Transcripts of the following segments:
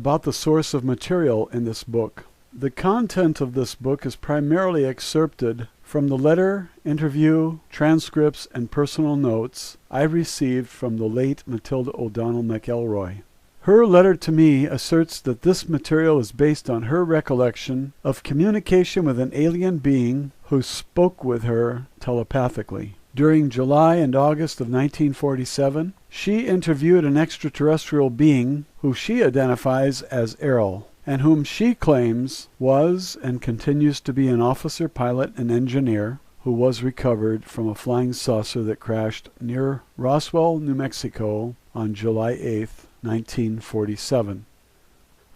about the source of material in this book. The content of this book is primarily excerpted from the letter, interview, transcripts, and personal notes I received from the late Matilda O'Donnell McElroy. Her letter to me asserts that this material is based on her recollection of communication with an alien being who spoke with her telepathically. During July and August of 1947, she interviewed an extraterrestrial being who she identifies as Errol, and whom she claims was and continues to be an officer, pilot, and engineer who was recovered from a flying saucer that crashed near Roswell, New Mexico on July 8th, 1947.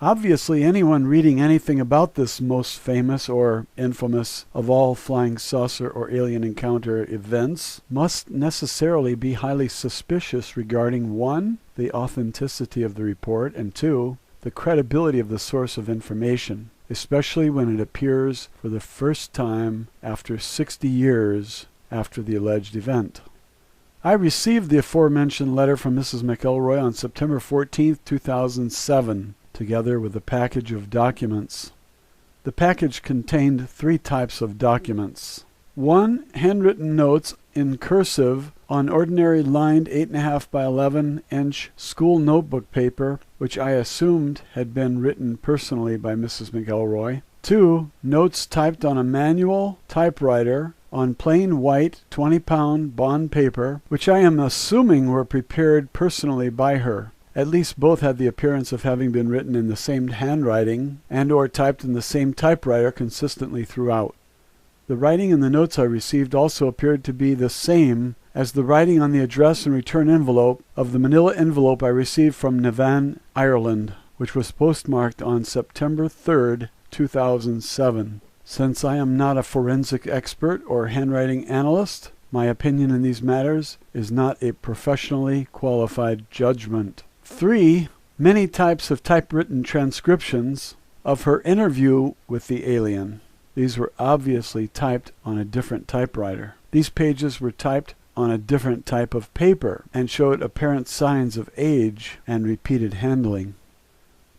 Obviously, anyone reading anything about this most famous or infamous of all flying saucer or alien encounter events must necessarily be highly suspicious regarding 1, the authenticity of the report, and 2, the credibility of the source of information, especially when it appears for the first time after 60 years after the alleged event. I received the aforementioned letter from Mrs. McElroy on September 14, 2007, together with a package of documents. The package contained 3 types of documents. 1, handwritten notes in cursive on ordinary lined 8.5 by 11 inch school notebook paper, which I assumed had been written personally by Mrs. McElroy. 2, notes typed on a manual typewriter on plain white 20-pound bond paper, which I am assuming were prepared personally by her. At least both had the appearance of having been written in the same handwriting and or typed in the same typewriter consistently throughout. The writing in the notes I received also appeared to be the same as the writing on the address and return envelope of the manila envelope I received from Navan, Ireland, which was postmarked on September 3rd, 2007. Since I am not a forensic expert or handwriting analyst, my opinion in these matters is not a professionally qualified judgment. 3, many types of typewritten transcriptions of her interview with the alien. These were obviously typed on a different typewriter. These pages were typed on a different type of paper and showed apparent signs of age and repeated handling.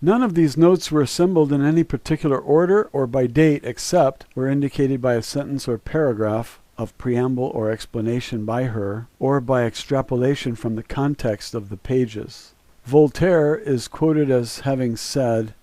None of these notes were assembled in any particular order or by date except were indicated by a sentence or paragraph of preamble or explanation by her, or by extrapolation from the context of the pages. Voltaire is quoted as having said,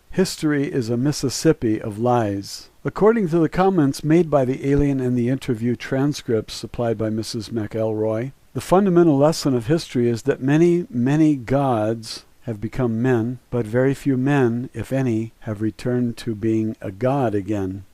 "History is a Mississippi of lies." According to the comments made by the alien in the interview transcripts supplied by Mrs. McElroy, the fundamental lesson of history is that many, many gods have become men, but very few men, if any, have returned to being a god again.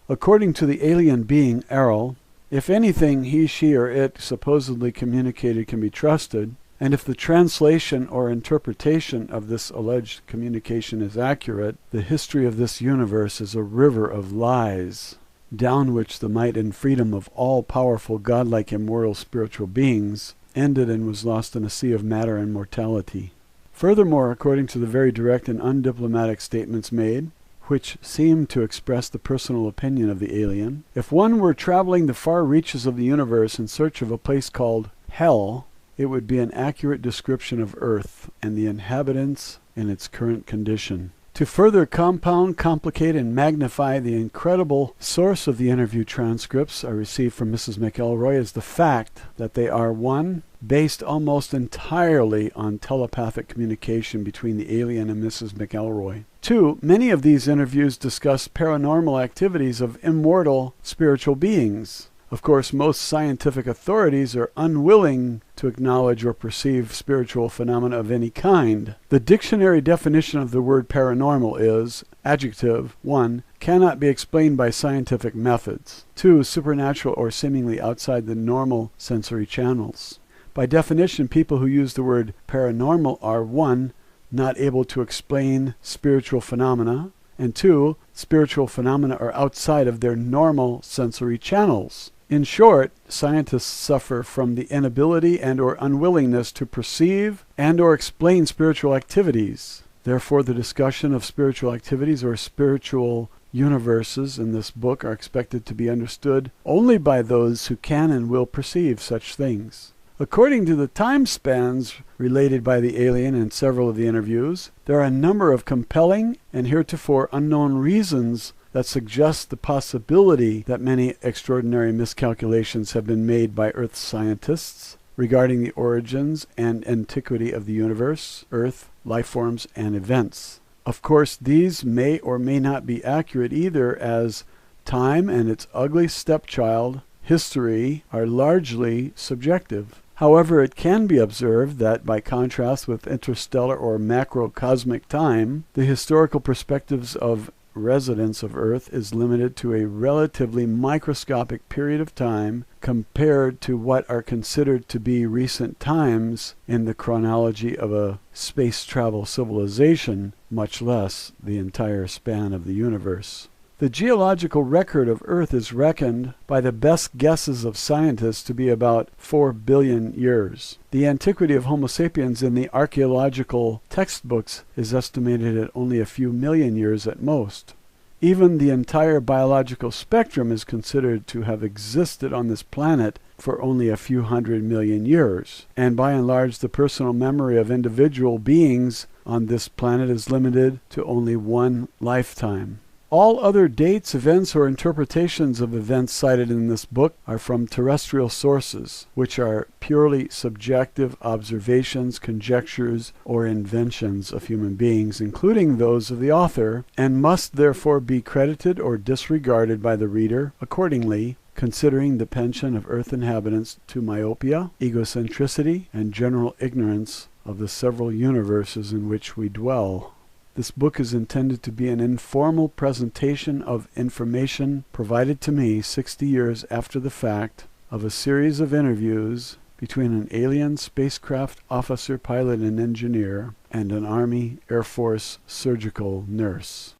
According to the alien being Errol, if anything he, she, or it supposedly communicated can be trusted, and if the translation or interpretation of this alleged communication is accurate, the history of this universe is a river of lies, down which the might and freedom of all-powerful godlike immortal spiritual beings ended and was lost in a sea of matter and mortality. Furthermore, according to the very direct and undiplomatic statements made, which seem to express the personal opinion of the alien, if one were traveling the far reaches of the universe in search of a place called Hell, it would be an accurate description of Earth and the inhabitants in its current condition. To further compound, complicate, and magnify the incredible source of the interview transcripts I received from Mrs. McElroy is the fact that they are 1, based almost entirely on telepathic communication between the alien and Mrs. McElroy. 2, many of these interviews discuss paranormal activities of immortal spiritual beings. Of course, most scientific authorities are unwilling to acknowledge or perceive spiritual phenomena of any kind. The dictionary definition of the word paranormal is, adjective, 1, cannot be explained by scientific methods. 2, supernatural or seemingly outside the normal sensory channels. By definition, people who use the word paranormal are 1, not able to explain spiritual phenomena, and 2, spiritual phenomena are outside of their normal sensory channels. In short, scientists suffer from the inability and or unwillingness to perceive and or explain spiritual activities. Therefore, the discussion of spiritual activities or spiritual universes in this book are expected to be understood only by those who can and will perceive such things. According to the time spans related by the alien in several of the interviews, there are a number of compelling and heretofore unknown reasons that suggest the possibility that many extraordinary miscalculations have been made by Earth scientists regarding the origins and antiquity of the universe, Earth, life forms, and events. Of course, these may or may not be accurate either, as time and its ugly stepchild, history, are largely subjective. However, it can be observed that, by contrast with interstellar or macrocosmic time, the historical perspectives of residents of Earth is limited to a relatively microscopic period of time compared to what are considered to be recent times in the chronology of a space travel civilization, much less the entire span of the universe. The geological record of Earth is reckoned by the best guesses of scientists to be about 4 billion years. The antiquity of Homo sapiens in the archaeological textbooks is estimated at only a few million years at most. Even the entire biological spectrum is considered to have existed on this planet for only a few 100 million years, and by and large the personal memory of individual beings on this planet is limited to only one lifetime. All other dates, events, or interpretations of events cited in this book are from terrestrial sources, which are purely subjective observations, conjectures, or inventions of human beings, including those of the author, and must therefore be credited or disregarded by the reader accordingly, considering the penchant of Earth inhabitants to myopia, egocentricity, and general ignorance of the several universes in which we dwell. This book is intended to be an informal presentation of information provided to me 60 years after the fact of a series of interviews between an alien spacecraft officer, pilot, and engineer and an Army Air Force surgical nurse.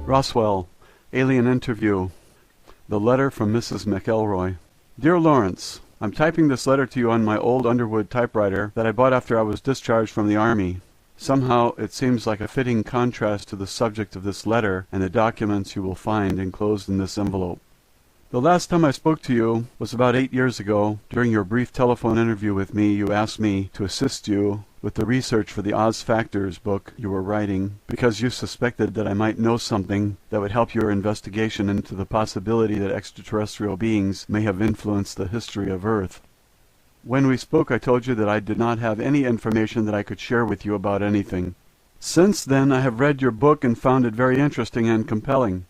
Roswell, alien interview. The letter from Mrs. McElroy. Dear Lawrence, I'm typing this letter to you on my old Underwood typewriter that I bought after I was discharged from the Army. Somehow it seems like a fitting contrast to the subject of this letter and the documents you will find enclosed in this envelope. The last time I spoke to you was about 8 years ago. During your brief telephone interview with me, you asked me to assist you with the research for the Oz Factors book you were writing, because you suspected that I might know something that would help your investigation into the possibility that extraterrestrial beings may have influenced the history of Earth. When we spoke, I told you that I did not have any information that I could share with you about anything. Since then, I have read your book and found it very interesting and compelling.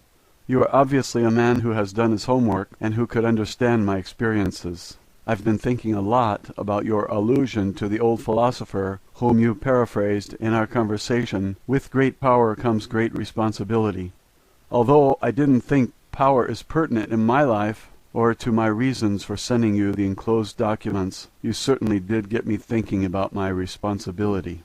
You are obviously a man who has done his homework and who could understand my experiences. I've been thinking a lot about your allusion to the old philosopher whom you paraphrased in our conversation, "With great power comes great responsibility." Although I didn't think power is pertinent in my life, or to my reasons for sending you the enclosed documents, you certainly did get me thinking about my responsibility.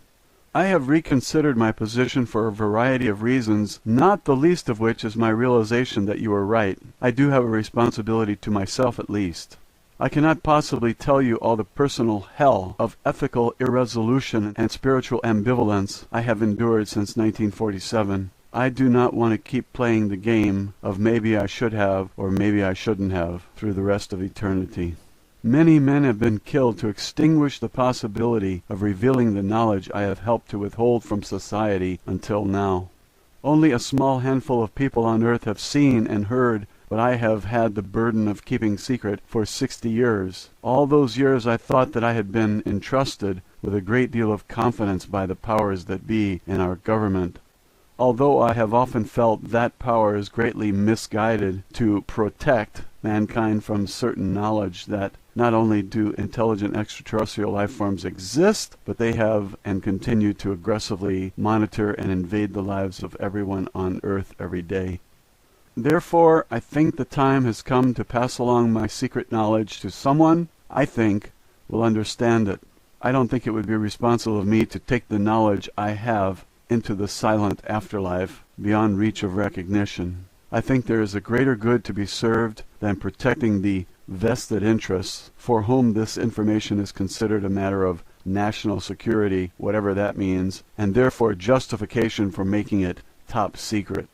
I have reconsidered my position for a variety of reasons, not the least of which is my realization that you are right. I do have a responsibility to myself at least. I cannot possibly tell you all the personal hell of ethical irresolution and spiritual ambivalence I have endured since 1947. I do not want to keep playing the game of maybe I should have or maybe I shouldn't have through the rest of eternity. Many men have been killed to extinguish the possibility of revealing the knowledge I have helped to withhold from society until now. Only a small handful of people on Earth have seen and heard what I have had the burden of keeping secret for 60 years. All those years I thought that I had been entrusted with a great deal of confidence by the powers that be in our government. Although I have often felt that power is greatly misguided to protect mankind from certain knowledge that not only do intelligent extraterrestrial life forms exist, but they have and continue to aggressively monitor and invade the lives of everyone on Earth every day. Therefore, I think the time has come to pass along my secret knowledge to someone I think will understand it. I don't think it would be responsible of me to take the knowledge I have into the silent afterlife beyond reach of recognition. I think there is a greater good to be served than protecting the vested interests for whom this information is considered a matter of national security, whatever that means, and therefore justification for making it top secret.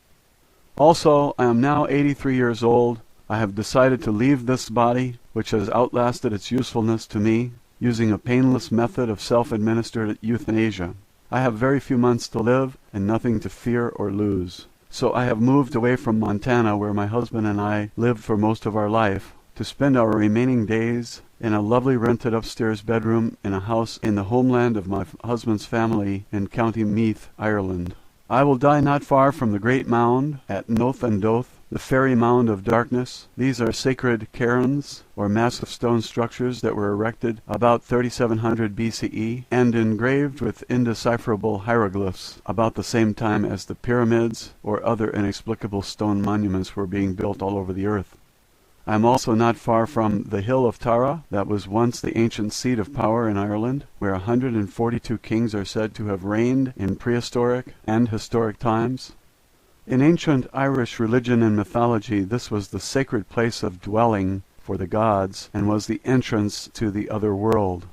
Also, I am now 83 years old. I have decided to leave this body, which has outlasted its usefulness to me, using a painless method of self-administered euthanasia. I have very few months to live and nothing to fear or lose. So I have moved away from Montana, where my husband and I lived for most of our life, to spend our remaining days in a lovely rented upstairs bedroom in a house in the homeland of my husband's family in County Meath, Ireland. I will die not far from the Great Mound at Noth and Doth, the Fairy Mound of Darkness. These are sacred cairns, or massive stone structures that were erected about 3700 BCE and engraved with indecipherable hieroglyphs about the same time as the pyramids or other inexplicable stone monuments were being built all over the earth. I am also not far from the Hill of Tara, that was once the ancient seat of power in Ireland, where 142 kings are said to have reigned in prehistoric and historic times. In ancient Irish religion and mythology, this was the sacred place of dwelling for the gods and was the entrance to the other world.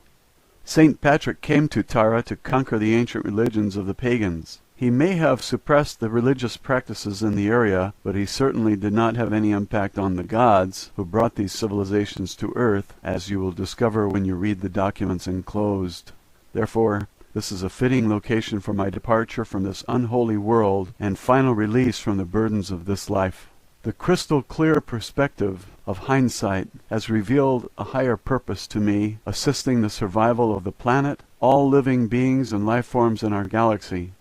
St. Patrick came to Tara to conquer the ancient religions of the pagans. He may have suppressed the religious practices in the area, but he certainly did not have any impact on the gods who brought these civilizations to earth, as you will discover when you read the documents enclosed. Therefore, this is a fitting location for my departure from this unholy world and final release from the burdens of this life. The crystal clear perspective of hindsight has revealed a higher purpose to me, assisting the survival of the planet, all living beings and life forms in our galaxy.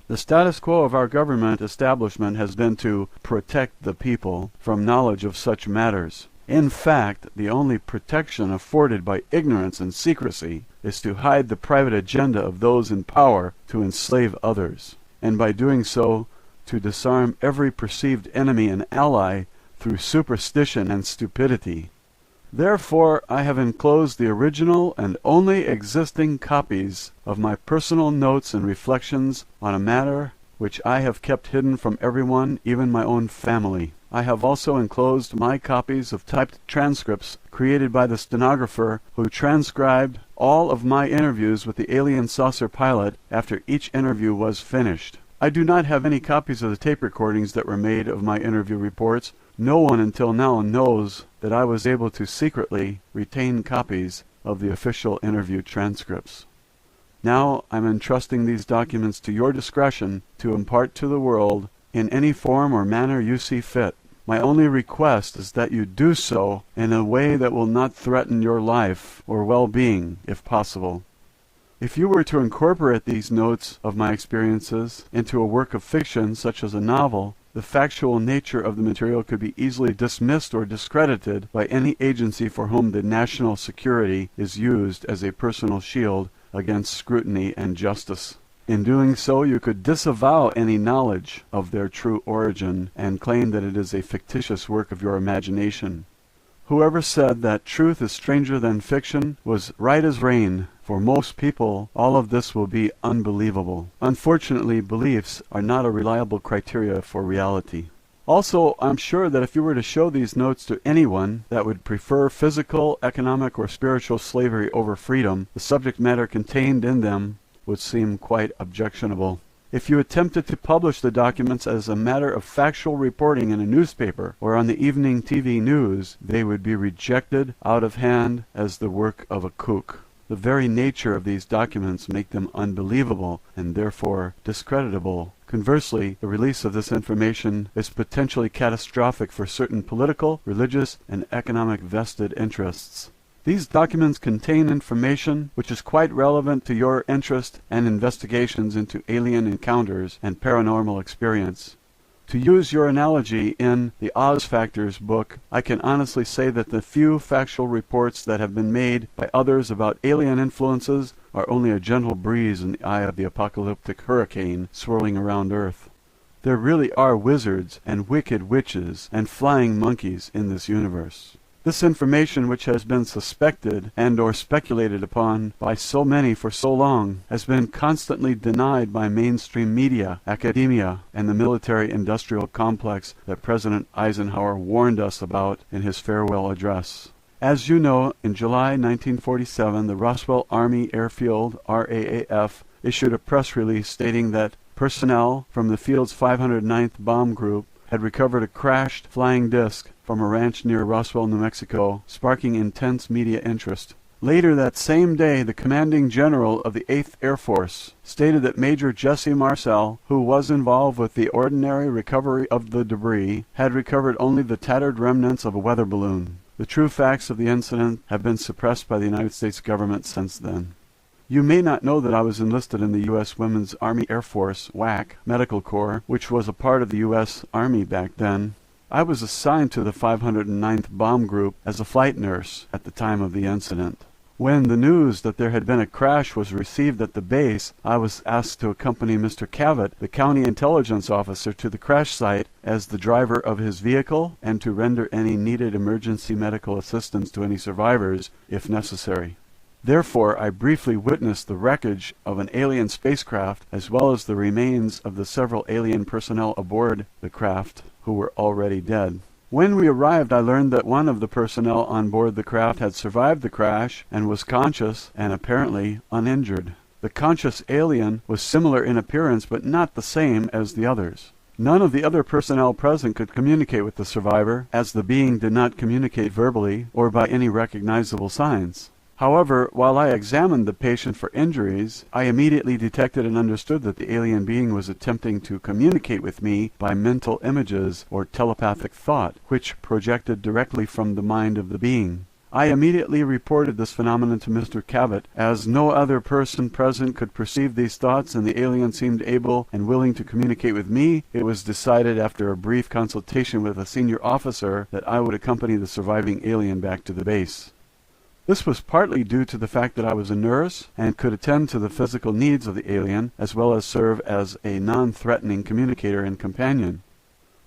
The status quo of our government establishment has been to protect the people from knowledge of such matters. In fact, the only protection afforded by ignorance and secrecy is to hide the private agenda of those in power to enslave others, and by doing so, to disarm every perceived enemy and ally through superstition and stupidity. Therefore, I have enclosed the original and only existing copies of my personal notes and reflections on a matter which I have kept hidden from everyone, even my own family. I have also enclosed my copies of typed transcripts created by the stenographer who transcribed all of my interviews with the alien saucer pilot after each interview was finished. I do not have any copies of the tape recordings that were made of my interview reports. No one until now knows that I was able to secretly retain copies of the official interview transcripts. Now I'm entrusting these documents to your discretion to impart to the world in any form or manner you see fit. My only request is that you do so in a way that will not threaten your life or well-being, if possible. If you were to incorporate these notes of my experiences into a work of fiction, such as a novel, the factual nature of the material could be easily dismissed or discredited by any agency for whom the national security is used as a personal shield against scrutiny and justice. In doing so, you could disavow any knowledge of their true origin and claim that it is a fictitious work of your imagination. Whoever said that truth is stranger than fiction was right as rain. For most people, all of this will be unbelievable. Unfortunately, beliefs are not a reliable criteria for reality. Also, I'm sure that if you were to show these notes to anyone that would prefer physical, economic, or spiritual slavery over freedom, the subject matter contained in them would seem quite objectionable. If you attempted to publish the documents as a matter of factual reporting in a newspaper or on the evening TV news, they would be rejected out of hand as the work of a kook. The very nature of these documents make them unbelievable and therefore discreditable. Conversely, the release of this information is potentially catastrophic for certain political, religious, and economic vested interests. These documents contain information which is quite relevant to your interest and investigations into alien encounters and paranormal experience. To use your analogy in the Oz Factors book, I can honestly say that the few factual reports that have been made by others about alien influences are only a gentle breeze in the eye of the apocalyptic hurricane swirling around Earth. There really are wizards and wicked witches and flying monkeys in this universe. This information, which has been suspected and or speculated upon by so many for so long, has been constantly denied by mainstream media, academia, and the military-industrial complex that President Eisenhower warned us about in his farewell address. As you know, in July 1947, the Roswell Army Airfield, RAAF, issued a press release stating that personnel from the field's 509th Bomb Group had recovered a crashed flying disc from a ranch near Roswell, New Mexico, sparking intense media interest. Later that same day, the commanding general of the 8th Air Force stated that Major Jesse Marcel, who was involved with the ordinary recovery of the debris, had recovered only the tattered remnants of a weather balloon. The true facts of the incident have been suppressed by the United States government since then. You may not know that I was enlisted in the U.S. Women's Army Air Force, WAC, Medical Corps, which was a part of the U.S. Army back then. I was assigned to the 509th Bomb Group as a flight nurse at the time of the incident. When the news that there had been a crash was received at the base, I was asked to accompany Mr. Cavett, the county intelligence officer, to the crash site as the driver of his vehicle and to render any needed emergency medical assistance to any survivors, if necessary. Therefore, I briefly witnessed the wreckage of an alien spacecraft as well as the remains of the several alien personnel aboard the craft who were already dead. When we arrived, I learned that one of the personnel on board the craft had survived the crash and was conscious and apparently uninjured. The conscious alien was similar in appearance but not the same as the others. None of the other personnel present could communicate with the survivor, as the being did not communicate verbally or by any recognizable signs. However, while I examined the patient for injuries, I immediately detected and understood that the alien being was attempting to communicate with me by mental images or telepathic thought, which projected directly from the mind of the being. I immediately reported this phenomenon to Mr. Cavett. As no other person present could perceive these thoughts and the alien seemed able and willing to communicate with me, it was decided after a brief consultation with a senior officer that I would accompany the surviving alien back to the base. This was partly due to the fact that I was a nurse and could attend to the physical needs of the alien, as well as serve as a non-threatening communicator and companion.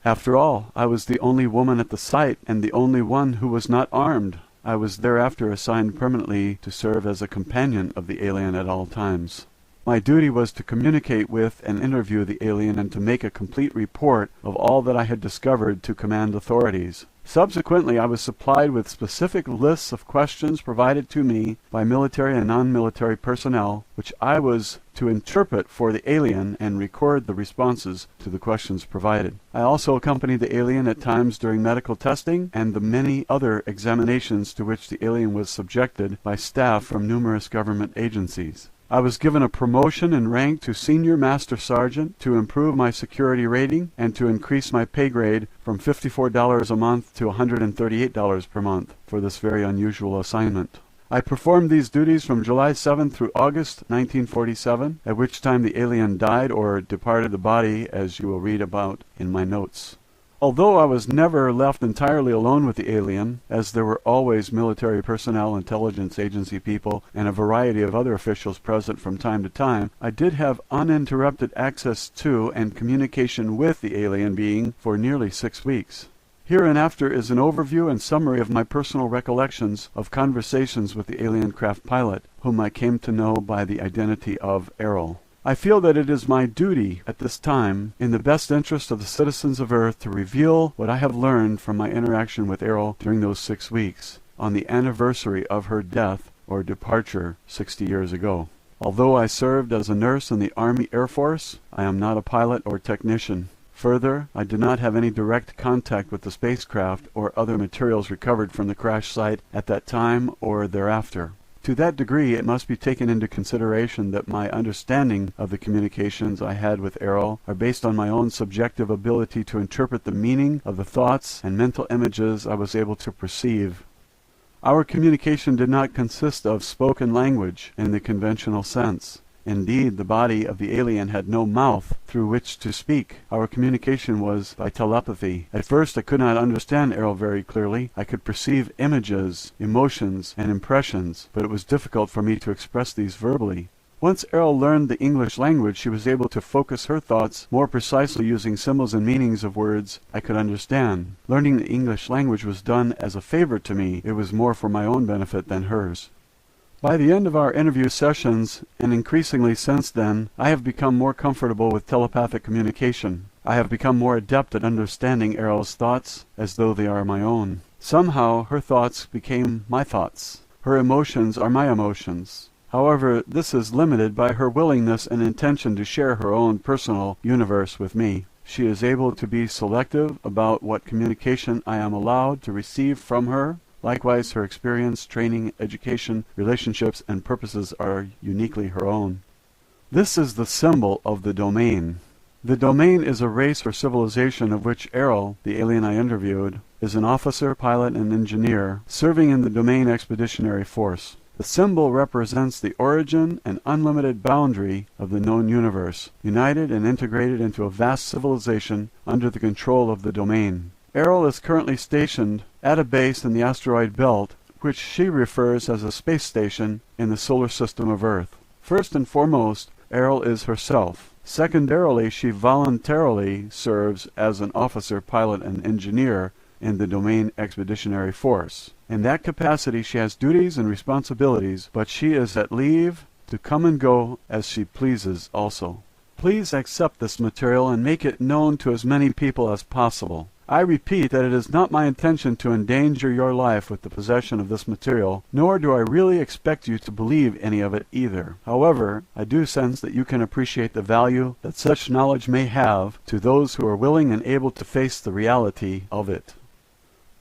After all, I was the only woman at the site and the only one who was not armed. I was thereafter assigned permanently to serve as a companion of the alien at all times. My duty was to communicate with and interview the alien and to make a complete report of all that I had discovered to command authorities. Subsequently, I was supplied with specific lists of questions provided to me by military and non-military personnel, which I was to interpret for the alien and record the responses to the questions provided. I also accompanied the alien at times during medical testing and the many other examinations to which the alien was subjected by staff from numerous government agencies. I was given a promotion in rank to Senior Master Sergeant to improve my security rating and to increase my pay grade from $54 a month to $138 per month for this very unusual assignment. I performed these duties from July 7 through August 1947, at which time the alien died or departed the body, as you will read about in my notes. Although I was never left entirely alone with the alien, as there were always military personnel, intelligence agency people, and a variety of other officials present from time to time, I did have uninterrupted access to and communication with the alien being for nearly 6 weeks. Hereinafter is an overview and summary of my personal recollections of conversations with the alien craft pilot, whom I came to know by the identity of Errol. I feel that it is my duty at this time, in the best interest of the citizens of Earth, to reveal what I have learned from my interaction with Errol during those 6 weeks, on the anniversary of her death or departure 60 years ago. Although I served as a nurse in the Army Air Force, I am not a pilot or technician. Further, I did not have any direct contact with the spacecraft or other materials recovered from the crash site at that time or thereafter. To that degree, it must be taken into consideration that my understanding of the communications I had with Errol are based on my own subjective ability to interpret the meaning of the thoughts and mental images I was able to perceive. Our communication did not consist of spoken language in the conventional sense. Indeed, the body of the alien had no mouth through which to speak. Our communication was by telepathy. At first I could not understand Errol very clearly. I could perceive images, emotions, and impressions, but it was difficult for me to express these verbally. Once Errol learned the English language, she was able to focus her thoughts more precisely using symbols and meanings of words I could understand. Learning the English language was done as a favor to me. It was more for my own benefit than hers. By the end of our interview sessions, and increasingly since then, I have become more comfortable with telepathic communication. I have become more adept at understanding Errol's thoughts as though they are my own. Somehow her thoughts became my thoughts. Her emotions are my emotions. However, this is limited by her willingness and intention to share her own personal universe with me. She is able to be selective about what communication I am allowed to receive from her. Likewise, her experience, training, education, relationships, and purposes are uniquely her own. This is the symbol of the domain. The domain is a race or civilization of which Errol, the alien I interviewed, is an officer, pilot, and engineer serving in the Domain Expeditionary Force. The symbol represents the origin and unlimited boundary of the known universe, united and integrated into a vast civilization under the control of the domain. Errol is currently stationed at a base in the asteroid belt, which she refers as a space station in the solar system of Earth. First and foremost, Errol is herself. Secondarily, she voluntarily serves as an officer, pilot, and engineer in the Domain Expeditionary Force. In that capacity she has duties and responsibilities, but she is at leave to come and go as she pleases also. Please accept this material and make it known to as many people as possible. I repeat that it is not my intention to endanger your life with the possession of this material, nor do I really expect you to believe any of it either. However, I do sense that you can appreciate the value that such knowledge may have to those who are willing and able to face the reality of it.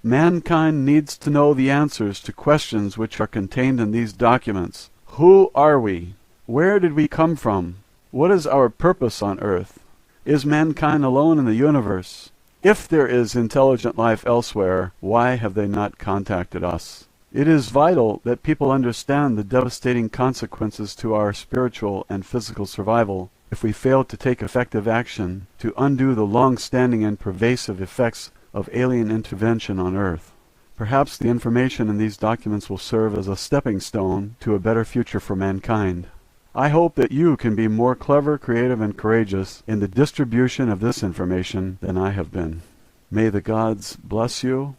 Mankind needs to know the answers to questions which are contained in these documents. Who are we? Where did we come from? What is our purpose on Earth? Is mankind alone in the universe? If there is intelligent life elsewhere, why have they not contacted us? It is vital that people understand the devastating consequences to our spiritual and physical survival if we fail to take effective action to undo the long-standing and pervasive effects of alien intervention on Earth. Perhaps the information in these documents will serve as a stepping stone to a better future for mankind. I hope that you can be more clever, creative, and courageous in the distribution of this information than I have been. May the gods bless you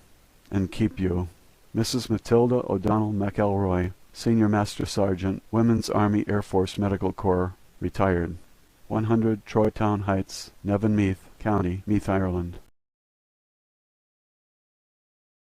and keep you. Mrs. Matilda O'Donnell McElroy, Senior Master Sergeant, Women's Army Air Force Medical Corps, retired. 100 Troytown Heights, Nevenmeath County, Meath, Ireland.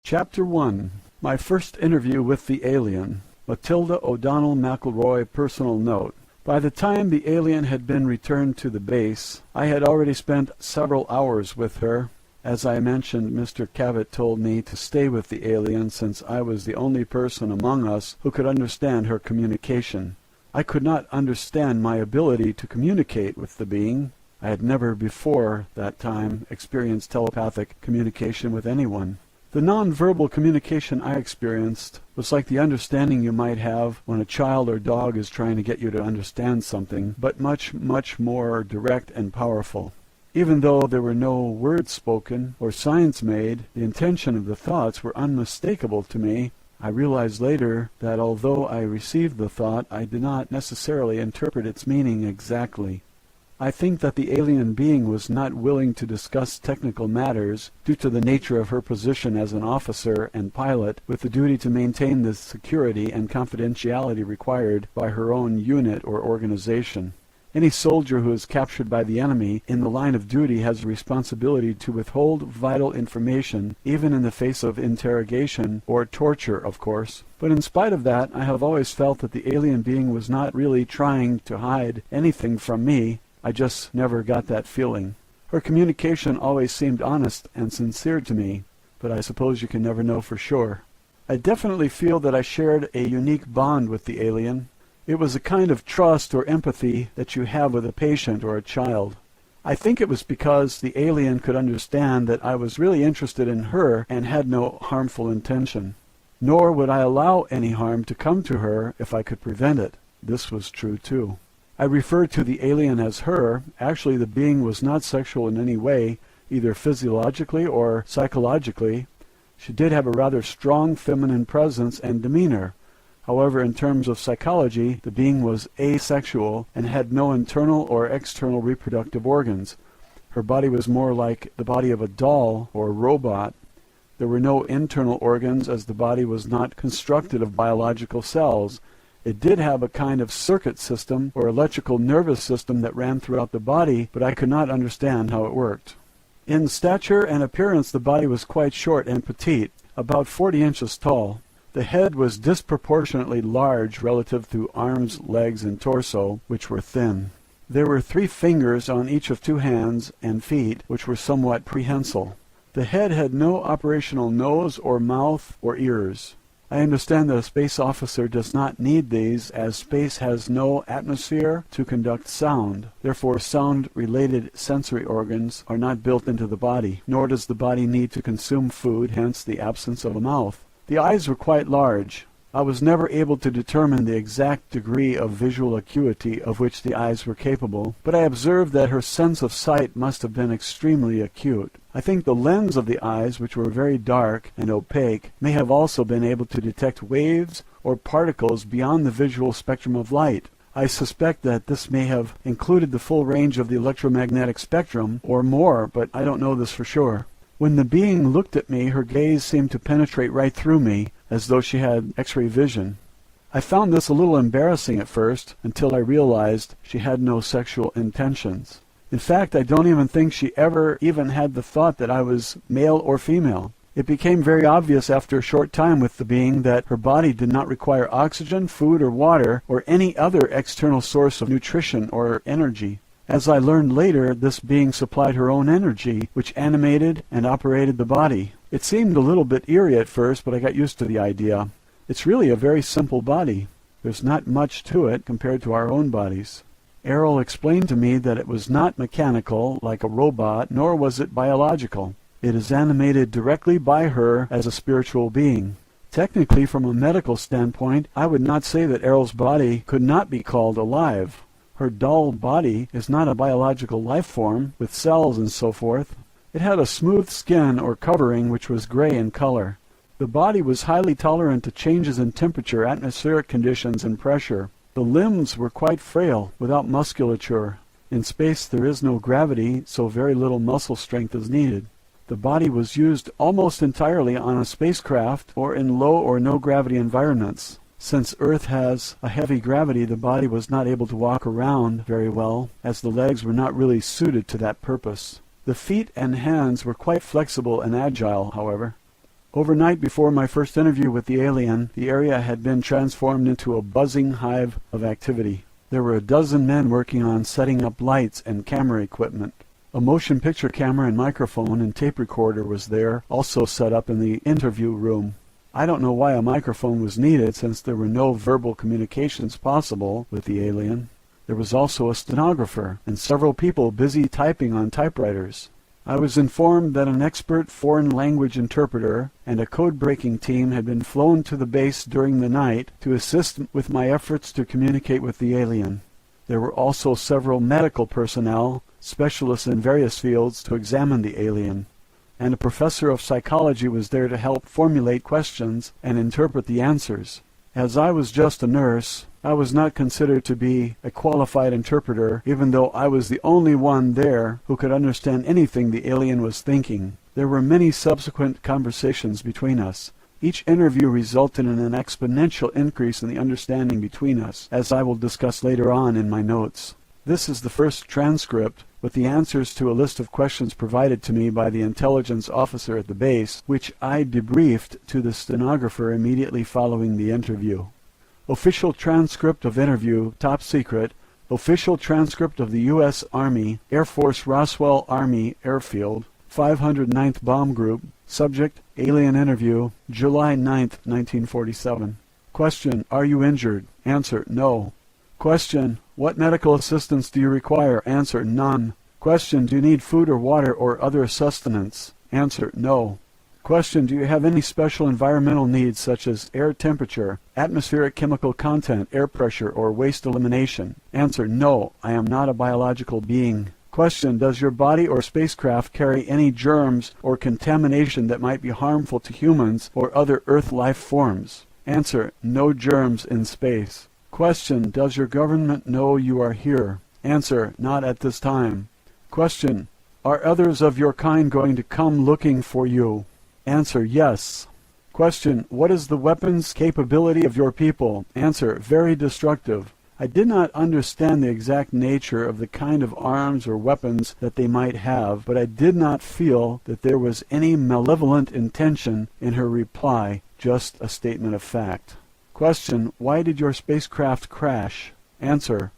Chapter 1. My first interview with the alien. Matilda O'Donnell McElroy personal note. By the time the alien had been returned to the base, I had already spent several hours with her. As I mentioned, Mr. Cavett told me to stay with the alien since I was the only person among us who could understand her communication. I could not understand my ability to communicate with the being. I had never before that time experienced telepathic communication with anyone. The non-verbal communication I experienced was like the understanding you might have when a child or dog is trying to get you to understand something, but much, much more direct and powerful. Even though there were no words spoken or signs made, the intention of the thoughts were unmistakable to me. I realized later that although I received the thought, I did not necessarily interpret its meaning exactly. I think that the alien being was not willing to discuss technical matters due to the nature of her position as an officer and pilot with the duty to maintain the security and confidentiality required by her own unit or organization. Any soldier who is captured by the enemy in the line of duty has a responsibility to withhold vital information, even in the face of interrogation or torture, of course. But in spite of that, I have always felt that the alien being was not really trying to hide anything from me. I just never got that feeling. Her communication always seemed honest and sincere to me, but I suppose you can never know for sure. I definitely feel that I shared a unique bond with the alien. It was a kind of trust or empathy that you have with a patient or a child. I think it was because the alien could understand that I was really interested in her and had no harmful intention. Nor would I allow any harm to come to her if I could prevent it. This was true too. I refer to the alien as her. Actually, the being was not sexual in any way, either physiologically or psychologically. She did have a rather strong feminine presence and demeanor. However, in terms of psychology, the being was asexual and had no internal or external reproductive organs. Her body was more like the body of a doll or a robot. There were no internal organs as the body was not constructed of biological cells. It did have a kind of circuit system or electrical nervous system that ran throughout the body, but I could not understand how it worked. In stature and appearance, the body was quite short and petite. about 40 inches tall. The head was disproportionately large relative to arms, legs, and torso, which were thin. There were 3 fingers on each of 2 hands and feet, which were somewhat prehensile. The head had no operational nose or mouth or ears. I understand that a space officer does not need these, as space has no atmosphere to conduct sound. Therefore, sound-related sensory organs are not built into the body, nor does the body need to consume food, hence the absence of a mouth. The eyes were quite large. I was never able to determine the exact degree of visual acuity of which the eyes were capable, but I observed that her sense of sight must have been extremely acute. I think the lens of the eyes, which were very dark and opaque, may have also been able to detect waves or particles beyond the visual spectrum of light. I suspect that this may have included the full range of the electromagnetic spectrum, or more, but I don't know this for sure. When the being looked at me, her gaze seemed to penetrate right through me, as though she had X-ray vision. I found this a little embarrassing at first, until I realized she had no sexual intentions. In fact, I don't even think she ever even had the thought that I was male or female. It became very obvious after a short time with the being that her body did not require oxygen, food, or water, or any other external source of nutrition or energy. As I learned later, this being supplied her own energy, which animated and operated the body. It seemed a little bit eerie at first, but I got used to the idea. It's really a very simple body. There's not much to it compared to our own bodies. Errol explained to me that it was not mechanical, like a robot, nor was it biological. It is animated directly by her as a spiritual being. Technically, from a medical standpoint, I would not say that Errol's body could not be called alive. Her dull body is not a biological life form, with cells and so forth. It had a smooth skin or covering which was gray in color. The body was highly tolerant to changes in temperature, atmospheric conditions, and pressure. The limbs were quite frail, without musculature. In space there is no gravity, so very little muscle strength is needed. The body was used almost entirely on a spacecraft or in low or no gravity environments. Since Earth has a heavy gravity, the body was not able to walk around very well, as the legs were not really suited to that purpose. The feet and hands were quite flexible and agile, however. Overnight before my first interview with the alien, the area had been transformed into a buzzing hive of activity. There were 12 men working on setting up lights and camera equipment. A motion picture camera and microphone and tape recorder was there, also set up in the interview room. I don't know why a microphone was needed, since there were no verbal communications possible with the alien. There was also a stenographer and several people busy typing on typewriters. I was informed that an expert foreign language interpreter and a code-breaking team had been flown to the base during the night to assist with my efforts to communicate with the alien. There were also several medical personnel, specialists in various fields, to examine the alien. And a professor of psychology was there to help formulate questions and interpret the answers. As I was just a nurse, I was not considered to be a qualified interpreter, even though I was the only one there who could understand anything the alien was thinking. There were many subsequent conversations between us. Each interview resulted in an exponential increase in the understanding between us, as I will discuss later on in my notes. This is the first transcript, with the answers to a list of questions provided to me by the intelligence officer at the base, which I debriefed to the stenographer immediately following the interview. Official transcript of interview, top secret. Official transcript of the U.S. Army, Air Force Roswell Army Airfield, 509th Bomb Group. Subject, alien interview, July 9th, 1947. Question, are you injured? Answer, no. Question, what medical assistance do you require? Answer, none. Question, do you need food or water or other sustenance? Answer, no. Question, do you have any special environmental needs such as air temperature, atmospheric chemical content, air pressure, or waste elimination? Answer, no, I am not a biological being. Question, does your body or spacecraft carry any germs or contamination that might be harmful to humans or other Earth life forms? Answer, no germs in space. Question, does your government know you are here? Answer, not at this time. Question, are others of your kind going to come looking for you? Answer, yes. Question, what is the weapons capability of your people? Answer, very destructive. I did not understand the exact nature of the kind of arms or weapons that they might have, but I did not feel that there was any malevolent intention in her reply, just a statement of fact. Question: why did your spacecraft crash? Answer: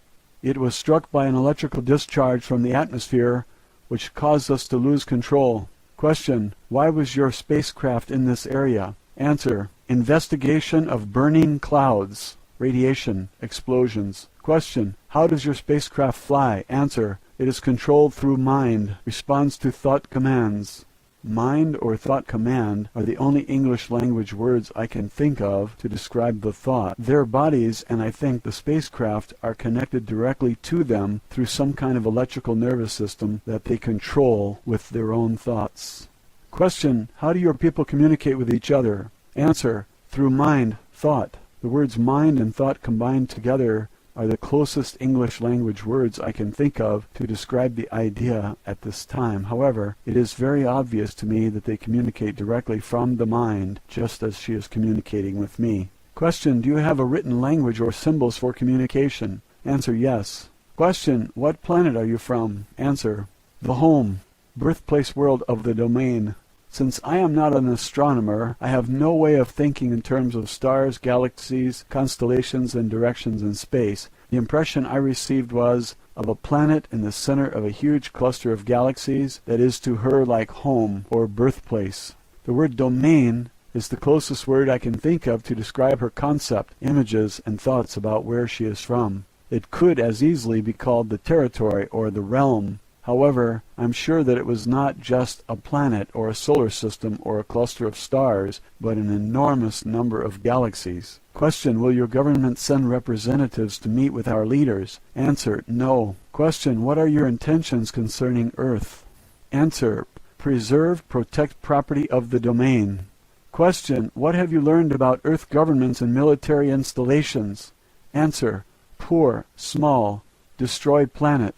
it was struck by an electrical discharge from the atmosphere which caused us to lose control. Question: why was your spacecraft in this area? Answer: investigation of burning clouds, radiation, explosions. Question: how does your spacecraft fly? Answer: it is controlled through mind, responds to thought commands. Mind or thought command are the only English language words I can think of to describe the thought. Their bodies, and I think the spacecraft, are connected directly to them through some kind of electrical nervous system that they control with their own thoughts. Question: how do your people communicate with each other? Answer: through mind, thought. The words mind and thought combined together are the closest English language words I can think of to describe the idea at this time. However, it is very obvious to me that they communicate directly from the mind, just as she is communicating with me. Question: do you have a written language or symbols for communication? Answer: yes. Question: what planet are you from? Answer: the home, birthplace world of the domain. Since I am not an astronomer, I have no way of thinking in terms of stars, galaxies, constellations, and directions in space. The impression I received was of a planet in the center of a huge cluster of galaxies that is to her like home or birthplace. The word domain is the closest word I can think of to describe her concept, images, and thoughts about where she is from. It could as easily be called the territory or the realm. However, I'm sure that it was not just a planet or a solar system or a cluster of stars, but an enormous number of galaxies. Question: will your government send representatives to meet with our leaders? Answer: no. Question: what are your intentions concerning Earth? Answer: preserve, protect property of the domain. Question: what have you learned about Earth governments and military installations? Answer: poor, small, destroy planet.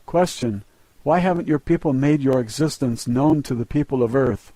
Question: why haven't your people made your existence known to the people of Earth?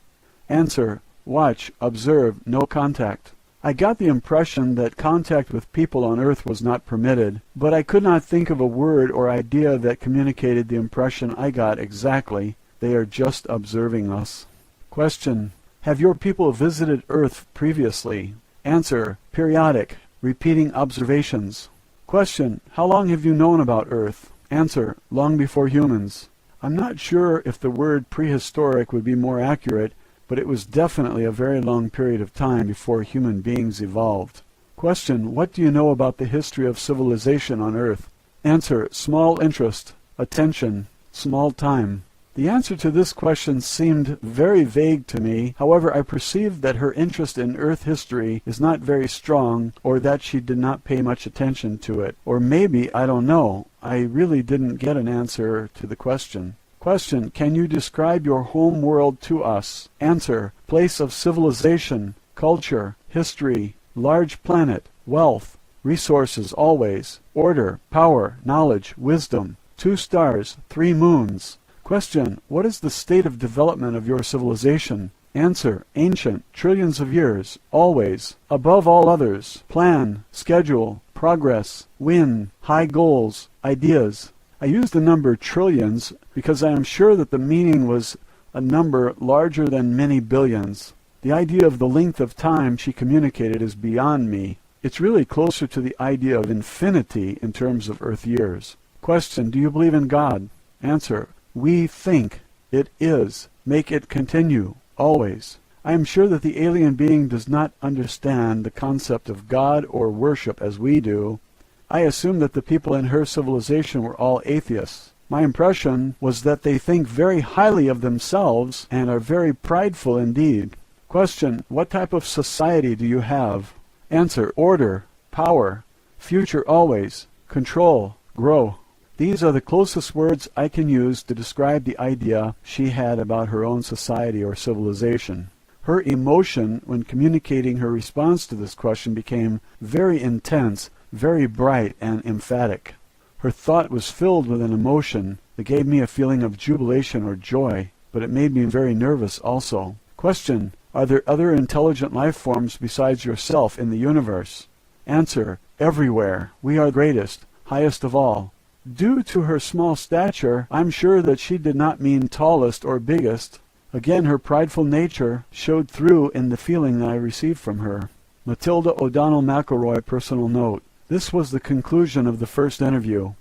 Answer: watch, observe, no contact. I got the impression that contact with people on Earth was not permitted, but I could not think of a word or idea that communicated the impression I got exactly. They are just observing us. Question: have your people visited Earth previously? Answer: periodic, repeating observations. Question: how long have you known about Earth? Answer: long before humans. I'm not sure if the word prehistoric would be more accurate, but it was definitely a very long period of time before human beings evolved. Question: what do you know about the history of civilization on Earth? Answer: small interest, attention, small time. The answer to this question seemed very vague to me. However, I perceived that her interest in Earth history is not very strong, or that she did not pay much attention to it. Or maybe, I don't know, I really didn't get an answer to the question. Question: can you describe your home world to us? Answer: place of civilization, culture, history, large planet, wealth, resources always, order, power, knowledge, wisdom, 2 stars, 3 moons. Question: what is the state of development of your civilization? Answer: ancient, trillions of years, always, above all others, plan, schedule, progress, win, high goals, ideas. I use the number trillions because I am sure that the meaning was a number larger than many billions. The idea of the length of time she communicated is beyond me. It's really closer to the idea of infinity in terms of Earth years. Question: do you believe in God? Answer: we think. It is. Make it continue. Always. I am sure that the alien being does not understand the concept of God or worship as we do. I assume that the people in her civilization were all atheists. My impression was that they think very highly of themselves and are very prideful indeed. Question: what type of society do you have? Answer: order, power, future always, control, grow. These are the closest words I can use to describe the idea she had about her own society or civilization. Her emotion when communicating her response to this question became very intense, very bright and emphatic. Her thought was filled with an emotion that gave me a feeling of jubilation or joy, but it made me very nervous also. Question: are there other intelligent life forms besides yourself in the universe? Answer: everywhere. We are greatest, highest of all. Due to her small stature, I'm sure that she did not mean tallest or biggest. Again, her prideful nature showed through in the feeling that I received from her. Matilda O'Donnell McElroy, personal note. This was the conclusion of the first interview.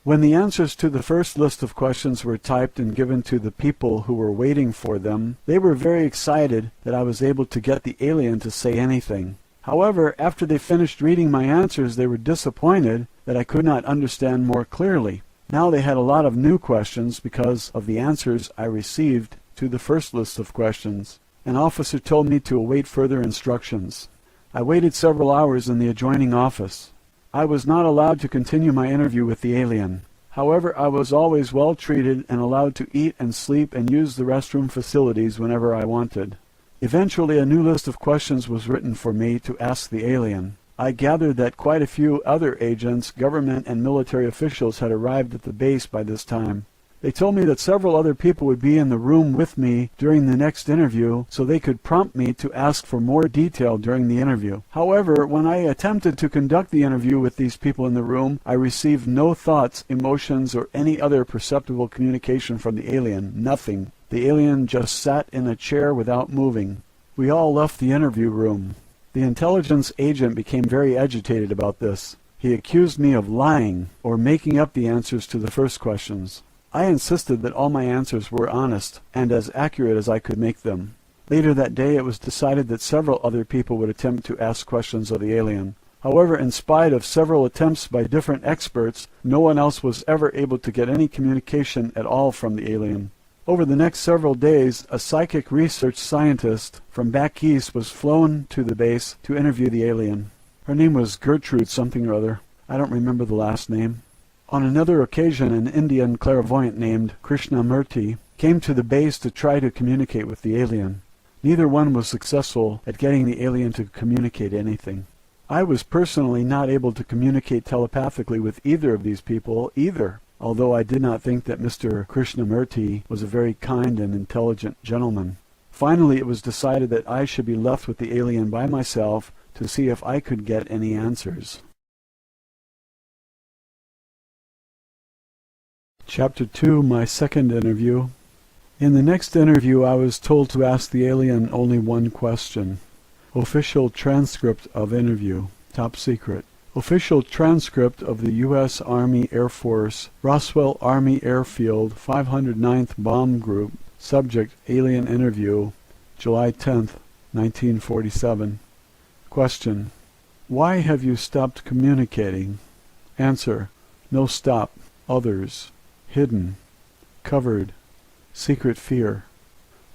When the answers to the first list of questions were typed and given to the people who were waiting for them, they were very excited that I was able to get the alien to say anything. However, after they finished reading my answers, they were disappointed that I could not understand more clearly. Now they had a lot of new questions because of the answers I received to the first list of questions. An officer told me to await further instructions. I waited several hours in the adjoining office. I was not allowed to continue my interview with the alien. However, I was always well treated and allowed to eat and sleep and use the restroom facilities whenever I wanted. Eventually, a new list of questions was written for me to ask the alien. I gathered that quite a few other agents, government and military officials had arrived at the base by this time. They told me that several other people would be in the room with me during the next interview, so they could prompt me to ask for more detail during the interview. However, when I attempted to conduct the interview with these people in the room, I received no thoughts, emotions, or any other perceptible communication from the alien. Nothing. The alien just sat in a chair without moving. We all left the interview room. The intelligence agent became very agitated about this. He accused me of lying or making up the answers to the first questions. I insisted that all my answers were honest and as accurate as I could make them. Later that day it was decided that several other people would attempt to ask questions of the alien. However, in spite of several attempts by different experts, no one else was ever able to get any communication at all from the alien. Over the next several days, a psychic research scientist from back east was flown to the base to interview the alien. Her name was Gertrude something or other. I don't remember the last name. On another occasion, an Indian clairvoyant named Krishnamurti came to the base to try to communicate with the alien. Neither one was successful at getting the alien to communicate anything. I was personally not able to communicate telepathically with either of these people either, although I did not think that Mr. Krishnamurti was a very kind and intelligent gentleman. Finally, it was decided that I should be left with the alien by myself to see if I could get any answers. Chapter 2, my second interview. In the next interview, I was told to ask the alien only one question. Official transcript of interview. Top secret. Official transcript of the U.S. Army Air Force, Roswell Army Airfield, 509th Bomb Group. Subject, alien interview, July 10th, 1947. Question. Why have you stopped communicating? Answer. No stop. Others. Hidden. Covered. Secret fear.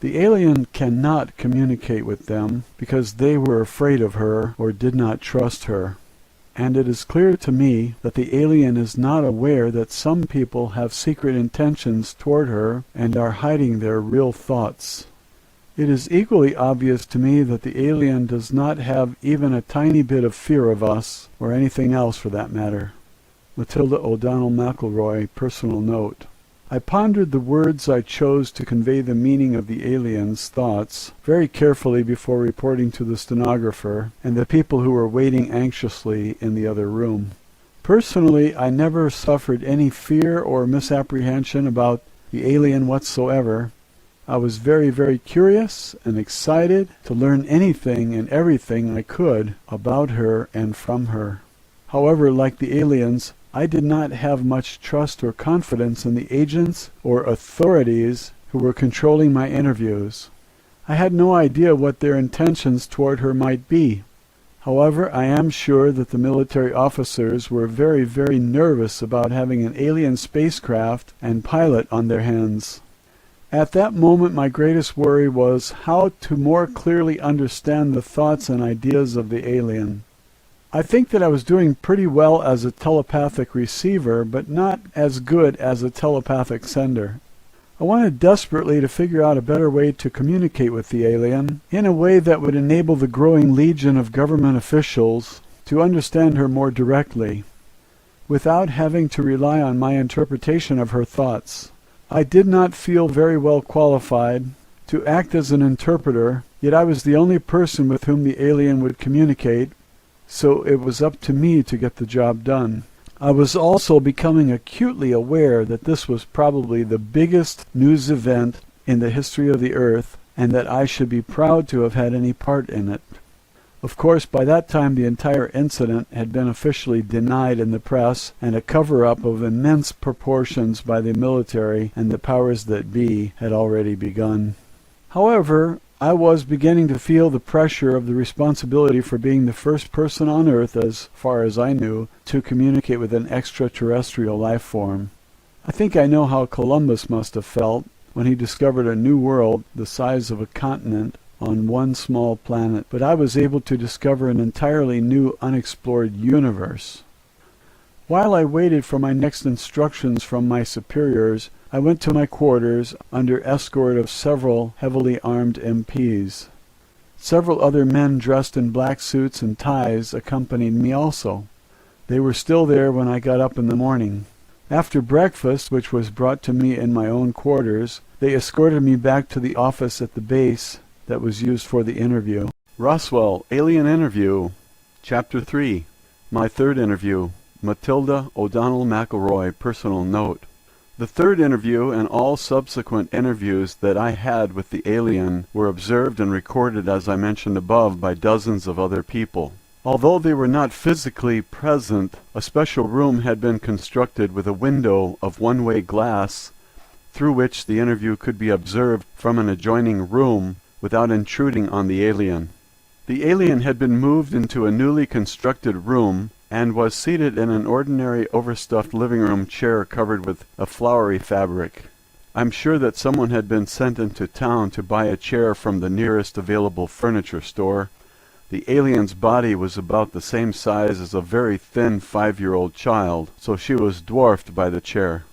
The alien cannot communicate with them because they were afraid of her or did not trust her. And it is clear to me that the alien is not aware that some people have secret intentions toward her and are hiding their real thoughts. It is equally obvious to me that the alien does not have even a tiny bit of fear of us, or anything else for that matter. Matilda O'Donnell McElroy, personal note. I pondered the words I chose to convey the meaning of the alien's thoughts very carefully before reporting to the stenographer and the people who were waiting anxiously in the other room. Personally, I never suffered any fear or misapprehension about the alien whatsoever. I was very, very curious and excited to learn anything and everything I could about her and from her. However, like the aliens, I did not have much trust or confidence in the agents or authorities who were controlling my interviews. I had no idea what their intentions toward her might be. However, I am sure that the military officers were very, very nervous about having an alien spacecraft and pilot on their hands. At that moment, my greatest worry was how to more clearly understand the thoughts and ideas of the alien. I think that I was doing pretty well as a telepathic receiver, but not as good as a telepathic sender. I wanted desperately to figure out a better way to communicate with the alien, in a way that would enable the growing legion of government officials to understand her more directly, without having to rely on my interpretation of her thoughts. I did not feel very well qualified to act as an interpreter, yet I was the only person with whom the alien would communicate, so it was up to me to get the job done. I was also becoming acutely aware that this was probably the biggest news event in the history of the Earth, and that I should be proud to have had any part in it. Of course, by that time the entire incident had been officially denied in the press, and a cover-up of immense proportions by the military and the powers that be had already begun. However, I was beginning to feel the pressure of the responsibility for being the first person on Earth, as far as I knew, to communicate with an extraterrestrial life form. I think I know how Columbus must have felt when he discovered a new world the size of a continent on one small planet, but I was able to discover an entirely new unexplored universe. While I waited for my next instructions from my superiors, I went to my quarters under escort of several heavily armed MPs. Several other men dressed in black suits and ties accompanied me also. They were still there when I got up in the morning. After breakfast, which was brought to me in my own quarters, they escorted me back to the office at the base that was used for the interview. Roswell, Alien Interview, Chapter 3, My Third Interview, Matilda O'Donnell McElroy, Personal Note. The third interview and all subsequent interviews that I had with the alien were observed and recorded, as I mentioned above, by dozens of other people. Although they were not physically present, a special room had been constructed with a window of one-way glass through which the interview could be observed from an adjoining room without intruding on the alien. The alien had been moved into a newly constructed room and was seated in an ordinary overstuffed living room chair covered with a flowery fabric. I'm sure that someone had been sent into town to buy a chair from the nearest available furniture store. The alien's body was about the same size as a very thin 5-year-old child, so she was dwarfed by the chair.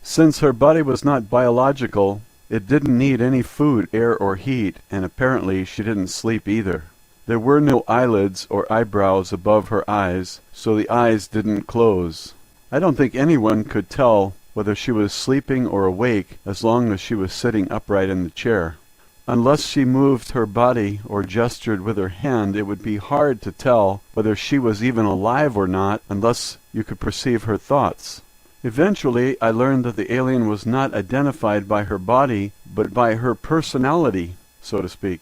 Since her body was not biological, it didn't need any food, air, or heat, and apparently she didn't sleep either. There were no eyelids or eyebrows above her eyes, so the eyes didn't close. I don't think anyone could tell whether she was sleeping or awake as long as she was sitting upright in the chair. Unless she moved her body or gestured with her hand, it would be hard to tell whether she was even alive or not unless you could perceive her thoughts. Eventually, I learned that the alien was not identified by her body, but by her personality, so to speak.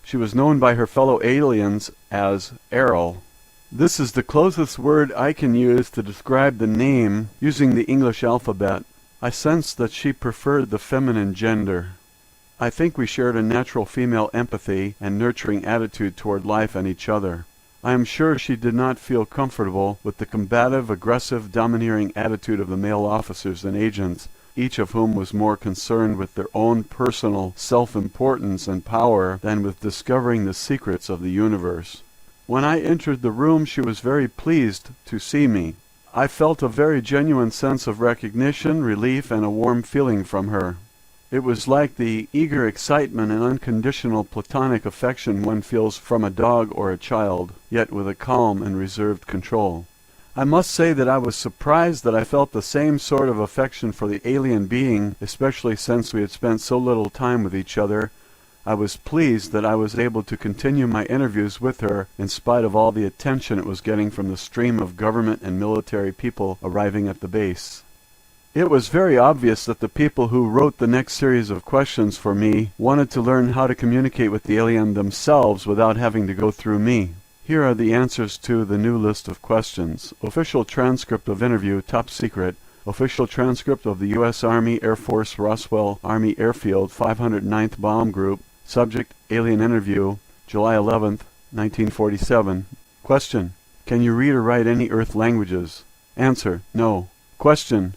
She was known by her fellow aliens as Errol. This is the closest word I can use to describe the name using the English alphabet. I sensed that she preferred the feminine gender. I think we shared a natural female empathy and nurturing attitude toward life and each other. I am sure she did not feel comfortable with the combative, aggressive, domineering attitude of the male officers and agents, each of whom was more concerned with their own personal self-importance and power than with discovering the secrets of the universe. When I entered the room, she was very pleased to see me. I felt a very genuine sense of recognition, relief, and a warm feeling from her. It was like the eager excitement and unconditional platonic affection one feels from a dog or a child, yet with a calm and reserved control. I must say that I was surprised that I felt the same sort of affection for the alien being, especially since we had spent so little time with each other. I was pleased that I was able to continue my interviews with her in spite of all the attention it was getting from the stream of government and military people arriving at the base. It was very obvious that the people who wrote the next series of questions for me wanted to learn how to communicate with the alien themselves without having to go through me. Here are the answers to the new list of questions. Official transcript of interview, top secret. Official transcript of the U.S. Army Air Force Roswell Army Airfield 509th Bomb Group. Subject, alien interview, July 11th, 1947. Question, can you read or write any Earth languages? Answer, no. Question,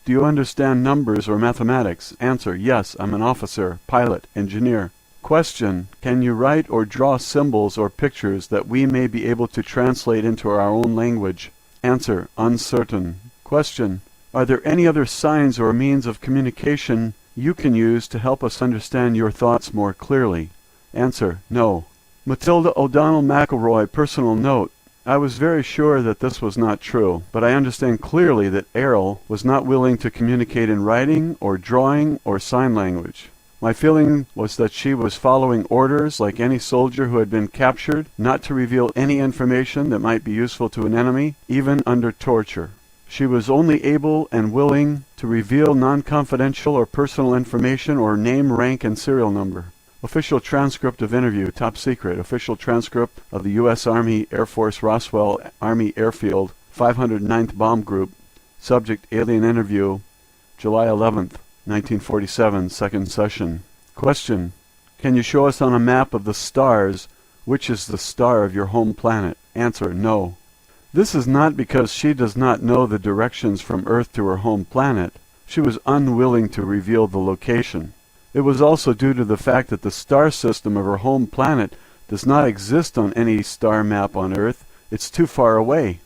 do you understand numbers or mathematics? Answer, yes, I'm an officer, pilot, engineer. Question, can you write or draw symbols or pictures that we may be able to translate into our own language? Answer, uncertain. Question, are there any other signs or means of communication you can use to help us understand your thoughts more clearly? Answer, no. Matilda O'Donnell McElroy, personal note. I was very sure that this was not true, but I understand clearly that Errol was not willing to communicate in writing or drawing or sign language. My feeling was that she was following orders like any soldier who had been captured, not to reveal any information that might be useful to an enemy, even under torture. She was only able and willing to reveal non-confidential or personal information or name, rank, and serial number. Official transcript of interview, top secret. Official transcript of the U.S. Army Air Force Roswell Army Airfield, 509th Bomb Group. Subject, alien interview, July 11th, 1947, second session. Question: can you show us on a map of the stars which is the star of your home planet? Answer: no. This is not because she does not know the directions from Earth to her home planet. She was unwilling to reveal the location. It was also due to the fact that the star system of her home planet does not exist on any star map on Earth. It's too far away.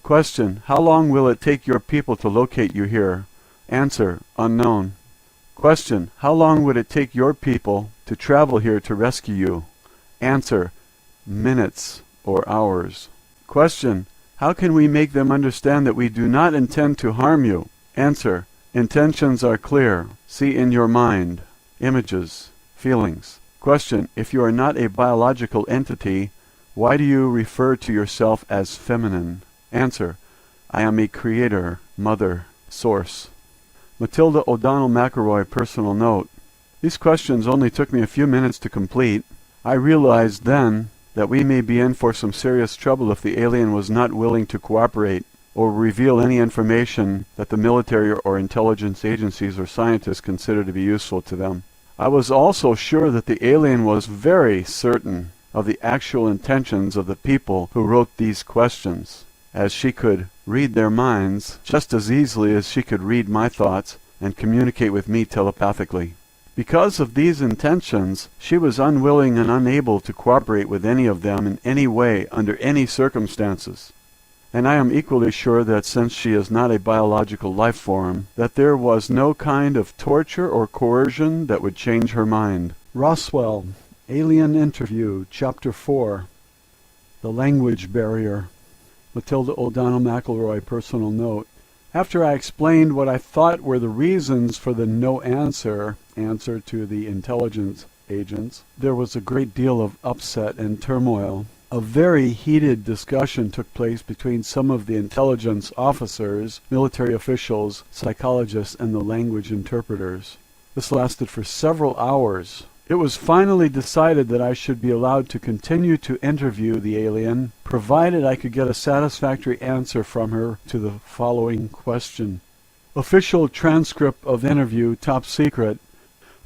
Question: how long will it take your people to locate you here? Answer: unknown. Question: how long would it take your people to travel here to rescue you? Answer: minutes or hours. Question: how can we make them understand that we do not intend to harm you? Answer: intentions are clear. See in your mind. Images. Feelings. Question: if you are not a biological entity, why do you refer to yourself as feminine? Answer: I am a creator, mother, source. Matilda O'Donnell McElroy personal note. These questions only took me a few minutes to complete. I realized then that we may be in for some serious trouble if the alien was not willing to cooperate or reveal any information that the military or intelligence agencies or scientists consider to be useful to them. I was also sure that the alien was very certain of the actual intentions of the people who wrote these questions, as she could read their minds just as easily as she could read my thoughts and communicate with me telepathically. Because of these intentions, she was unwilling and unable to cooperate with any of them in any way under any circumstances. And I am equally sure that since she is not a biological life form, that there was no kind of torture or coercion that would change her mind. Roswell, Alien Interview, Chapter 4, The Language Barrier. Matilda O'Donnell McElroy personal note. After I explained what I thought were the reasons for the no answer to the intelligence agents, there was a great deal of upset and turmoil. A very heated discussion took place between some of the intelligence officers, military officials, psychologists, and the language interpreters. This lasted for several hours. It was finally decided that I should be allowed to continue to interview the alien, provided I could get a satisfactory answer from her to the following question. Official transcript of interview, top secret.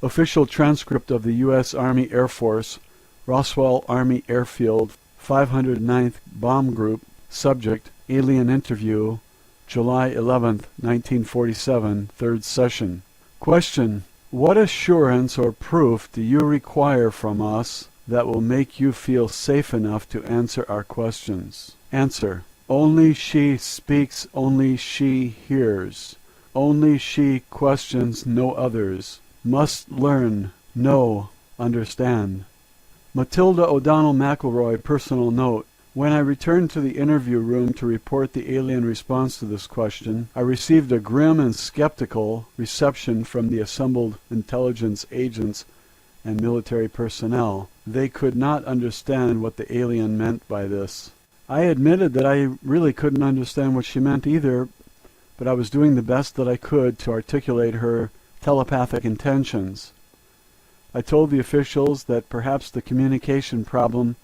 Official transcript of the U.S. Army Air Force, Roswell Army Airfield, 509th Bomb Group. Subject, alien interview, July 11th, 1947, third session. Question: what assurance or proof do you require from us that will make you feel safe enough to answer our questions? Answer: only she speaks, only she hears. Only she questions, no others. Must learn, know, understand. Matilda O'Donnell McElroy personal note. When I returned to the interview room to report the alien response to this question, I received a grim and skeptical reception from the assembled intelligence agents and military personnel. They could not understand what the alien meant by this. I admitted that I really couldn't understand what she meant either, but I was doing the best that I could to articulate her telepathic intentions. I told the officials that perhaps the communication problem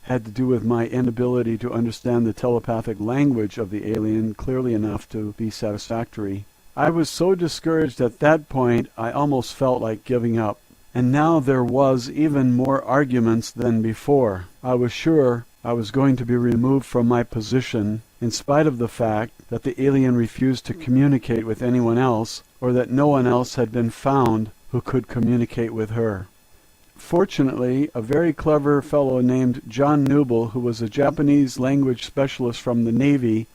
had to do with my inability to understand the telepathic language of the alien clearly enough to be satisfactory. I was so discouraged at that point I almost felt like giving up. And now there was even more arguments than before. I was sure I was going to be removed from my position in spite of the fact that the alien refused to communicate with anyone else, or that no one else had been found who could communicate with her. Fortunately, a very clever fellow named John Newble, who was a Japanese language specialist from the Navy,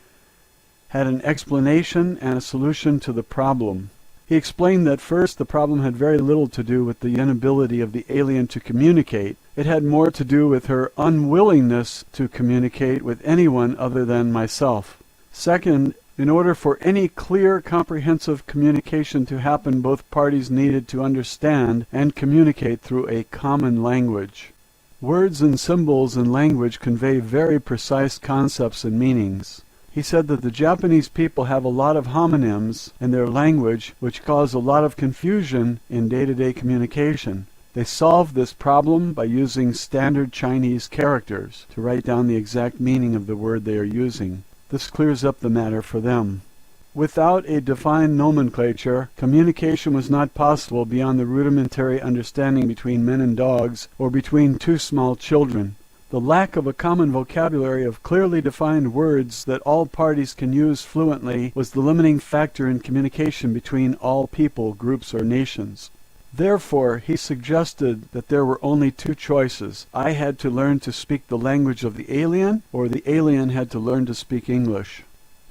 had an explanation and a solution to the problem. He explained that first, the problem had very little to do with the inability of the alien to communicate. It had more to do with her unwillingness to communicate with anyone other than myself. Second, In order for any clear, comprehensive communication to happen, both parties needed to understand and communicate through a common language. Words and symbols in language convey very precise concepts and meanings. He said that the Japanese people have a lot of homonyms in their language which cause a lot of confusion in day-to-day communication. They solve this problem by using standard Chinese characters to write down the exact meaning of the word they are using. This clears up the matter for them. Without a defined nomenclature, communication was not possible beyond the rudimentary understanding between men and dogs or between two small children. The lack of a common vocabulary of clearly defined words that all parties can use fluently was the limiting factor in communication between all people, groups, or nations. Therefore, he suggested that there were only two choices. I had to learn to speak the language of the alien, or the alien had to learn to speak English.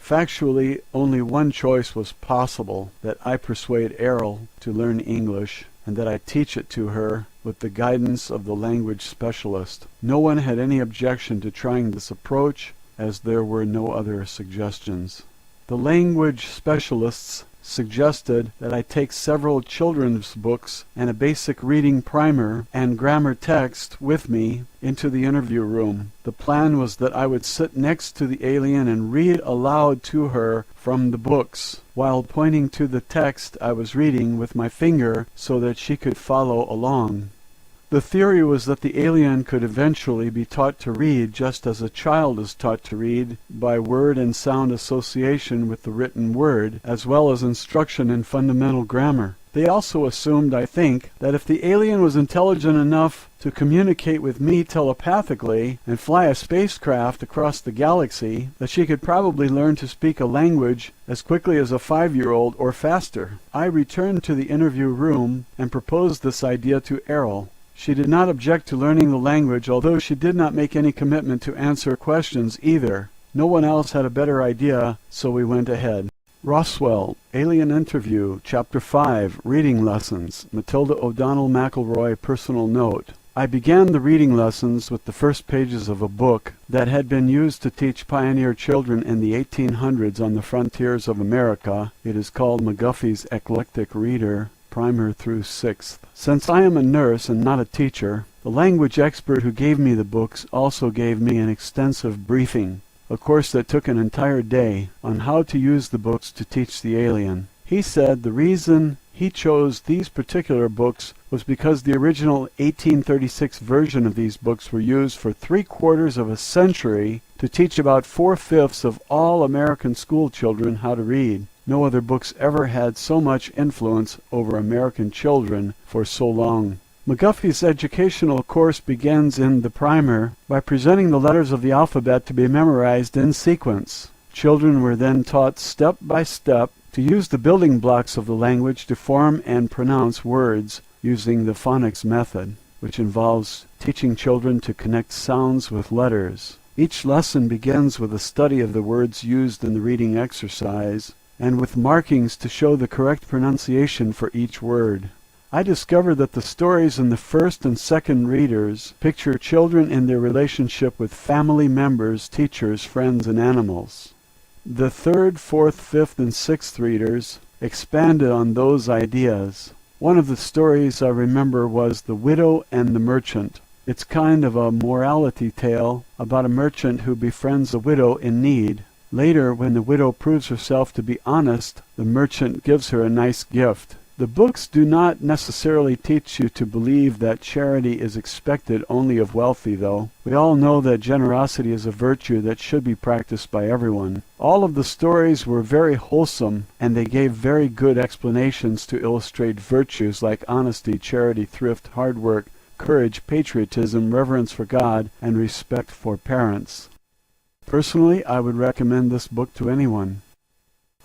Factually, only one choice was possible, that I persuade Errol to learn English, and that I teach it to her with the guidance of the language specialist. No one had any objection to trying this approach, as there were no other suggestions. The language specialists suggested that I take several children's books and a basic reading primer and grammar text with me into the interview room. The plan was that I would sit next to the alien and read aloud to her from the books, while pointing to the text I was reading with my finger so that she could follow along. The theory was that the alien could eventually be taught to read just as a child is taught to read, by word and sound association with the written word, as well as instruction in fundamental grammar. They also assumed, I think, that if the alien was intelligent enough to communicate with me telepathically and fly a spacecraft across the galaxy, that she could probably learn to speak a language as quickly as a 5-year-old or faster. I returned to the interview room and proposed this idea to Errol. She did not object to learning the language, although she did not make any commitment to answer questions either. No one else had a better idea, so we went ahead. Roswell, Alien Interview, Chapter 5, Reading Lessons, Matilda O'Donnell McElroy Personal Note. I began the reading lessons with the first pages of a book that had been used to teach pioneer children in the 1800s on the frontiers of America. It is called McGuffey's Eclectic Reader, Primer through 6th. Since I am a nurse and not a teacher, the language expert who gave me the books also gave me an extensive briefing, a course that took an entire day, on how to use the books to teach the alien. He said the reason he chose these particular books was because the original 1836 version of these books were used for 3/4 of a century to teach about 4/5 of all American school children how to read. No other books ever had so much influence over American children for so long. McGuffey's educational course begins in the primer by presenting the letters of the alphabet to be memorized in sequence. Children were then taught step by step to use the building blocks of the language to form and pronounce words using the phonics method, which involves teaching children to connect sounds with letters. Each lesson begins with a study of the words used in the reading exercise, and with markings to show the correct pronunciation for each word. I discovered that the stories in the first and second readers picture children in their relationship with family members, teachers, friends, and animals. The third, fourth, fifth, and sixth readers expanded on those ideas. One of the stories I remember was The Widow and the Merchant. It's kind of a morality tale about a merchant who befriends a widow in need. Later, when the widow proves herself to be honest, the merchant gives her a nice gift. The books do not necessarily teach you to believe that charity is expected only of wealthy, though. We all know that generosity is a virtue that should be practiced by everyone. All of the stories were very wholesome, and they gave very good explanations to illustrate virtues like honesty, charity, thrift, hard work, courage, patriotism, reverence for God, and respect for parents. Personally, I would recommend this book to anyone.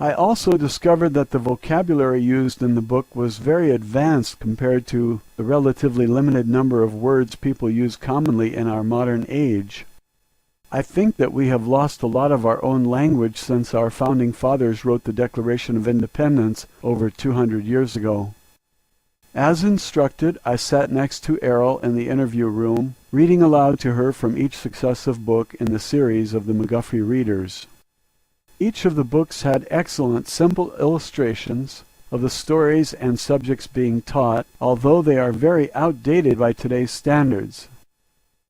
I also discovered that the vocabulary used in the book was very advanced compared to the relatively limited number of words people use commonly in our modern age. I think that we have lost a lot of our own language since our founding fathers wrote the Declaration of Independence over 200 years ago. As instructed, I sat next to Errol in the interview room, reading aloud to her from each successive book in the series of the McGuffey Readers. Each of the books had excellent, simple illustrations of the stories and subjects being taught, although they are very outdated by today's standards.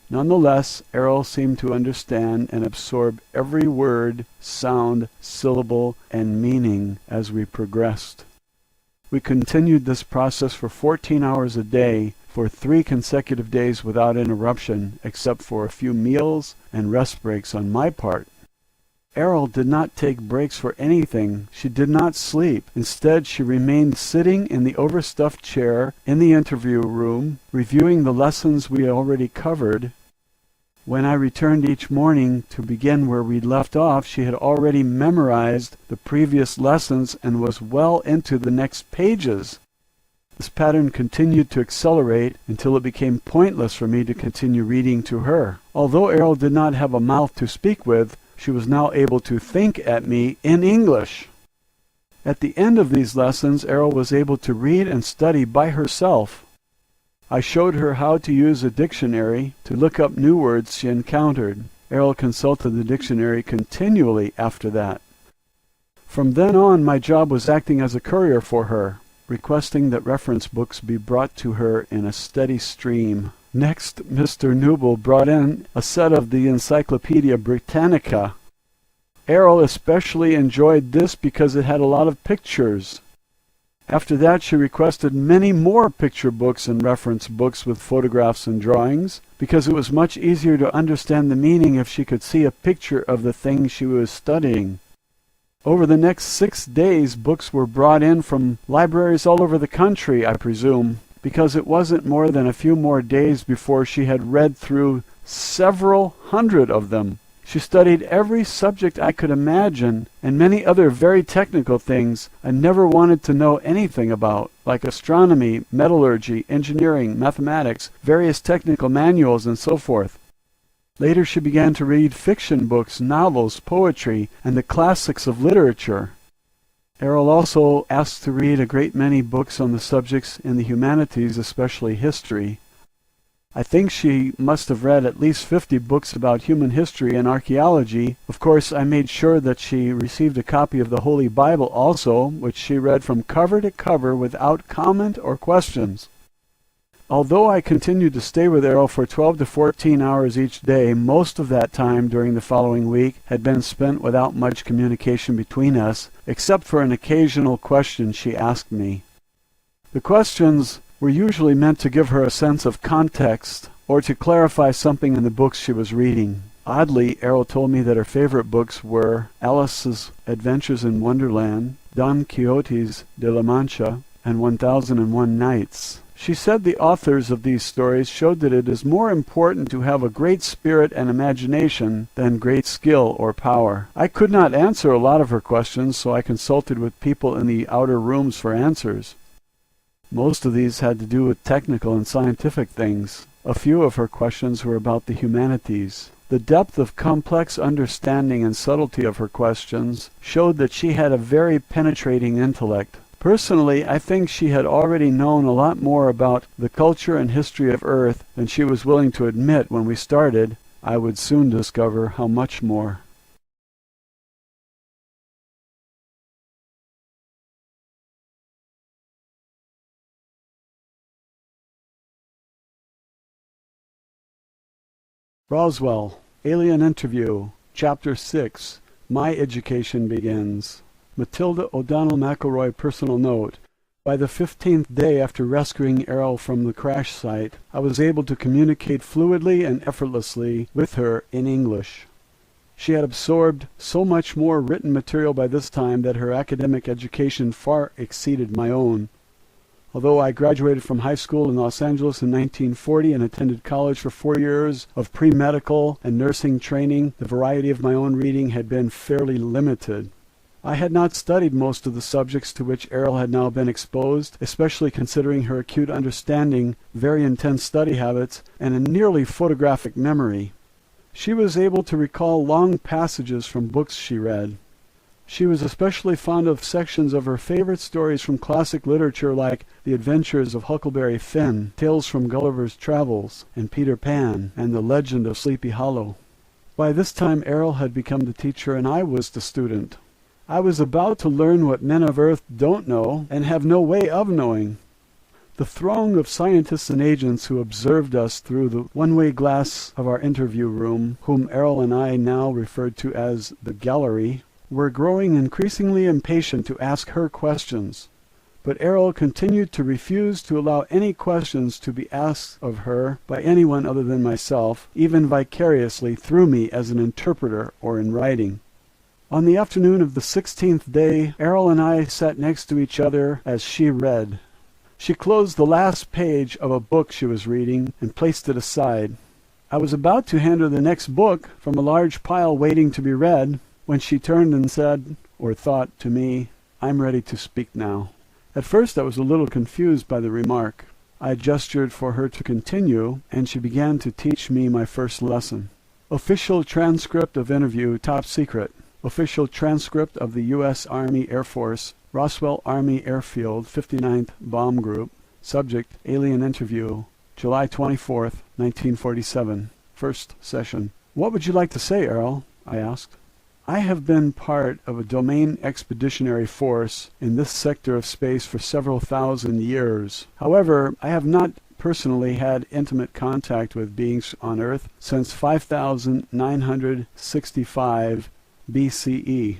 Nonetheless, Errol seemed to understand and absorb every word, sound, syllable, and meaning as we progressed. We continued this process for 14 hours a day for 3 consecutive days without interruption, except for a few meals and rest breaks on my part. Errol did not take breaks for anything. She did not sleep. Instead, she remained sitting in the overstuffed chair in the interview room, reviewing the lessons we had already covered. When I returned each morning to begin where we'd left off, she had already memorized the previous lessons and was well into the next pages. This pattern continued to accelerate until it became pointless for me to continue reading to her. Although Errol did not have a mouth to speak with, she was now able to think at me in English. At the end of these lessons, Errol was able to read and study by herself. I showed her how to use a dictionary to look up new words she encountered. Errol consulted the dictionary continually after that. From then on, my job was acting as a courier for her, requesting that reference books be brought to her in a steady stream. Next, Mr. Newble brought in a set of the Encyclopedia Britannica. Errol especially enjoyed this because it had a lot of pictures. After that, she requested many more picture books and reference books with photographs and drawings, because it was much easier to understand the meaning if she could see a picture of the thing she was studying. Over the next 6 days, books were brought in from libraries all over the country, I presume, because it wasn't more than a few more days before she had read through several hundred of them. She studied every subject I could imagine, and many other very technical things I never wanted to know anything about, like astronomy, metallurgy, engineering, mathematics, various technical manuals, and so forth. Later she began to read fiction books, novels, poetry, and the classics of literature. Errol also asked to read a great many books on the subjects in the humanities, especially history. I think she must have read at least 50 books about human history and archaeology. Of course, I made sure that she received a copy of the Holy Bible also, which she read from cover to cover without comment or questions. Although I continued to stay with Errol for 12 to 14 hours each day, most of that time during the following week had been spent without much communication between us, except for an occasional question she asked me. The questions were usually meant to give her a sense of context or to clarify something in the books she was reading. Oddly, Errol told me that her favorite books were Alice's Adventures in Wonderland, Don Quixote's de la Mancha, and 1001 Nights. She said the authors of these stories showed that it is more important to have a great spirit and imagination than great skill or power. I could not answer a lot of her questions, so I consulted with people in the outer rooms for answers. Most of these had to do with technical and scientific things. A few of her questions were about the humanities. The depth of complex understanding and subtlety of her questions showed that she had a very penetrating intellect. Personally, I think she had already known a lot more about the culture and history of Earth than she was willing to admit when we started. I would soon discover how much more. Roswell, Alien Interview, Chapter 6, My Education Begins. Matilda O'Donnell McElroy personal note. By the 15th day after rescuing Errol from the crash site, I was able to communicate fluidly and effortlessly with her in English. She had absorbed so much more written material by this time that her academic education far exceeded my own. Although I graduated from high school in Los Angeles in 1940 and attended college for 4 years of pre-medical and nursing training, the variety of my own reading had been fairly limited. I had not studied most of the subjects to which Errol had now been exposed, especially considering her acute understanding, very intense study habits, and a nearly photographic memory. She was able to recall long passages from books she read. She was especially fond of sections of her favorite stories from classic literature like The Adventures of Huckleberry Finn, Tales from Gulliver's Travels, and Peter Pan, and The Legend of Sleepy Hollow. By this time Errol had become the teacher and I was the student. I was about to learn what men of Earth don't know and have no way of knowing. The throng of scientists and agents who observed us through the one-way glass of our interview room, whom Errol and I now referred to as the gallery, were growing increasingly impatient to ask her questions. But Errol continued to refuse to allow any questions to be asked of her by anyone other than myself, even vicariously through me as an interpreter or in writing. On the afternoon of the 16th day, Errol and I sat next to each other as she read. She closed the last page of a book she was reading and placed it aside. I was about to hand her the next book from a large pile waiting to be read, when she turned and said, or thought to me, "I'm ready to speak now." At first I was a little confused by the remark. I gestured for her to continue, and she began to teach me my first lesson. Official transcript of interview, top secret. Official transcript of the U.S. Army Air Force, Roswell Army Airfield, 59th Bomb Group. Subject, alien interview, July 24th, 1947. First session. "What would you like to say, Errol?" I asked. "I have been part of a domain expeditionary force in this sector of space for several thousand years. However, I have not personally had intimate contact with beings on Earth since 5965 BCE.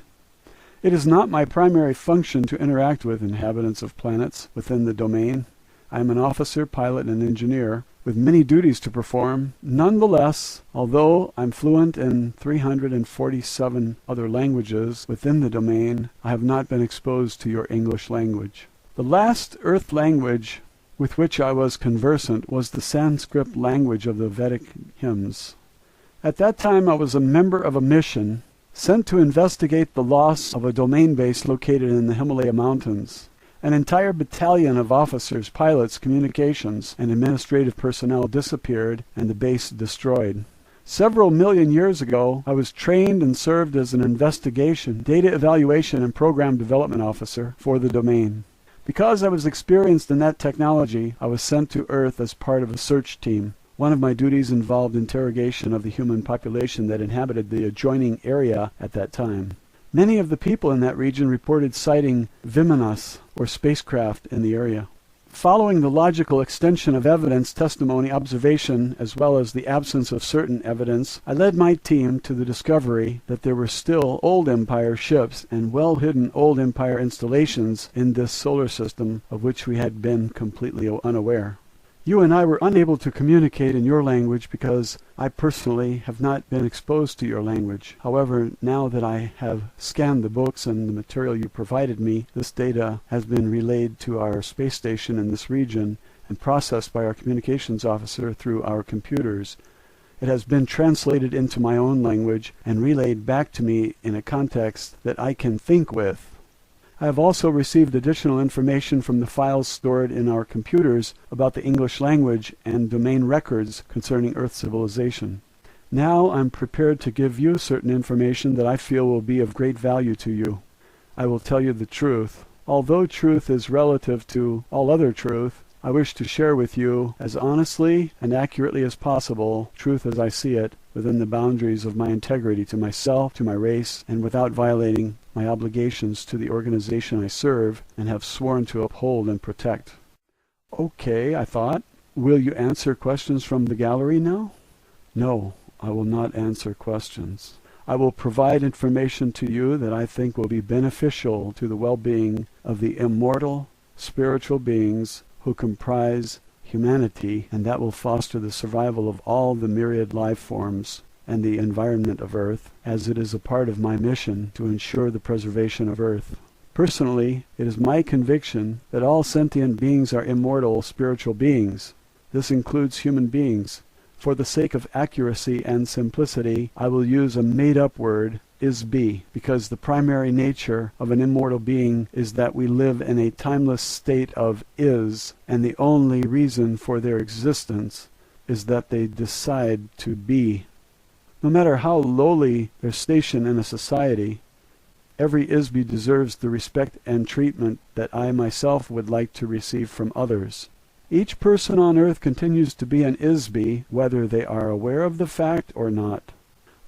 It is not my primary function to interact with inhabitants of planets within the domain. I am an officer, pilot, and engineer, with many duties to perform. Nonetheless, although I'm fluent in 347 other languages within the domain, I have not been exposed to your English language. The last Earth language with which I was conversant was the Sanskrit language of the Vedic hymns. At that time I was a member of a mission sent to investigate the loss of a domain base located in the Himalaya Mountains. An entire battalion of officers, pilots, communications, and administrative personnel disappeared and the base destroyed. Several million years ago, I was trained and served as an investigation, data evaluation, and program development officer for the domain. Because I was experienced in that technology, I was sent to Earth as part of a search team. One of my duties involved interrogation of the human population that inhabited the adjoining area at that time. Many of the people in that region reported sighting Vimanas, or spacecraft, in the area. Following the logical extension of evidence, testimony, observation, as well as the absence of certain evidence, I led my team to the discovery that there were still Old Empire ships and well-hidden Old Empire installations in this solar system of which we had been completely unaware. You and I were unable to communicate in your language because I personally have not been exposed to your language. However, now that I have scanned the books and the material you provided me, this data has been relayed to our space station in this region and processed by our communications officer through our computers. It has been translated into my own language and relayed back to me in a context that I can think with. I have also received additional information from the files stored in our computers about the English language and domain records concerning Earth civilization. Now I'm prepared to give you certain information that I feel will be of great value to you. I will tell you the truth. Although truth is relative to all other truth, I wish to share with you, as honestly and accurately as possible, truth as I see it, within the boundaries of my integrity to myself, to my race, and without violating my obligations to the organization I serve and have sworn to uphold and protect. Okay, I thought. Will you answer questions from the gallery now? No, I will not answer questions. I will provide information to you that I think will be beneficial to the well-being of the immortal spiritual beings who comprise humanity, and that will foster the survival of all the myriad life forms and the environment of Earth, as it is a part of my mission to ensure the preservation of Earth. Personally, it is my conviction that all sentient beings are immortal spiritual beings. This includes human beings. For the sake of accuracy and simplicity, I will use a made-up word, is-be, because the primary nature of an immortal being is that we live in a timeless state of is, and the only reason for their existence is that they decide to be. No matter how lowly their station in a society, every is-be deserves the respect and treatment that I myself would like to receive from others. Each person on Earth continues to be an is-be, whether they are aware of the fact or not.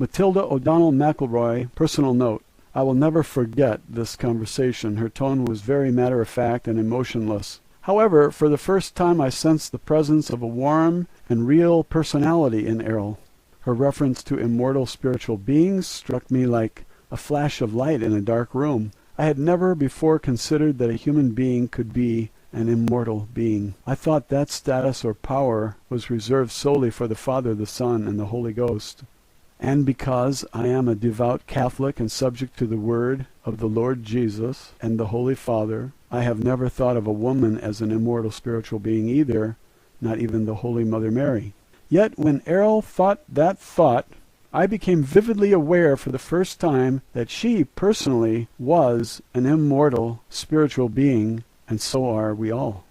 Matilda O'Donnell McElroy, personal note. I will never forget this conversation. Her tone was very matter-of-fact and emotionless. However, for the first time I sensed the presence of a warm and real personality in Errol. Her reference to immortal spiritual beings struck me like a flash of light in a dark room. I had never before considered that a human being could be an immortal being. I thought that status or power was reserved solely for the Father, the Son, and the Holy Ghost. And because I am a devout Catholic and subject to the word of the Lord Jesus and the Holy Father, I have never thought of a woman as an immortal spiritual being either, not even the Holy Mother Mary. Yet when Errol thought that thought, I became vividly aware for the first time that she personally was an immortal spiritual being, and so are we all.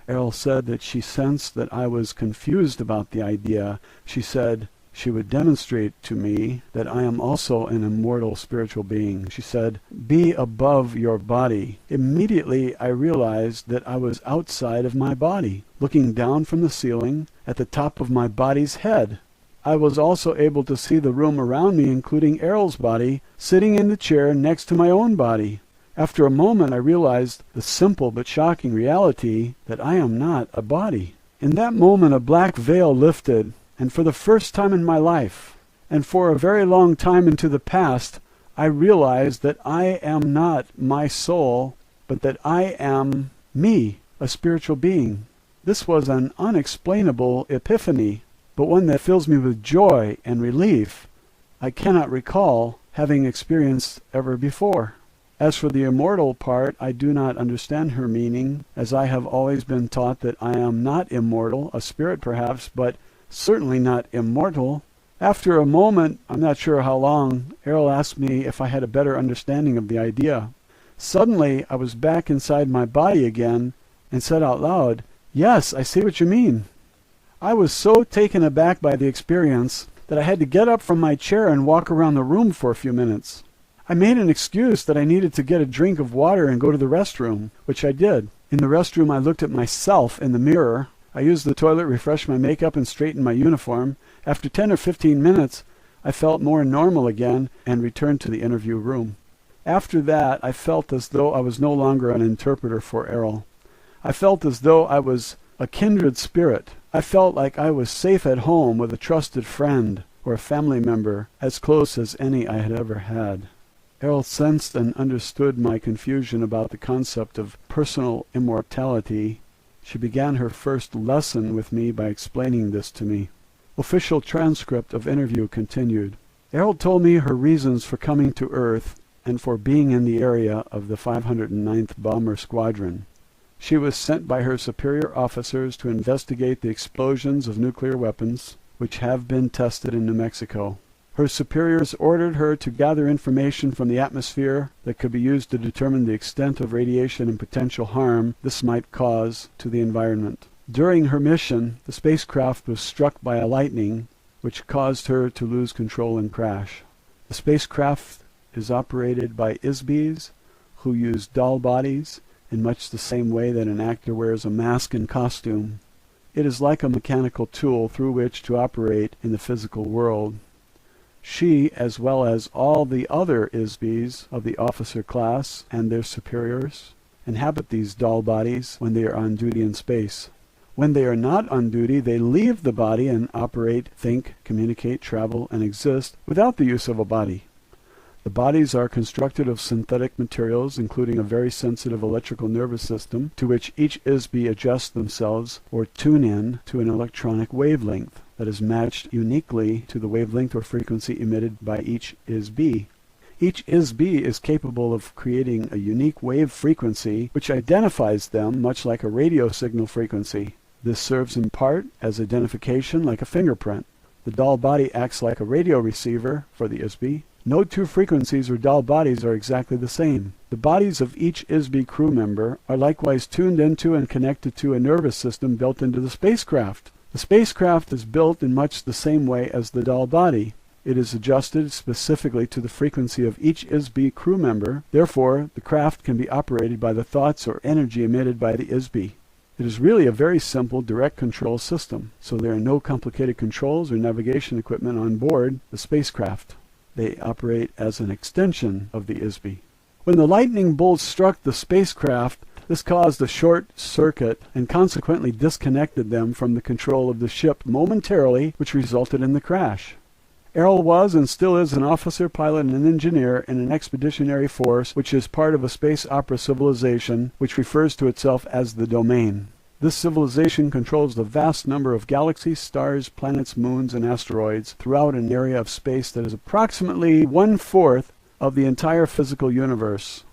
Errol said that she sensed that I was confused about the idea. She said she would demonstrate to me that I am also an immortal spiritual being. She said, "Be above your body." Immediately I realized that I was outside of my body, looking down from the ceiling at the top of my body's head. I was also able to see the room around me, including Errol's body, sitting in the chair next to my own body. After a moment I realized the simple but shocking reality that I am not a body. In that moment a black veil lifted, and for the first time in my life, and for a very long time into the past, I realized that I am not my soul, but that I am me, a spiritual being. This was an unexplainable epiphany, but one that fills me with joy and relief I cannot recall having experienced ever before. As for the immortal part, I do not understand her meaning, as I have always been taught that I am not immortal, a spirit perhaps, but certainly not immortal. After a moment, I'm not sure how long, Errol asked me if I had a better understanding of the idea. Suddenly, I was back inside my body again and said out loud, "Yes, I see what you mean." I was so taken aback by the experience that I had to get up from my chair and walk around the room for a few minutes. I made an excuse that I needed to get a drink of water and go to the restroom, which I did. In the restroom, I looked at myself in the mirror. I used the toilet, refreshed my makeup, and straightened my uniform. After 10 or 15 minutes, I felt more normal again and returned to the interview room. After that, I felt as though I was no longer an interpreter for Errol. I felt as though I was a kindred spirit. I felt like I was safe at home with a trusted friend or a family member, as close as any I had ever had. Errol sensed and understood my confusion about the concept of personal immortality. She began her first lesson with me by explaining this to me. Official transcript of interview continued. Errol told me her reasons for coming to Earth and for being in the area of the 509th Bomber Squadron. She was sent by her superior officers to investigate the explosions of nuclear weapons, which have been tested in New Mexico. Her superiors ordered her to gather information from the atmosphere that could be used to determine the extent of radiation and potential harm this might cause to the environment. During her mission, the spacecraft was struck by a lightning, which caused her to lose control and crash. The spacecraft is operated by ISBs, who use doll bodies in much the same way that an actor wears a mask and costume. It is like a mechanical tool through which to operate in the physical world. She, as well as all the other ISBs of the officer class and their superiors, inhabit these doll bodies when they are on duty in space. When they are not on duty, they leave the body and operate, think, communicate, travel, and exist without the use of a body. The bodies are constructed of synthetic materials, including a very sensitive electrical nervous system to which each ISB adjusts themselves or tune in to an electronic wavelength that is matched uniquely to the wavelength or frequency emitted by each ISB. Each ISB is capable of creating a unique wave frequency which identifies them much like a radio signal frequency. This serves in part as identification like a fingerprint. The doll body acts like a radio receiver for the ISB. No two frequencies or doll bodies are exactly the same. The bodies of each ISB crew member are likewise tuned into and connected to a nervous system built into the spacecraft. The spacecraft is built in much the same way as the doll body. It is adjusted specifically to the frequency of each ISB crew member. Therefore, the craft can be operated by the thoughts or energy emitted by the ISB. It is really a very simple direct control system, so there are no complicated controls or navigation equipment on board the spacecraft. They operate as an extension of the ISB. When the lightning bolt struck the spacecraft, this caused a short circuit and consequently disconnected them from the control of the ship momentarily, which resulted in the crash. Errol was and still is an officer, pilot, and engineer in an expeditionary force which is part of a space opera civilization which refers to itself as the Domain. This civilization controls the vast number of galaxies, stars, planets, moons, and asteroids throughout an area of space that is approximately 1/4 of the entire physical universe.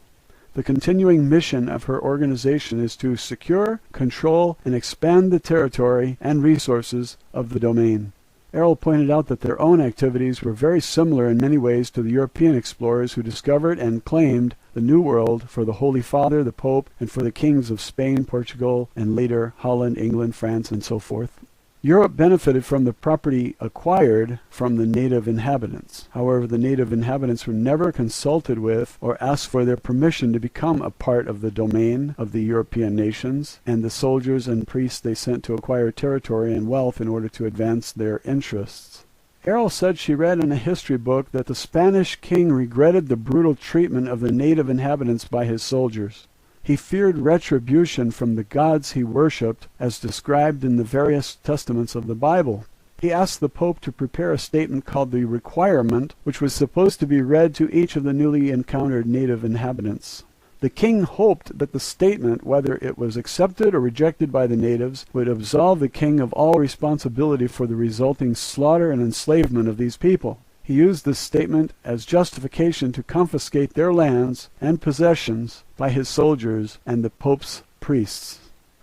The continuing mission of her organization is to secure, control, and expand the territory and resources of the Domain. Errol pointed out that their own activities were very similar in many ways to the European explorers who discovered and claimed the New World for the Holy Father, the Pope, and for the kings of Spain, Portugal, and later Holland, England, France, and so forth. Europe benefited from the property acquired from the native inhabitants. However, the native inhabitants were never consulted with or asked for their permission to become a part of the domain of the European nations, and the soldiers and priests they sent to acquire territory and wealth in order to advance their interests. Errol said she read in a history book that the Spanish king regretted the brutal treatment of the native inhabitants by his soldiers. He feared retribution from the gods he worshipped, as described in the various testaments of the Bible. He asked the Pope to prepare a statement called the Requirement, which was supposed to be read to each of the newly encountered native inhabitants. The king hoped that the statement, whether it was accepted or rejected by the natives, would absolve the king of all responsibility for the resulting slaughter and enslavement of these people. He used this statement as justification to confiscate their lands and possessions by his soldiers and the Pope's priests.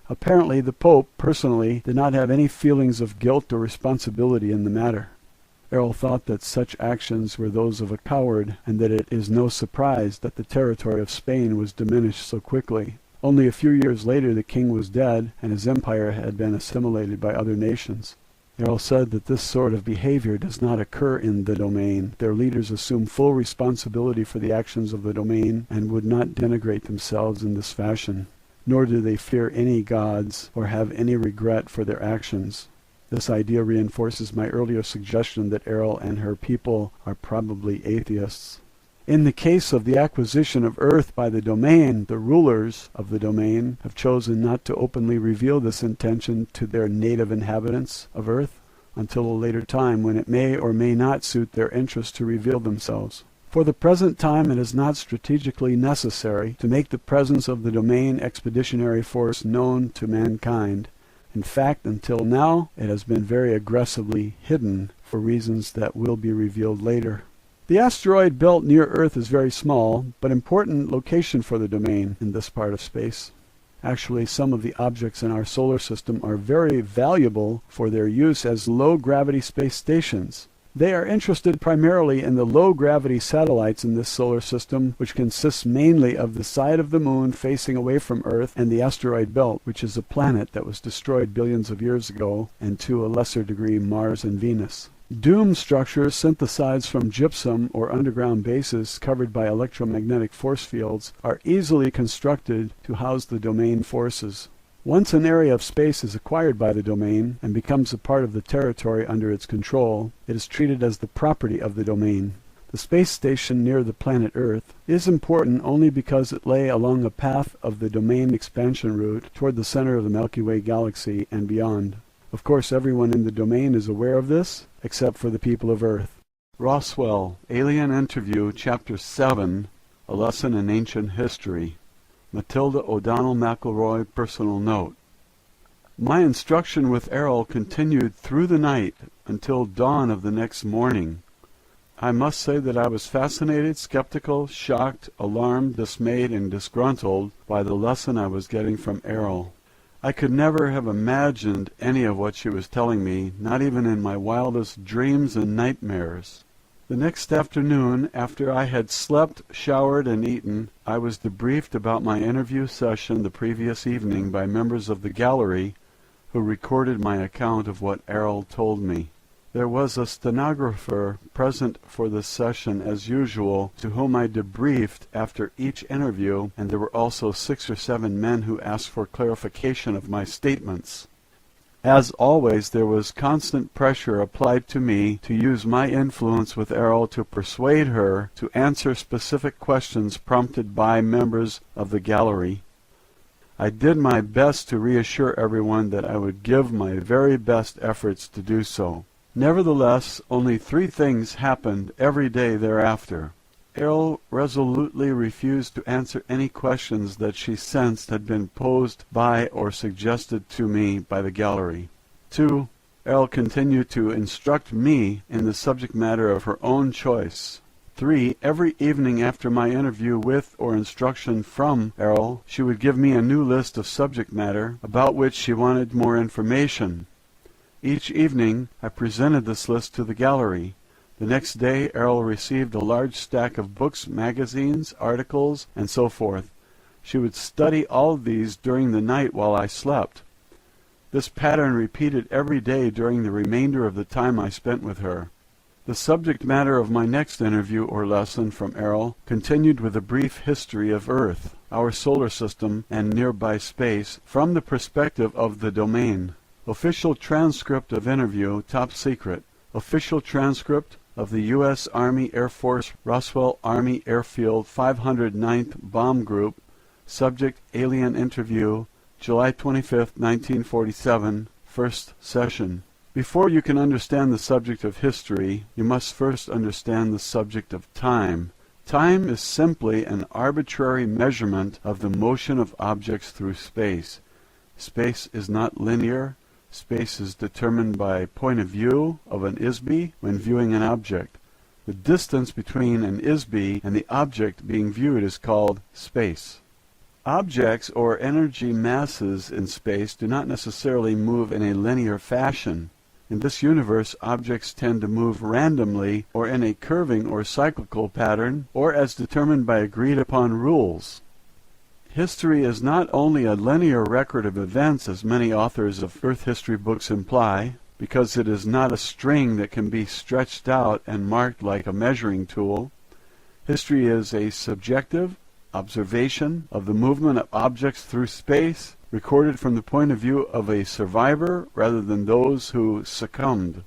Apparently, the Pope, personally, did not have any feelings of guilt or responsibility in the matter. Errol thought that such actions were those of a coward, and that it is no surprise that the territory of Spain was diminished so quickly. Only a few years later the king was dead, and his empire had been assimilated by other nations. Errol said that this sort of behavior does not occur in the Domain. Their leaders assume full responsibility for the actions of the Domain and would not denigrate themselves in this fashion. Nor do they fear any gods or have any regret for their actions. This idea reinforces my earlier suggestion that Errol and her people are probably atheists. In the case of the acquisition of Earth by the Domain, the rulers of the Domain have chosen not to openly reveal this intention to their native inhabitants of Earth until a later time when it may or may not suit their interest to reveal themselves. For the present time, it is not strategically necessary to make the presence of the Domain Expeditionary Force known to mankind. In fact, until now, it has been very aggressively hidden for reasons that will be revealed later. The asteroid belt near Earth is very small, but important location for the Domain in this part of space. Actually, some of the objects in our solar system are very valuable for their use as low-gravity space stations. They are interested primarily in the low-gravity satellites in this solar system, which consists mainly of the side of the Moon facing away from Earth and the asteroid belt, which is a planet that was destroyed billions of years ago, and to a lesser degree Mars and Venus. Dome structures synthesized from gypsum or underground bases covered by electromagnetic force fields are easily constructed to house the Domain forces. Once an area of space is acquired by the Domain and becomes a part of the territory under its control, it is treated as the property of the Domain. The space station near the planet Earth is important only because it lay along a path of the Domain expansion route toward the center of the Milky Way galaxy and beyond. Of course, everyone in the Domain is aware of this, except for the people of Earth. Roswell, Alien Interview, Chapter 7, A Lesson in Ancient History. Matilda O'Donnell McElroy, Personal Note. My instruction with Errol continued through the night until dawn of the next morning. I must say that I was fascinated, skeptical, shocked, alarmed, dismayed, and disgruntled by the lesson I was getting from Errol. I could never have imagined any of what she was telling me, not even in my wildest dreams and nightmares. The next afternoon, after I had slept, showered, and eaten, I was debriefed about my interview session the previous evening by members of the gallery who recorded my account of what Errol told me. There was a stenographer present for the session as usual, to whom I debriefed after each interview, and there were also 6 or 7 men who asked for clarification of my statements. As always, there was constant pressure applied to me to use my influence with Errol to persuade her to answer specific questions prompted by members of the gallery. I did my best to reassure everyone that I would give my very best efforts to do so. Nevertheless, only 3 things happened every day thereafter. Errol resolutely refused to answer any questions that she sensed had been posed by or suggested to me by the gallery. 2. Errol continued to instruct me in the subject matter of her own choice. 3. Every evening after my interview with or instruction from Errol, she would give me a new list of subject matter about which she wanted more information. Each evening I presented this list to the gallery. The next day Errol received a large stack of books, magazines, articles, and so forth. She would study all of these during the night while I slept. This pattern repeated every day during the remainder of the time I spent with her. The subject matter of my next interview or lesson from Errol continued with a brief history of Earth, our solar system, and nearby space from the perspective of the domain. Official transcript of interview, top secret. Official transcript of the U.S. Army Air Force Roswell Army Airfield 509th Bomb Group. Subject alien interview, July 25, 1947, first session. Before you can understand the subject of history, you must first understand the subject of time. Time is simply an arbitrary measurement of the motion of objects through space. Space is not linear. Space is determined by point of view of an ISB when viewing an object. The distance between an ISB and the object being viewed is called space. Objects or energy masses in space do not necessarily move in a linear fashion. In this universe, objects tend to move randomly or in a curving or cyclical pattern, or as determined by agreed-upon rules. History is not only a linear record of events, as many authors of Earth history books imply, because it is not a string that can be stretched out and marked like a measuring tool. History is a subjective observation of the movement of objects through space, recorded from the point of view of a survivor rather than those who succumbed.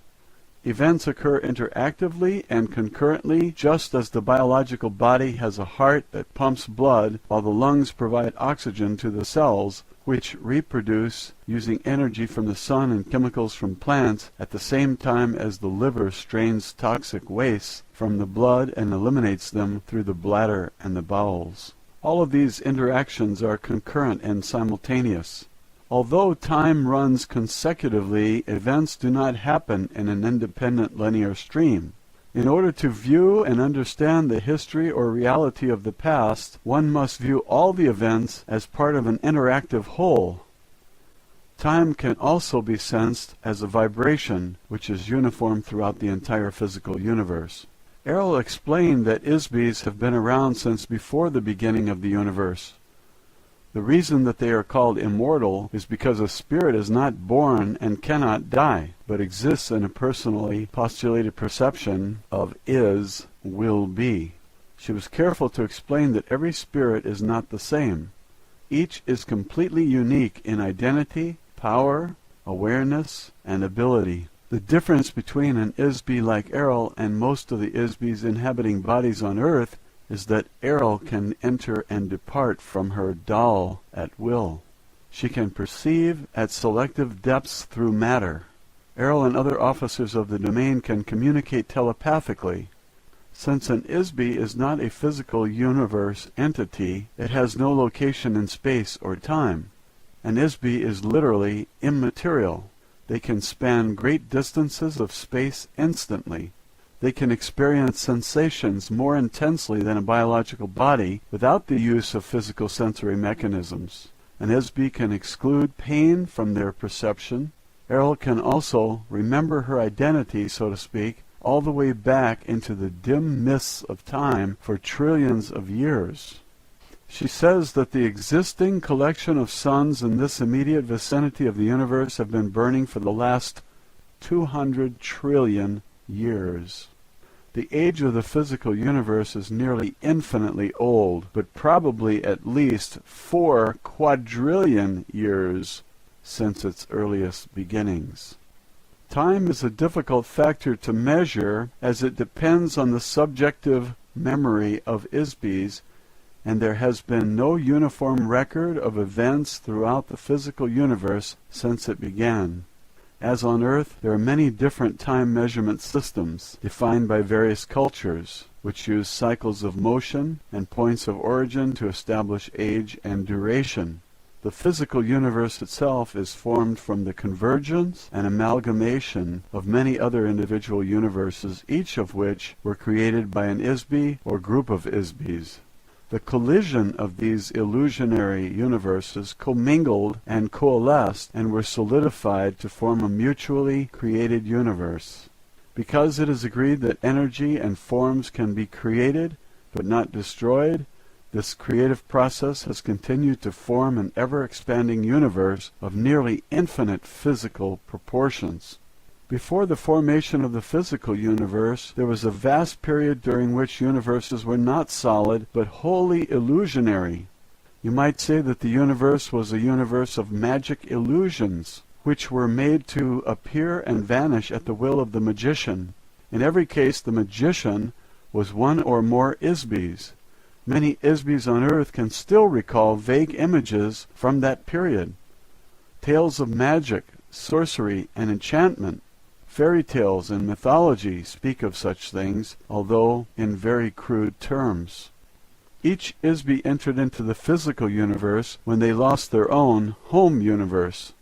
Events occur interactively and concurrently, just as the biological body has a heart that pumps blood while the lungs provide oxygen to the cells, which reproduce using energy from the sun and chemicals from plants at the same time as the liver strains toxic wastes from the blood and eliminates them through the bladder and the bowels. All of these interactions are concurrent and simultaneous. Although time runs consecutively, events do not happen in an independent linear stream. In order to view and understand the history or reality of the past, one must view all the events as part of an interactive whole. Time can also be sensed as a vibration, which is uniform throughout the entire physical universe. Errol explained that ISBs have been around since before the beginning of the universe. The reason that they are called immortal is because a spirit is not born and cannot die, but exists in a personally postulated perception of is, will be. She was careful to explain that every spirit is not the same. Each is completely unique in identity, power, awareness, and ability. The difference between an ISB like Errol and most of the ISBs inhabiting bodies on Earth is that Errol can enter and depart from her doll at will. She can perceive at selective depths through matter. Errol and other officers of the domain can communicate telepathically. Since an ISB is not a physical universe entity, it has no location in space or time. An ISB is literally immaterial. They can span great distances of space instantly. They can experience sensations more intensely than a biological body without the use of physical sensory mechanisms. An ISB can exclude pain from their perception. Errol can also remember her identity, so to speak, all the way back into the dim mists of time for trillions of years. She says that the existing collection of suns in this immediate vicinity of the universe have been burning for the last 200 trillion years. The age of the physical universe is nearly infinitely old, but probably at least 4 quadrillion years. since its earliest beginnings. Time is a difficult factor to measure as it depends on the subjective memory of ISBEs, and there has been no uniform record of events throughout the physical universe since it began. As on Earth, there are many different time measurement systems defined by various cultures, which use cycles of motion and points of origin to establish age and duration. The physical universe itself is formed from the convergence and amalgamation of many other individual universes, each of which were created by an ISBE or group of ISBEs. The collision of these illusionary universes commingled and coalesced and were solidified to form a mutually created universe. Because it is agreed that energy and forms can be created but not destroyed, this creative process has continued to form an ever-expanding universe of nearly infinite physical proportions. Before the formation of the physical universe, there was a vast period during which universes were not solid, but wholly illusionary. You might say that the universe was a universe of magic illusions, which were made to appear and vanish at the will of the magician. In every case, the magician was one or more ISBEs. Many ISBEs on Earth can still recall vague images from that period. Tales of magic, sorcery, and enchantment, fairy tales and mythology speak of such things, although in very crude terms. Each ISBE entered into the physical universe when they lost their own home universe.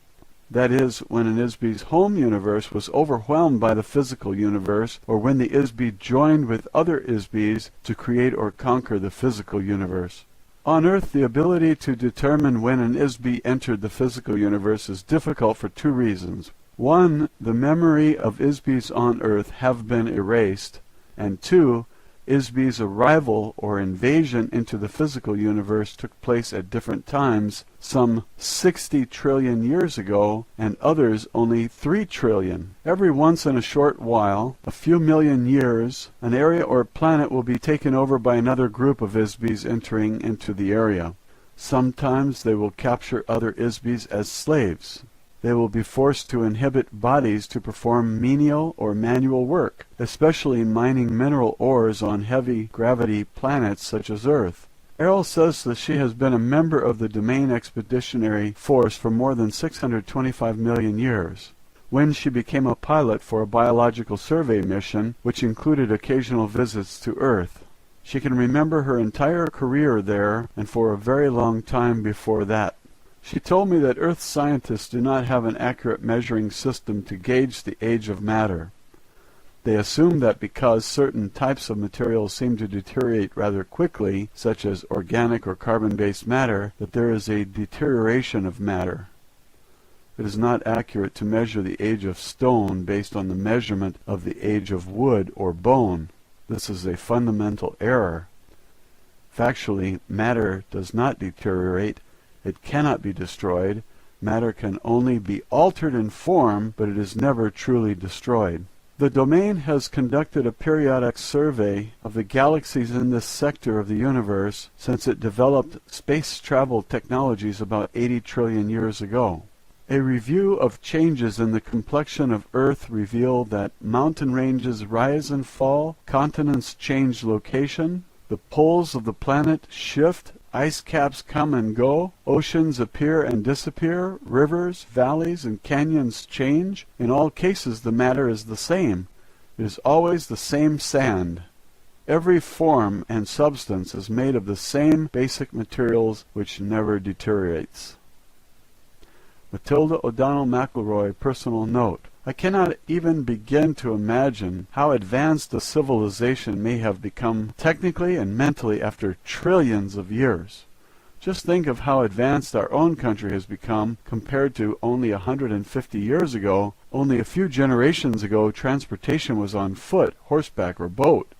That is, when an ISBE's home universe was overwhelmed by the physical universe, or when the ISBE joined with other ISBEs to create or conquer the physical universe. On Earth, the ability to determine when an ISBE entered the physical universe is difficult for two reasons. One, the memory of ISBEs on Earth have been erased, and two, ISBE's arrival or invasion into the physical universe took place at different times, some 60 trillion years ago, and others only 3 trillion. Every once in a short while, a few million years, an area or planet will be taken over by another group of ISBEs entering into the area. Sometimes they will capture other ISBEs as slaves. They will be forced to inhabit bodies to perform menial or manual work, especially mining mineral ores on heavy gravity planets such as Earth. Errol says that she has been a member of the Domain Expeditionary Force for more than 625 million years. When she became a pilot for a biological survey mission, which included occasional visits to Earth. She can remember her entire career there and for a very long time before that. She told me that Earth scientists do not have an accurate measuring system to gauge the age of matter. They assume that because certain types of materials seem to deteriorate rather quickly, such as organic or carbon-based matter, that there is a deterioration of matter. It is not accurate to measure the age of stone based on the measurement of the age of wood or bone. This is a fundamental error. Factually, matter does not deteriorate. It cannot be destroyed. Matter can only be altered in form, but it is never truly destroyed. The Domain has conducted a periodic survey of the galaxies in this sector of the universe since it developed space travel technologies about 80 trillion years ago. A review of changes in the complexion of Earth revealed that mountain ranges rise and fall, continents change location, the poles of the planet shift, ice caps come and go, oceans appear and disappear, rivers, valleys, and canyons change. In all cases the matter is the same. It is always the same sand. Every form and substance is made of the same basic materials which never deteriorates. Matilda O'Donnell McElroy, personal note. I cannot even begin to imagine how advanced a civilization may have become technically and mentally after trillions of years. Just think of how advanced our own country has become compared to only 150 years ago. Only a few generations ago, transportation was on foot, horseback, or boat.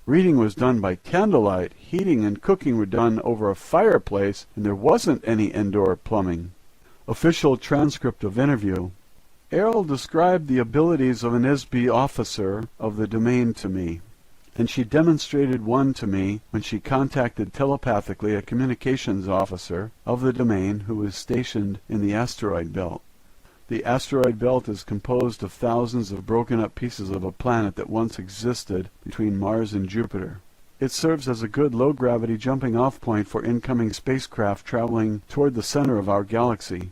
Reading was done by candlelight, heating and cooking were done over a fireplace, and there wasn't any indoor plumbing. Official transcript of interview. Errol described the abilities of an ISBE officer of the Domain to me. and she demonstrated one to me when she contacted telepathically a communications officer of the domain who was stationed in the asteroid belt. The asteroid belt is composed of thousands of broken-up pieces of a planet that once existed between Mars and Jupiter. It serves as a good low-gravity jumping-off point for incoming spacecraft traveling toward the center of our galaxy.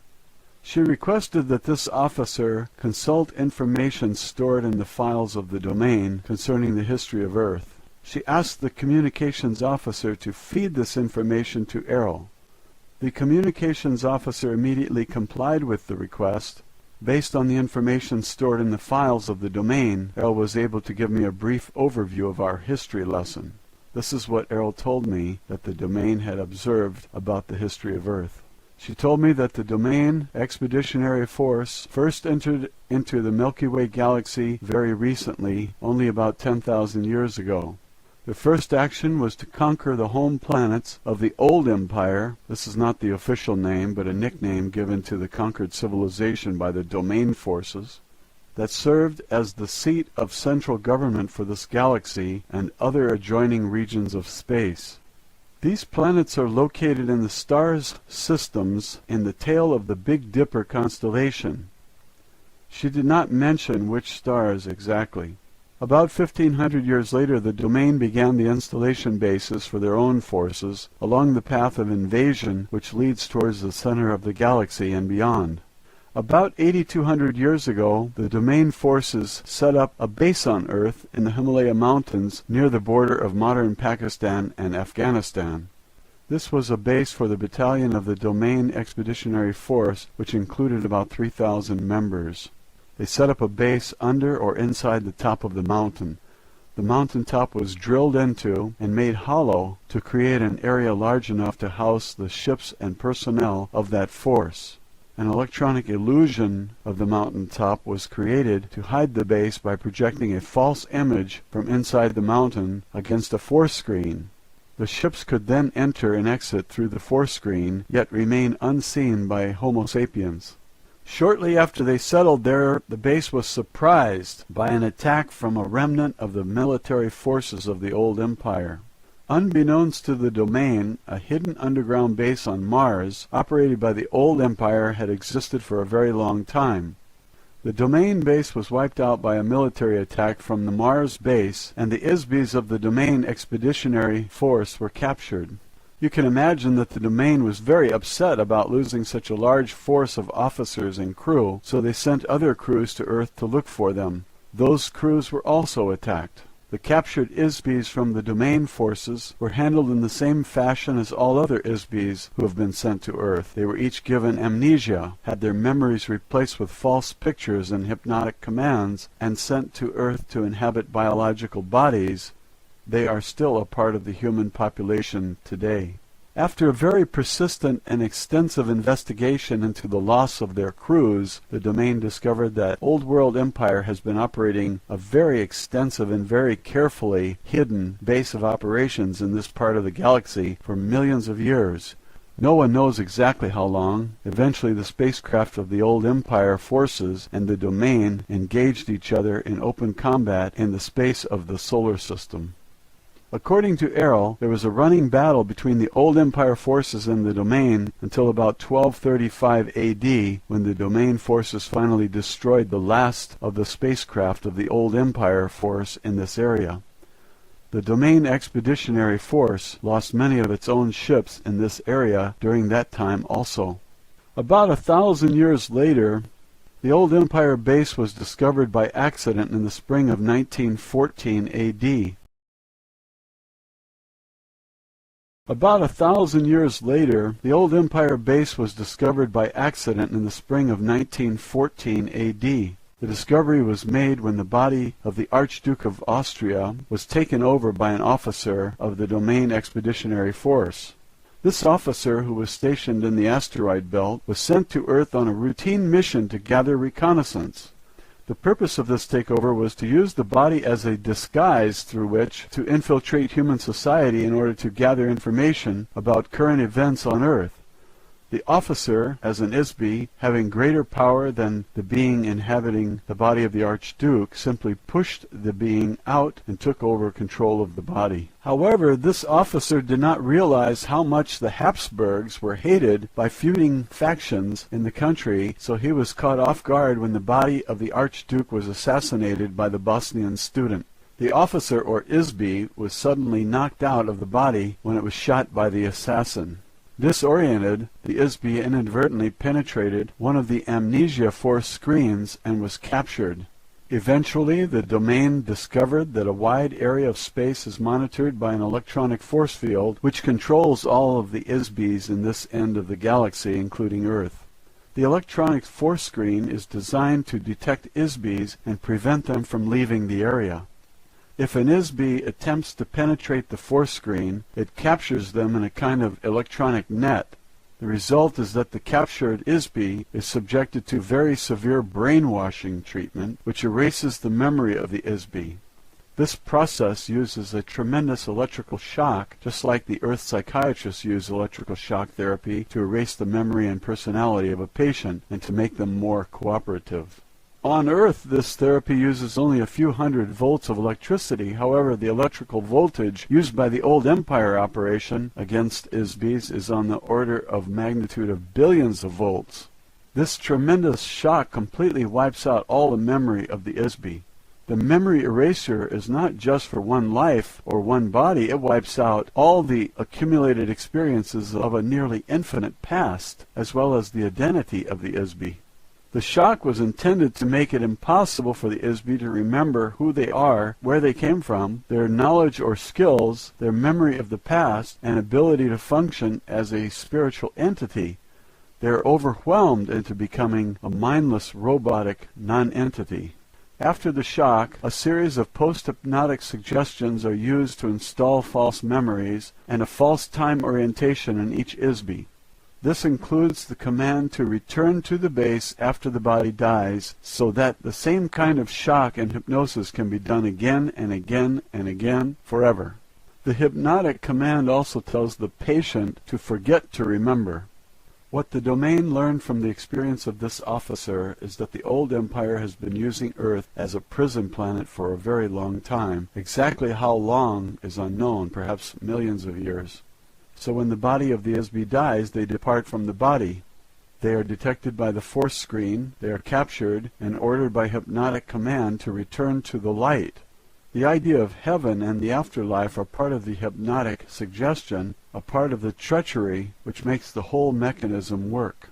She requested that this officer consult information stored in the files of the domain concerning the history of Earth. She asked the communications officer to feed this information to Errol. The communications officer immediately complied with the request. Based on the information stored in the files of the domain, Errol was able to give me a brief overview of our history lesson. This is what Errol told me that the domain had observed about the history of Earth. She told me that the Domain Expeditionary Force first entered into the Milky Way galaxy very recently, only about 10,000 years ago. The first action was to conquer the home planets of the Old Empire. This is not the official name, but a nickname given to the conquered civilization by the Domain forces, that served as the seat of central government for this galaxy and other adjoining regions of space. These planets are located in the stars systems in the tail of the Big Dipper constellation. She did not mention which stars exactly. About 1,500 years later, the domain began the installation bases for their own forces along the path of invasion which leads towards the center of the galaxy and beyond. About 8,200 years ago, the domain forces set up a base on Earth in the Himalaya Mountains near the border of modern Pakistan and Afghanistan. This was a base for the battalion of the Domain Expeditionary Force, which included about 3,000 members. They set up a base under or inside the top of the mountain. The mountain top was drilled into and made hollow to create an area large enough to house the ships and personnel of that force. An electronic illusion of the mountain top was created to hide the base by projecting a false image from inside the mountain against a force screen. The ships could then enter and exit through the force screen, yet remain unseen by Homo sapiens. Shortly after they settled there, the base was surprised by an attack from a remnant of the military forces of the old empire. Unbeknownst to the domain, a hidden underground base on Mars, operated by the old empire, had existed for a very long time. The domain base was wiped out by a military attack from the Mars base, and the ISBs of the Domain Expeditionary Force were captured. You can imagine that the domain was very upset about losing such a large force of officers and crew, so they sent other crews to Earth to look for them. Those crews were also attacked. The captured ISBs from the domain forces were handled in the same fashion as all other ISBs who have been sent to Earth. They were each given amnesia, had their memories replaced with false pictures and hypnotic commands, and sent to Earth to inhabit biological bodies. They are still a part of the human population today. After a very persistent and extensive investigation into the loss of their crews, the domain discovered that Old World Empire has been operating a very extensive and very carefully hidden base of operations in this part of the galaxy for millions of years. No one knows exactly how long. Eventually the spacecraft of the Old Empire forces and the domain engaged each other in open combat in the space of the solar system. According to Errol, there was a running battle between the Old Empire forces and the Domain until about 1235 AD, when the Domain forces finally destroyed the last of the spacecraft of the Old Empire force in this area. The Domain Expeditionary Force lost many of its own ships in this area during that time also. About 1,000 years later, the Old Empire base was discovered by accident in the spring of 1914 AD. About 1,000 years later, the Old Empire base was discovered by accident in the spring of 1914 AD. The discovery was made when the body of the Archduke of Austria was taken over by an officer of the Domain Expeditionary Force. This officer, who was stationed in the asteroid belt, was sent to Earth on a routine mission to gather reconnaissance. The purpose of this takeover was to use the body as a disguise through which to infiltrate human society in order to gather information about current events on Earth. The officer, as an Isbi, having greater power than the being inhabiting the body of the Archduke, simply pushed the being out and took over control of the body. However, this officer did not realize how much the Habsburgs were hated by feuding factions in the country, so he was caught off guard when the body of the Archduke was assassinated by the Bosnian student. The officer, or Isbi, was suddenly knocked out of the body when it was shot by the assassin. Disoriented, the Isbi inadvertently penetrated one of the Amnesia Force screens and was captured. Eventually, the domain discovered that a wide area of space is monitored by an electronic force field which controls all of the Isbis in this end of the galaxy, including Earth. The electronic force screen is designed to detect Isbis and prevent them from leaving the area. If an Isbi attempts to penetrate the force screen, it captures them in a kind of electronic net. The result is that the captured Isbi is subjected to very severe brainwashing treatment, which erases the memory of the Isbi. This process uses a tremendous electrical shock, just like the Earth psychiatrists use electrical shock therapy to erase the memory and personality of a patient and to make them more cooperative. On Earth, this therapy uses only a few hundred volts of electricity. However, the electrical voltage used by the Old Empire operation against Isbis is on the order of magnitude of billions of volts. This tremendous shock completely wipes out all the memory of the Isbi. The memory erasure is not just for one life or one body. It wipes out all the accumulated experiences of a nearly infinite past, as well as the identity of the Isbi. The shock was intended to make it impossible for the Isbi to remember who they are, where they came from, their knowledge or skills, their memory of the past, and ability to function as a spiritual entity. They are overwhelmed into becoming a mindless, robotic non-entity. After the shock, a series of post-hypnotic suggestions are used to install false memories and a false time orientation in each Isbi. This includes the command to return to the base after the body dies, so that the same kind of shock and hypnosis can be done again and again and again forever. The hypnotic command also tells the patient to forget to remember. What the domain learned from the experience of this officer is that the Old Empire has been using Earth as a prison planet for a very long time. Exactly how long is unknown, perhaps millions of years. So when the body of the Isbi dies, they depart from the body. They are detected by the force screen, they are captured, and ordered by hypnotic command to return to the light. The idea of heaven and the afterlife are part of the hypnotic suggestion, a part of the treachery which makes the whole mechanism work.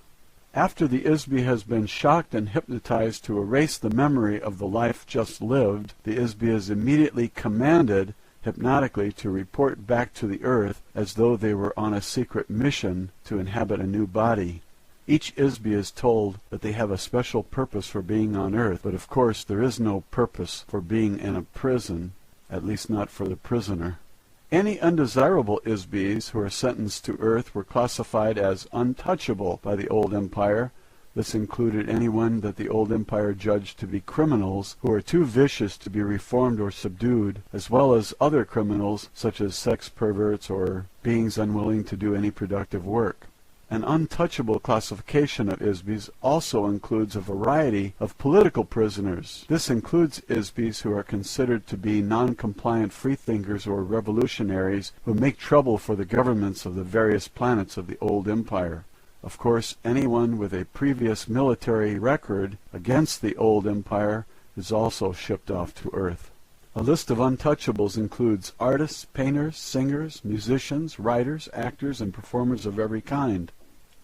After the Isbi has been shocked and hypnotized to erase the memory of the life just lived, the Isbi is immediately commanded hypnotically to report back to the Earth as though they were on a secret mission to inhabit a new body. Each Isbi is told that they have a special purpose for being on Earth, but of course there is no purpose for being in a prison, at least not for the prisoner. Any undesirable Isbis who are sentenced to Earth were classified as untouchable by the Old Empire. This included anyone that the Old Empire judged to be criminals who are too vicious to be reformed or subdued, as well as other criminals such as sex perverts or beings unwilling to do any productive work. An untouchable classification of Isbis also includes a variety of political prisoners. This includes Isbis who are considered to be non-compliant freethinkers or revolutionaries who make trouble for the governments of the various planets of the Old Empire. Of course, anyone with a previous military record against the Old Empire is also shipped off to Earth. A list of untouchables includes artists, painters, singers, musicians, writers, actors, and performers of every kind.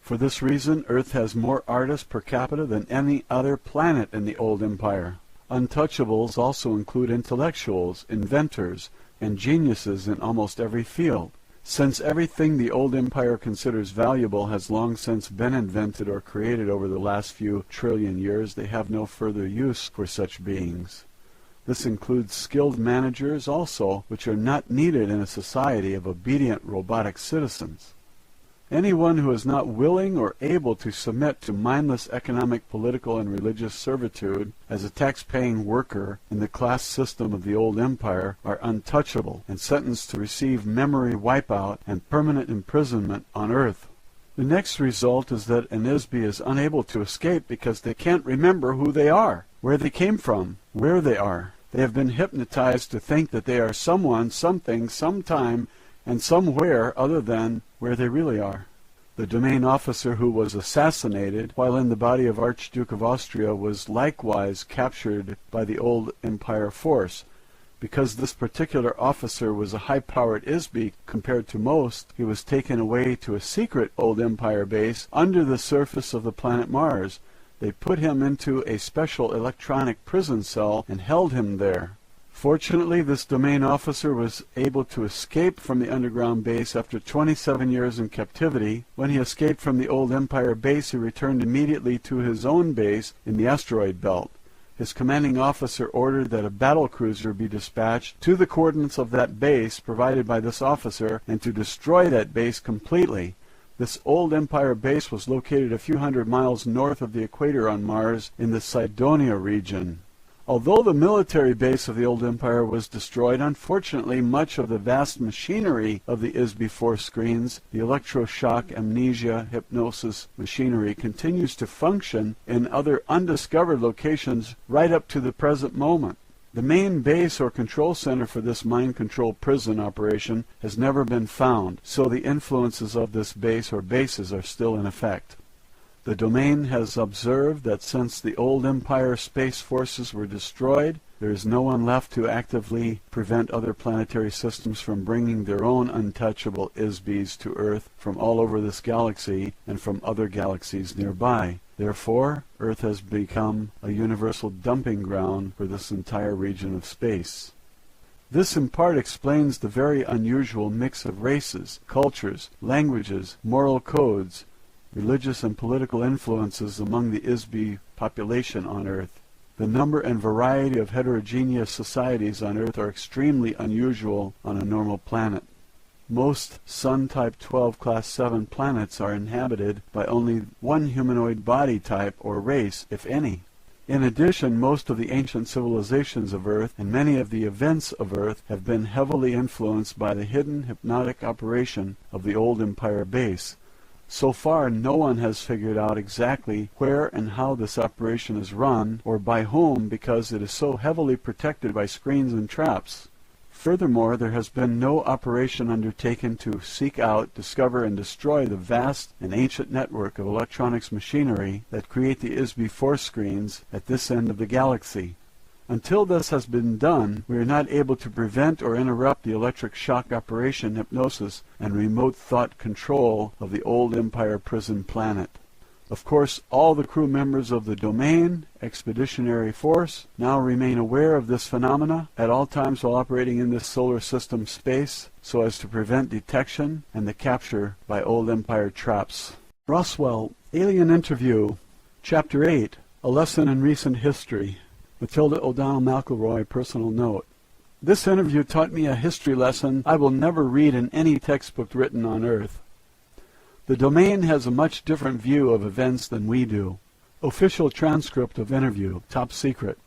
For this reason, Earth has more artists per capita than any other planet in the Old Empire. Untouchables also include intellectuals, inventors, and geniuses in almost every field. Since everything the Old Empire considers valuable has long since been invented or created over the last few trillion years, they have no further use for such beings. This includes skilled managers also, which are not needed in a society of obedient robotic citizens. Anyone who is not willing or able to submit to mindless economic, political, and religious servitude as a tax-paying worker in the class system of the Old Empire are untouchable and sentenced to receive memory wipeout and permanent imprisonment on Earth. The next result is that an ISBE is unable to escape because they can't remember who they are, where they came from, where they are. They have been hypnotized to think that they are someone, something, sometime, and somewhere other than where they really are. The domain officer who was assassinated while in the body of Archduke of Austria was likewise captured by the old Empire force. Because this particular officer was a high-powered ISBE compared to most, he was taken away to a secret old Empire base under the surface of the planet Mars. They put him into a special electronic prison cell and held him there. Fortunately, this domain officer was able to escape from the underground base after 27 years in captivity. When he escaped from the old Empire base, he returned immediately to his own base in the asteroid belt. His commanding officer ordered that a battle cruiser be dispatched to the coordinates of that base provided by this officer and to destroy that base completely. This old Empire base was located a few hundred miles north of the equator on Mars in the Cydonia region. Although the military base of the old Empire was destroyed, unfortunately much of the vast machinery of the ISBE force screens, the electroshock, amnesia, hypnosis machinery, continues to function in other undiscovered locations right up to the present moment. The main base or control center for this mind control prison operation has never been found, so the influences of this base or bases are still in effect. The domain has observed that since the old Empire space forces were destroyed, there is no one left to actively prevent other planetary systems from bringing their own untouchable ISBEs to Earth from all over this galaxy and from other galaxies nearby. Therefore, Earth has become a universal dumping ground for this entire region of space. This in part explains the very unusual mix of races, cultures, languages, moral codes, religious and political influences among the ISBE population on Earth. The number and variety of heterogeneous societies on Earth are extremely unusual on a normal planet. Most Sun-type 12 Class 7 planets are inhabited by only one humanoid body type or race, if any. In addition, most of the ancient civilizations of Earth and many of the events of Earth have been heavily influenced by the hidden hypnotic operation of the old Empire base. So far, no one has figured out exactly where and how this operation is run, or by whom, because it is so heavily protected by screens and traps. Furthermore, there has been no operation undertaken to seek out, discover, and destroy the vast and ancient network of electronics machinery that create the ISBE force screens at this end of the galaxy. Until this has been done, we are not able to prevent or interrupt the electric shock operation, hypnosis, and remote thought control of the old Empire prison planet. Of course, all the crew members of the Domain Expeditionary Force now remain aware of this phenomena at all times while operating in this solar system space, so as to prevent detection and the capture by old Empire traps. Roswell, Alien Interview, Chapter 8, A Lesson in Recent History. Matilda O'Donnell McElroy, personal note. This interview taught me a history lesson I will never read in any textbook written on Earth. The Domain has a much different view of events than we do. Official transcript of interview, top secret.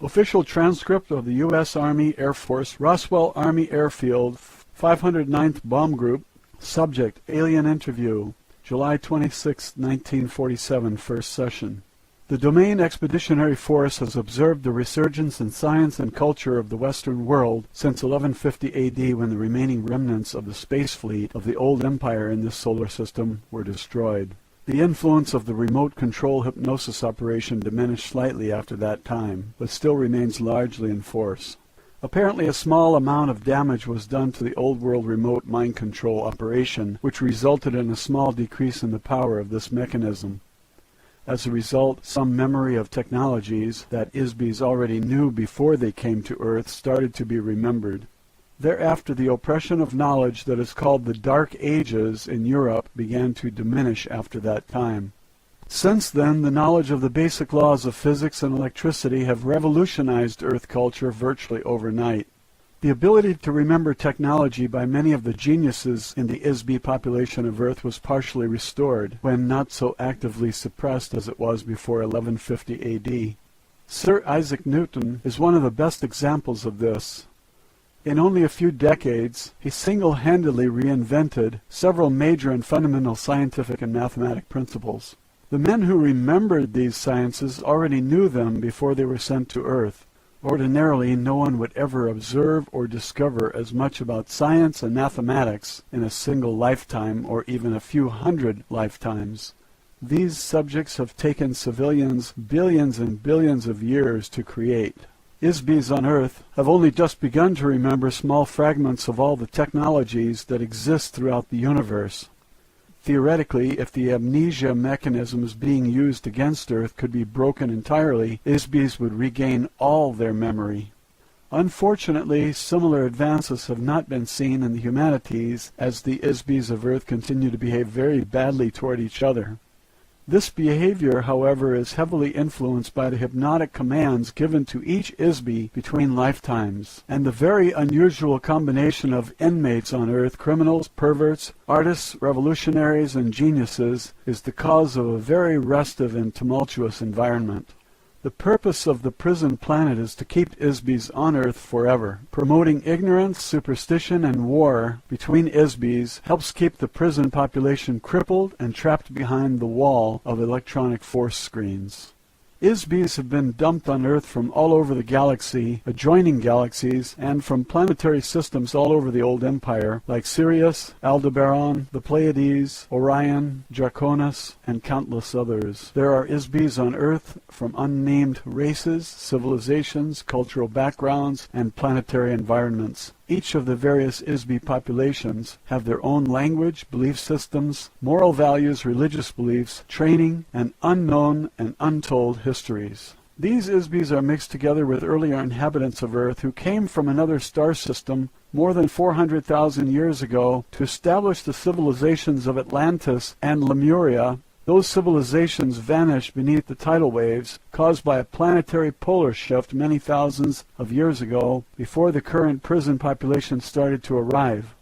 Official transcript of the U.S. Army Air Force, Roswell Army Airfield, 509th Bomb Group. Subject, Alien Interview, July 26, 1947, first session. The Domain Expeditionary Force has observed the resurgence in science and culture of the Western world since 1150 AD, when the remaining remnants of the space fleet of the old empire in this solar system were destroyed. The influence of the remote control hypnosis operation diminished slightly after that time, but still remains largely in force. Apparently a small amount of damage was done to the old world remote mind control operation, which resulted in a small decrease in the power of this mechanism. As a result, some memory of technologies that ISBEs already knew before they came to Earth started to be remembered. Thereafter, the oppression of knowledge that is called the Dark Ages in Europe began to diminish after that time. Since then, the knowledge of the basic laws of physics and electricity have revolutionized Earth culture virtually overnight. The ability to remember technology by many of the geniuses in the ISBE population of Earth was partially restored, when not so actively suppressed as it was before 1150 AD. Sir Isaac Newton is one of the best examples of this. In only a few decades, he single-handedly reinvented several major and fundamental scientific and mathematic principles. The men who remembered these sciences already knew them before they were sent to Earth. Ordinarily, no one would ever observe or discover as much about science and mathematics in a single lifetime or even a few hundred lifetimes. These subjects have taken civilians billions and billions of years to create. ISBEs on Earth have only just begun to remember small fragments of all the technologies that exist throughout the universe. Theoretically, if the amnesia mechanisms being used against Earth could be broken entirely, ISBEs would regain all their memory. Unfortunately, similar advances have not been seen in the humanities, as the ISBEs of Earth continue to behave very badly toward each other. This behavior, however, is heavily influenced by the hypnotic commands given to each ISBE between lifetimes, and the very unusual combination of inmates on Earth, criminals, perverts, artists, revolutionaries, and geniuses, is the cause of a very restive and tumultuous environment. The purpose of the prison planet is to keep ISBEs on Earth forever. Promoting ignorance, superstition, and war between ISBEs helps keep the prison population crippled and trapped behind the wall of electronic force screens. ISBEs have been dumped on Earth from all over the galaxy, adjoining galaxies, and from planetary systems all over the old empire, like Sirius, Aldebaran, the Pleiades, Orion, Draconis, and countless others. There are ISBEs on Earth from unnamed races, civilizations, cultural backgrounds, and planetary environments. Each of the various ISBE populations have their own language, belief systems, moral values, religious beliefs, training, and unknown and untold histories. These ISBEs are mixed together with earlier inhabitants of Earth who came from another star system more than 400,000 years ago to establish the civilizations of Atlantis and Lemuria. Those civilizations vanished beneath the tidal waves caused by a planetary polar shift many thousands of years ago before the current prison population started to arrive.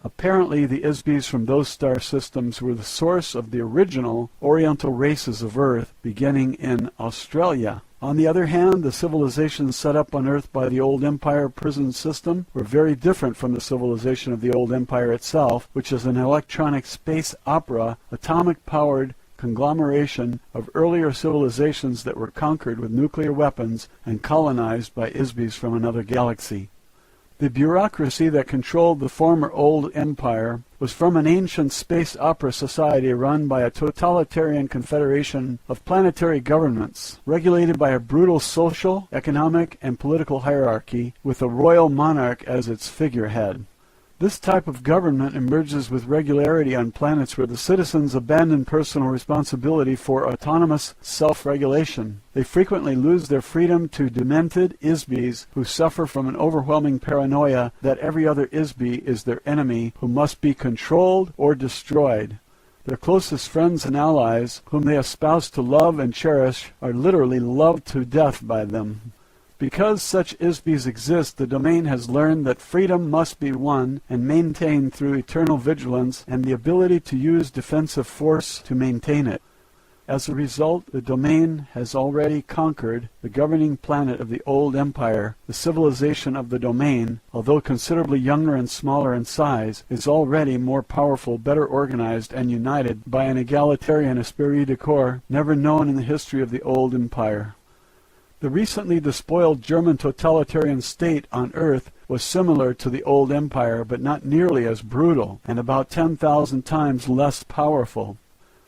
Apparently, the ISBEs from those star systems were the source of the original Oriental races of Earth, beginning in Australia. On the other hand, the civilizations set up on Earth by the Old Empire prison system were very different from the civilization of the Old Empire itself, which is an electronic space opera, atomic-powered conglomeration of earlier civilizations that were conquered with nuclear weapons and colonized by ISBEs from another galaxy. The bureaucracy that controlled the former Old Empire was from an ancient space opera society run by a totalitarian confederation of planetary governments, regulated by a brutal social, economic, and political hierarchy, with a royal monarch as its figurehead. This type of government emerges with regularity on planets where the citizens abandon personal responsibility for autonomous self-regulation. They frequently lose their freedom to demented ISBEs who suffer from an overwhelming paranoia that every other ISBE is their enemy who must be controlled or destroyed. Their closest friends and allies, whom they espouse to love and cherish, are literally loved to death by them. Because such ISBEs exist, the domain has learned that freedom must be won and maintained through eternal vigilance and the ability to use defensive force to maintain it. As a result, the domain has already conquered the governing planet of the Old Empire. The civilization of the domain, although considerably younger and smaller in size, is already more powerful, better organized, and united by an egalitarian esprit de corps never known in the history of the Old Empire. The recently despoiled German totalitarian state on Earth was similar to the Old Empire, but not nearly as brutal, and about 10,000 times less powerful.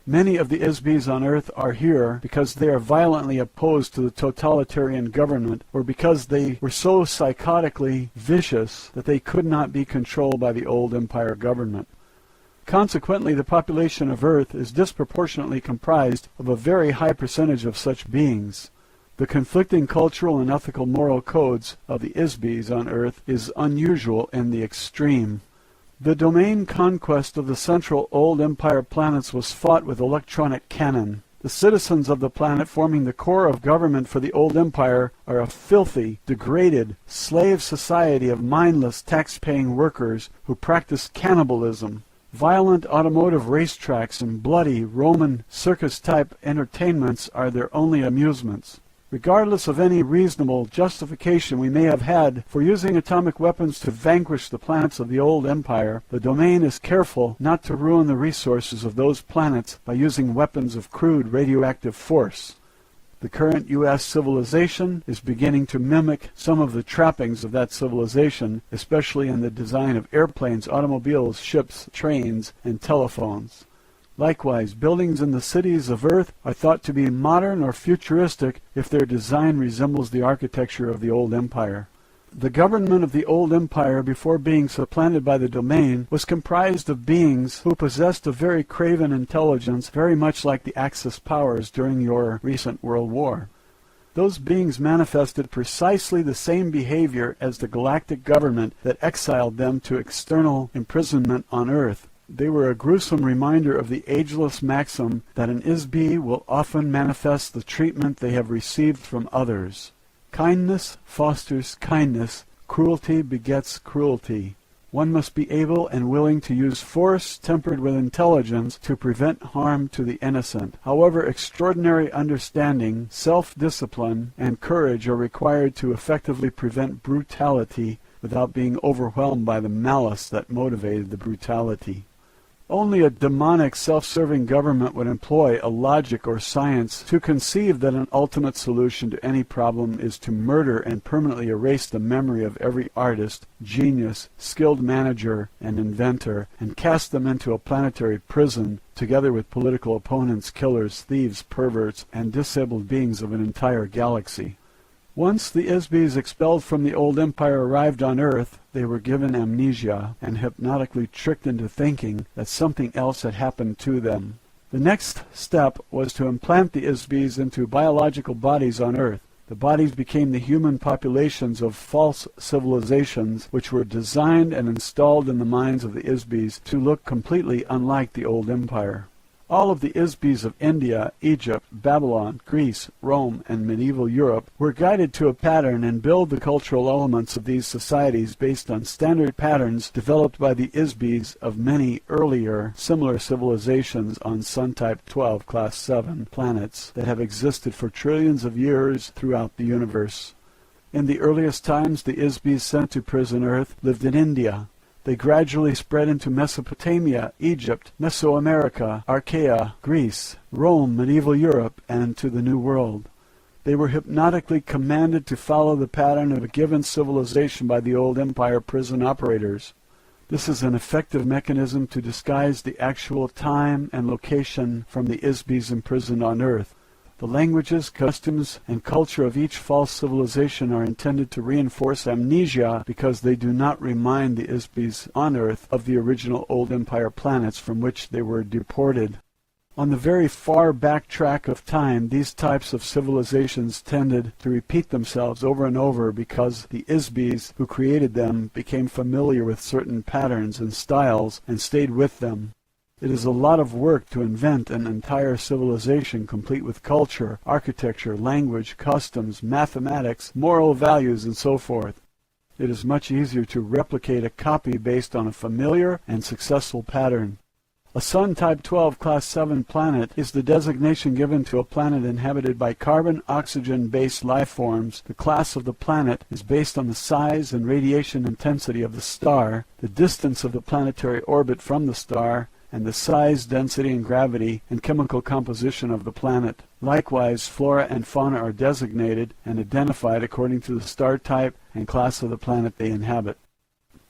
Many of the ISBEs on Earth are here because they are violently opposed to the totalitarian government, or because they were so psychotically vicious that they could not be controlled by the Old Empire government. Consequently, the population of Earth is disproportionately comprised of a very high percentage of such beings. The conflicting cultural and ethical moral codes of the ISBEs on Earth is unusual in the extreme. The domain conquest of the central Old Empire planets was fought with electronic cannon. The citizens of the planet forming the core of government for the Old Empire are a filthy, degraded, slave society of mindless, tax-paying workers who practice cannibalism. Violent automotive racetracks and bloody Roman circus-type entertainments are their only amusements. Regardless of any reasonable justification we may have had for using atomic weapons to vanquish the planets of the old empire, the domain is careful not to ruin the resources of those planets by using weapons of crude radioactive force. The current U.S. civilization is beginning to mimic some of the trappings of that civilization, especially in the design of airplanes, automobiles, ships, trains, and telephones. Likewise, buildings in the cities of Earth are thought to be modern or futuristic if their design resembles the architecture of the old empire. The government of the old empire, before being supplanted by the domain, was comprised of beings who possessed a very craven intelligence, very much like the Axis powers during your recent World War. Those beings manifested precisely the same behavior as the galactic government that exiled them to external imprisonment on Earth. They were a gruesome reminder of the ageless maxim that an ISB will often manifest the treatment they have received from others. Kindness fosters kindness, cruelty begets cruelty. One must be able and willing to use force tempered with intelligence to prevent harm to the innocent. However, extraordinary understanding, self-discipline, and courage are required to effectively prevent brutality without being overwhelmed by the malice that motivated the brutality. Only a demonic, self-serving government would employ a logic or science to conceive that an ultimate solution to any problem is to murder and permanently erase the memory of every artist, genius, skilled manager, and inventor, and cast them into a planetary prison, together with political opponents, killers, thieves, perverts, and disabled beings of an entire galaxy. Once the ISBs expelled from the old empire arrived on Earth, they were given amnesia and hypnotically tricked into thinking that something else had happened to them. The next step was to implant the ISBs into biological bodies on Earth. The bodies became the human populations of false civilizations which were designed and installed in the minds of the ISBs to look completely unlike the old empire. All of the ISBs of India, Egypt, Babylon, Greece, Rome, and medieval Europe were guided to a pattern and build the cultural elements of these societies based on standard patterns developed by the ISBs of many earlier similar civilizations on Sun-type 12 Class 7 planets that have existed for trillions of years throughout the universe. In the earliest times, the ISBs sent to prison Earth lived in India. They gradually spread into Mesopotamia, Egypt, Mesoamerica, Archaea, Greece, Rome, medieval Europe, and to the New World. They were hypnotically commanded to follow the pattern of a given civilization by the old empire prison operators. This is an effective mechanism to disguise the actual time and location from the ISBs imprisoned on Earth. The languages, customs, and culture of each false civilization are intended to reinforce amnesia because they do not remind the ISBs on Earth of the original old empire planets from which they were deported. On the very far back track of time, these types of civilizations tended to repeat themselves over and over because the ISBs who created them became familiar with certain patterns and styles and stayed with them. It is a lot of work to invent an entire civilization complete with culture, architecture, language, customs, mathematics, moral values, and so forth. It is much easier to replicate a copy based on a familiar and successful pattern. A Sun-type 12 Class 7 planet is the designation given to a planet inhabited by carbon-oxygen-based life forms. The class of the planet is based on the size and radiation intensity of the star, the distance of the planetary orbit from the star, and the size, density, and gravity and chemical composition of the planet. Likewise, flora and fauna are designated and identified according to the star type and class of the planet they inhabit.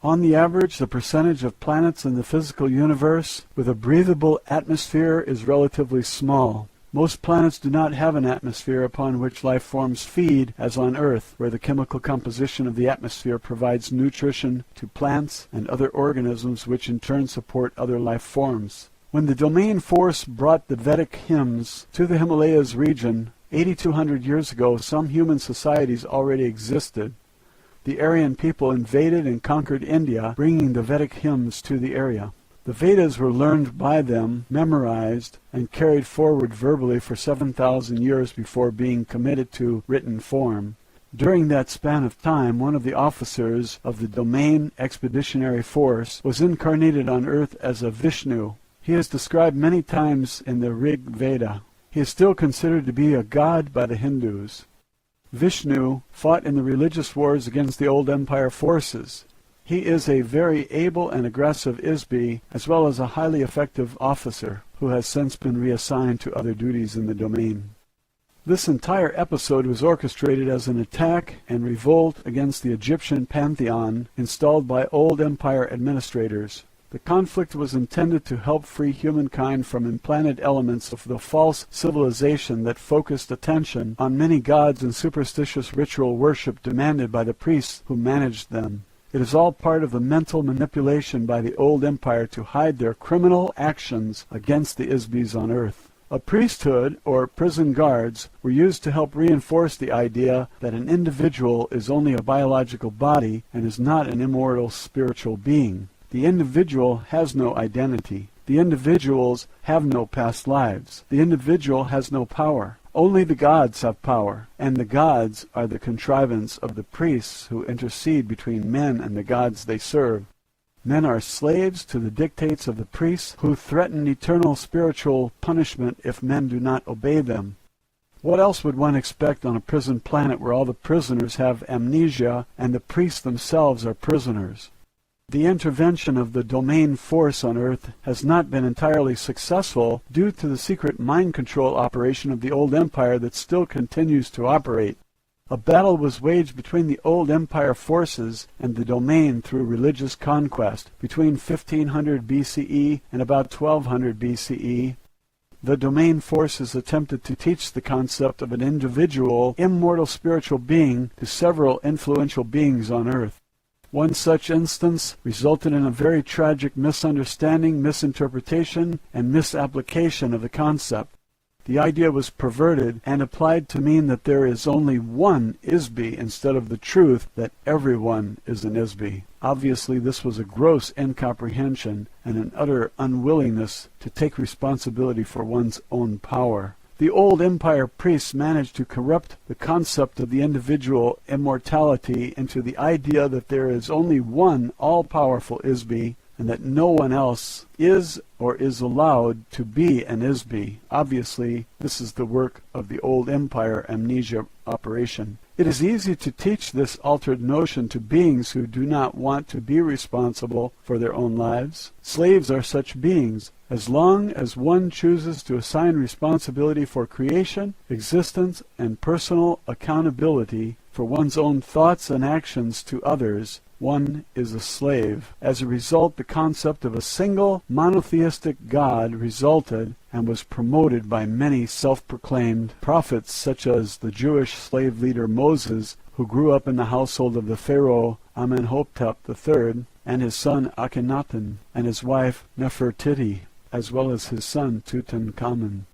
On the average, the percentage of planets in the physical universe with a breathable atmosphere is relatively small. Most planets do not have an atmosphere upon which life forms feed, as on Earth, where the chemical composition of the atmosphere provides nutrition to plants and other organisms which in turn support other life forms. When the domain force brought the Vedic hymns to the Himalayas region 8,200 years ago, some human societies already existed. The Aryan people invaded and conquered India, bringing the Vedic hymns to the area. The Vedas were learned by them, memorized, and carried forward verbally for 7,000 years before being committed to written form. During that span of time, one of the officers of the Domain Expeditionary Force was incarnated on Earth as a Vishnu. He is described many times in the Rig Veda. He is still considered to be a god by the Hindus. Vishnu fought in the religious wars against the old empire forces. He is a very able and aggressive Isbi, as well as a highly effective officer, who has since been reassigned to other duties in the domain. This entire episode was orchestrated as an attack and revolt against the Egyptian pantheon installed by old empire administrators. The conflict was intended to help free humankind from implanted elements of the false civilization that focused attention on many gods and superstitious ritual worship demanded by the priests who managed them. It is all part of the mental manipulation by the old empire to hide their criminal actions against the Isbis on Earth. A priesthood, or prison guards, were used to help reinforce the idea that an individual is only a biological body and is not an immortal spiritual being. The individual has no identity. The individuals have no past lives. The individual has no power. Only the gods have power, and the gods are the contrivance of the priests who intercede between men and the gods they serve. Men are slaves to the dictates of the priests who threaten eternal spiritual punishment if men do not obey them. What else would one expect on a prison planet where all the prisoners have amnesia and the priests themselves are prisoners? The intervention of the domain force on Earth has not been entirely successful due to the secret mind control operation of the old empire that still continues to operate. A battle was waged between the old empire forces and the domain through religious conquest between 1500 BCE and about 1200 BCE. The domain forces attempted to teach the concept of an individual, immortal spiritual being to several influential beings on Earth. One such instance resulted in a very tragic misunderstanding, misinterpretation, and misapplication of the concept. The idea was perverted and applied to mean that there is only one Isbi instead of the truth that everyone is an Isbi. Obviously, this was a gross incomprehension and an utter unwillingness to take responsibility for one's own power. The old empire priests managed to corrupt the concept of the individual immortality into the idea that there is only one all-powerful Isbi and that no one else is or is allowed to be an Isbi. Obviously, this is the work of the old empire amnesia operation. It is easy to teach this altered notion to beings who do not want to be responsible for their own lives. Slaves are such beings. As long as one chooses to assign responsibility for creation, existence, and personal accountability for one's own thoughts and actions to others, one is a slave. As a result, the concept of a single monotheistic God resulted and was promoted by many self-proclaimed prophets such as the Jewish slave leader Moses, who grew up in the household of the Pharaoh Amenhotep III, and his son Akhenaten, and his wife Nefertiti, as well as his son Tutankhamun.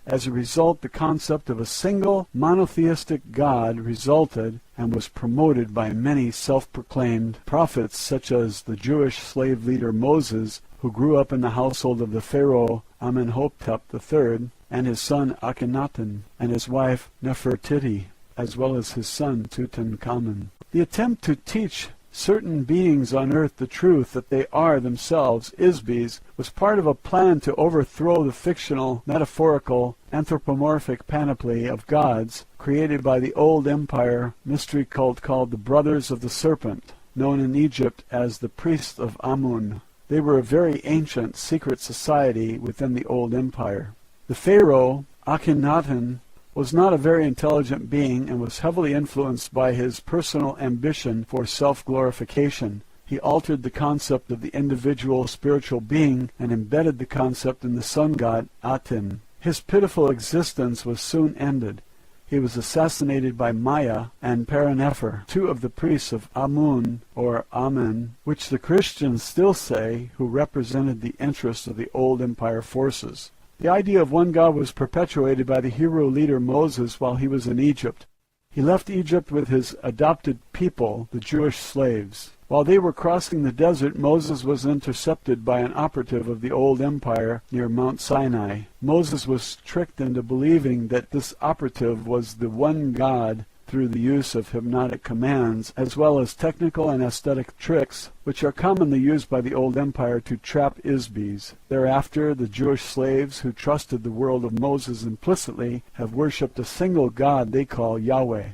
As a result, the concept of a single monotheistic God resulted and was promoted by many self-proclaimed prophets such as the Jewish slave leader Moses, who grew up in the household of the Pharaoh Amenhotep III, and his son Akhenaten, and his wife Nefertiti, as well as his son Tutankhamun. The attempt to teach certain beings on earth the truth that they are themselves Isbis was part of a plan to overthrow the fictional, metaphorical, anthropomorphic panoply of gods created by the old empire mystery cult called the Brothers of the Serpent, known in Egypt as the Priests of Amun. They were a very ancient secret society within the old empire. The Pharaoh, Akhenaten, was not a very intelligent being and was heavily influenced by his personal ambition for self-glorification. He altered the concept of the individual spiritual being and embedded the concept in the sun god Aten. His pitiful existence was soon ended. He was assassinated by Maya and Paranepher, two of the priests of Amun, or Amen, which the Christians still say, who represented the interests of the old empire forces. The idea of one God was perpetuated by the Hebrew leader Moses while he was in Egypt. He left Egypt with his adopted people, the Jewish slaves. While they were crossing the desert, Moses was intercepted by an operative of the old empire near Mount Sinai. Moses was tricked into believing that this operative was the one God through the use of hypnotic commands, as well as technical and aesthetic tricks, which are commonly used by the Old Empire to trap Isbis. Thereafter, the Jewish slaves who trusted the word of Moses implicitly have worshipped a single god they call Yahweh.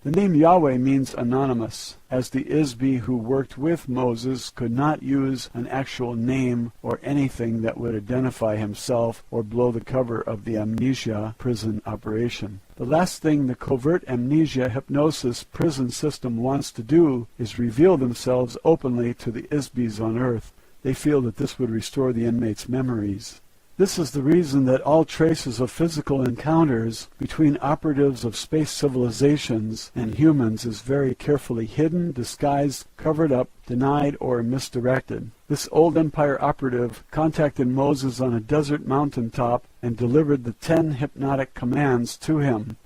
The name Yahweh means anonymous, as the Isbi who worked with Moses could not use an actual name or anything that would identify himself or blow the cover of the amnesia prison operation. The last thing the covert amnesia hypnosis prison system wants to do is reveal themselves openly to the Isbis on Earth. They feel that this would restore the inmates' memories. This is the reason that all traces of physical encounters between operatives of space civilizations and humans is very carefully hidden, disguised, covered up, denied, or misdirected. This Old Empire operative contacted Moses on a desert mountaintop and delivered the 10 hypnotic commands to him.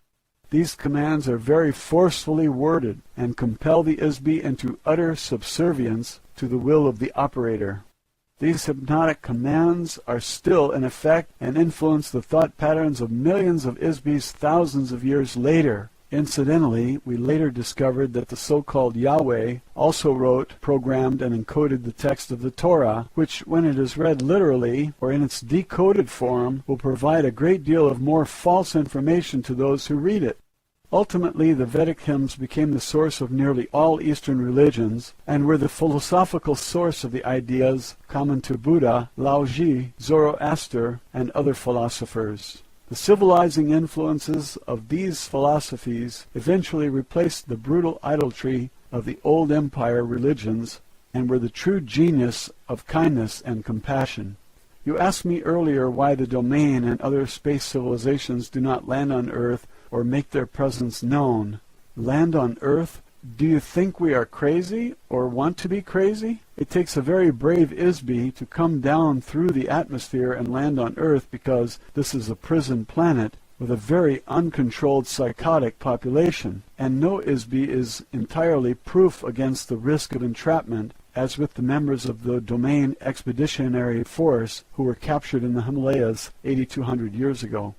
These commands are very forcefully worded and compel the Isbi into utter subservience to the will of the operator. These hypnotic commands are still in effect and influence the thought patterns of millions of Isbis thousands of years later. Incidentally, we later discovered that the so-called Yahweh also wrote, programmed, and encoded the text of the Torah, which, when it is read literally or in its decoded form, will provide a great deal of more false information to those who read it. Ultimately, the Vedic hymns became the source of nearly all Eastern religions and were the philosophical source of the ideas common to Buddha, Laozi, Zoroaster, and other philosophers. The civilizing influences of these philosophies eventually replaced the brutal idolatry of the Old Empire religions and were the true genius of kindness and compassion. You asked me earlier why the Domain and other space civilizations do not land on Earth or make their presence known. Land on Earth? Do you think we are crazy or want to be crazy? It takes a very brave Isbi to come down through the atmosphere and land on Earth because this is a prison planet with a very uncontrolled psychotic population, and no Isbi is entirely proof against the risk of entrapment, as with the members of the Domain Expeditionary Force who were captured in the Himalayas 8,200 years ago.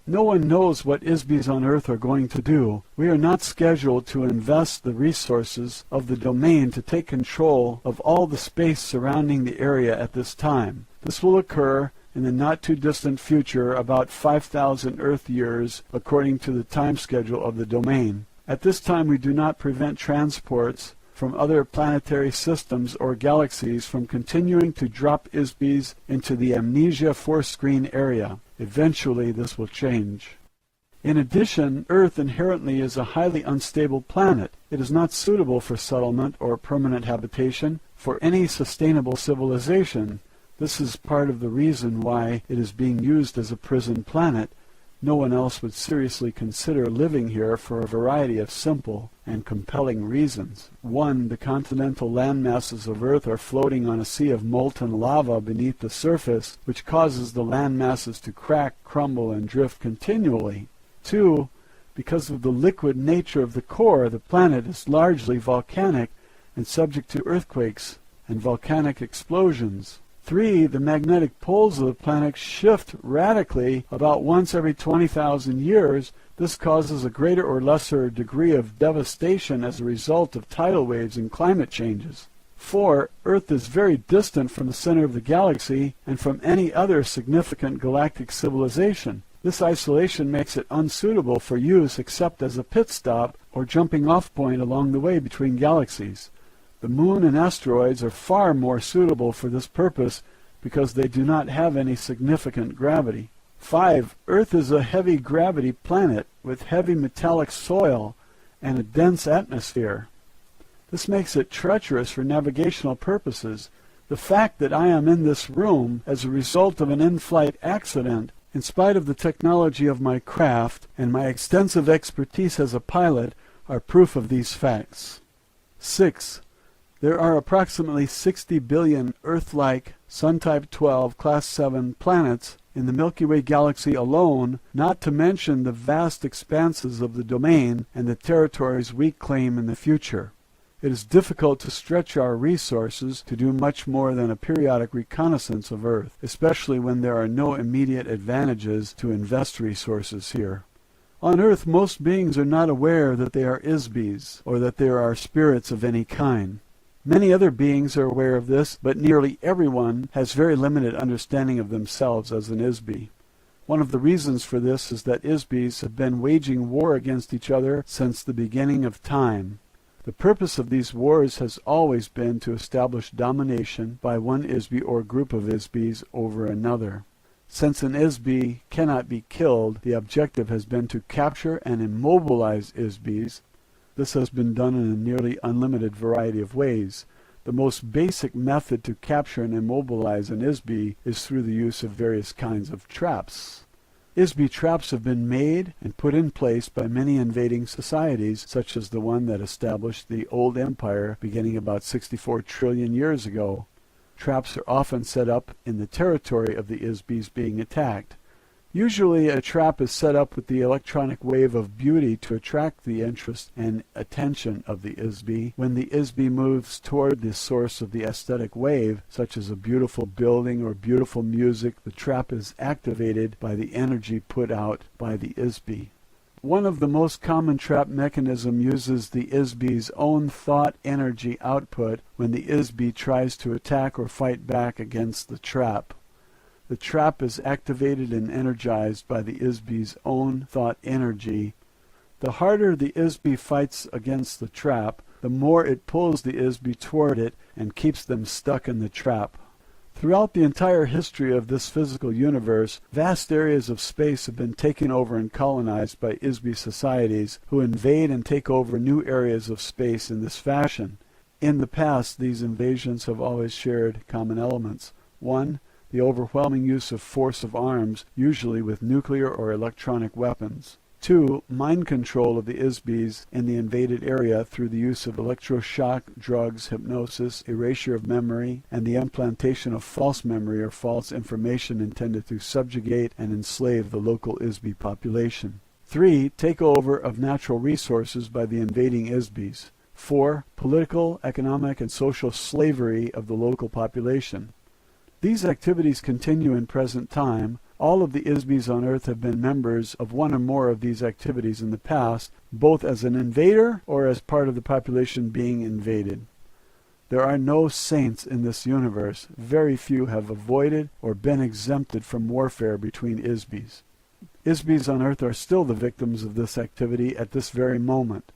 No one knows what Isbis on Earth are going to do. We are not scheduled to invest the resources of the Domain to take control of all the space surrounding the area at this time. This will occur in the not-too-distant future, about 5,000 Earth years, according to the time schedule of the Domain. At this time, we do not prevent transports from other planetary systems or galaxies from continuing to drop Isbis into the amnesia force screen area. Eventually, this will change. In addition, Earth inherently is a highly unstable planet. It is not suitable for settlement or permanent habitation for any sustainable civilization. This is part of the reason why it is being used as a prison planet. No one else would seriously consider living here for a variety of simple and compelling reasons. 1. The continental landmasses of Earth are floating on a sea of molten lava beneath the surface, which causes the landmasses to crack, crumble, and drift continually. 2. Because of the liquid nature of the core, the planet is largely volcanic and subject to earthquakes and volcanic explosions. 3. The magnetic poles of the planet shift radically about once every 20,000 years. This causes a greater or lesser degree of devastation as a result of tidal waves and climate changes. 4. Earth is very distant from the center of the galaxy and from any other significant galactic civilization. This isolation makes it unsuitable for use except as a pit stop or jumping off point along the way between galaxies. The moon and asteroids are far more suitable for this purpose because they do not have any significant gravity. 5. Earth is a heavy gravity planet with heavy metallic soil and a dense atmosphere. This makes it treacherous for navigational purposes. The fact that I am in this room as a result of an in-flight accident, in spite of the technology of my craft and my extensive expertise as a pilot, are proof of these facts. 6. There are approximately 60 billion Earth-like Sun-type 12 Class 7 planets in the Milky Way galaxy alone, not to mention the vast expanses of the Domain and the territories we claim in the future. It is difficult to stretch our resources to do much more than a periodic reconnaissance of Earth, especially when there are no immediate advantages to invest resources here. On Earth, most beings are not aware that they are Isbis, or that there are spirits of any kind. Many other beings are aware of this, but nearly everyone has very limited understanding of themselves as an Isbi. One of the reasons for this is that Isbis have been waging war against each other since the beginning of time. The purpose of these wars has always been to establish domination by one Isbi or group of Isbis over another. Since an Isbi cannot be killed, the objective has been to capture and immobilize Isbis. This has been done in a nearly unlimited variety of ways. The most basic method to capture and immobilize an Isbi is through the use of various kinds of traps. Isbi traps have been made and put in place by many invading societies, such as the one that established the old empire beginning about 64 trillion years ago. Traps are often set up in the territory of the Isbis being attacked. Usually a trap is set up with the electronic wave of beauty to attract the interest and attention of the Isbi. When the Isbi moves toward the source of the aesthetic wave, such as a beautiful building or beautiful music, the trap is activated by the energy put out by the Isbi. One of the most common trap mechanisms uses the Isbi's own thought energy output when the Isbi tries to attack or fight back against the trap. The trap is activated and energized by the Isbi's own thought energy. The harder the Isbi fights against the trap, the more it pulls the Isbi toward it and keeps them stuck in the trap. Throughout the entire history of this physical universe, vast areas of space have been taken over and colonized by Isbi societies who invade and take over new areas of space in this fashion. In the past, these invasions have always shared common elements. 1. The overwhelming use of force of arms, usually with nuclear or electronic weapons. 2. Mind control of the Isbis in the invaded area through the use of electroshock, drugs, hypnosis, erasure of memory, and the implantation of false memory or false information intended to subjugate and enslave the local Isbi population. 3. Takeover of natural resources by the invading Isbis. 4. Political, economic, and social slavery of the local population. These activities continue in present time. All of the Isbis on Earth have been members of one or more of these activities in the past, both as an invader or as part of the population being invaded. There are no saints in this universe. Very few have avoided or been exempted from warfare between Isbis. Isbis on Earth are still the victims of this activity at this very moment.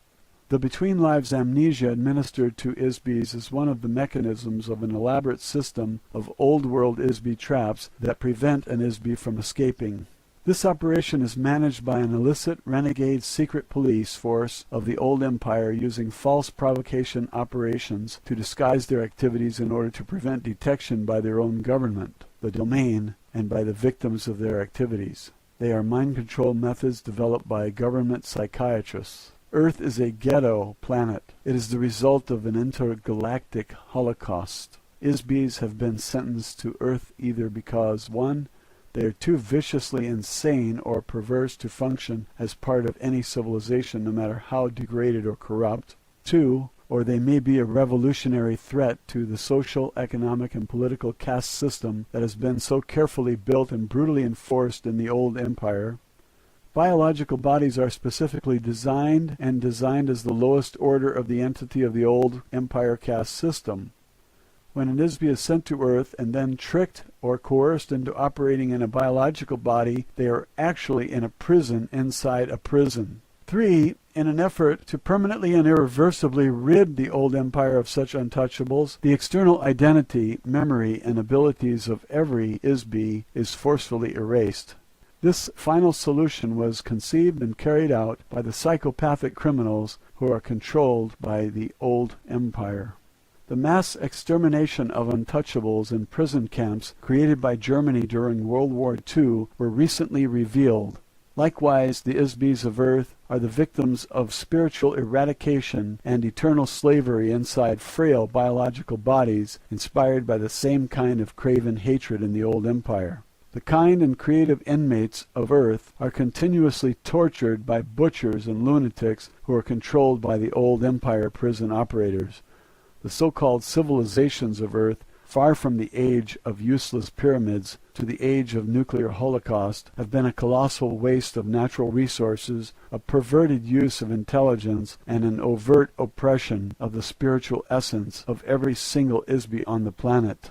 The between lives amnesia administered to Isbis is one of the mechanisms of an elaborate system of old world Isbi traps that prevent an Isbi from escaping. This operation is managed by an illicit renegade secret police force of the old empire using false provocation operations to disguise their activities in order to prevent detection by their own government, the domain, and by the victims of their activities. They are mind control methods developed by government psychiatrists. Earth is a ghetto planet. It is the result of an intergalactic holocaust. Isbis have been sentenced to Earth either because 1. They are too viciously insane or perverse to function as part of any civilization no matter how degraded or corrupt. 2. Or they may be a revolutionary threat to the social, economic, and political caste system that has been so carefully built and brutally enforced in the old empire. Biological bodies are specifically designed as the lowest order of the entity of the old empire caste system. When an Isbi is sent to Earth and then tricked or coerced into operating in a biological body, they are actually in a prison inside a prison. 3. In an effort to permanently and irreversibly rid the old empire of such untouchables, the external identity, memory, and abilities of every Isbi is forcefully erased. This final solution was conceived and carried out by the psychopathic criminals who are controlled by the old empire. The mass extermination of untouchables in prison camps created by Germany during World War II were recently revealed. Likewise, the Isbis of Earth are the victims of spiritual eradication and eternal slavery inside frail biological bodies inspired by the same kind of craven hatred in the old empire. The kind and creative inmates of Earth are continuously tortured by butchers and lunatics who are controlled by the old empire prison operators. The so-called civilizations of Earth far from the age of useless pyramids to the age of nuclear holocaust, have been a colossal waste of natural resources, a perverted use of intelligence, and an overt oppression of the spiritual essence of every single ISBE on the planet.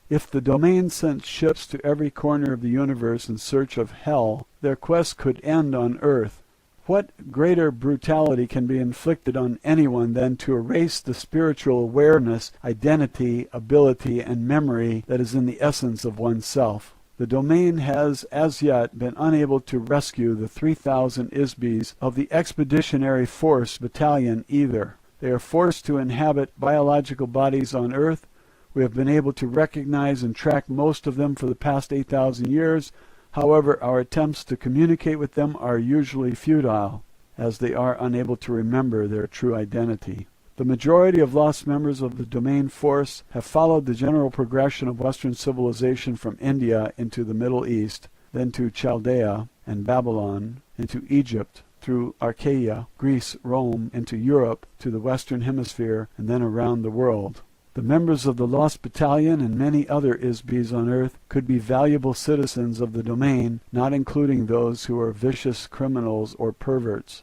If the domain sent ships to every corner of the universe in search of hell, their quest could end on Earth. What greater brutality can be inflicted on anyone than to erase the spiritual awareness, identity, ability, and memory that is in the essence of oneself? The domain has as yet been unable to rescue the 3,000 ISBEs of the Expeditionary Force Battalion either. They are forced to inhabit biological bodies on Earth. We have been able to recognize and track most of them for the past 8,000 years. However, our attempts to communicate with them are usually futile, as they are unable to remember their true identity. The majority of lost members of the domain force have followed the general progression of Western civilization from India into the Middle East, then to Chaldea and Babylon, into Egypt, through Achaia, Greece, Rome, into Europe, to the Western Hemisphere, and then around the world. The members of the Lost Battalion and many other ISBEs on Earth could be valuable citizens of the domain, not including those who are vicious criminals or perverts.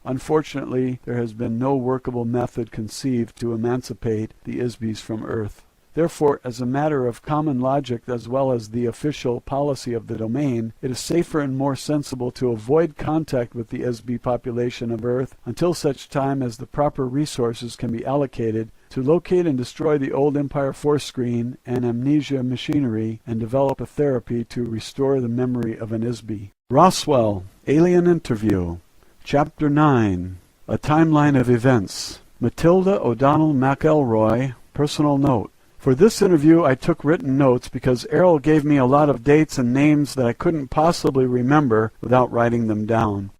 Unfortunately, there has been no workable method conceived to emancipate the ISBEs from Earth. Therefore, as a matter of common logic as well as the official policy of the domain, it is safer and more sensible to avoid contact with the ISBE population of Earth until such time as the proper resources can be allocated to locate and destroy the old Empire Force screen and amnesia machinery and develop a therapy to restore the memory of an ISBE. Roswell, Alien Interview. Chapter 9. A Timeline of Events. Matilda O'Donnell McElroy, Personal Note. For this interview I took written notes because Errol gave me a lot of dates and names that I couldn't possibly remember without writing them down.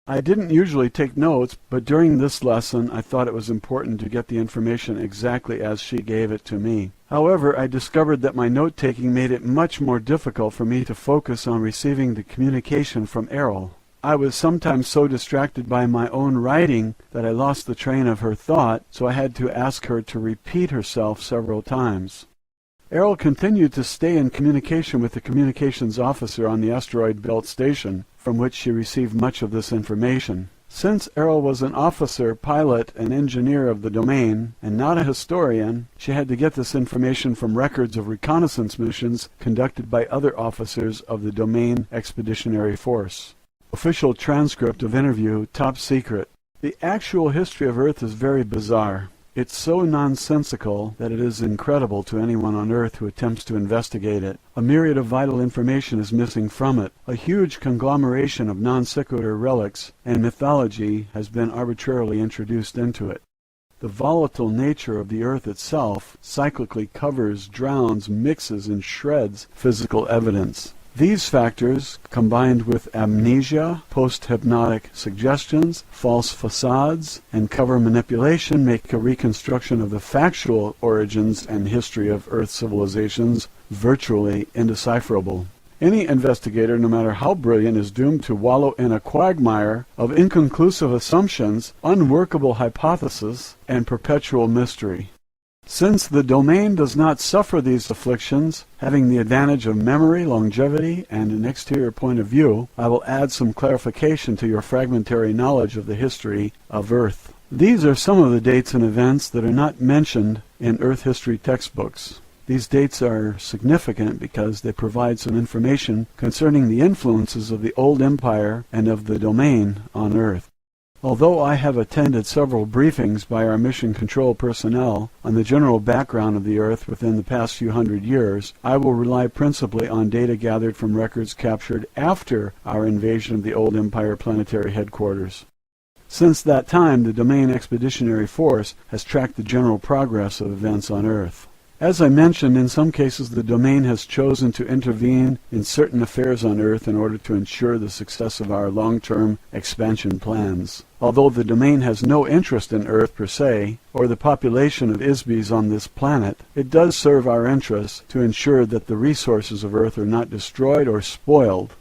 I didn't usually take notes, but during this lesson I thought it was important to get the information exactly as she gave it to me. However, I discovered that my note-taking made it much more difficult for me to focus on receiving the communication from Errol. I was sometimes so distracted by my own writing that I lost the train of her thought, so I had to ask her to repeat herself several times. Errol continued to stay in communication with the communications officer on the asteroid belt station, from which she received much of this information. Since Errol was an officer, pilot, and engineer of the domain, and not a historian, she had to get this information from records of reconnaissance missions conducted by other officers of the domain expeditionary force. Official transcript of interview, top secret. The actual history of Earth is very bizarre. It's so nonsensical that it is incredible to anyone on Earth who attempts to investigate it. A myriad of vital information is missing from it. A huge conglomeration of non sequitur relics and mythology has been arbitrarily introduced into it. The volatile nature of the Earth itself cyclically covers, drowns, mixes, and shreds physical evidence. These factors, combined with amnesia, post-hypnotic suggestions, false facades, and cover manipulation, make a reconstruction of the factual origins and history of Earth civilizations virtually indecipherable. Any investigator, no matter how brilliant, is doomed to wallow in a quagmire of inconclusive assumptions, unworkable hypotheses, and perpetual mystery. Since the domain does not suffer these afflictions, having the advantage of memory, longevity, and an exterior point of view, I will add some clarification to your fragmentary knowledge of the history of Earth. These are some of the dates and events that are not mentioned in Earth history textbooks. These dates are significant because they provide some information concerning the influences of the old empire and of the domain on Earth. Although I have attended several briefings by our mission control personnel on the general background of the Earth within the past few hundred years, I will rely principally on data gathered from records captured after our invasion of the old Empire planetary headquarters. Since that time, the Domain Expeditionary Force has tracked the general progress of events on Earth. As I mentioned, in some cases the domain has chosen to intervene in certain affairs on Earth in order to ensure the success of our long-term expansion plans. Although the domain has no interest in Earth per se, or the population of ISBEs on this planet, it does serve our interests to ensure that the resources of Earth are not destroyed or spoiled.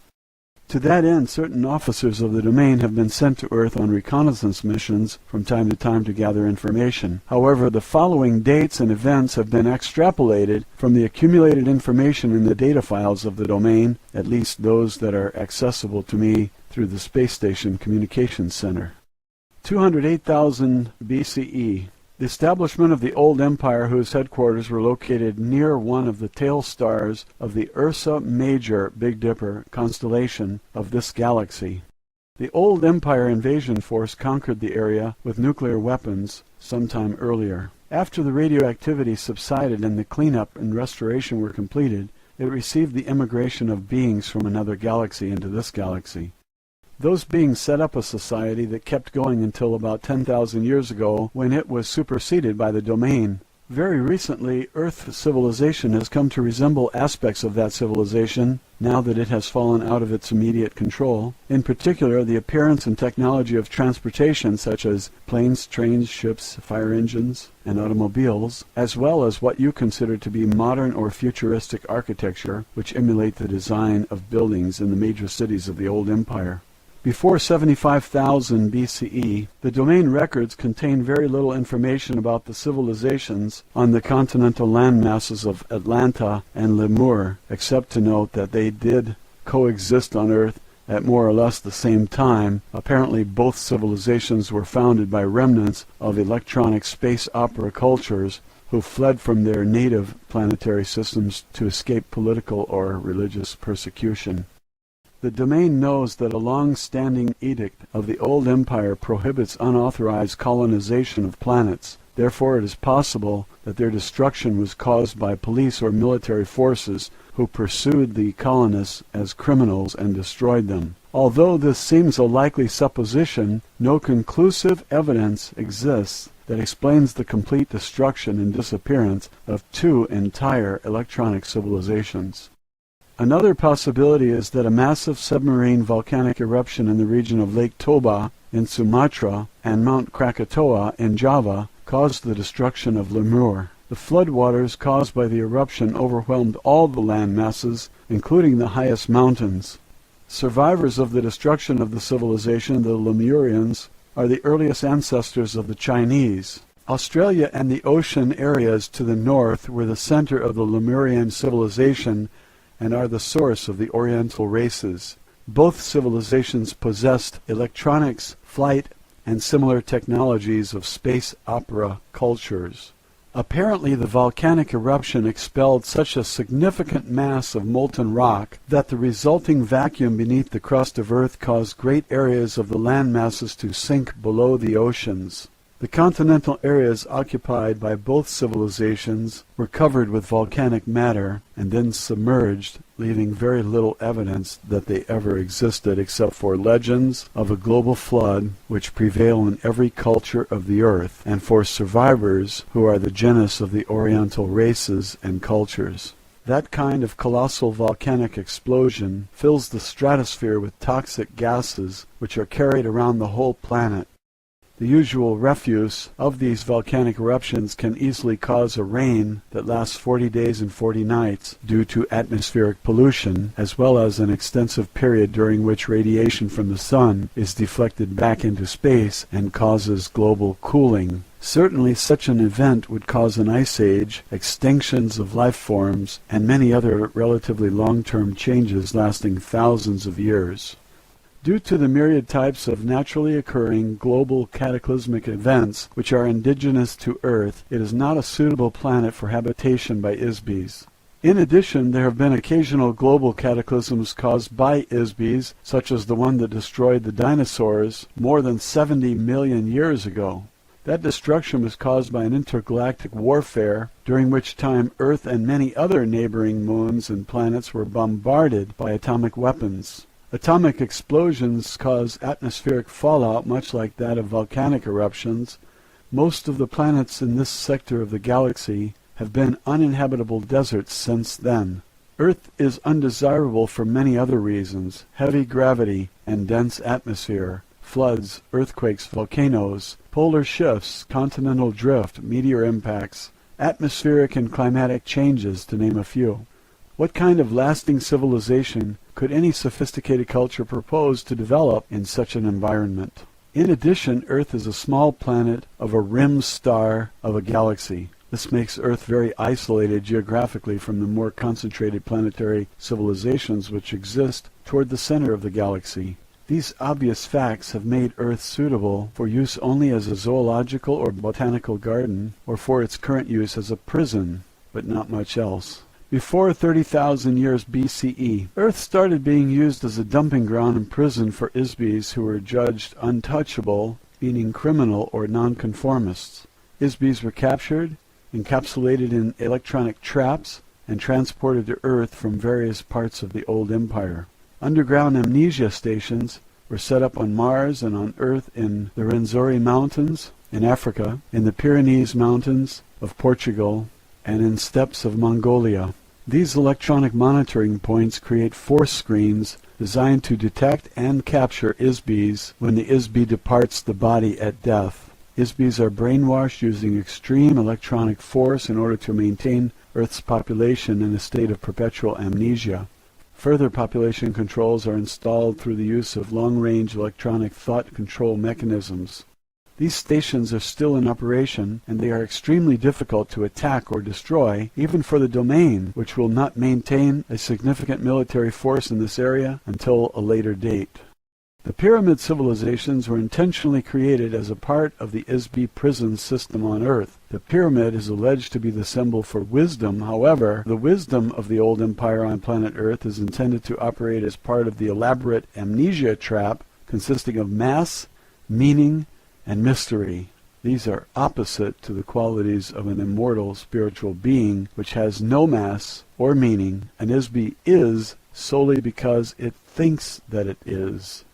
To that end, certain officers of the domain have been sent to Earth on reconnaissance missions from time to gather information. However, the following dates and events have been extrapolated from the accumulated information in the data files of the domain, at least those that are accessible to me through the Space Station Communications Center. 208,000 BCE. The establishment of the Old Empire, whose headquarters were located near one of the tail stars of the Ursa Major Big Dipper constellation of this galaxy. The Old Empire invasion force conquered the area with nuclear weapons sometime earlier. After the radioactivity subsided and the cleanup and restoration were completed, it received the immigration of beings from another galaxy into this galaxy. Those beings set up a society that kept going until about 10,000 years ago, when it was superseded by the domain. Very recently, Earth civilization has come to resemble aspects of that civilization, now that it has fallen out of its immediate control. In particular, the appearance and technology of transportation such as planes, trains, ships, fire engines, and automobiles, as well as what you consider to be modern or futuristic architecture, which emulate the design of buildings in the major cities of the Old Empire. Before 75,000 BCE, the domain records contain very little information about the civilizations on the continental landmasses of Atlanta and Lemur, except to note that they did coexist on Earth at more or less the same time. Apparently both civilizations were founded by remnants of electronic space opera cultures who fled from their native planetary systems to escape political or religious persecution. The domain knows that a long-standing edict of the Old Empire prohibits unauthorized colonization of planets. Therefore, it is possible that their destruction was caused by police or military forces who pursued the colonists as criminals and destroyed them. Although this seems a likely supposition, no conclusive evidence exists that explains the complete destruction and disappearance of two entire electronic civilizations. Another possibility is that a massive submarine volcanic eruption in the region of Lake Toba in Sumatra and Mount Krakatoa in Java caused the destruction of Lemur. The floodwaters caused by the eruption overwhelmed all the land masses, including the highest mountains. Survivors of the destruction of the civilization, the Lemurians, are the earliest ancestors of the Chinese. Australia and the ocean areas to the north were the center of the Lemurian civilization and are the source of the Oriental races. Both civilizations possessed electronics, flight, and similar technologies of space opera cultures. Apparently, the volcanic eruption expelled such a significant mass of molten rock that the resulting vacuum beneath the crust of Earth caused great areas of the land masses to sink below the oceans. The continental areas occupied by both civilizations were covered with volcanic matter and then submerged, leaving very little evidence that they ever existed except for legends of a global flood which prevail in every culture of the earth, and for survivors who are the genus of the Oriental races and cultures. That kind of colossal volcanic explosion fills the stratosphere with toxic gases which are carried around the whole planet. The usual refuse of these volcanic eruptions can easily cause a rain that lasts 40 days and 40 nights due to atmospheric pollution, as well as an extensive period during which radiation from the sun is deflected back into space and causes global cooling. Certainly such an event would cause an ice age, extinctions of life forms, and many other relatively long-term changes lasting thousands of years. Due to the myriad types of naturally occurring global cataclysmic events which are indigenous to Earth, it is not a suitable planet for habitation by ISBs. In addition, there have been occasional global cataclysms caused by ISBs, such as the one that destroyed the dinosaurs more than 70 million years ago. That destruction was caused by an intergalactic warfare, during which time Earth and many other neighboring moons and planets were bombarded by atomic weapons. Atomic explosions cause atmospheric fallout much like that of volcanic eruptions. Most of the planets in this sector of the galaxy have been uninhabitable deserts since then. Earth is undesirable for many other reasons: heavy gravity and dense atmosphere, floods, earthquakes, volcanoes, polar shifts, continental drift, meteor impacts, atmospheric and climatic changes, to name a few. What kind of lasting civilization could any sophisticated culture propose to develop in such an environment. In addition, Earth is a small planet of a rim star of a galaxy. This makes Earth very isolated geographically from the more concentrated planetary civilizations which exist toward the center of the galaxy. These obvious facts have made Earth suitable for use only as a zoological or botanical garden, or for its current use as a prison, but not much else. Before 30,000 years BCE, Earth started being used as a dumping ground and prison for Isbis who were judged untouchable, meaning criminal or nonconformists. Isbis were captured, encapsulated in electronic traps, and transported to Earth from various parts of the old empire. Underground amnesia stations were set up on Mars and on Earth in the Rwenzori Mountains in Africa, in the Pyrenees Mountains of Portugal, and in steppes of Mongolia. These electronic monitoring points create force screens designed to detect and capture Isbis when the Isbi departs the body at death. Isbis are brainwashed using extreme electronic force in order to maintain Earth's population in a state of perpetual amnesia. Further population controls are installed through the use of long-range electronic thought control mechanisms. These stations are still in operation, and they are extremely difficult to attack or destroy, even for the domain, which will not maintain a significant military force in this area until a later date. The pyramid civilizations were intentionally created as a part of the Isbi prison system on Earth. The pyramid is alleged to be the symbol for wisdom. However, the wisdom of the old empire on planet Earth is intended to operate as part of the elaborate amnesia trap consisting of mass, meaning, and mystery. These are opposite to the qualities of an immortal spiritual being which has no mass or meaning. An Isbi is solely because it thinks that it is.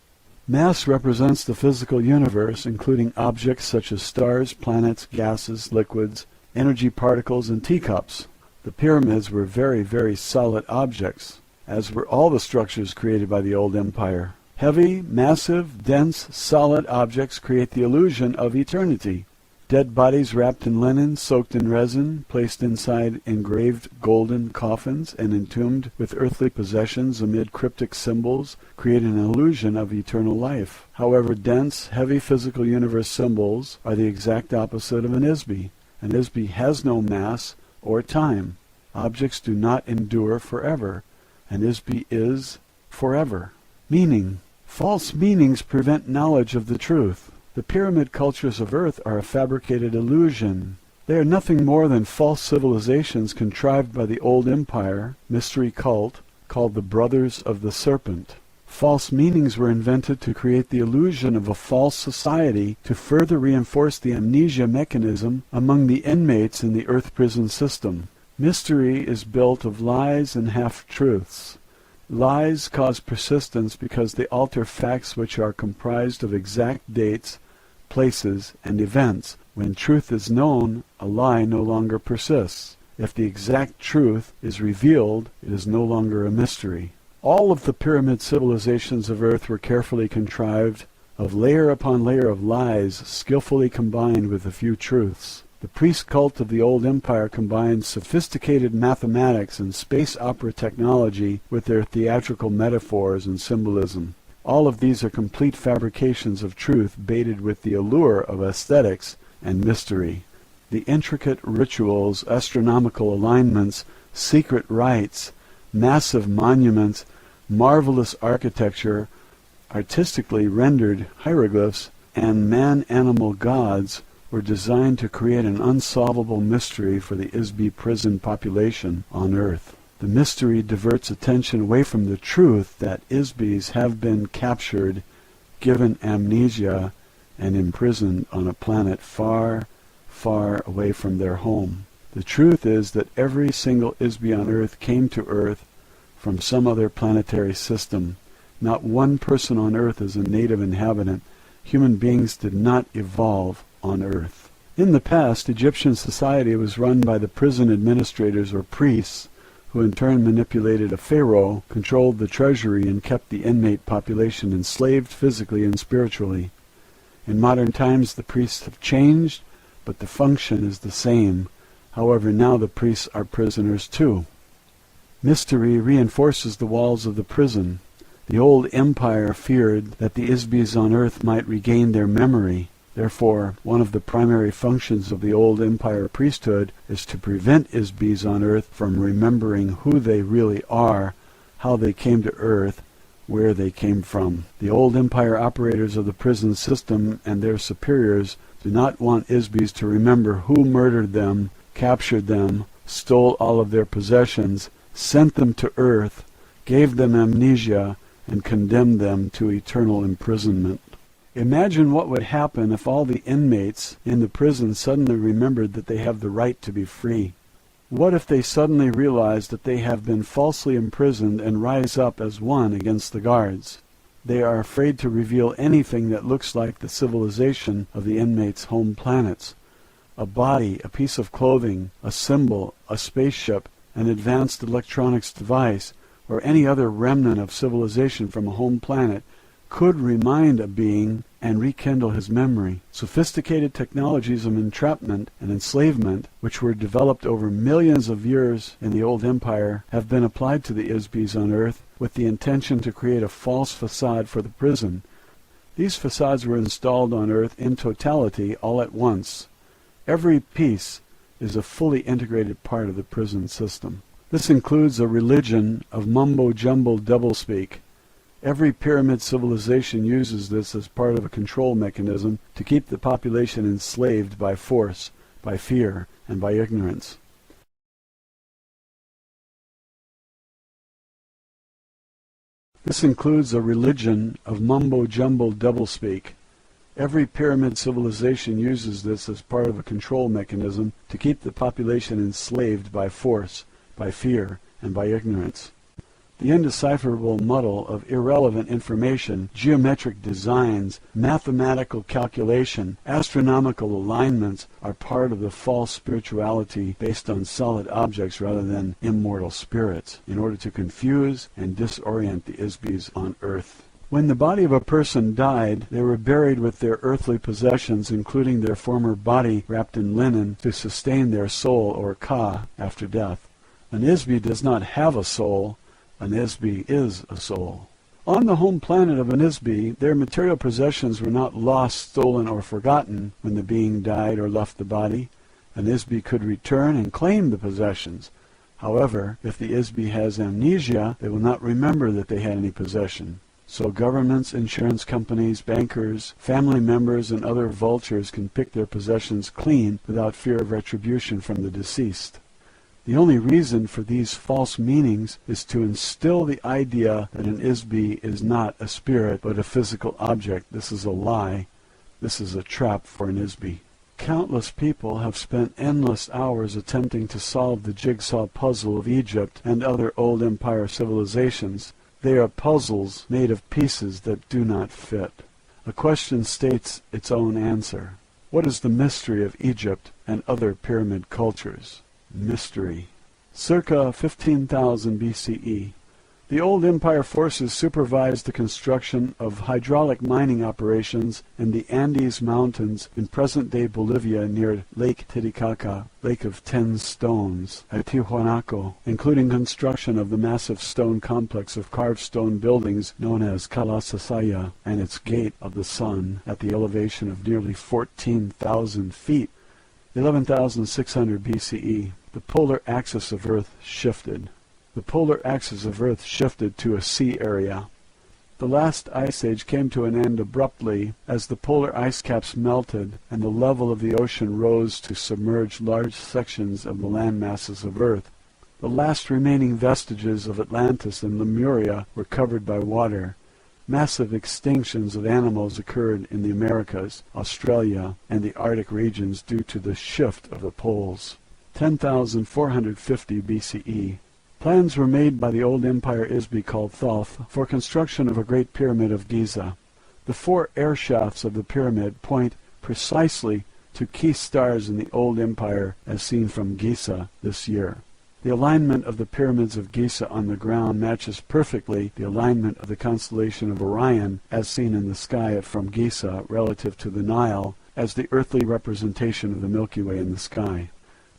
Mass represents the physical universe, including objects such as stars, planets, gases, liquids, energy particles, and teacups. The pyramids were very, very solid objects, as were all the structures created by the old empire. Heavy, massive, dense, solid objects create the illusion of eternity. Dead bodies wrapped in linen, soaked in resin, placed inside engraved golden coffins, and entombed with earthly possessions amid cryptic symbols create an illusion of eternal life. However, dense, heavy physical universe symbols are the exact opposite of an Isbi. An Isbi has no mass or time. Objects do not endure forever. An Isbi is forever. Meaning. False meanings prevent knowledge of the truth. The pyramid cultures of Earth are a fabricated illusion. They are nothing more than false civilizations contrived by the old empire, mystery cult, called the Brothers of the Serpent. False meanings were invented to create the illusion of a false society to further reinforce the amnesia mechanism among the inmates in the Earth prison system. Mystery is built of lies and half-truths. Lies cause persistence because they alter facts which are comprised of exact dates, places, and events. When truth is known, a lie no longer persists. If the exact truth is revealed, it is no longer a mystery. All of the pyramid civilizations of Earth were carefully contrived of layer upon layer of lies skillfully combined with a few truths. The priest cult of the old empire combined sophisticated mathematics and space opera technology with their theatrical metaphors and symbolism. All of these are complete fabrications of truth baited with the allure of aesthetics and mystery. The intricate rituals, astronomical alignments, secret rites, massive monuments, marvelous architecture, artistically rendered hieroglyphs, and man-animal gods were designed to create an unsolvable mystery for the Isbi prison population on Earth. The mystery diverts attention away from the truth that Isbis have been captured, given amnesia, and imprisoned on a planet far, far away from their home. The truth is that every single Isbi on Earth came to Earth from some other planetary system. Not one person on Earth is a native inhabitant. Human beings did not evolve on Earth. In the past, Egyptian society was run by the prison administrators or priests, who in turn manipulated a pharaoh, controlled the treasury, and kept the inmate population enslaved physically and spiritually. In modern times, the priests have changed, but the function is the same. However, now the priests are prisoners too. Mystery reinforces the walls of the prison. The old empire feared that the Isbis on earth might regain their memory. Therefore, one of the primary functions of the old empire priesthood is to prevent Isbis on earth from remembering who they really are, how they came to earth, where they came from. The old empire operators of the prison system and their superiors do not want Isbis to remember who murdered them, captured them, stole all of their possessions, sent them to earth, gave them amnesia, and condemned them to eternal imprisonment. Imagine what would happen if all the inmates in the prison suddenly remembered that they have the right to be free. What if they suddenly realize that they have been falsely imprisoned and rise up as one against the guards? They are afraid to reveal anything that looks like the civilization of the inmates' home planets. A body, a piece of clothing, a symbol, a spaceship, an advanced electronics device, or any other remnant of civilization from a home planet could remind a being and rekindle his memory. Sophisticated technologies of entrapment and enslavement, which were developed over millions of years in the old empire, have been applied to the Isbis on earth with the intention to create a false facade for the prison. These facades were installed on earth in totality all at once. Every piece is a fully integrated part of the prison system. This includes a religion of mumbo-jumbo doublespeak. Every pyramid civilization uses this as part of a control mechanism to keep the population enslaved by force, by fear, and by ignorance. This includes a religion of mumbo-jumbo doublespeak. Every pyramid civilization uses this as part of a control mechanism to keep the population enslaved by force, by fear, and by ignorance. The indecipherable muddle of irrelevant information, geometric designs, mathematical calculation, astronomical alignments are part of the false spirituality based on solid objects rather than immortal spirits, in order to confuse and disorient the Isbis on earth. When the body of a person died, they were buried with their earthly possessions, including their former body wrapped in linen, to sustain their soul, or ka, after death. An Isbi does not have a soul. An Isbi is a soul. On the home planet of an Isbi, their material possessions were not lost, stolen, or forgotten when the being died or left the body. An Isbi could return and claim the possessions. However, if the Isbi has amnesia, they will not remember that they had any possession. So governments, insurance companies, bankers, family members, and other vultures can pick their possessions clean without fear of retribution from the deceased. The only reason for these false meanings is to instill the idea that an Isbi is not a spirit but a physical object. This is a lie. This is a trap for an Isbi. Countless people have spent endless hours attempting to solve the jigsaw puzzle of Egypt and other old empire civilizations. They are puzzles made of pieces that do not fit. A question states its own answer. What is the mystery of Egypt and other pyramid cultures? Mystery. Circa 15,000 BCE. The old empire forces supervised the construction of hydraulic mining operations in the Andes Mountains in present-day Bolivia near Lake Titicaca, Lake of 10 Stones, at Tiwanaku, including construction of the massive stone complex of carved stone buildings known as Kalasasaya and its Gate of the Sun at the elevation of nearly 14,000 feet. 11,600 BCE. The polar axis of Earth shifted. The polar axis of Earth shifted to a sea area. The last ice age came to an end abruptly as the polar ice caps melted and the level of the ocean rose to submerge large sections of the land masses of Earth. The last remaining vestiges of Atlantis and Lemuria were covered by water. Massive extinctions of animals occurred in the Americas, Australia, and the Arctic regions due to the shift of the poles. 10,450 BCE. Plans were made by the old empire Isbi called Thoth for construction of a great pyramid of Giza. The 4 air shafts of the pyramid point precisely to key stars in the old empire as seen from Giza this year. The alignment of the pyramids of Giza on the ground matches perfectly the alignment of the constellation of Orion as seen in the sky from Giza relative to the Nile as the earthly representation of the Milky Way in the sky.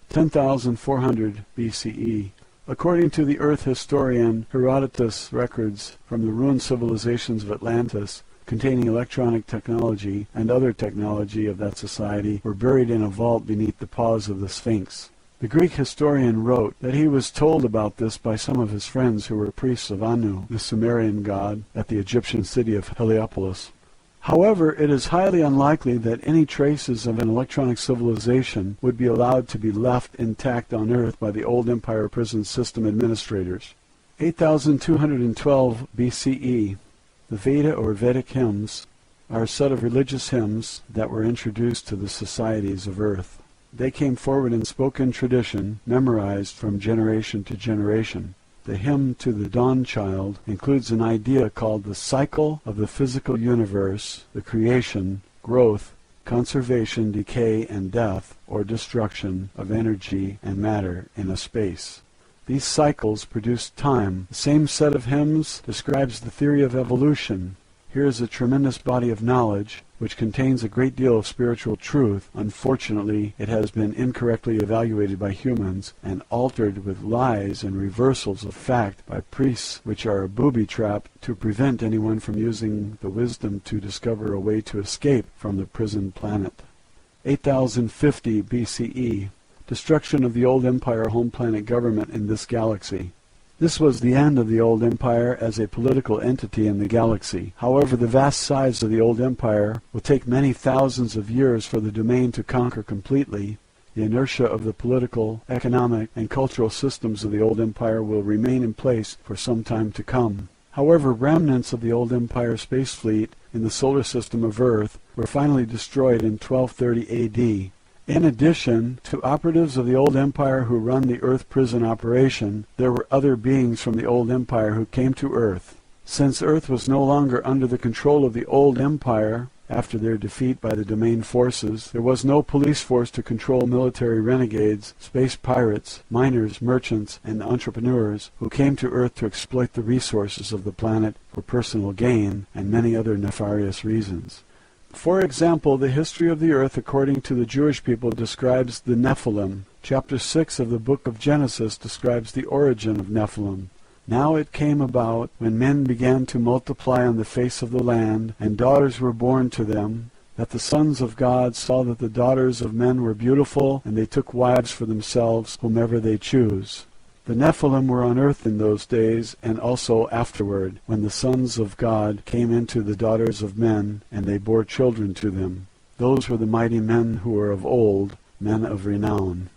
10,400 BCE. According to the Earth historian Herodotus, records from the ruined civilizations of Atlantis containing electronic technology and other technology of that society were buried in a vault beneath the paws of the Sphinx. The Greek historian wrote that he was told about this by some of his friends who were priests of Anu, the Sumerian god, at the Egyptian city of Heliopolis. However, it is highly unlikely that any traces of an electronic civilization would be allowed to be left intact on Earth by the old Empire prison system administrators. 8212 BCE. The Veda or Vedic hymns are a set of religious hymns that were introduced to the societies of Earth. They came forward in spoken tradition, memorized from generation to generation. The hymn to the Dawn Child includes an idea called the cycle of the physical universe, the creation, growth, conservation, decay, and death, or destruction of energy and matter in a space. These cycles produce time. The same set of hymns describes the theory of evolution. Here is a tremendous body of knowledge which contains a great deal of spiritual truth. Unfortunately, it has been incorrectly evaluated by humans and altered with lies and reversals of fact by priests, which are a booby trap to prevent anyone from using the wisdom to discover a way to escape from the prison planet. 8050 BCE. Destruction of the old Empire home planet government in this galaxy. This was the end of the old Empire as a political entity in the galaxy. However, the vast size of the old Empire will take many thousands of years for the domain to conquer completely. The inertia of the political, economic, and cultural systems of the old Empire will remain in place for some time to come. However, remnants of the old Empire space fleet in the solar system of Earth were finally destroyed in 1230 AD. In addition to operatives of the old Empire who run the Earth prison operation, there were other beings from the old Empire who came to Earth. Since Earth was no longer under the control of the old Empire, after their defeat by the domain forces, there was no police force to control military renegades, space pirates, miners, merchants, and entrepreneurs who came to Earth to exploit the resources of the planet for personal gain and many other nefarious reasons. For example, the history of the earth according to the Jewish people describes the Nephilim. Chapter 6 of the book of Genesis describes the origin of Nephilim. Now it came about, when men began to multiply on the face of the land, and daughters were born to them, that the sons of God saw that the daughters of men were beautiful, and they took wives for themselves, whomever they choose. The Nephilim were on earth in those days, and also afterward, when the sons of God came into the daughters of men, and they bore children to them. Those were the mighty men who were of old, men of renown.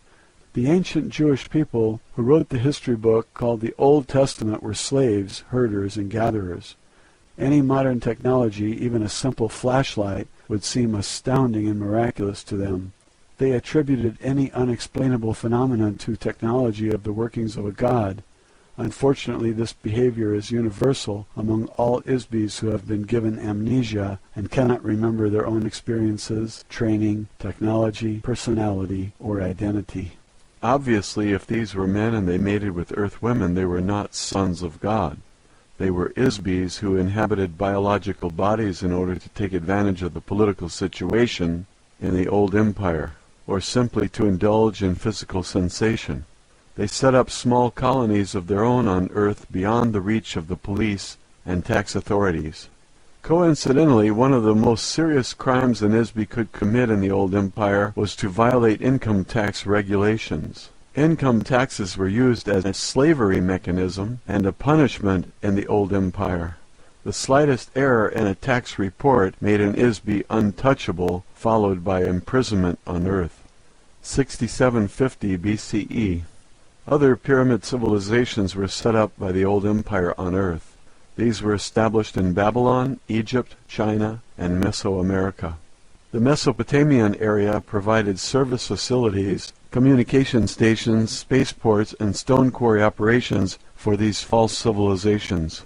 The ancient Jewish people who wrote the history book called the Old Testament were slaves, herders, and gatherers. Any modern technology, even a simple flashlight, would seem astounding and miraculous to them. They attributed any unexplainable phenomenon to technology of the workings of a god. Unfortunately, this behavior is universal among all ISBEs who have been given amnesia and cannot remember their own experiences, training, technology, personality, or identity. Obviously, if these were men and they mated with Earth women, they were not sons of God. They were ISBEs who inhabited biological bodies in order to take advantage of the political situation in the old empire, or simply to indulge in physical sensation. They set up small colonies of their own on Earth beyond the reach of the police and tax authorities. Coincidentally, one of the most serious crimes an ISBE could commit in the old empire was to violate income tax regulations. Income taxes were used as a slavery mechanism and a punishment in the old empire. The slightest error in a tax report made an ISBE untouchable, followed by imprisonment on Earth. 6750 BCE. Other pyramid civilizations were set up by the old empire on Earth. These were established in Babylon, Egypt, China, and Mesoamerica. The Mesopotamian area provided service facilities, communication stations, spaceports, and stone quarry operations for these false civilizations.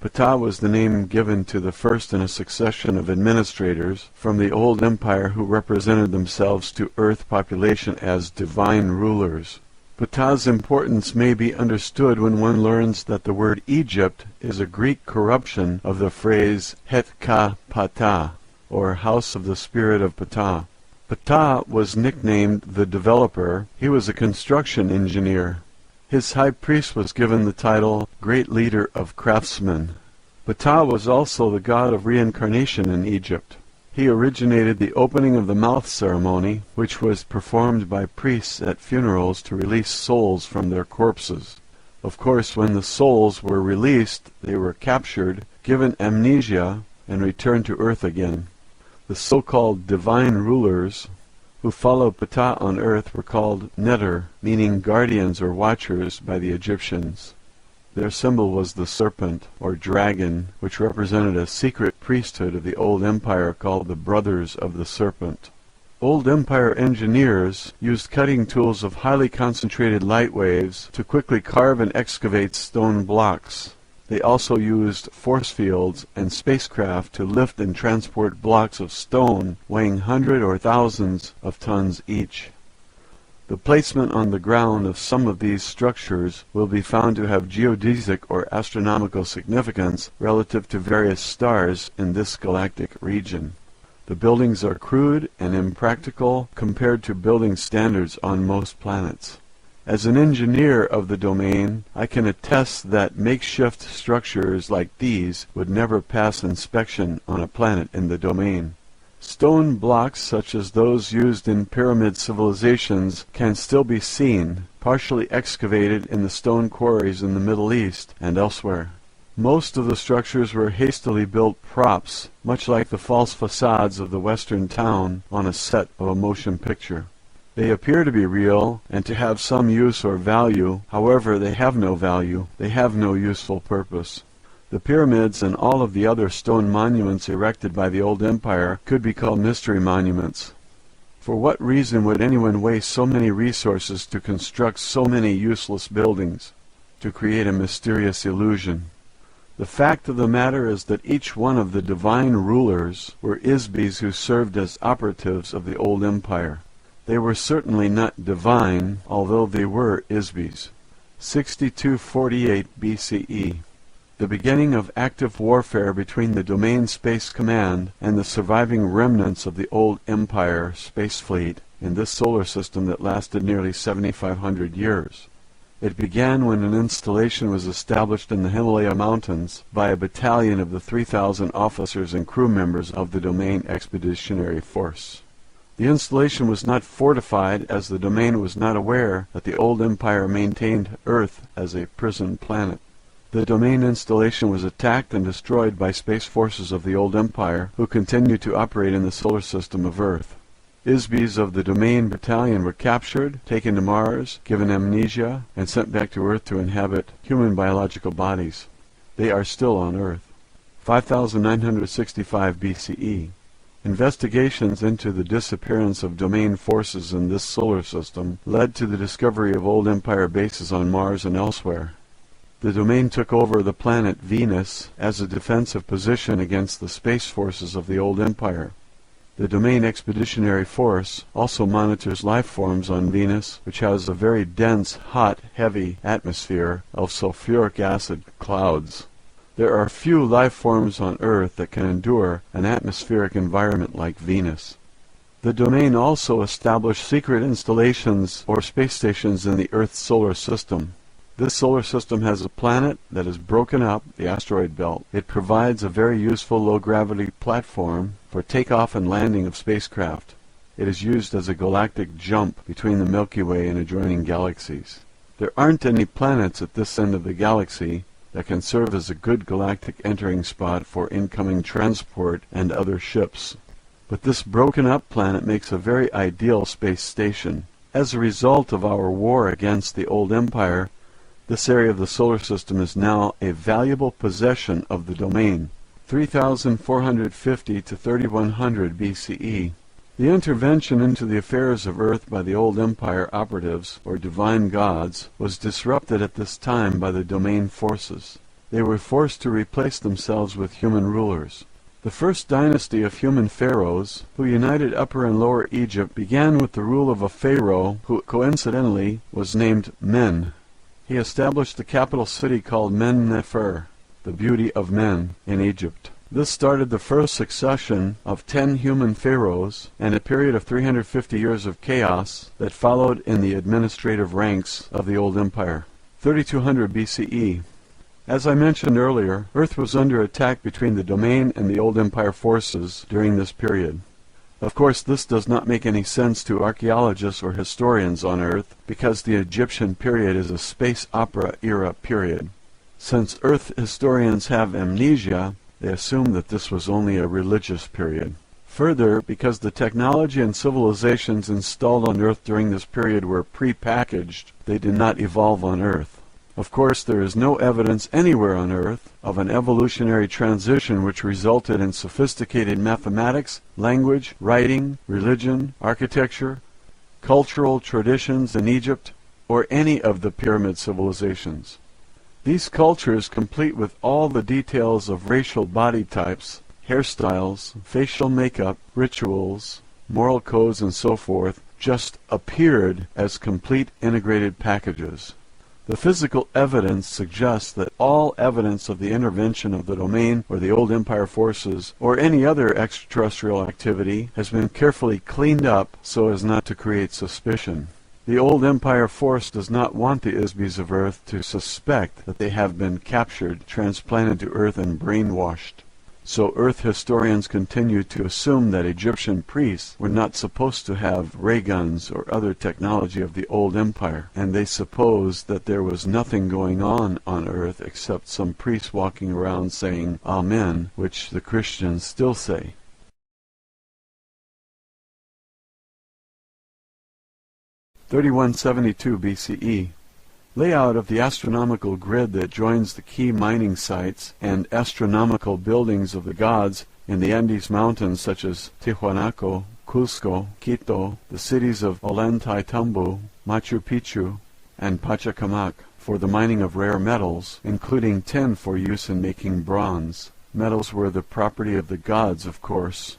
Ptah was the name given to the first in a succession of administrators from the old empire who represented themselves to Earth population as divine rulers. Ptah's importance may be understood when one learns that the word Egypt is a Greek corruption of the phrase Het-Ka Ptah, or House of the Spirit of Ptah. Ptah was nicknamed the Developer. He was a construction engineer. His high priest was given the title Great Leader of Craftsmen. Ptah was also the god of reincarnation in Egypt. He originated the opening of the mouth ceremony, which was performed by priests at funerals to release souls from their corpses. Of course, when the souls were released, they were captured, given amnesia, and returned to earth again. The so-called divine rulers who followed Ptah on earth were called Neter, meaning guardians or watchers by the Egyptians. Their symbol was the serpent, or dragon, which represented a secret priesthood of the Old Empire called the Brothers of the Serpent. Old Empire engineers used cutting tools of highly concentrated light waves to quickly carve and excavate stone blocks. They also used force fields and spacecraft to lift and transport blocks of stone weighing hundreds or thousands of tons each. The placement on the ground of some of these structures will be found to have geodesic or astronomical significance relative to various stars in this galactic region. The buildings are crude and impractical compared to building standards on most planets. As an engineer of the domain, I can attest that makeshift structures like these would never pass inspection on a planet in the domain. Stone blocks such as those used in pyramid civilizations can still be seen, partially excavated in the stone quarries in the Middle East and elsewhere. Most of the structures were hastily built props, much like the false facades of the Western town on a set of a motion picture. They appear to be real and to have some use or value, however they have no value, they have no useful purpose. The pyramids and all of the other stone monuments erected by the Old Empire could be called mystery monuments. For what reason would anyone waste so many resources to construct so many useless buildings, to create a mysterious illusion? The fact of the matter is that each one of the divine rulers were Isbis who served as operatives of the Old Empire. They were certainly not divine, although they were Isbis. 6248 BCE. The beginning of active warfare between the Domain Space Command and the surviving remnants of the Old Empire space fleet in this solar system that lasted nearly 7,500 years. It began when an installation was established in the Himalaya Mountains by a battalion of the 3,000 officers and crew members of the Domain Expeditionary Force. The installation was not fortified, as the Domain was not aware that the Old Empire maintained Earth as a prison planet. The Domain installation was attacked and destroyed by space forces of the Old Empire, who continued to operate in the solar system of Earth. Isbis of the Domain battalion were captured, taken to Mars, given amnesia, and sent back to Earth to inhabit human biological bodies. They are still on Earth. 5965 BCE. Investigations into the disappearance of Domain forces in this solar system led to the discovery of Old Empire bases on Mars and elsewhere. The Domain took over the planet Venus as a defensive position against the space forces of the Old Empire. The Domain Expeditionary Force also monitors life forms on Venus, which has a very dense, hot, heavy atmosphere of sulfuric acid clouds. There are few life forms on Earth that can endure an atmospheric environment like Venus. The Domain also established secret installations or space stations in the Earth's solar system. This solar system has a planet that is broken up, the asteroid belt. It provides a very useful low-gravity platform for takeoff and landing of spacecraft. It is used as a galactic jump between the Milky Way and adjoining galaxies. There aren't any planets at this end of the galaxy that can serve as a good galactic entering spot for incoming transport and other ships. But this broken-up planet makes a very ideal space station. As a result of our war against the Old Empire, this area of the solar system is now a valuable possession of the Domain. 3450 to 3100 BCE. The intervention into the affairs of Earth by the Old Empire operatives, or divine gods, was disrupted at this time by the Domain forces. They were forced to replace themselves with human rulers. The first dynasty of human pharaohs, who united Upper and Lower Egypt, began with the rule of a pharaoh who coincidentally was named Men. He established the capital city called Men-Nefer, the beauty of men, in Egypt. This started the first succession of 10 human pharaohs and a period of 350 years of chaos that followed in the administrative ranks of the Old Empire. 3200 BCE. As I mentioned earlier, Earth was under attack between the Domain and the Old Empire forces during this period. Of course, this does not make any sense to archaeologists or historians on Earth, because the Egyptian period is a space opera era period. Since Earth historians have amnesia, they assume that this was only a religious period. Further, because the technology and civilizations installed on Earth during this period were pre-packaged, they did not evolve on Earth. Of course, there is no evidence anywhere on Earth of an evolutionary transition which resulted in sophisticated mathematics, language, writing, religion, architecture, cultural traditions in Egypt, or any of the pyramid civilizations. These cultures, complete with all the details of racial body types, hairstyles, facial makeup, rituals, moral codes, and so forth, just appeared as complete integrated packages. The physical evidence suggests that all evidence of the intervention of the Domain or the Old Empire forces or any other extraterrestrial activity has been carefully cleaned up so as not to create suspicion. The Old Empire force does not want the Isbis of Earth to suspect that they have been captured, transplanted to Earth, and brainwashed. So Earth historians continue to assume that Egyptian priests were not supposed to have ray guns or other technology of the Old Empire, and they suppose that there was nothing going on Earth except some priests walking around saying Amen, which the Christians still say. (3172 BCE). Layout of the astronomical grid that joins the key mining sites and astronomical buildings of the gods in the Andes Mountains, such as Tiwanaku, Cusco, Quito, the cities of Ollantaytambo, Machu Picchu, and Pachacamac, for the mining of rare metals, including tin for use in making bronze. Metals were the property of the gods, of course.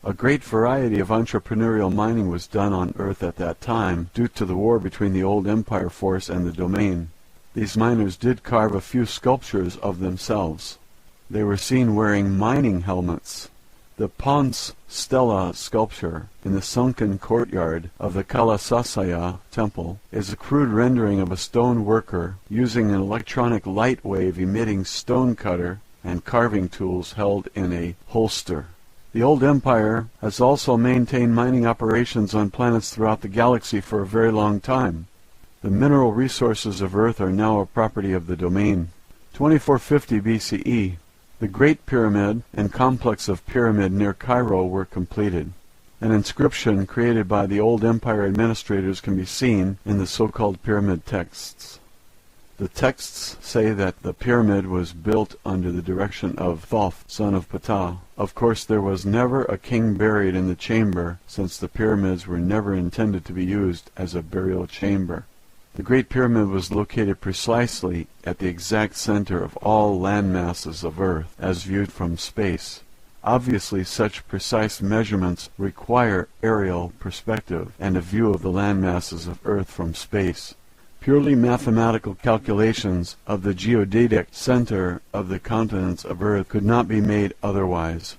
A great variety of entrepreneurial mining was done on Earth at that time, due to the war between the Old Empire force and the Domain. These miners did carve a few sculptures of themselves. They were seen wearing mining helmets. The Ponce Stela sculpture in the sunken courtyard of the Kalasasaya temple is a crude rendering of a stone worker using an electronic light wave emitting stone cutter and carving tools held in a holster. The Old Empire has also maintained mining operations on planets throughout the galaxy for a very long time. The mineral resources of Earth are now a property of the Domain. 2450 BCE, the Great Pyramid and complex of Pyramid near Cairo were completed. An inscription created by the Old Empire administrators can be seen in the so-called pyramid texts. The texts say that the pyramid was built under the direction of Thoth, son of Ptah. Of course, there was never a king buried in the chamber, since the pyramids were never intended to be used as a burial chamber. The Great Pyramid was located precisely at the exact center of all land masses of Earth, as viewed from space. Obviously, such precise measurements require aerial perspective and a view of the land masses of Earth from space. Purely mathematical calculations of the geodetic center of the continents of Earth could not be made otherwise.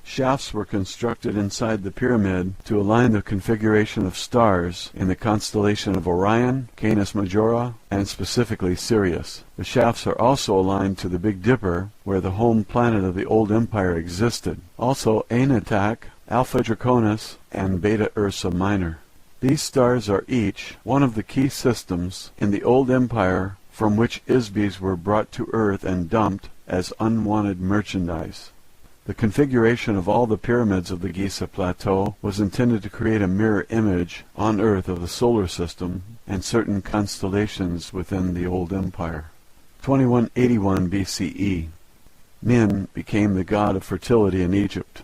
Shafts were constructed inside the pyramid to align the configuration of stars in the constellation of Orion, Canis Majora, and specifically Sirius. The shafts are also aligned to the Big Dipper, where the home planet of the Old Empire existed. Also Anutak, Alpha Draconis, and Beta Ursa Minor. These stars are each one of the key systems in the Old Empire from which Isbis were brought to Earth and dumped as unwanted merchandise. The configuration of all the pyramids of the Giza Plateau was intended to create a mirror image on Earth of the solar system and certain constellations within the Old Empire. 2181 BCE. Min became the god of fertility in Egypt.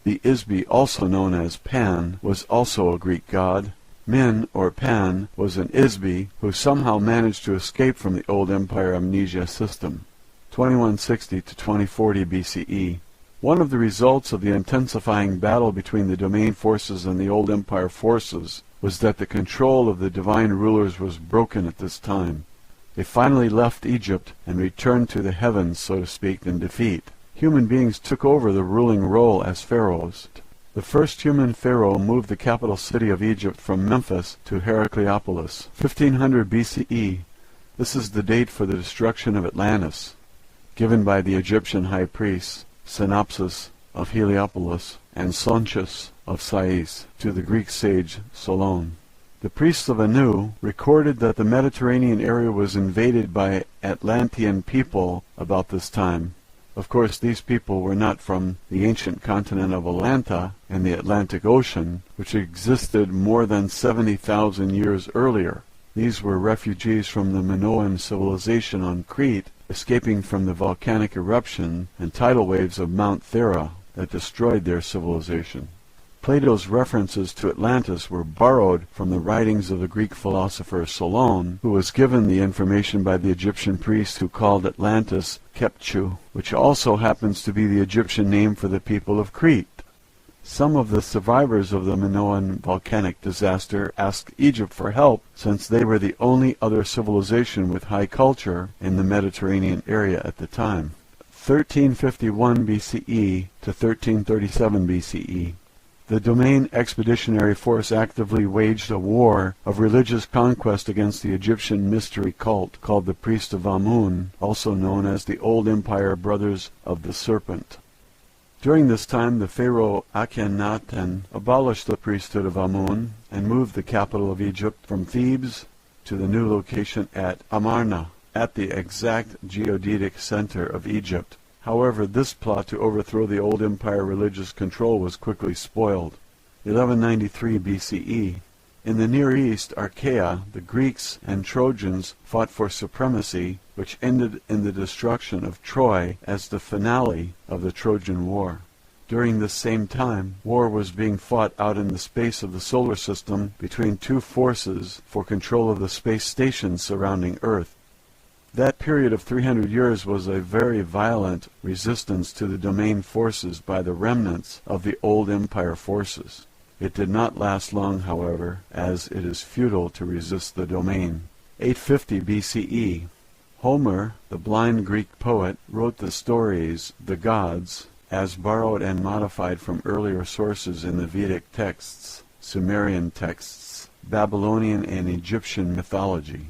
The Isbi, also known as Pan, was also a Greek god. Min, or Pan, was an Isbi who somehow managed to escape from the Old Empire amnesia system. 2160 to 2040 BCE. One of the results of the intensifying battle between the Domain forces and the Old Empire forces was that the control of the divine rulers was broken at this time. They finally left Egypt and returned to the heavens, so to speak, in defeat. Human beings took over the ruling role as pharaohs. The first human pharaoh moved the capital city of Egypt from Memphis to Heracleopolis. 1500 BCE. This is the date for the destruction of Atlantis, given by the Egyptian high priest Synopsis of Heliopolis and Sonchus of Sais to the Greek sage Solon. The priests of Anu recorded that the Mediterranean area was invaded by Atlantean people about this time. Of course, these people were not from the ancient continent of Atlanta and the Atlantic Ocean, which existed more than 70,000 years earlier. These were refugees from the Minoan civilization on Crete, escaping from the volcanic eruption and tidal waves of Mount Thera that destroyed their civilization. Plato's references to Atlantis were borrowed from the writings of the Greek philosopher Solon, who was given the information by the Egyptian priest who called Atlantis Kepchu, which also happens to be the Egyptian name for the people of Crete. Some of the survivors of the Minoan volcanic disaster asked Egypt for help, since they were the only other civilization with high culture in the Mediterranean area at the time. 1351 BCE to 1337 BCE. The Domain Expeditionary Force actively waged a war of religious conquest against the Egyptian mystery cult called the Priest of Amun, also known as the Old Empire Brothers of the Serpent. During this time, the pharaoh Akhenaten abolished the priesthood of Amun and moved the capital of Egypt from Thebes to the new location at Amarna, at the exact geodetic center of Egypt. However, this plot to overthrow the old empire religious control was quickly spoiled. 1193 BCE. In the Near East, Achaea, the Greeks and Trojans fought for supremacy, which ended in the destruction of Troy as the finale of the Trojan War. During this same time, war was being fought out in the space of the solar system between two forces for control of the space stations surrounding Earth. That period of 300 years was a very violent resistance to the domain forces by the remnants of the old empire forces. It did not last long, however, as it is futile to resist the domain. 850 BCE. Homer, the blind Greek poet, wrote the stories, the gods, as borrowed and modified from earlier sources in the Vedic texts, Sumerian texts, Babylonian and Egyptian mythology.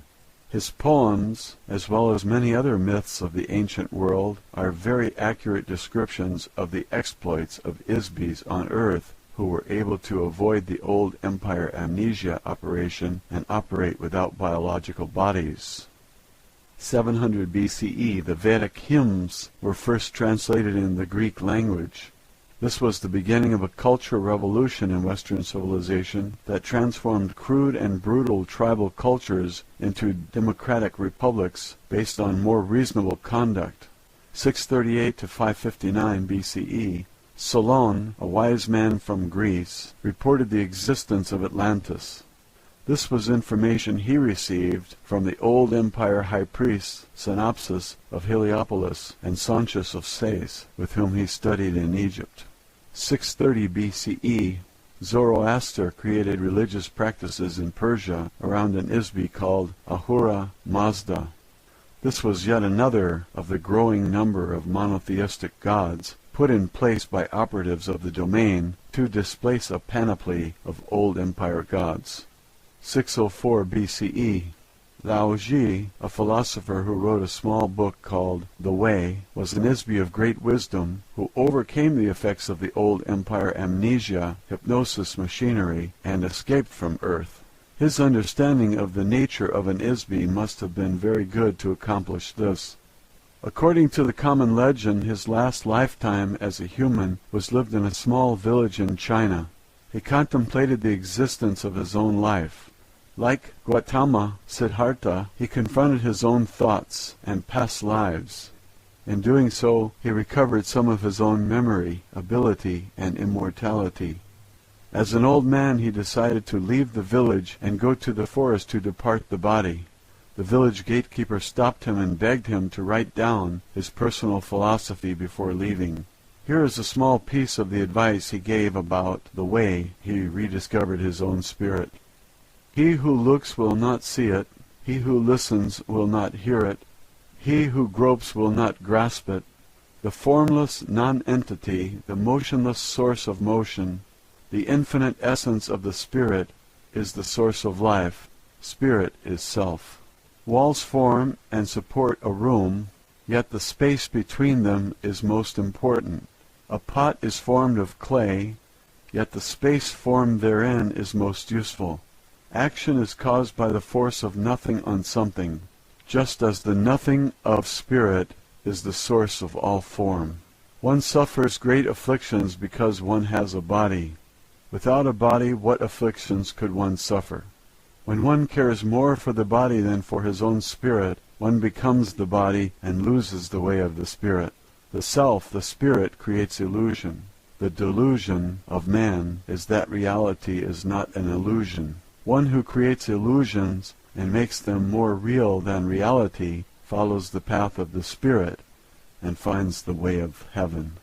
His poems, as well as many other myths of the ancient world, are very accurate descriptions of the exploits of Isbis on Earth, who were able to avoid the old empire amnesia operation and operate without biological bodies. 700 BCE, the Vedic hymns were first translated in the Greek language. This was the beginning of a cultural revolution in Western civilization that transformed crude and brutal tribal cultures into democratic republics based on more reasonable conduct. 638 to 559 BCE, Solon, a wise man from Greece, reported the existence of Atlantis. This was information he received from the old empire high priests Synopsis of Heliopolis and Sonchus of Sais, with whom he studied in Egypt. 630 BCE, Zoroaster created religious practices in Persia around an Isbi called Ahura Mazda. This was yet another of the growing number of monotheistic gods put in place by operatives of the domain to displace a panoply of old empire gods. 604 BCE, Lao Ji, a philosopher who wrote a small book called The Way, was an Isbi of great wisdom who overcame the effects of the old empire amnesia, hypnosis machinery, and escaped from Earth. His understanding of the nature of an Isbi must have been very good to accomplish this. According to the common legend, his last lifetime as a human was lived in a small village in China. He contemplated the existence of his own life. Like Gautama Siddhartha, he confronted his own thoughts and past lives. In doing so, he recovered some of his own memory, ability, and immortality. As an old man, he decided to leave the village and go to the forest to depart the body. The village gatekeeper stopped him and begged him to write down his personal philosophy before leaving. Here is a small piece of the advice he gave about the way he rediscovered his own spirit. He who looks will not see it. He who listens will not hear it. He who gropes will not grasp it. The formless non-entity, the motionless source of motion, the infinite essence of the spirit, is the source of life. Spirit is self. Walls form and support a room, yet the space between them is most important. A pot is formed of clay, yet the space formed therein is most useful. Action is caused by the force of nothing on something, just as the nothing of spirit is the source of all form. One suffers great afflictions because one has a body. Without a body, what afflictions could one suffer? When one cares more for the body than for his own spirit, one becomes the body and loses the way of the spirit. The self, the spirit, creates illusion. The delusion of man is that reality is not an illusion. One who creates illusions and makes them more real than reality follows the path of the spirit and finds the way of heaven.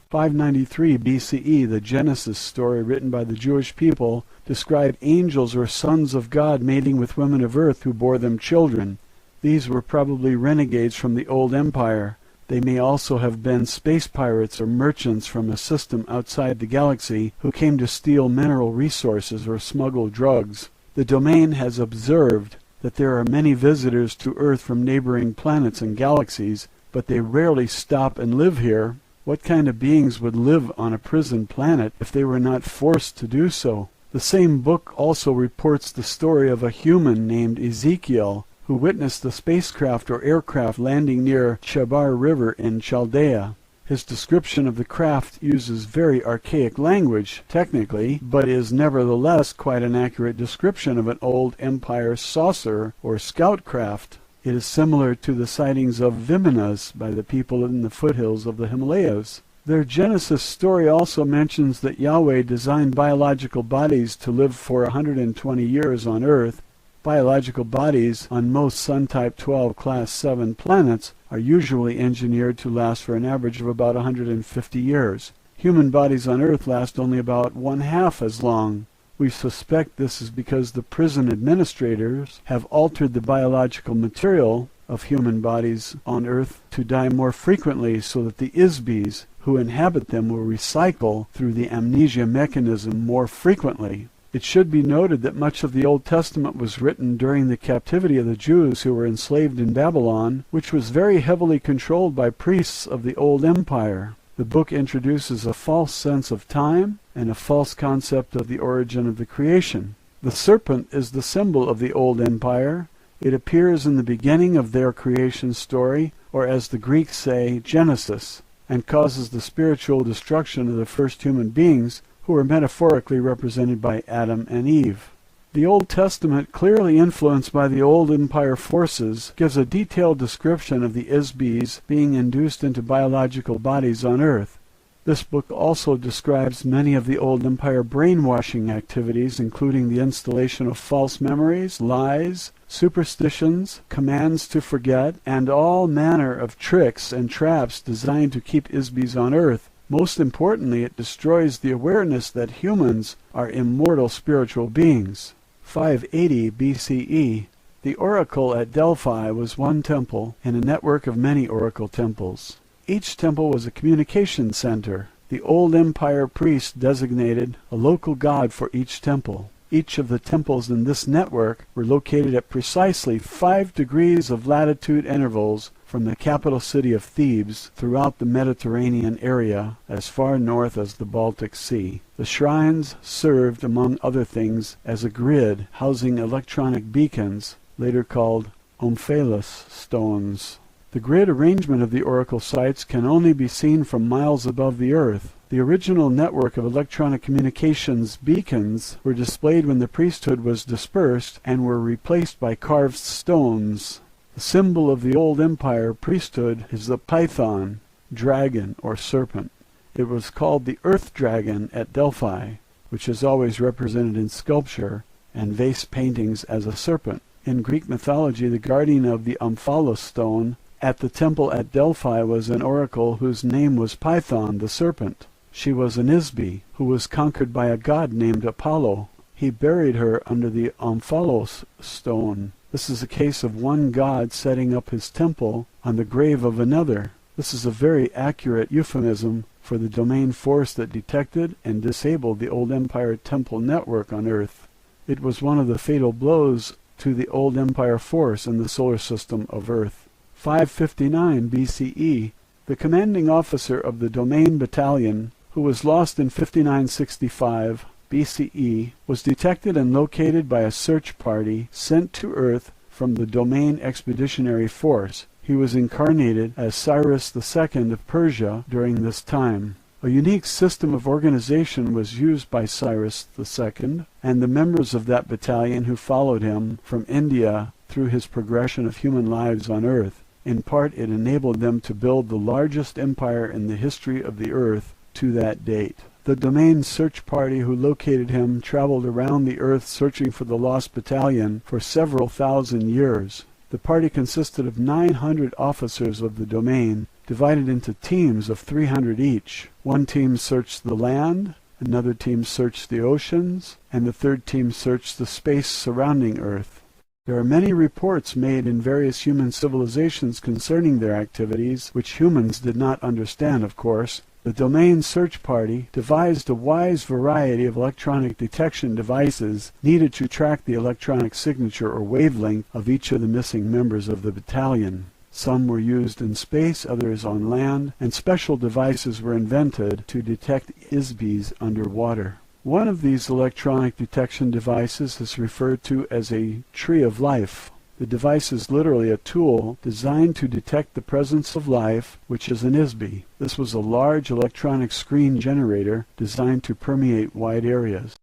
593 BCE, the Genesis story written by the Jewish people, described angels or sons of God mating with women of earth who bore them children. These were probably renegades from the old empire. They may also have been space pirates or merchants from a system outside the galaxy who came to steal mineral resources or smuggle drugs. The domain has observed that there are many visitors to Earth from neighboring planets and galaxies, but they rarely stop and live here. What kind of beings would live on a prison planet if they were not forced to do so? The same book also reports the story of a human named Ezekiel, who witnessed the spacecraft or aircraft landing near Chebar River in Chaldea. His description of the craft uses very archaic language, technically, but is nevertheless quite an accurate description of an old empire saucer or scout craft. It is similar to the sightings of Vimanas by the people in the foothills of the Himalayas. Their Genesis story also mentions that Yahweh designed biological bodies to live for 120 years on Earth. Biological bodies on most Sun-type 12 Class 7 planets are usually engineered to last for an average of about 150 years. Human bodies on Earth last only about one-half as long. We suspect this is because the prison administrators have altered the biological material of human bodies on Earth to die more frequently so that the Isbis who inhabit them will recycle through the amnesia mechanism more frequently. It should be noted that much of the Old Testament was written during the captivity of the Jews who were enslaved in Babylon, which was very heavily controlled by priests of the Old Empire. The book introduces a false sense of time and a false concept of the origin of the creation. The serpent is the symbol of the Old Empire. It appears in the beginning of their creation story, or as the Greeks say, Genesis, and causes the spiritual destruction of the first human beings, who are metaphorically represented by Adam and Eve. The Old Testament, clearly influenced by the Old Empire forces, gives a detailed description of the Isbis being induced into biological bodies on Earth. This book also describes many of the Old Empire brainwashing activities, including the installation of false memories, lies, superstitions, commands to forget, and all manner of tricks and traps designed to keep Isbis on Earth. Most importantly, it destroys the awareness that humans are immortal spiritual beings. 580 BCE. The oracle at Delphi was one temple in a network of many oracle temples. Each temple was a communication center. The Old Empire priests designated a local god for each temple. Each of the temples in this network were located at precisely 5 degrees of latitude intervals from the capital city of Thebes throughout the Mediterranean area as far north as the Baltic Sea. The shrines served, among other things, as a grid housing electronic beacons, later called omphalos stones. The grid arrangement of the oracle sites can only be seen from miles above the Earth. The original network of electronic communications beacons were displayed when the priesthood was dispersed and were replaced by carved stones. The symbol of the Old Empire priesthood is the python, dragon, or serpent. It was called the earth dragon at Delphi, which is always represented in sculpture and vase paintings as a serpent. In Greek mythology, the guardian of the omphalos stone at the temple at Delphi was an oracle whose name was Python, the serpent. She was an Isbi, who was conquered by a god named Apollo. He buried her under the omphalos stone. This is a case of one god setting up his temple on the grave of another. This is a very accurate euphemism for the domain force that detected and disabled the Old Empire temple network on Earth. It was one of the fatal blows to the old Empire force in the solar system of Earth. 559 BCE, the commanding officer of the Domain Battalion, who was lost in 5965 BCE, was detected and located by a search party sent to Earth from the Domain Expeditionary Force. He was incarnated as Cyrus II of Persia during this time. A unique system of organization was used by Cyrus II and the members of that battalion who followed him from India through his progression of human lives on Earth. In part, it enabled them to build the largest empire in the history of the Earth to that date. The Domain search party who located him traveled around the Earth searching for the lost battalion for several thousand years. The party consisted of 900 officers of the Domain, divided into teams of 300 each. One team searched the land, another team searched the oceans, and the third team searched the space surrounding Earth. There are many reports made in various human civilizations concerning their activities, which humans did not understand, of course. The Domain search party devised a wide variety of electronic detection devices needed to track the electronic signature or wavelength of each of the missing members of the battalion. Some were used in space, others on land, and special devices were invented to detect ISBs underwater. One of these electronic detection devices is referred to as a tree of life. The device is literally a tool designed to detect the presence of life, which is an ISB. This was a large electronic screen generator designed to permeate wide areas.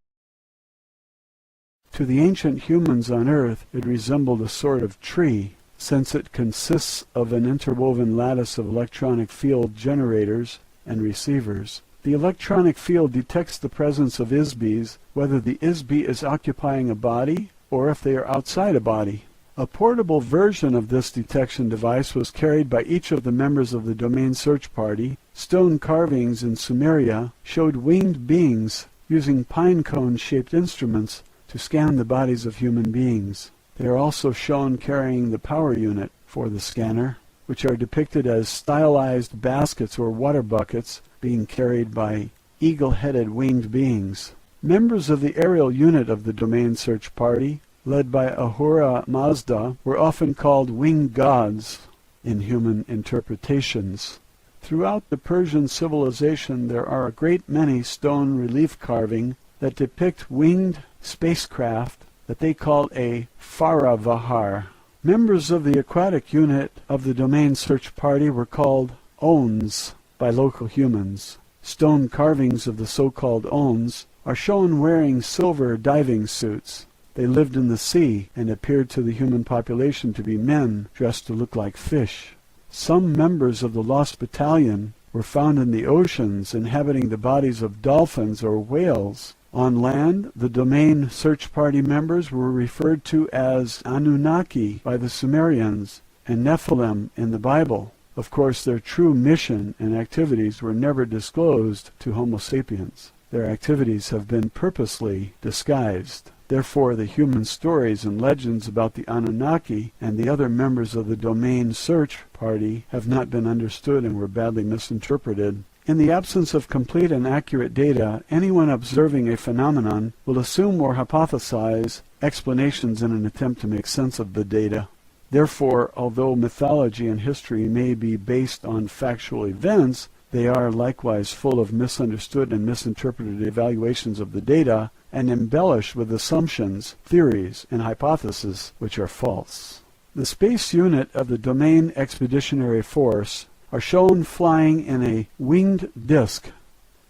To the ancient humans on Earth, it resembled a sort of tree, since it consists of an interwoven lattice of electronic field generators and receivers. The electronic field detects the presence of ISBs, whether the ISB is occupying a body or if they are outside a body. A portable version of this detection device was carried by each of the members of the Domain search party. Stone carvings in Sumeria showed winged beings using pine cone-shaped instruments to scan the bodies of human beings. They are also shown carrying the power unit for the scanner, which are depicted as stylized baskets or water buckets being carried by eagle-headed winged beings. Members of the aerial unit of the Domain search party, led by Ahura Mazda, were often called winged gods in human interpretations. Throughout the Persian civilization there are a great many stone relief carving that depict winged spacecraft that they called a Faravahar. Members of the aquatic unit of the Domain search party were called Ons by local humans. Stone carvings of the so-called Ons are shown wearing silver diving suits. They lived in the sea and appeared to the human population to be men dressed to look like fish. Some members of the Lost Battalion were found in the oceans inhabiting the bodies of dolphins or whales. On land, the Domain search party members were referred to as Anunnaki by the Sumerians and Nephilim in the Bible. Of course, their true mission and activities were never disclosed to Homo sapiens. Their activities have been purposely disguised. Therefore, the human stories and legends about the Anunnaki and the other members of the Domain search party have not been understood and were badly misinterpreted. In the absence of complete and accurate data, anyone observing a phenomenon will assume or hypothesize explanations in an attempt to make sense of the data. Therefore, although mythology and history may be based on factual events, they are likewise full of misunderstood and misinterpreted evaluations of the data and embellished with assumptions, theories, and hypotheses which are false. The space unit of the Domain Expeditionary Force are shown flying in a winged disc.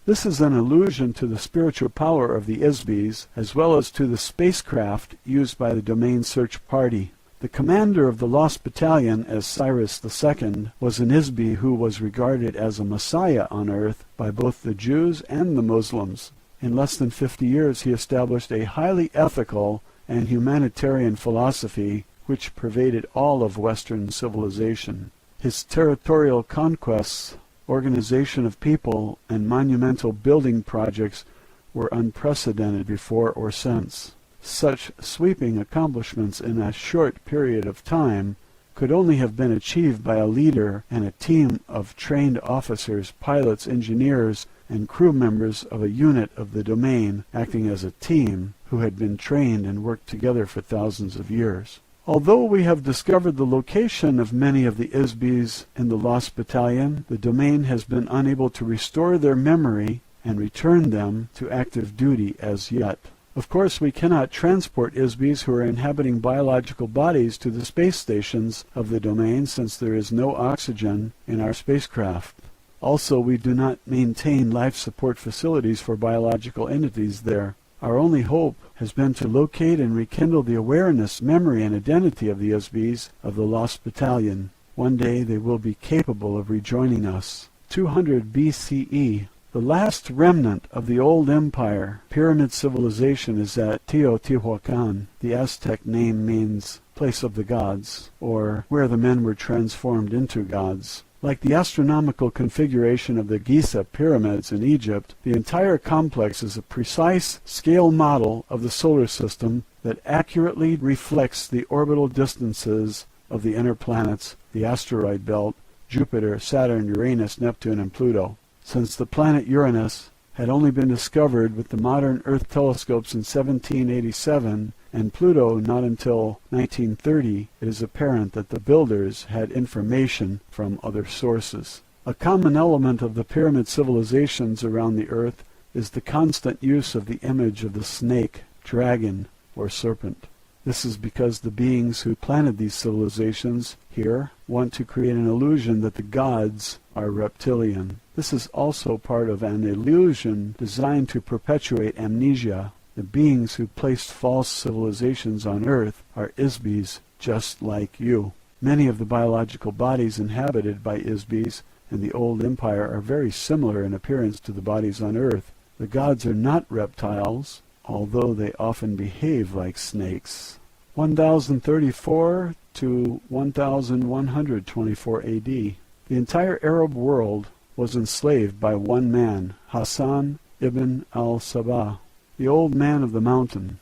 This is an allusion to the spiritual power of the ISBs as well as to the spacecraft used by the Domain search party. The commander of the Lost Battalion, as Cyrus II, was an ISB who was regarded as a messiah on Earth by both the Jews and the Muslims. In less than 50 years he established a highly ethical and humanitarian philosophy which pervaded all of Western civilization. His territorial conquests, organization of people, and monumental building projects were unprecedented before or since. Such sweeping accomplishments in a short period of time could only have been achieved by a leader and a team of trained officers, pilots, engineers, and crew members of a unit of the Domain acting as a team who had been trained and worked together for thousands of years. Although we have discovered the location of many of the Isbis in the Lost Battalion, the domain has been unable to restore their memory and return them to active duty as yet. Of course, we cannot transport Isbis who are inhabiting biological bodies to the space stations of the domain since there is no oxygen in our spacecraft. Also, we do not maintain life support facilities for biological entities there. Our only hope has been to locate and rekindle the awareness, memory, and identity of the Isbis of the Lost Battalion. One day they will be capable of rejoining us. 200 BCE. The last remnant of the old empire, pyramid civilization, is at Teotihuacan. The Aztec name means place of the gods, or where the men were transformed into gods. Like the astronomical configuration of the Giza pyramids in Egypt, the entire complex is a precise scale model of the solar system that accurately reflects the orbital distances of the inner planets, the asteroid belt, Jupiter, Saturn, Uranus, Neptune, and Pluto. Since the planet Uranus had only been discovered with the modern Earth telescopes in 1787, and Pluto not until 1930, it is apparent that the builders had information from other sources. A common element of the pyramid civilizations around the Earth is the constant use of the image of the snake, dragon, or serpent. This is because the beings who planted these civilizations here want to create an illusion that the gods are reptilian. This is also part of an illusion designed to perpetuate amnesia. The beings who placed false civilizations on Earth are Isbis, just like you. Many of the biological bodies inhabited by Isbis in the old empire are very similar in appearance to the bodies on Earth. The gods are not reptiles, although they often behave like snakes. 1034 to 1124 AD. The entire Arab world was enslaved by one man, Hassan ibn al-Sabah, the old man of the mountain.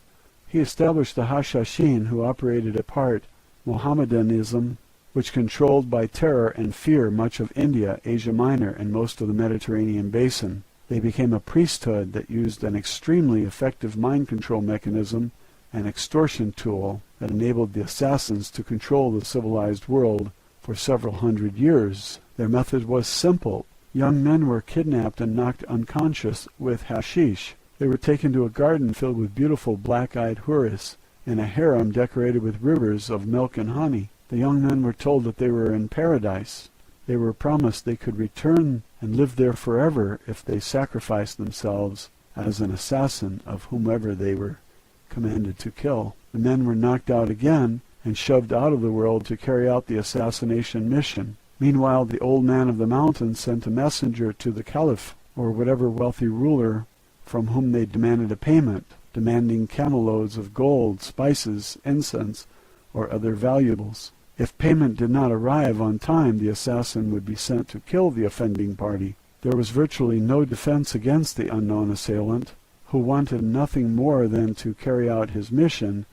He established the Hashashin, who operated apart Mohammedanism, which controlled by terror and fear much of India, Asia Minor, and most of the Mediterranean basin. They became a priesthood that used an extremely effective mind control mechanism, an extortion tool that enabled the assassins to control the civilized world for several hundred years. Their method was simple. Young men were kidnapped and knocked unconscious with hashish. They were taken to a garden filled with beautiful black-eyed houris and a harem decorated with rivers of milk and honey. The young men were told that they were in paradise. They were promised they could return and live there forever if they sacrificed themselves as an assassin of whomever they were commanded to kill. The men were knocked out again and shoved out of the world to carry out the assassination mission. Meanwhile, the old man of the mountain sent a messenger to the caliph, or whatever wealthy ruler from whom they demanded a payment, demanding camelloads of gold, spices, incense, or other valuables. If payment did not arrive on time, the assassin would be sent to kill the offending party. There was virtually no defense against the unknown assailant, who wanted nothing more than to carry out his mission,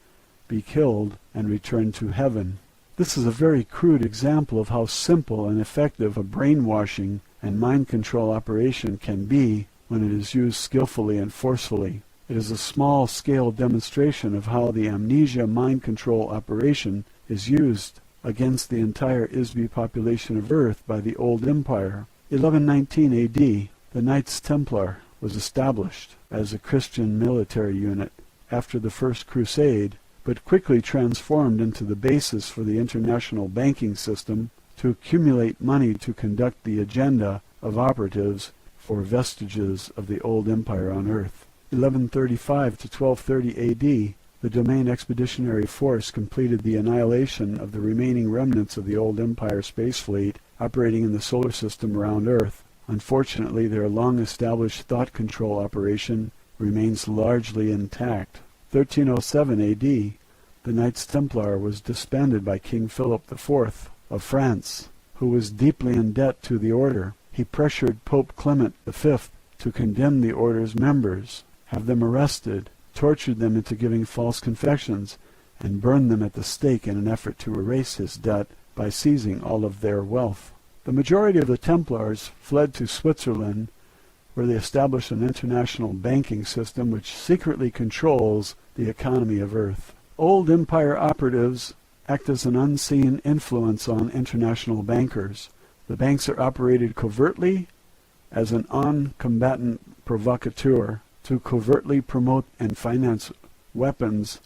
be killed, and return to heaven. This is a very crude example of how simple and effective a brainwashing and mind control operation can be when it is used skillfully and forcefully. It is a small-scale demonstration of how the amnesia mind control operation is used against the entire Isbi population of Earth by the old empire. 1119 AD, the Knights Templar was established as a Christian military unit after the First Crusade, but quickly transformed into the basis for the international banking system to accumulate money to conduct the agenda of operatives for vestiges of the old empire on Earth. 1135 to 1230 AD, the Domain Expeditionary Force completed the annihilation of the remaining remnants of the old empire space fleet operating in the solar system around Earth. Unfortunately, their long-established thought control operation remains largely intact. 1307 AD, the Knights Templar was disbanded by King Philip IV of France, who was deeply in debt to the order. He pressured Pope Clement V to condemn the order's members, have them arrested, tortured them into giving false confessions, and burned them at the stake in an effort to erase his debt by seizing all of their wealth. The majority of the Templars fled to Switzerland, where they establish an international banking system which secretly controls the economy of Earth. Old Empire operatives act as an unseen influence on international bankers. The banks are operated covertly as an on-combatant provocateur to covertly promote and finance weapons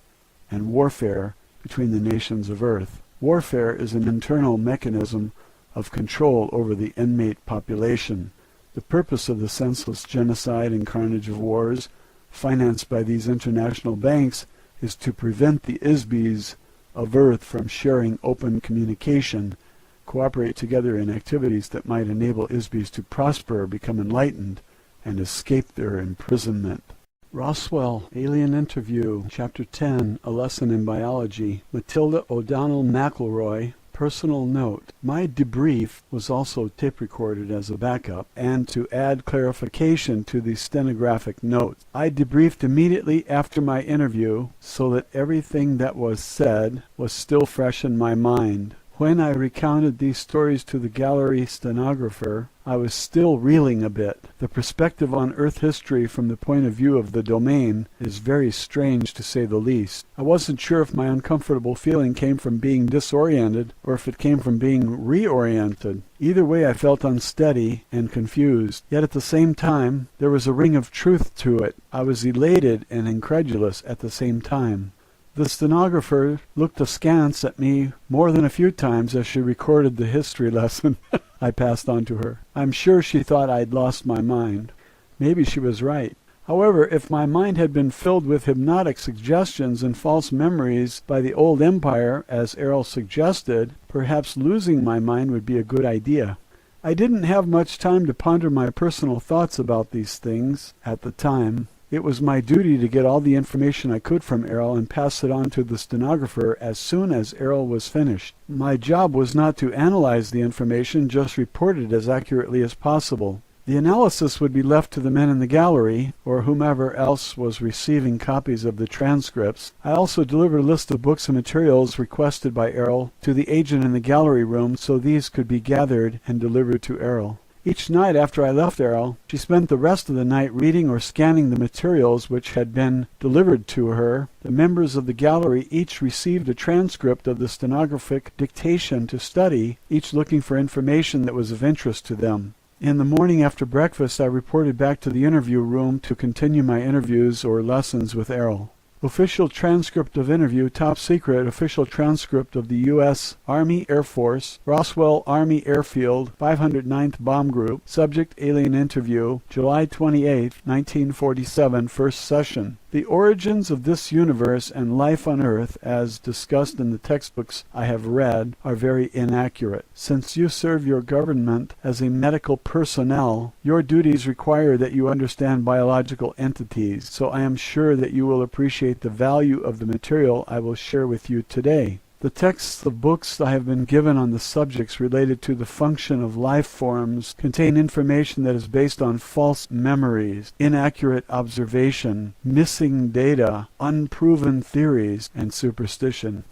and warfare between the nations of Earth. Warfare is an internal mechanism of control over the inmate population. The purpose of the senseless genocide and carnage of wars financed by these international banks is to prevent the ISBs of Earth from sharing open communication, cooperate together in activities that might enable ISBs to prosper, become enlightened, and escape their imprisonment. Roswell, Alien Interview, Chapter 10, A Lesson in Biology. Matilda O'Donnell McElroy. Personal note: my debrief was also tape recorded as a backup and to add clarification to the stenographic notes. I debriefed immediately after my interview so that everything that was said was still fresh in my mind. When I recounted these stories to the gallery stenographer, I was still reeling a bit. The perspective on Earth history from the point of view of the domain is very strange, to say the least. I wasn't sure if my uncomfortable feeling came from being disoriented or if it came from being reoriented. Either way, I felt unsteady and confused. Yet at the same time, there was a ring of truth to it. I was elated and incredulous at the same time. The stenographer looked askance at me more than a few times as she recorded the history lesson I passed on to her. I'm sure she thought I'd lost my mind. Maybe she was right. However, if my mind had been filled with hypnotic suggestions and false memories by the old empire, as Errol suggested, perhaps losing my mind would be a good idea. I didn't have much time to ponder my personal thoughts about these things at the time. It was my duty to get all the information I could from Errol and pass it on to the stenographer as soon as Errol was finished. My job was not to analyze the information, just report it as accurately as possible. The analysis would be left to the men in the gallery, or whomever else was receiving copies of the transcripts. I also delivered a list of books and materials requested by Errol to the agent in the gallery room so these could be gathered and delivered to Errol. Each night after I left Errol, she spent the rest of the night reading or scanning the materials which had been delivered to her. The members of the gallery each received a transcript of the stenographic dictation to study, each looking for information that was of interest to them. In the morning after breakfast, I reported back to the interview room to continue my interviews or lessons with Errol. Official transcript of interview, top secret, official transcript of the U.S. Army Air Force, Roswell Army Airfield, 509th Bomb Group, subject alien interview, July 28, 1947, first session. The origins of this universe and life on Earth, as discussed in the textbooks I have read, are very inaccurate. Since you serve your government as a medical personnel, your duties require that you understand biological entities, so I am sure that you will appreciate the value of the material I will share with you today. The texts of books I have been given on the subjects related to the function of life forms contain information that is based on false memories, inaccurate observation, missing data, unproven theories, and superstition.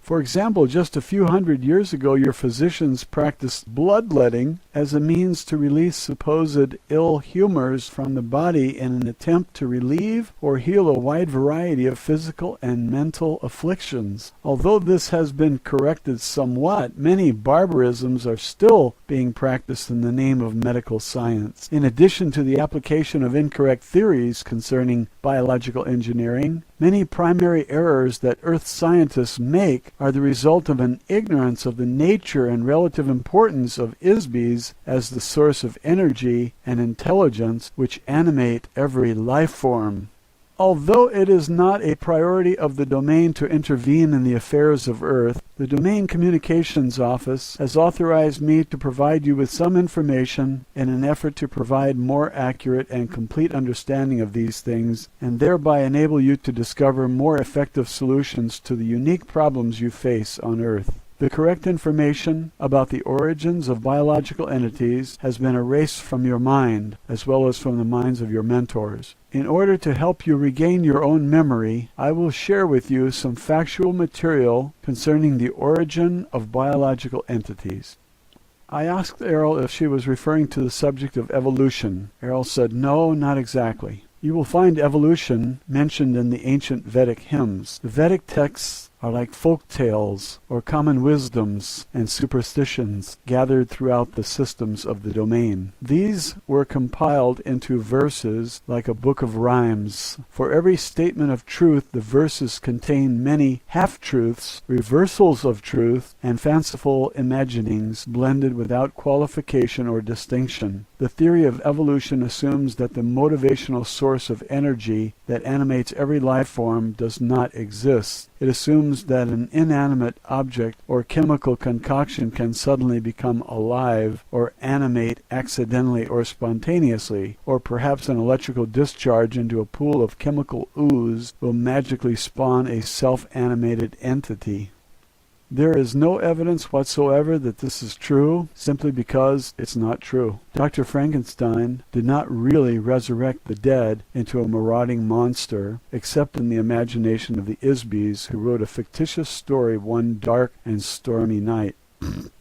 For example, just a few hundred years ago, your physicians practiced bloodletting as a means to release supposed ill humors from the body in an attempt to relieve or heal a wide variety of physical and mental afflictions. Although this has been corrected somewhat, many barbarisms are still being practiced in the name of medical science. In addition to the application of incorrect theories concerning biological engineering, many primary errors that Earth scientists make are the result of an ignorance of the nature and relative importance of ISBs as the source of energy and intelligence which animate every life form. Although it is not a priority of the domain to intervene in the affairs of Earth, the Domain Communications Office has authorized me to provide you with some information in an effort to provide more accurate and complete understanding of these things, and thereby enable you to discover more effective solutions to the unique problems you face on Earth. The correct information about the origins of biological entities has been erased from your mind, as well as from the minds of your mentors. In order to help you regain your own memory, I will share with you some factual material concerning the origin of biological entities. I asked Errol if she was referring to the subject of evolution. Errol said, "No, not exactly. You will find evolution mentioned in the ancient Vedic hymns. The Vedic texts are like folk tales or common wisdoms and superstitions gathered throughout the systems of the domain. These were compiled into verses like a book of rhymes. For every statement of truth, the verses contain many half-truths, reversals of truth, and fanciful imaginings blended without qualification or distinction. The theory of evolution assumes that the motivational source of energy that animates every life form does not exist. It assumes that an inanimate object or chemical concoction can suddenly become alive or animate accidentally or spontaneously, or perhaps an electrical discharge into a pool of chemical ooze will magically spawn a self-animated entity. There is no evidence whatsoever that this is true, simply because it's not true. Dr. Frankenstein did not really resurrect the dead into a marauding monster, except in the imagination of the Isbys, who wrote a fictitious story one dark and stormy night.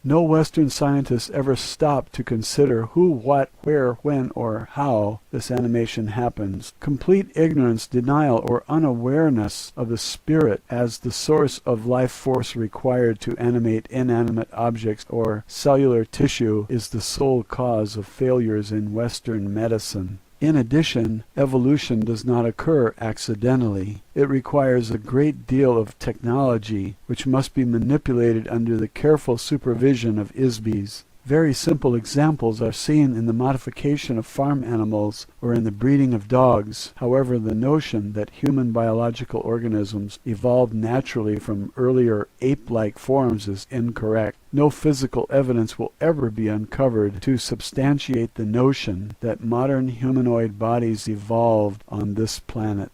No Western scientists ever stopped to consider who, what, where, when, or how this animation happens. Complete ignorance, denial, or unawareness of the spirit as the source of life force required to animate inanimate objects or cellular tissue is the sole cause of failures in Western medicine. In addition, evolution does not occur accidentally. It requires a great deal of technology, which must be manipulated under the careful supervision of Isbys. Very simple examples are seen in the modification of farm animals or in the breeding of dogs. However, the notion that human biological organisms evolved naturally from earlier ape-like forms is incorrect. No physical evidence will ever be uncovered to substantiate the notion that modern humanoid bodies evolved on this planet.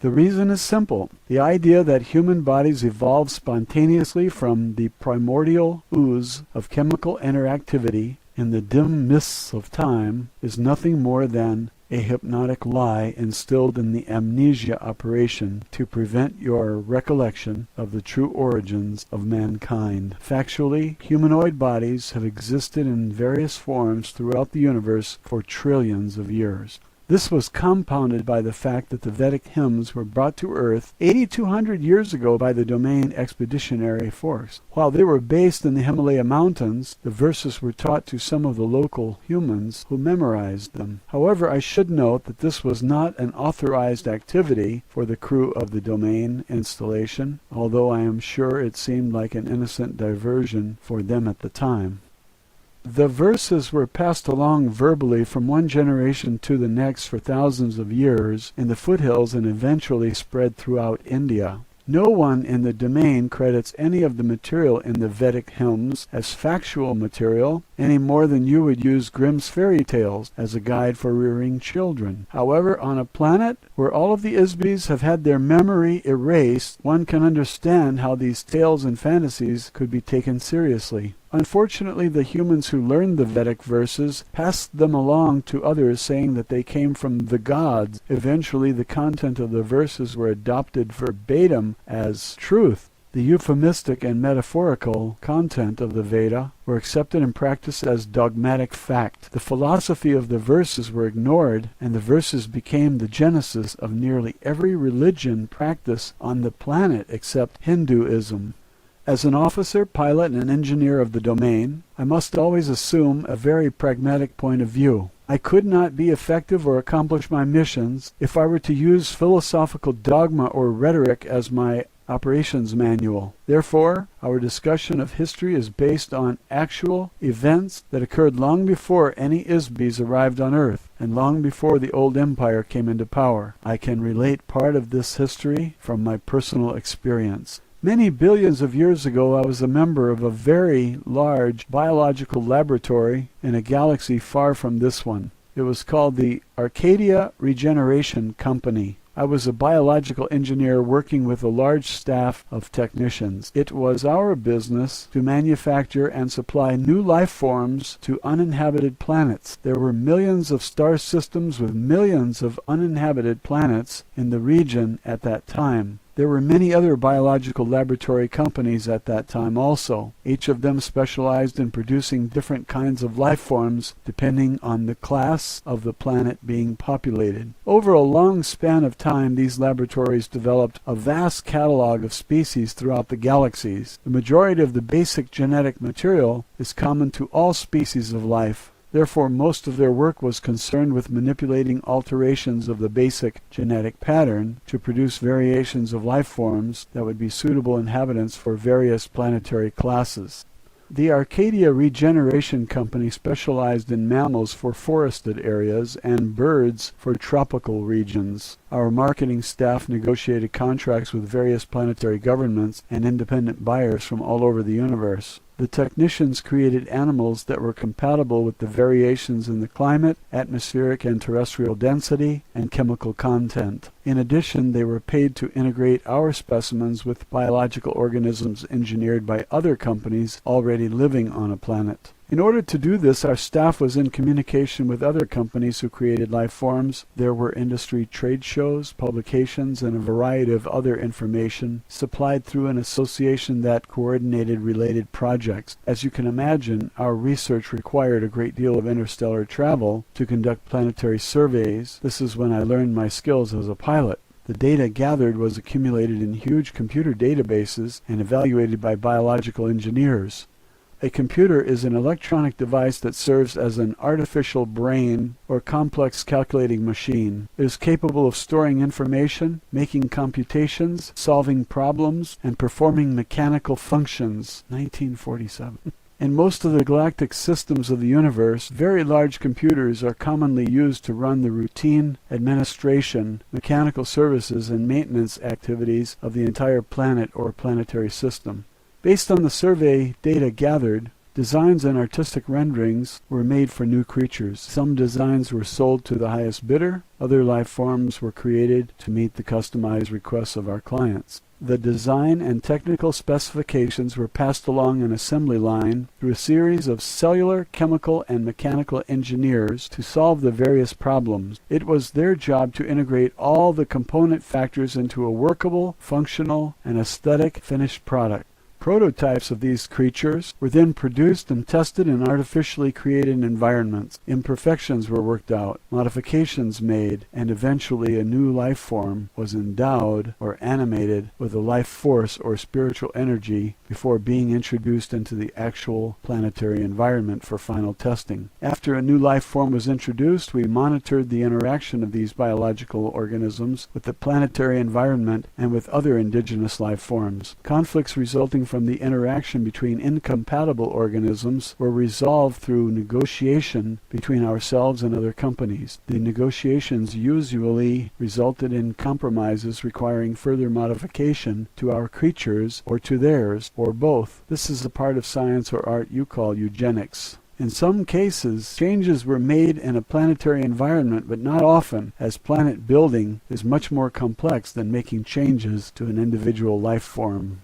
The reason is simple. The idea that human bodies evolved spontaneously from the primordial ooze of chemical interactivity in the dim mists of time is nothing more than a hypnotic lie instilled in the amnesia operation to prevent your recollection of the true origins of mankind. Factually, humanoid bodies have existed in various forms throughout the universe for trillions of years. This was compounded by the fact that the Vedic hymns were brought to Earth 8,200 years ago by the Domain Expeditionary Force. While they were based in the Himalaya Mountains, the verses were taught to some of the local humans who memorized them. However, I should note that this was not an authorized activity for the crew of the Domain installation, although I am sure it seemed like an innocent diversion for them at the time. The verses were passed along verbally from one generation to the next for thousands of years in the foothills and eventually spread throughout India. No one in the domain credits any of the material in the Vedic hymns as factual material, any more than you would use Grimm's fairy tales as a guide for rearing children. However, on a planet where all of the Isbys have had their memory erased, one can understand how these tales and fantasies could be taken seriously. Unfortunately, the humans who learned the Vedic verses passed them along to others, saying that they came from the gods. Eventually, the content of the verses were adopted verbatim as truth. The euphemistic and metaphorical content of the Veda were accepted and practiced as dogmatic fact. The philosophy of the verses were ignored, and the verses became the genesis of nearly every religion practiced on the planet except Hinduism. As an officer, pilot, and engineer of the domain, I must always assume a very pragmatic point of view. I could not be effective or accomplish my missions if I were to use philosophical dogma or rhetoric as my operations manual. Therefore, our discussion of history is based on actual events that occurred long before any Isbys arrived on Earth, and long before the old empire came into power. I can relate part of this history from my personal experience. Many billions of years ago, I was a member of a very large biological laboratory in a galaxy far from this one. It was called the Arcadia Regeneration Company. I was a biological engineer working with a large staff of technicians. It was our business to manufacture and supply new life forms to uninhabited planets. There were millions of star systems with millions of uninhabited planets in the region at that time. There were many other biological laboratory companies at that time also. Each of them specialized in producing different kinds of life forms depending on the class of the planet being populated. Over a long span of time, these laboratories developed a vast catalog of species throughout the galaxies. The majority of the basic genetic material is common to all species of life. Therefore, most of their work was concerned with manipulating alterations of the basic genetic pattern to produce variations of life forms that would be suitable inhabitants for various planetary classes. The Arcadia Regeneration Company specialized in mammals for forested areas and birds for tropical regions. Our marketing staff negotiated contracts with various planetary governments and independent buyers from all over the universe. The technicians created animals that were compatible with the variations in the climate, atmospheric and terrestrial density, and chemical content. In addition, they were paid to integrate our specimens with biological organisms engineered by other companies already living on a planet. In order to do this, our staff was in communication with other companies who created life forms. There were industry trade shows, publications, and a variety of other information supplied through an association that coordinated related projects. As you can imagine, our research required a great deal of interstellar travel to conduct planetary surveys. This is when I learned my skills as a pilot. The data gathered was accumulated in huge computer databases and evaluated by biological engineers. A computer is an electronic device that serves as an artificial brain or complex calculating machine. It is capable of storing information, making computations, solving problems, and performing mechanical functions. 1947. In most of the galactic systems of the universe, very large computers are commonly used to run the routine administration, mechanical services, and maintenance activities of the entire planet or planetary system. Based on the survey data gathered, designs and artistic renderings were made for new creatures. Some designs were sold to the highest bidder. Other life forms were created to meet the customized requests of our clients. The design and technical specifications were passed along an assembly line through a series of cellular, chemical, and mechanical engineers to solve the various problems. It was their job to integrate all the component factors into a workable, functional, and aesthetic finished product. Prototypes of these creatures were then produced and tested in artificially created environments. Imperfections were worked out, modifications made, and eventually a new life form was endowed or animated with a life force or spiritual energy before being introduced into the actual planetary environment for final testing. After a new life form was introduced, we monitored the interaction of these biological organisms with the planetary environment and with other indigenous life forms. Conflicts resulting from the interaction between incompatible organisms were resolved through negotiation between ourselves and other companies. The negotiations usually resulted in compromises requiring further modification to our creatures or to theirs, or both. This is a part of science or art you call eugenics. In some cases, changes were made in a planetary environment, but not often, as planet building is much more complex than making changes to an individual life form.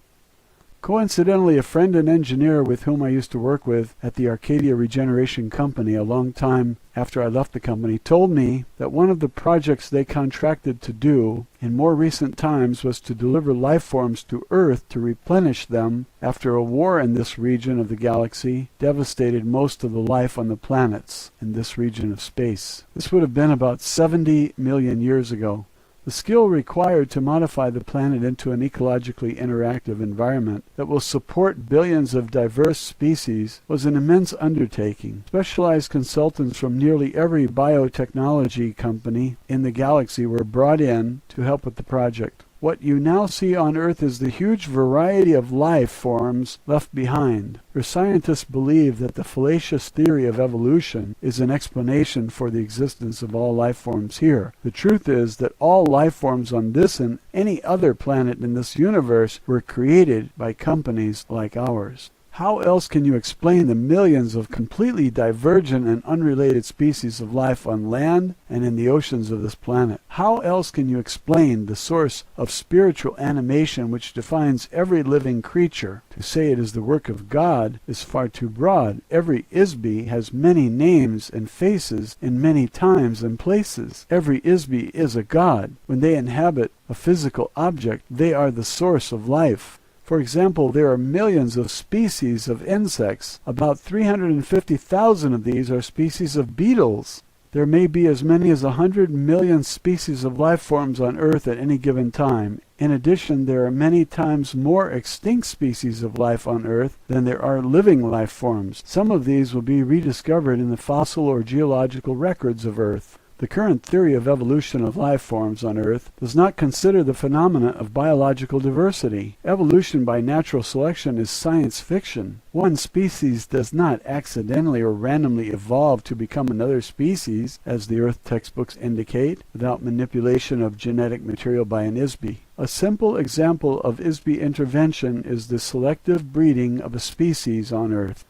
Coincidentally, a friend and engineer with whom I used to work with at the Arcadia Regeneration Company a long time after I left the company told me that one of the projects they contracted to do in more recent times was to deliver life forms to Earth to replenish them after a war in this region of the galaxy devastated most of the life on the planets in this region of space. This would have been about 70 million years ago. The skill required to modify the planet into an ecologically interactive environment that will support billions of diverse species was an immense undertaking. Specialized consultants from nearly every biotechnology company in the galaxy were brought in to help with the project. What you now see on Earth is the huge variety of life forms left behind. For scientists believe that the fallacious theory of evolution is an explanation for the existence of all life forms here. The truth is that all life forms on this and any other planet in this universe were created by companies like ours. How else can you explain the millions of completely divergent and unrelated species of life on land and in the oceans of this planet? How else can you explain the source of spiritual animation which defines every living creature? To say it is the work of God is far too broad. Every Isby has many names and faces in many times and places. Every Isby is a god. When they inhabit a physical object, they are the source of life. For example, there are millions of species of insects. About 350,000 of these are species of beetles. There may be as many as 100 million species of life forms on Earth at any given time. In addition, there are many times more extinct species of life on Earth than there are living life forms. Some of these will be rediscovered in the fossil or geological records of Earth. The current theory of evolution of life forms on Earth does not consider the phenomena of biological diversity. Evolution by natural selection is science fiction. One species does not accidentally or randomly evolve to become another species, as the Earth textbooks indicate, without manipulation of genetic material by an Isby. A simple example of Isby intervention is the selective breeding of a species on Earth.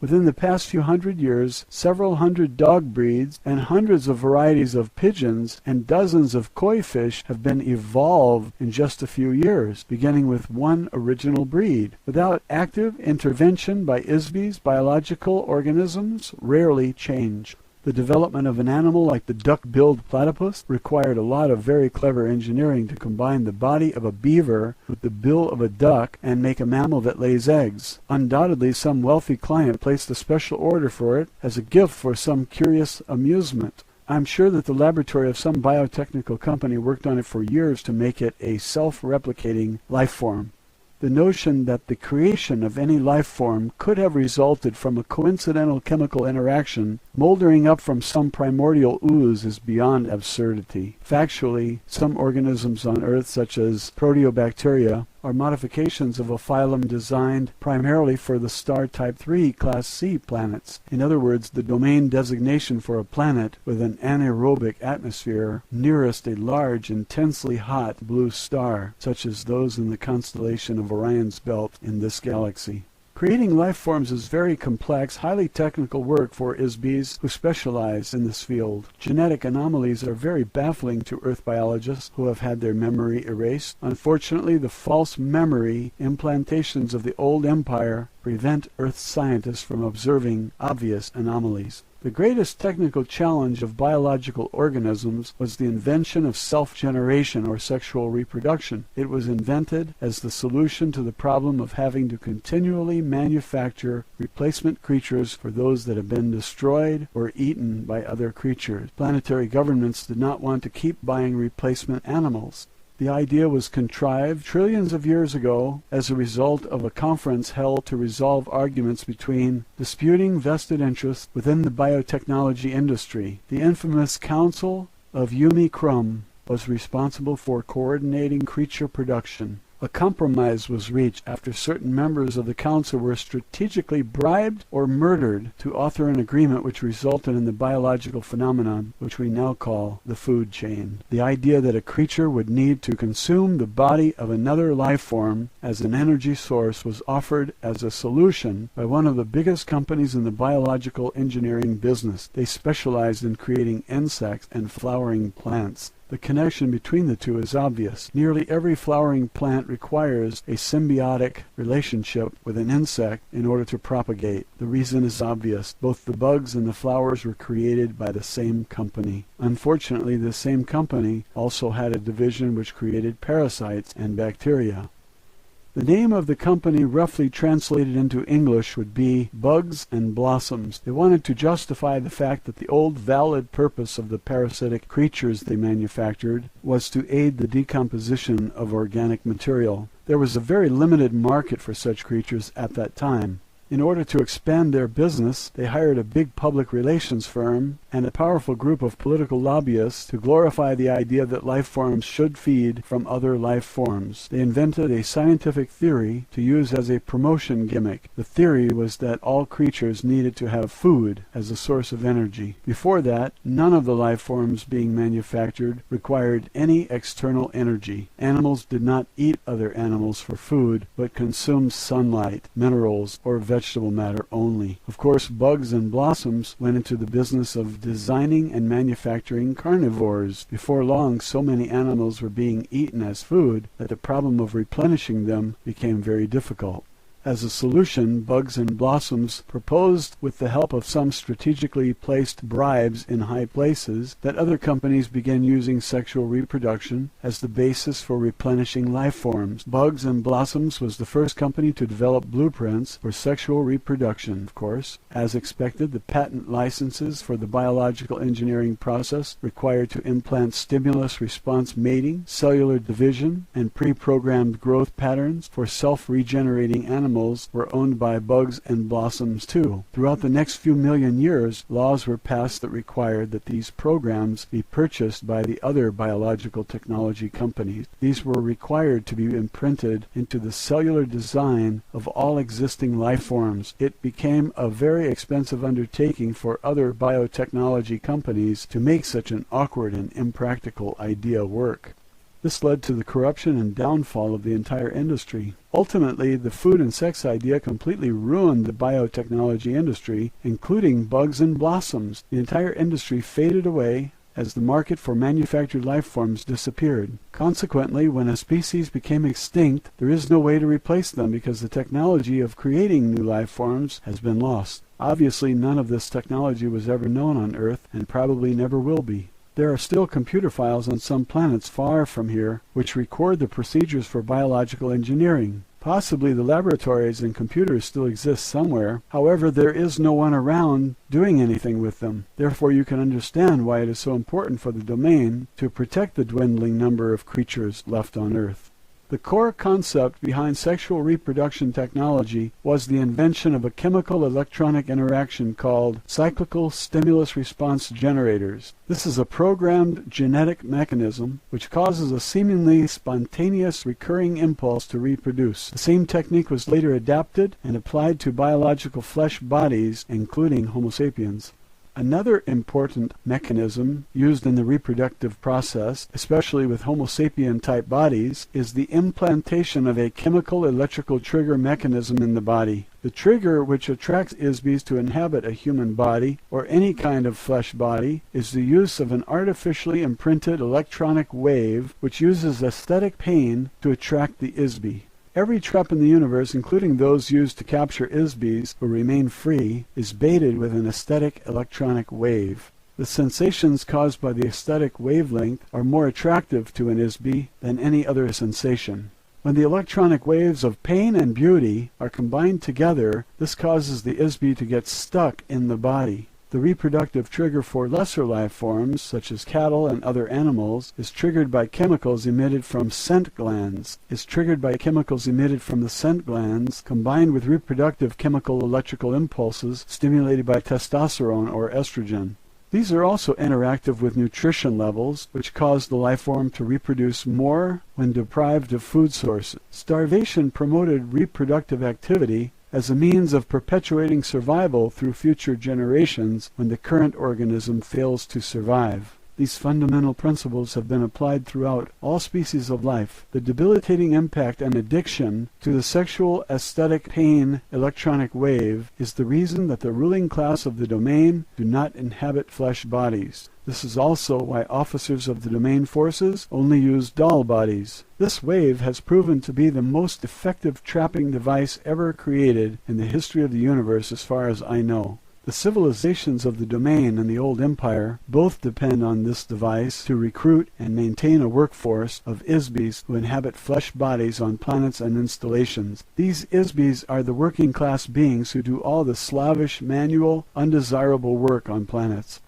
Within the past few hundred years, several hundred dog breeds and hundreds of varieties of pigeons and dozens of koi fish have been evolved in just a few years, beginning with one original breed. Without active intervention by Isbys, biological organisms rarely change. The development of an animal like the duck-billed platypus required a lot of very clever engineering to combine the body of a beaver with the bill of a duck and make a mammal that lays eggs. Undoubtedly, some wealthy client placed a special order for it as a gift for some curious amusement. I'm sure that the laboratory of some biotechnical company worked on it for years to make it a self-replicating life form. The notion that the creation of any life form could have resulted from a coincidental chemical interaction moldering up from some primordial ooze is beyond absurdity. Factually, some organisms on Earth, such as proteobacteria, are modifications of a phylum designed primarily for the star Type III Class C planets. In other words, the domain designation for a planet with an anaerobic atmosphere nearest a large, intensely hot blue star, such as those in the constellation of Orion's belt in this galaxy. Creating life forms is very complex, highly technical work for Isbys who specialize in this field. Genetic anomalies are very baffling to Earth biologists who have had their memory erased. Unfortunately, the false memory implantations of the old empire prevent Earth scientists from observing obvious anomalies. The greatest technical challenge of biological organisms was the invention of self-generation or sexual reproduction. It was invented as the solution to the problem of having to continually manufacture replacement creatures for those that have been destroyed or eaten by other creatures. Planetary governments did not want to keep buying replacement animals. The idea was contrived trillions of years ago as a result of a conference held to resolve arguments between disputing vested interests within the biotechnology industry. The infamous Council of Yumi Krum was responsible for coordinating creature production. A compromise was reached after certain members of the council were strategically bribed or murdered to author an agreement which resulted in the biological phenomenon which we now call the food chain. The idea that a creature would need to consume the body of another life form as an energy source was offered as a solution by one of the biggest companies in the biological engineering business. They specialized in creating insects and flowering plants. The connection between the two is obvious. Nearly every flowering plant requires a symbiotic relationship with an insect in order to propagate. The reason is obvious. Both the bugs and the flowers were created by the same company. Unfortunately, the same company also had a division which created parasites and bacteria. The name of the company, roughly translated into English, would be Bugs and Blossoms. They wanted to justify the fact that the old valid purpose of the parasitic creatures they manufactured was to aid the decomposition of organic material. There was a very limited market for such creatures at that time. In order to expand their business, they hired a big public relations firm and a powerful group of political lobbyists to glorify the idea that life forms should feed from other life forms. They invented a scientific theory to use as a promotion gimmick. The theory was that all creatures needed to have food as a source of energy. Before that, none of the life forms being manufactured required any external energy. Animals did not eat other animals for food, but consumed sunlight, minerals, or vegetable matter only. Of course, bugs and blossoms went into the business of designing and manufacturing carnivores. Before long, so many animals were being eaten as food that the problem of replenishing them became very difficult. As a solution, Bugs and Blossoms proposed, with the help of some strategically placed bribes in high places, that other companies begin using sexual reproduction as the basis for replenishing life forms. Bugs and Blossoms was the first company to develop blueprints for sexual reproduction, of course. As expected, the patent licenses for the biological engineering process required to implant stimulus-response mating, cellular division, and pre-programmed growth patterns for self-regenerating animals were owned by Bugs and Blossoms too. Throughout the next few million years, laws were passed that required that these programs be purchased by the other biological technology companies. These were required to be imprinted into the cellular design of all existing life forms. It became a very expensive undertaking for other biotechnology companies to make such an awkward and impractical idea work. This led to the corruption and downfall of the entire industry. Ultimately, the food and sex idea completely ruined the biotechnology industry, including Bugs and Blossoms. The entire industry faded away as the market for manufactured life forms disappeared. Consequently, when a species became extinct, there is no way to replace them because the technology of creating new life forms has been lost. Obviously, none of this technology was ever known on Earth and probably never will be. There are still computer files on some planets far from here which record the procedures for biological engineering. Possibly the laboratories and computers still exist somewhere. However, there is no one around doing anything with them. Therefore, you can understand why it is so important for the domain to protect the dwindling number of creatures left on Earth. The core concept behind sexual reproduction technology was the invention of a chemical-electronic interaction called cyclical stimulus response generators. This is a programmed genetic mechanism which causes a seemingly spontaneous recurring impulse to reproduce. The same technique was later adapted and applied to biological flesh bodies, including Homo sapiens. Another important mechanism used in the reproductive process, especially with Homo sapien-type bodies, is the implantation of a chemical electrical trigger mechanism in the body. The trigger which attracts ISBs to inhabit a human body, or any kind of flesh body, is the use of an artificially imprinted electronic wave which uses aesthetic pain to attract the ISB. Every trap in the universe, including those used to capture ISBs who remain free, is baited with an aesthetic electronic wave. The sensations caused by the aesthetic wavelength are more attractive to an ISB than any other sensation. When the electronic waves of pain and beauty are combined together, this causes the ISB to get stuck in the body. The reproductive trigger for lesser life forms, such as cattle and other animals, is triggered by chemicals emitted from scent glands. The scent glands, combined with reproductive chemical electrical impulses stimulated by testosterone or estrogen. These are also interactive with nutrition levels, which cause the life form to reproduce more when deprived of food sources. Starvation promoted reproductive activity as a means of perpetuating survival through future generations when the current organism fails to survive. These fundamental principles have been applied throughout all species of life. The debilitating impact and addiction to the sexual aesthetic pain electronic wave is the reason that the ruling class of the domain do not inhabit flesh bodies. This is also why officers of the domain forces only use doll bodies. This wave has proven to be the most effective trapping device ever created in the history of the universe as far as I know. The civilizations of the domain and the old empire both depend on this device to recruit and maintain a workforce of ISBs who inhabit flesh bodies on planets and installations. These ISBs are the working class beings who do all the slavish, manual, undesirable work on planets.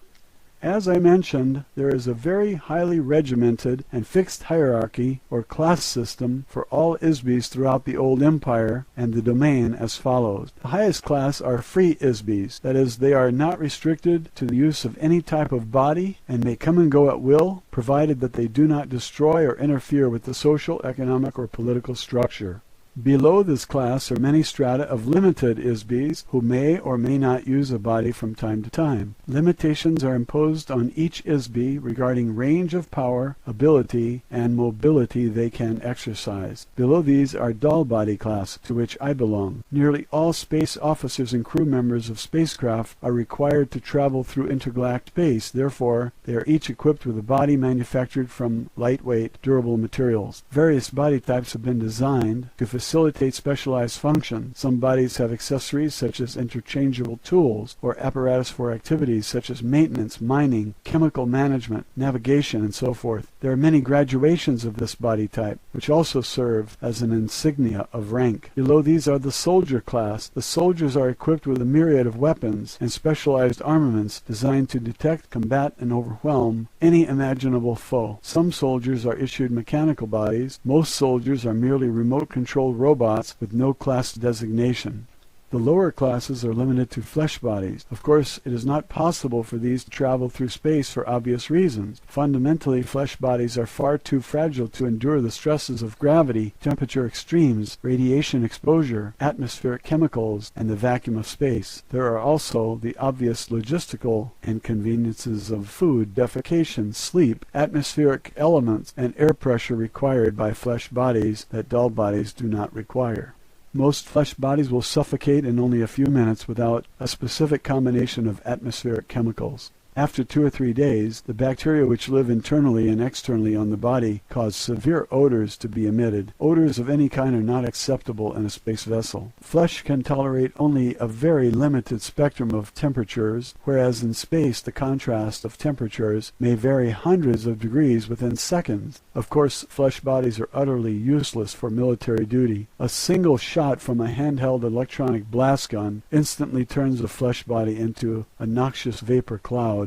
As I mentioned, there is a very highly regimented and fixed hierarchy or class system for all Isbis throughout the old empire and the domain as follows. The highest class are free Isbis, that is, they are not restricted to the use of any type of body and may come and go at will, provided that they do not destroy or interfere with the social, economic, or political structure. Below this class are many strata of limited Isbis who may or may not use a body from time to time. Limitations are imposed on each Isbi regarding range of power, ability, and mobility they can exercise. Below these are dull body class, to which I belong. Nearly all space officers and crew members of spacecraft are required to travel through intergalactic space. Therefore, they are each equipped with a body manufactured from lightweight, durable materials. Various body types have been designed to facilitate specialized functions. Some bodies have accessories such as interchangeable tools or apparatus for activities such as maintenance, mining, chemical management, navigation, and so forth. There are many graduations of this body type, which also serve as an insignia of rank. Below these are the soldier class. The soldiers are equipped with a myriad of weapons and specialized armaments designed to detect, combat, and overwhelm any imaginable foe. Some soldiers are issued mechanical bodies. Most soldiers are merely remote-controlled robots with no class designation. The lower classes are limited to flesh bodies. Of course, it is not possible for these to travel through space for obvious reasons. Fundamentally, flesh bodies are far too fragile to endure the stresses of gravity, temperature extremes, radiation exposure, atmospheric chemicals, and the vacuum of space. There are also the obvious logistical inconveniences of food, defecation, sleep, atmospheric elements, and air pressure required by flesh bodies that dull bodies do not require. Most flesh bodies will suffocate in only a few minutes without a specific combination of atmospheric chemicals. After 2 or 3 days, the bacteria which live internally and externally on the body cause severe odors to be emitted. Odors of any kind are not acceptable in a space vessel. Flesh can tolerate only a very limited spectrum of temperatures, whereas in space the contrast of temperatures may vary hundreds of degrees within seconds. Of course, flesh bodies are utterly useless for military duty. A single shot from a handheld electronic blast gun instantly turns a flesh body into a noxious vapor cloud.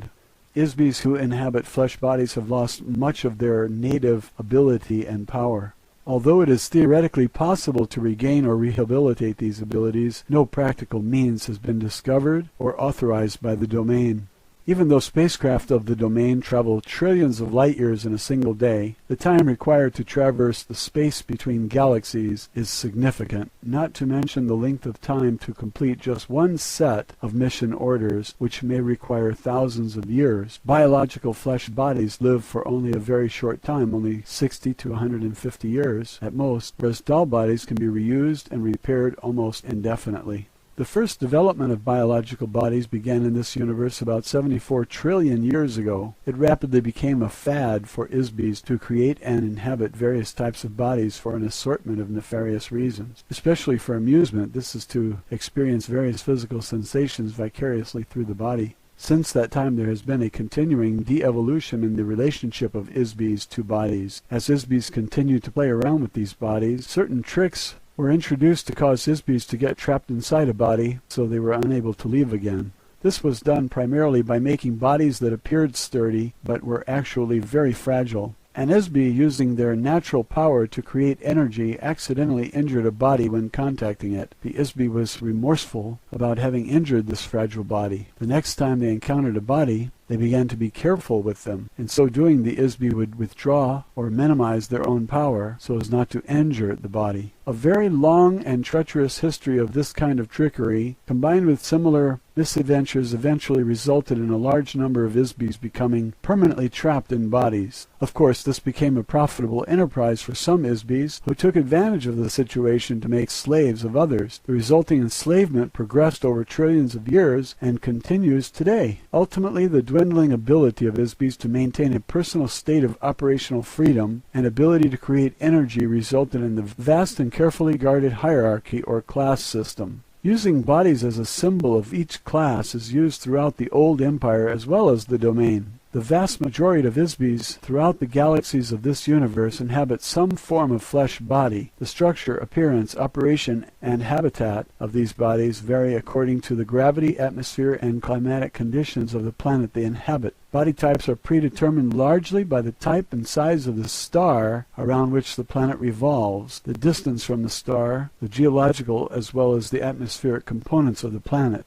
Isbis who inhabit flesh bodies have lost much of their native ability and power. Although it is theoretically possible to regain or rehabilitate these abilities, no practical means has been discovered or authorized by the domain. Even though spacecraft of the domain travel trillions of light years in a single day, the time required to traverse the space between galaxies is significant, not to mention the length of time to complete just one set of mission orders, which may require thousands of years. Biological flesh bodies live for only a very short time, only 60 to 150 years at most, whereas dull bodies can be reused and repaired almost indefinitely. The first development of biological bodies began in this universe about 74 trillion years ago. It rapidly became a fad for Isbis to create and inhabit various types of bodies for an assortment of nefarious reasons. Especially for amusement, this is to experience various physical sensations vicariously through the body. Since that time there has been a continuing de-evolution in the relationship of Isbis to bodies. As Isbis continue to play around with these bodies, certain tricks were introduced to cause Isbis to get trapped inside a body so they were unable to leave again. This was done primarily by making bodies that appeared sturdy but were actually very fragile. An Isbi, using their natural power to create energy, accidentally injured a body when contacting it. The Isbi was remorseful about having injured this fragile body. The next time they encountered a body, they began to be careful with them. In so doing, the Isbi would withdraw or minimize their own power so as not to injure the body. A very long and treacherous history of this kind of trickery, combined with similar misadventures, eventually resulted in a large number of Isbis becoming permanently trapped in bodies. Of course, this became a profitable enterprise for some Isbis, who took advantage of the situation to make slaves of others. The resulting enslavement progressed over trillions of years and continues today. Ultimately, the dwindling ability of Isbis to maintain a personal state of operational freedom and ability to create energy resulted in the vast and carefully guarded hierarchy or class system. Using bodies as a symbol of each class is used throughout the old empire as well as the domain. The vast majority of ISBEs throughout the galaxies of this universe inhabit some form of flesh body. The structure, appearance, operation, and habitat of these bodies vary according to the gravity, atmosphere, and climatic conditions of the planet they inhabit. Body types are predetermined largely by the type and size of the star around which the planet revolves, the distance from the star, the geological as well as the atmospheric components of the planet.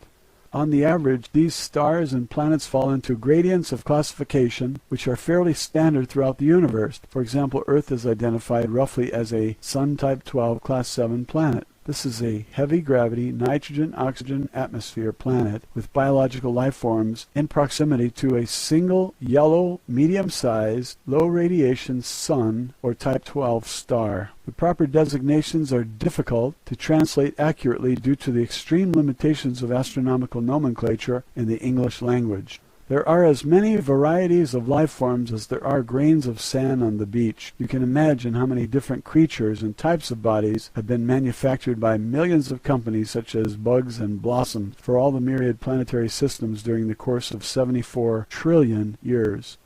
On the average, these stars and planets fall into gradients of classification which are fairly standard throughout the universe. For example, Earth is identified roughly as a Sun Type 12 Class 7 planet. This is a heavy gravity, nitrogen-oxygen atmosphere planet with biological life forms in proximity to a single yellow, medium-sized, low-radiation sun or Type 12 star. The proper designations are difficult to translate accurately due to the extreme limitations of astronomical nomenclature in the English language. There are as many varieties of life forms as there are grains of sand on the beach. You can imagine how many different creatures and types of bodies have been manufactured by millions of companies such as Bugs and Blossoms for all the myriad planetary systems during the course of 74 trillion years.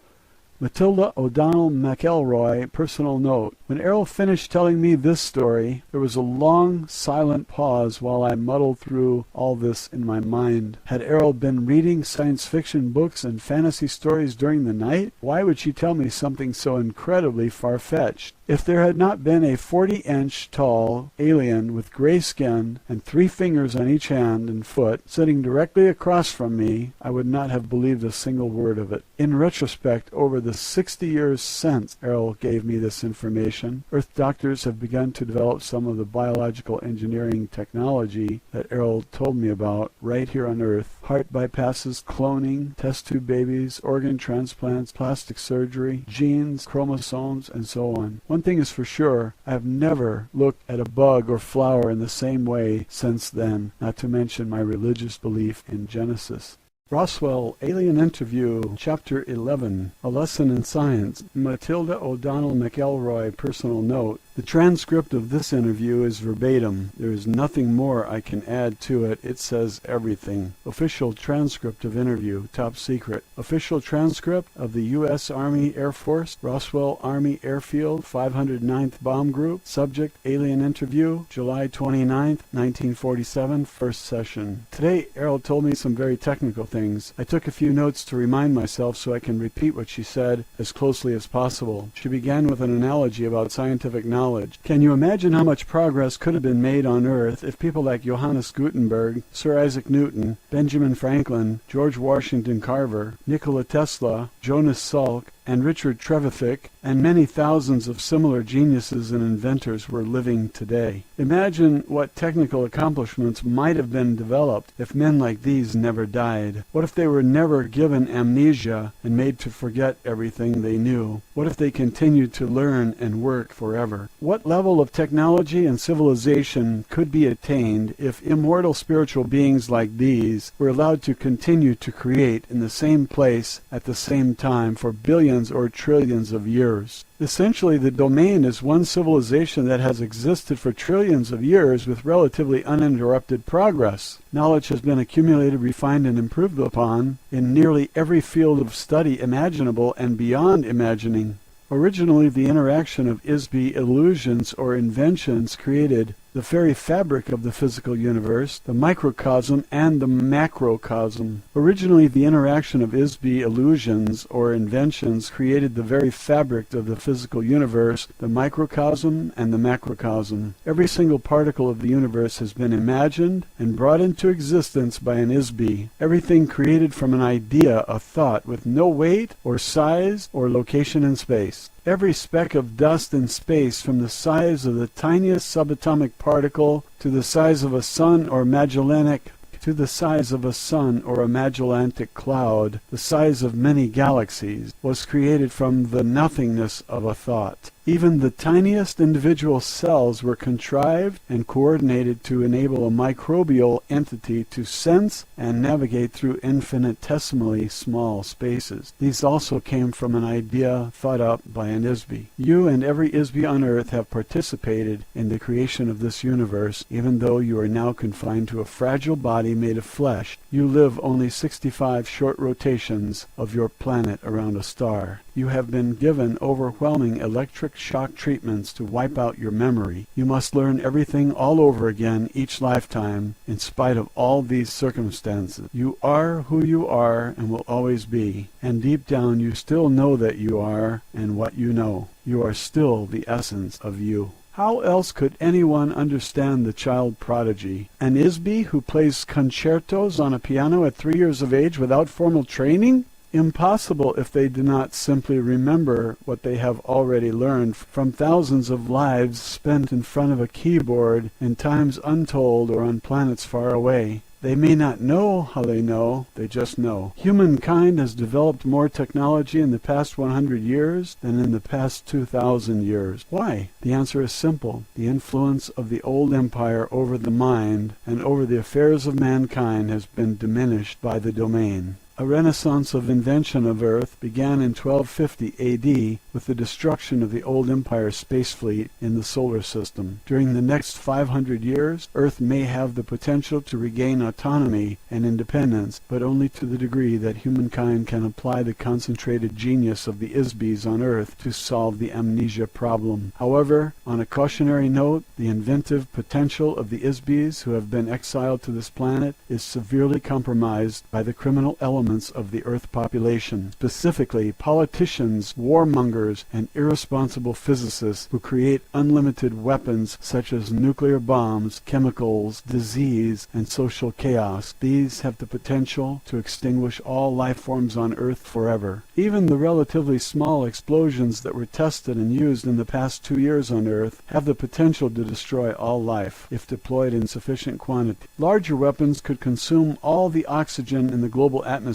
Matilda O'Donnell McElroy, personal note. When Errol finished telling me this story, there was a long, silent pause while I muddled through all this in my mind. Had Errol been reading science fiction books and fantasy stories during the night? Why would she tell me something so incredibly far-fetched? If there had not been a 40-inch tall alien with gray skin and 3 fingers on each hand and foot sitting directly across from me, I would not have believed a single word of it. In retrospect, over the 60 years since Errol gave me this information, Earth doctors have begun to develop some of the biological engineering technology that Errol told me about right here on Earth. Heart bypasses, cloning, test tube babies, organ transplants, plastic surgery, genes, chromosomes, and so on. One thing is for sure, I have never looked at a bug or flower in the same way since then, not to mention my religious belief in Genesis. Roswell Alien Interview, Chapter 11, A Lesson in Science. Matilda O'Donnell McElroy, personal note. The transcript of this interview is verbatim. There is nothing more I can add to it. It says everything. Official transcript of interview, top secret. Official transcript of the U.S. Army Air Force, Roswell Army Airfield, 509th Bomb Group. Subject, Alien Interview, July 29, 1947, first session. Today, Errol told me some very technical things. I took a few notes to remind myself so I can repeat what she said as closely as possible. She began with an analogy about scientific knowledge. Can you imagine how much progress could have been made on Earth if people like Johannes Gutenberg, Sir Isaac Newton, Benjamin Franklin, George Washington Carver, Nikola Tesla, Jonas Salk, and Richard Trevithick, and many thousands of similar geniuses and inventors were living today? Imagine what technical accomplishments might have been developed if men like these never died. What if they were never given amnesia and made to forget everything they knew? What if they continued to learn and work forever? What level of technology and civilization could be attained if immortal spiritual beings like these were allowed to continue to create in the same place at the same time for billions or trillions of years? Essentially, the domain is one civilization that has existed for trillions of years with relatively uninterrupted progress. Knowledge has been accumulated, refined, and improved upon in nearly every field of study imaginable and beyond imagining. Originally, the interaction of ISBE illusions or inventions created the very fabric of the physical universe, the microcosm and the macrocosm. Originally, the interaction of ISBE illusions or inventions created the very fabric of the physical universe, the microcosm and the macrocosm. Every single particle of the universe has been imagined and brought into existence by an ISBE. Everything created from an idea, a thought, with no weight or size or location in space. Every speck of dust in space, from the size of the tiniest subatomic particle to the size of a sun or Magellanic to the size of a sun or a Magellantic cloud, the size of many galaxies, was created from the nothingness of a thought. Even the tiniest individual cells were contrived and coordinated to enable a microbial entity to sense and navigate through infinitesimally small spaces. These also came from an idea thought up by an Isby. You and every Isby on Earth have participated in the creation of this universe, even though you are now confined to a fragile body made of flesh. You live only 65 short rotations of your planet around a star. You have been given overwhelming electric shock treatments to wipe out your memory. You must learn everything all over again each lifetime, in spite of all these circumstances. You are who you are and will always be, and deep down you still know that you are and what you know. You are still the essence of you. How else could anyone understand the child prodigy? An Isby who plays concertos on a piano at 3 years of age without formal training? Impossible if they do not simply remember what they have already learned from thousands of lives spent in front of a keyboard in times untold or on planets far away. They may not know how they know, they just know. Humankind has developed more technology in the past 100 years than in the past 2,000 years. Why? The answer is simple. The influence of the old empire over the mind and over the affairs of mankind has been diminished by the domain. A renaissance of invention of Earth began in 1250 A.D. with the destruction of the old empire space fleet in the solar system. During the next 500 years, Earth may have the potential to regain autonomy and independence, but only to the degree that humankind can apply the concentrated genius of the Isbys on Earth to solve the amnesia problem. However, on a cautionary note, the inventive potential of the Isbys who have been exiled to this planet is severely compromised by the criminal elements of the Earth population, specifically politicians, warmongers, and irresponsible physicists who create unlimited weapons such as nuclear bombs, chemicals, disease, and social chaos. These have the potential to extinguish all life forms on Earth forever. Even the relatively small explosions that were tested and used in the past 2 years on Earth have the potential to destroy all life, if deployed in sufficient quantity. Larger weapons could consume all the oxygen in the global atmosphere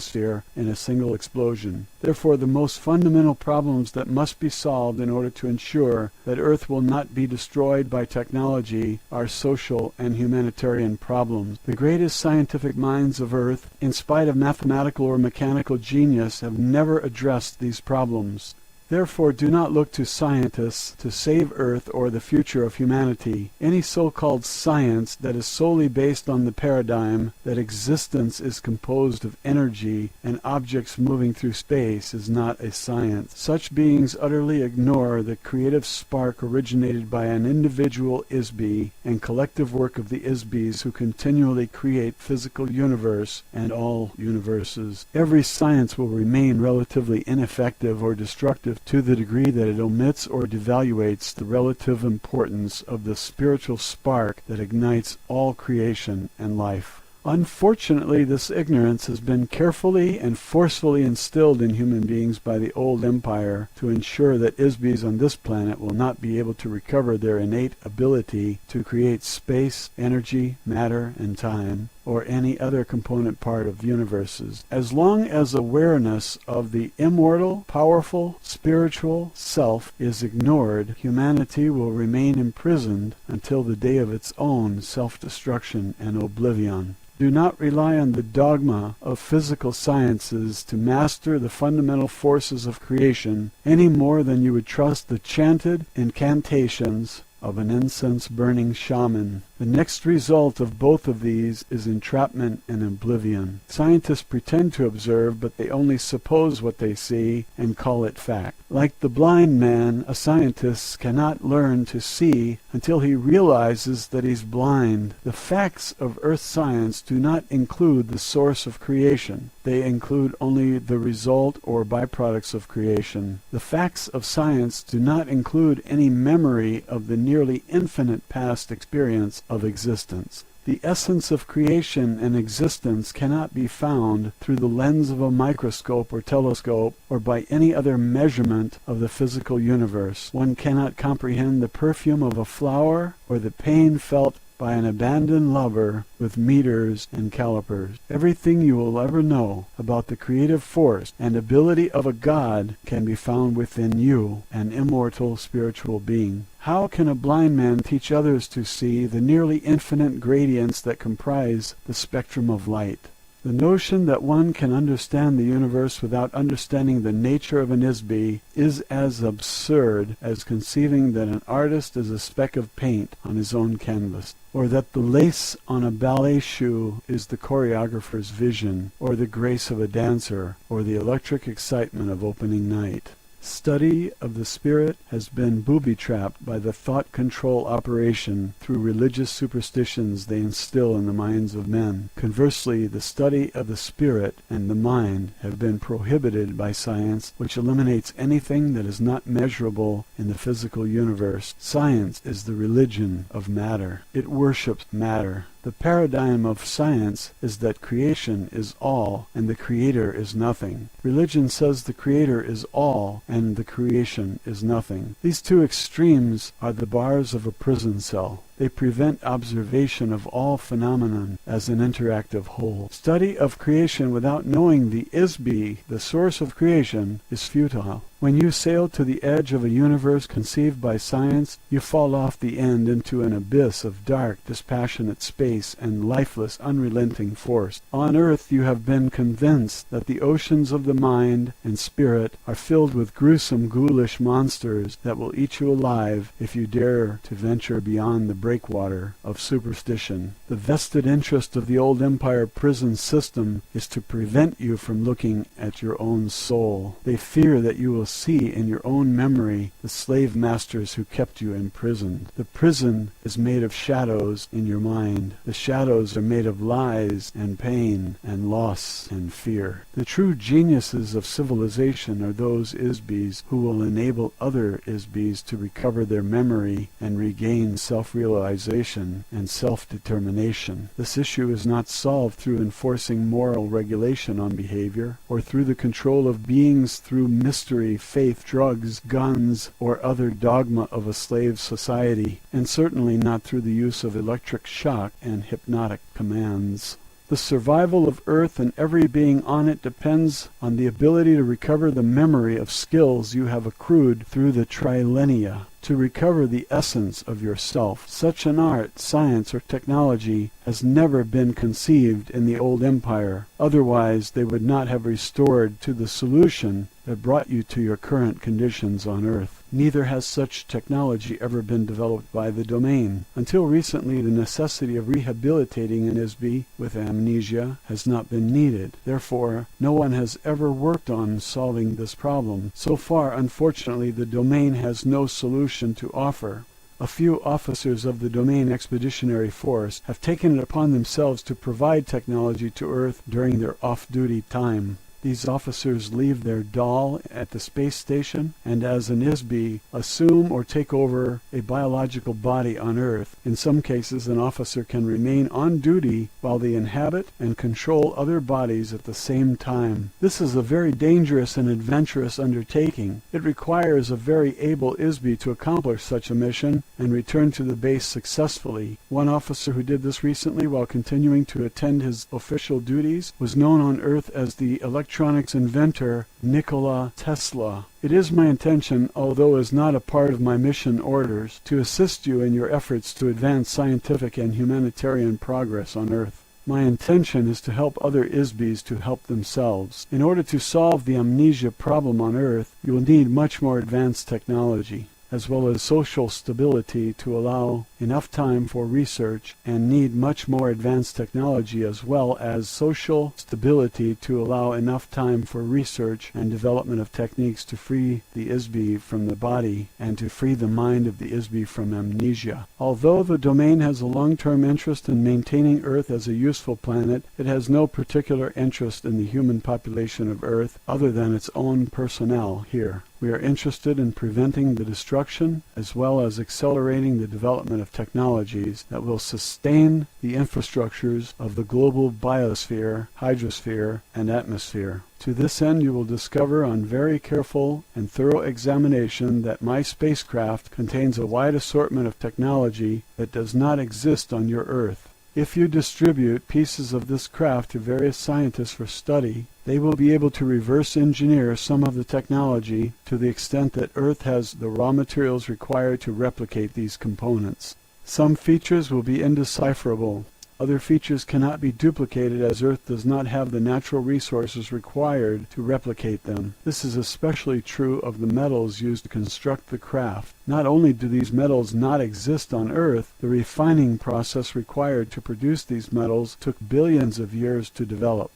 in a single explosion. Therefore, the most fundamental problems that must be solved in order to ensure that Earth will not be destroyed by technology are social and humanitarian problems. The greatest scientific minds of Earth, in spite of mathematical or mechanical genius, have never addressed these problems. Therefore, do not look to scientists to save Earth or the future of humanity. Any so-called science that is solely based on the paradigm that existence is composed of energy and objects moving through space is not a science. Such beings utterly ignore the creative spark originated by an individual Isby and collective work of the Isbys who continually create physical universe and all universes. Every science will remain relatively ineffective or destructive to the degree that it omits or devaluates the relative importance of the spiritual spark that ignites all creation and life. Unfortunately, this ignorance has been carefully and forcefully instilled in human beings by the old empire to ensure that Isbys on this planet will not be able to recover their innate ability to create space, energy, matter, and time, or any other component part of universes. As long as awareness of the immortal, powerful, spiritual self is ignored, humanity will remain imprisoned until the day of its own self-destruction and oblivion. Do not rely on the dogma of physical sciences to master the fundamental forces of creation any more than you would trust the chanted incantations of an incense-burning shaman. The next result of both of these is entrapment and oblivion. Scientists pretend to observe, but they only suppose what they see and call it fact. Like the blind man, a scientist cannot learn to see until he realizes that he's blind. The facts of earth science do not include the source of creation. They include only the result or byproducts of creation. The facts of science do not include any memory of the nearly infinite past experience of existence. The essence of creation and existence cannot be found through the lens of a microscope or telescope or by any other measurement of the physical universe. One cannot comprehend the perfume of a flower or the pain felt by an abandoned lover with meters and calipers. Everything you will ever know about the creative force and ability of a God can be found within you, an immortal spiritual being. How can a blind man teach others to see the nearly infinite gradients that comprise the spectrum of light? The notion that one can understand the universe without understanding the nature of an Isby is as absurd as conceiving that an artist is a speck of paint on his own canvas, or that the lace on a ballet shoe is the choreographer's vision, or the grace of a dancer, or the electric excitement of opening night. Study of the spirit has been booby-trapped by the thought control operation through religious superstitions they instill in the minds of men. Conversely, the study of the spirit and the mind have been prohibited by science, which eliminates anything that is not measurable in the physical universe. Science is the religion of matter. It worships matter. The paradigm of science is that creation is all and the creator is nothing. Religion says the creator is all and the creation is nothing. These two extremes are the bars of a prison cell. They prevent observation of all phenomenon as an interactive whole. Study of creation without knowing the Isby, the source of creation, is futile. When you sail to the edge of a universe conceived by science, you fall off the end into an abyss of dark, dispassionate space and lifeless, unrelenting force. On earth you have been convinced that the oceans of the mind and spirit are filled with gruesome, ghoulish monsters that will eat you alive if you dare to venture beyond the breakwater of superstition. The vested interest of the old empire prison system is to prevent you from looking at your own soul. They fear that you will see in your own memory the slave masters who kept you imprisoned. The prison is made of shadows in your mind. The shadows are made of lies and pain and loss and fear. The true geniuses of civilization are those Isbys who will enable other Isbys to recover their memory and regain self-realization and self-determination. This issue is not solved through enforcing moral regulation on behavior, or through the control of beings through mystery, faith, drugs, guns, or other dogma of a slave society, and certainly not through the use of electric shock and hypnotic commands. The survival of Earth and every being on it depends on the ability to recover the memory of skills you have accrued through the trilenia, to recover the essence of yourself. Such an art, science, or technology has never been conceived in the old empire. Otherwise, they would not have restored to the solution that brought you to your current conditions on Earth. Neither has such technology ever been developed by the domain. Until recently, the necessity of rehabilitating an Isby with amnesia has not been needed. Therefore, no one has ever worked on solving this problem. So far, unfortunately, the domain has no solution to offer. A few officers of the Domain Expeditionary Force have taken it upon themselves to provide technology to Earth during their off-duty time. These officers leave their doll at the space station and, as an Isby, assume or take over a biological body on Earth. In some cases, an officer can remain on duty while they inhabit and control other bodies at the same time. This is a very dangerous and adventurous undertaking. It requires a very able Isby to accomplish such a mission and return to the base successfully. One officer who did this recently while continuing to attend his official duties was known on Earth as the electronics inventor Nikola Tesla. It is my intention, although as not a part of my mission orders, to assist you in your efforts to advance scientific and humanitarian progress on Earth. My intention is to help other Isbys to help themselves. In order to solve the amnesia problem on Earth, you will need much more advanced technology, as well as social stability to allow enough time for research, and need much more advanced technology as well as social stability to allow enough time for research and development of techniques to free the Isby from the body and to free the mind of the Isby from amnesia. Although the domain has a long-term interest in maintaining Earth as a useful planet, it has no particular interest in the human population of Earth other than its own personnel here. We are interested in preventing the destruction as well as accelerating the development of technologies that will sustain the infrastructures of the global biosphere, hydrosphere, and atmosphere. To this end, you will discover on very careful and thorough examination that my spacecraft contains a wide assortment of technology that does not exist on your Earth. If you distribute pieces of this craft to various scientists for study, they will be able to reverse engineer some of the technology to the extent that Earth has the raw materials required to replicate these components. Some features will be indecipherable. Other features cannot be duplicated as Earth does not have the natural resources required to replicate them. This is especially true of the metals used to construct the craft. Not only do these metals not exist on Earth, the refining process required to produce these metals took billions of years to develop.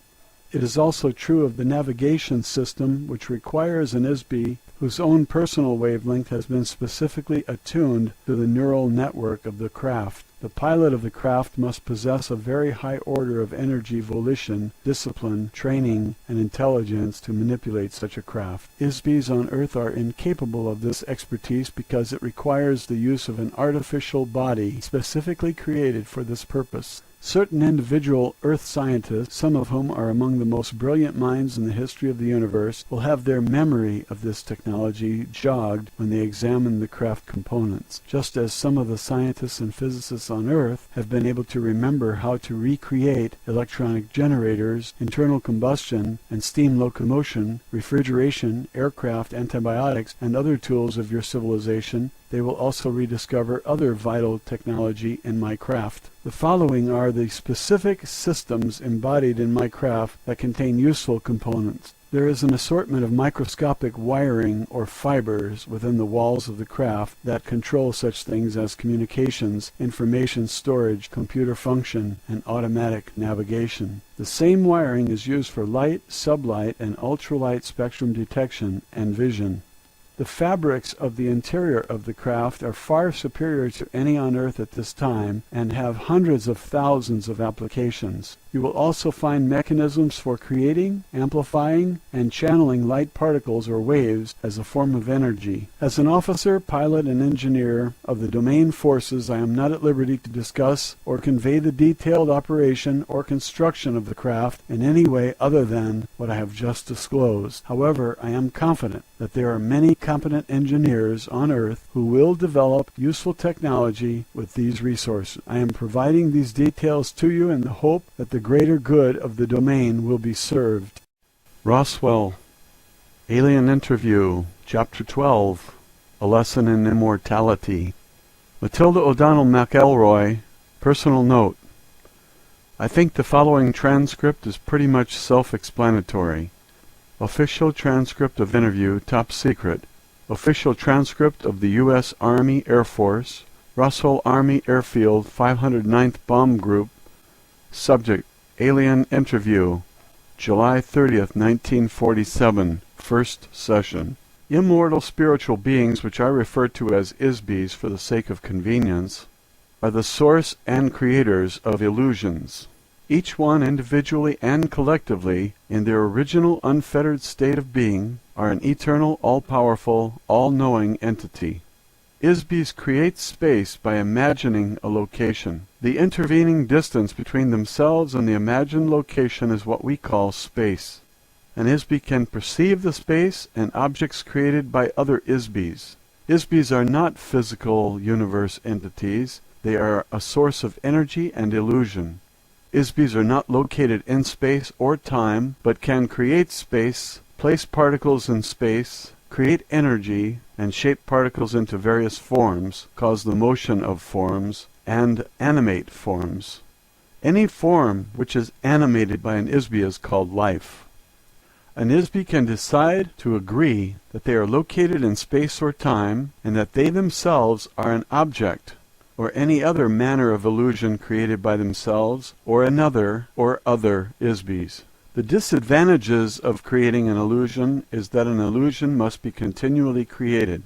It is also true of the navigation system, which requires an ISB whose own personal wavelength has been specifically attuned to the neural network of the craft. The pilot of the craft must possess a very high order of energy, volition, discipline, training, and intelligence to manipulate such a craft. ISBs on Earth are incapable of this expertise because it requires the use of an artificial body specifically created for this purpose. Certain individual Earth scientists, some of whom are among the most brilliant minds in the history of the universe, will have their memory of this technology jogged when they examine the craft components, just as some of the scientists and physicists on Earth have been able to remember how to recreate electronic generators, internal combustion, and steam locomotion, refrigeration, aircraft, antibiotics, and other tools of your civilization. They will also rediscover other vital technology in my craft. The following are the specific systems embodied in my craft that contain useful components. There is an assortment of microscopic wiring or fibers within the walls of the craft that control such things as communications, information storage, computer function, and automatic navigation. The same wiring is used for light, sublight, and ultralight spectrum detection and vision. The fabrics of the interior of the craft are far superior to any on Earth at this time and have hundreds of thousands of applications. You will also find mechanisms for creating, amplifying, and channeling light particles or waves as a form of energy. As an officer, pilot, and engineer of the domain forces, I am not at liberty to discuss or convey the detailed operation or construction of the craft in any way other than what I have just disclosed. However, I am confident that there are many competent engineers on Earth who will develop useful technology with these resources. I am providing these details to you in the hope that the greater good of the domain will be served. Roswell, Alien Interview, Chapter 12, A Lesson in Immortality. Matilda O'Donnell McElroy, personal note. I think the following transcript is pretty much self-explanatory. Official transcript of interview, top secret. Official transcript of the U.S. Army Air Force, Roswell Army Airfield, 509th Bomb Group. Subject, Alien Interview, July 30th, 1947, first session. Immortal spiritual beings, which I refer to as ISBs for the sake of convenience, are the source and creators of illusions. Each one individually and collectively, in their original unfettered state of being, are an eternal, all-powerful, all-knowing entity. ISBs create space by imagining a location. The intervening distance between themselves and the imagined location is what we call space. An ISB can perceive the space and objects created by other ISBs. ISBs are not physical universe entities. They are a source of energy and illusion. ISBs are not located in space or time, but can create space, place particles in space, create energy, and shape particles into various forms, cause the motion of forms, and animate forms. Any form which is animated by an ISB is called life. An ISB can decide to agree that they are located in space or time, and that they themselves are an object, or any other manner of illusion created by themselves, or another, or other ISBs. The disadvantages of creating an illusion is that an illusion must be continually created.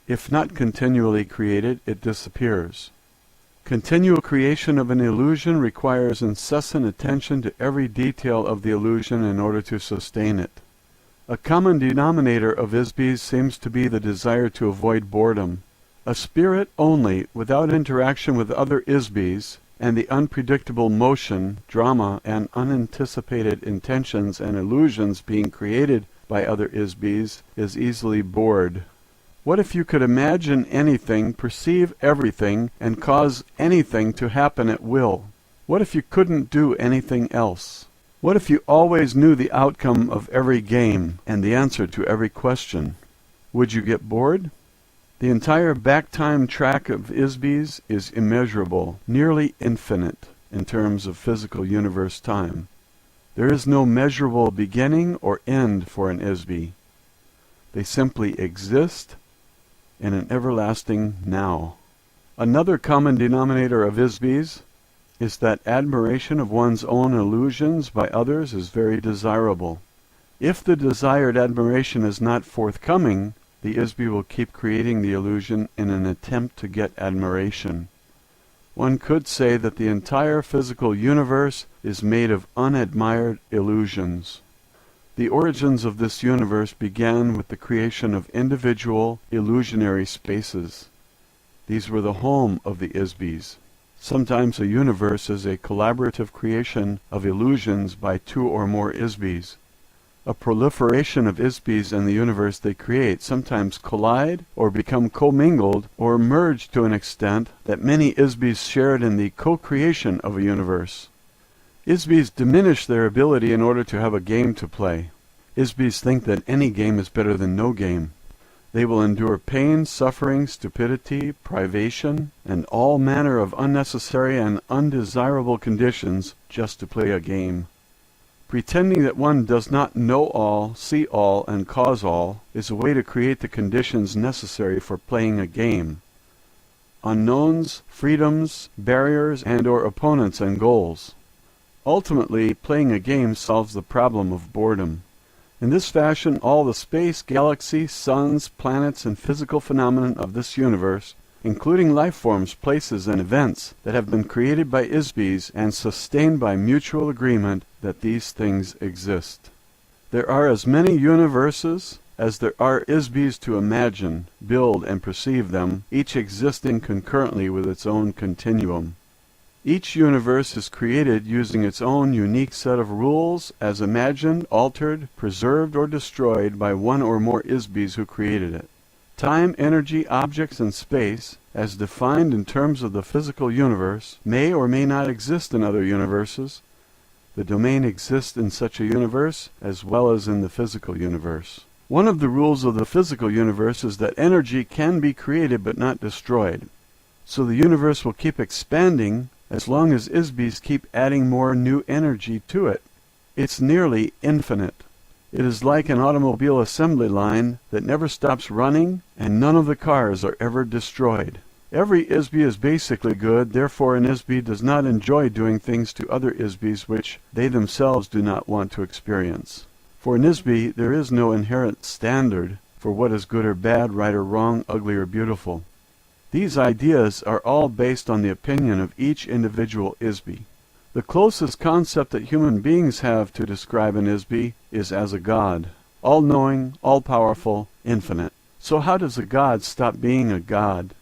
If not continually created, it disappears. Continual creation of an illusion requires incessant attention to every detail of the illusion in order to sustain it. A common denominator of ISBEs seems to be the desire to avoid boredom. A spirit only, without interaction with other ISBEs, and the unpredictable motion, drama, and unanticipated intentions and illusions being created by other ISBEs, is easily bored. What if you could imagine anything, perceive everything, and cause anything to happen at will? What if you couldn't do anything else? What if you always knew the outcome of every game and the answer to every question? Would you get bored? The entire back-time track of ISBEs is immeasurable, nearly infinite, in terms of physical universe time. There is no measurable beginning or end for an ISBE. They simply exist in an everlasting now. Another common denominator of ISBEs is that admiration of one's own illusions by others is very desirable. If the desired admiration is not forthcoming, the ISBE will keep creating the illusion in an attempt to get admiration. One could say that the entire physical universe is made of unadmired illusions. The origins of this universe began with the creation of individual illusionary spaces. These were the home of the ISBEs. Sometimes a universe is a collaborative creation of illusions by two or more ISBEs. A proliferation of ISBEs in the universe they create sometimes collide or become commingled or merge to an extent that many ISBEs shared in the co-creation of a universe. ISBEs diminish their ability in order to have a game to play. ISBEs think that any game is better than no game. They will endure pain, suffering, stupidity, privation, and all manner of unnecessary and undesirable conditions just to play a game. Pretending that one does not know all, see all, and cause all is a way to create the conditions necessary for playing a game. Unknowns, freedoms, barriers, and/or opponents and goals. Ultimately, playing a game solves the problem of boredom. In this fashion, all the space, galaxy, suns, planets, and physical phenomena of this universe, including life forms, places, and events that have been created by ISBEs and sustained by mutual agreement that these things exist. There are as many universes as there are ISBEs to imagine, build, and perceive them, each existing concurrently with its own continuum. Each universe is created using its own unique set of rules as imagined, altered, preserved, or destroyed by one or more ISBEs who created it. Time, energy, objects, and space, as defined in terms of the physical universe, may or may not exist in other universes. The domain exists in such a universe as well as in the physical universe. One of the rules of the physical universe is that energy can be created but not destroyed. So the universe will keep expanding as long as ISBEs keep adding more new energy to it. It's nearly infinite. It is like an automobile assembly line that never stops running, and none of the cars are ever destroyed. Every ISBE is basically good, therefore an ISBE does not enjoy doing things to other ISBEs which they themselves do not want to experience. For an ISBE, there is no inherent standard for what is good or bad, right or wrong, ugly or beautiful. These ideas are all based on the opinion of each individual ISBE. The closest concept that human beings have to describe an ISBE is as a god, all-knowing, all-powerful, infinite. So how does a god stop being a god?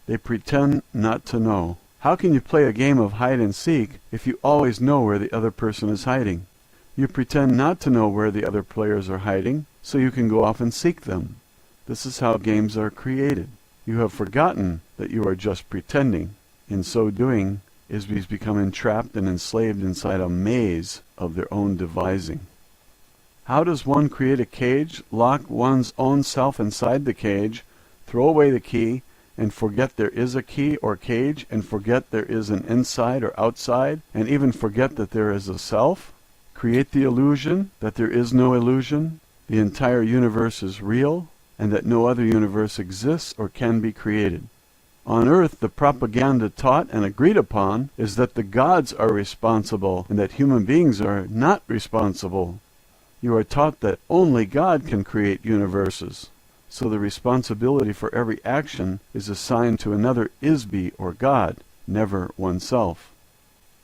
They pretend not to know. How can you play a game of hide and seek if you always know where the other person is hiding? You pretend not to know where the other players are hiding, so you can go off and seek them. This is how games are created. You have forgotten that you are just pretending. In so doing, ISBEs become entrapped and enslaved inside a maze of their own devising. How does one create a cage, lock one's own self inside the cage, throw away the key, and forget there is a key or cage, and forget there is an inside or outside, and even forget that there is a self? Create the illusion that there is no illusion, the entire universe is real, and that no other universe exists or can be created. On earth, the propaganda taught and agreed upon is that the gods are responsible and that human beings are not responsible. You are taught that only God can create universes, so the responsibility for every action is assigned to another ISBE or God, never oneself.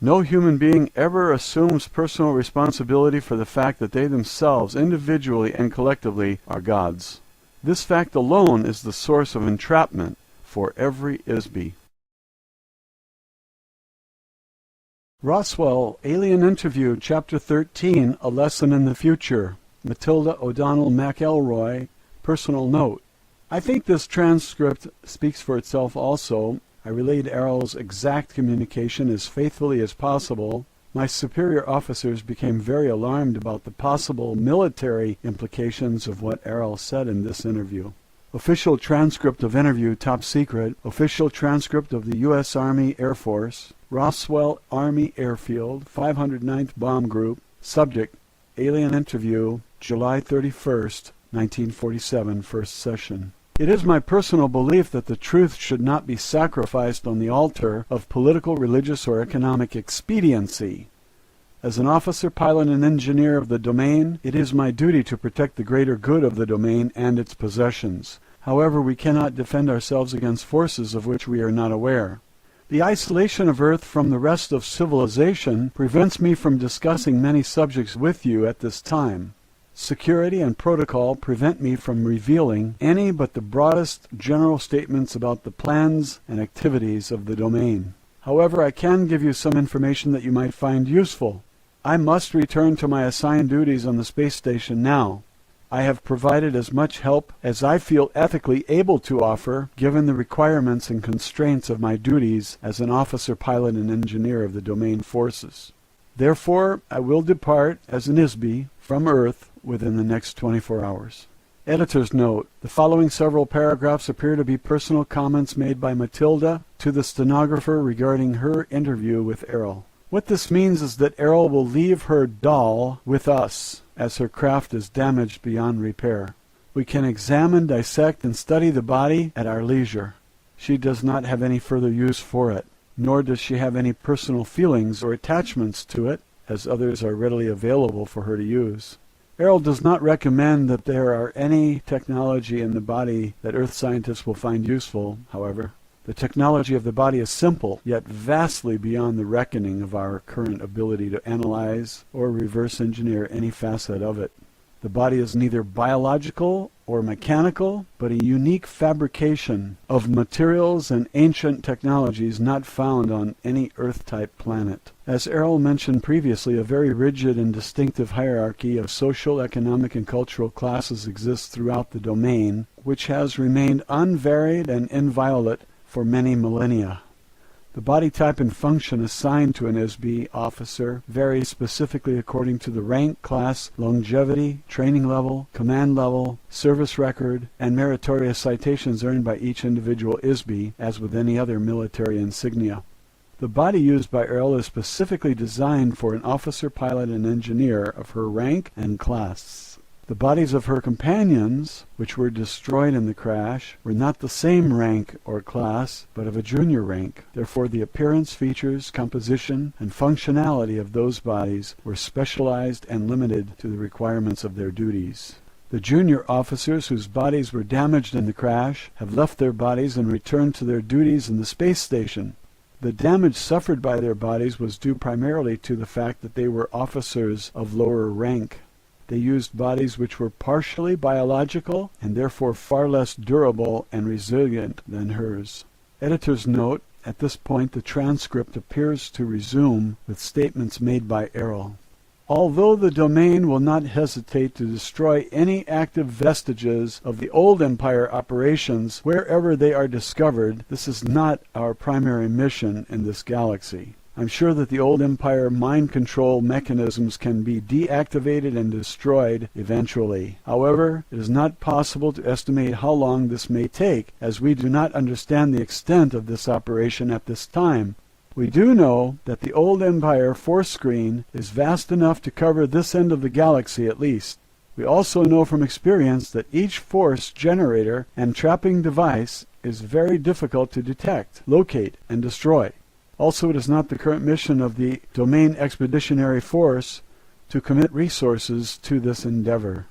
No human being ever assumes personal responsibility for the fact that they themselves, individually and collectively, are gods. This fact alone is the source of entrapment for every ISBE. Roswell, Alien Interview, Chapter 13, A Lesson in the Future. Matilda O'Donnell McElroy, personal note. I think this transcript speaks for itself also. I relayed Errol's exact communication as faithfully as possible. My superior officers became very alarmed about the possible military implications of what Errol said in this interview. Official transcript of interview, top secret. Official transcript of the U.S. Army Air Force. Roswell Army Airfield, 509th Bomb Group. Subject, Alien Interview, July 31st, 1947, first session. It is my personal belief that the truth should not be sacrificed on the altar of political, religious, or economic expediency. As an officer, pilot, and engineer of the domain, it is my duty to protect the greater good of the domain and its possessions. However, we cannot defend ourselves against forces of which we are not aware. The isolation of Earth from the rest of civilization prevents me from discussing many subjects with you at this time. Security and protocol prevent me from revealing any but the broadest general statements about the plans and activities of the domain. However, I can give you some information that you might find useful. I must return to my assigned duties on the space station now. I have provided as much help as I feel ethically able to offer, given the requirements and constraints of my duties as an officer, pilot, and engineer of the domain forces. Therefore, I will depart as an ISBE from Earth within the next 24 hours. Editor's note: the following several paragraphs appear to be personal comments made by Matilda to the stenographer regarding her interview with Errol. What this means is that Errol will leave her doll with us, as her craft is damaged beyond repair. We can examine, dissect, and study the body at our leisure. She does not have any further use for it, nor does she have any personal feelings or attachments to it, as others are readily available for her to use. Errol does not recommend that there are any technology in the body that Earth scientists will find useful, however. The technology of the body is simple, yet vastly beyond the reckoning of our current ability to analyze or reverse engineer any facet of it. The body is neither biological or mechanical, but a unique fabrication of materials and ancient technologies not found on any Earth-type planet. As Errol mentioned previously, a very rigid and distinctive hierarchy of social, economic, and cultural classes exists throughout the domain, which has remained unvaried and inviolate for many millennia. The body type and function assigned to an ISBE officer vary specifically according to the rank, class, longevity, training level, command level, service record, and meritorious citations earned by each individual ISBE, as with any other military insignia. The body used by Errol is specifically designed for an officer, pilot, and engineer of her rank and class. The bodies of her companions, which were destroyed in the crash, were not the same rank or class, but of a junior rank. Therefore, the appearance, features, composition, and functionality of those bodies were specialized and limited to the requirements of their duties. The junior officers whose bodies were damaged in the crash have left their bodies and returned to their duties in the space station. The damage suffered by their bodies was due primarily to the fact that they were officers of lower rank. They used bodies which were partially biological and therefore far less durable and resilient than hers. Editor's note: at this point the transcript appears to resume with statements made by Errol. Although the domain will not hesitate to destroy any active vestiges of the old Empire operations wherever they are discovered, this is not our primary mission in this galaxy. I'm sure that the old Empire mind control mechanisms can be deactivated and destroyed eventually. However, it is not possible to estimate how long this may take, as we do not understand the extent of this operation at this time. We do know that the old Empire force screen is vast enough to cover this end of the galaxy at least. We also know from experience that each force generator and trapping device is very difficult to detect, locate, and destroy. Also, it is not the current mission of the Domain Expeditionary Force to commit resources to this endeavor.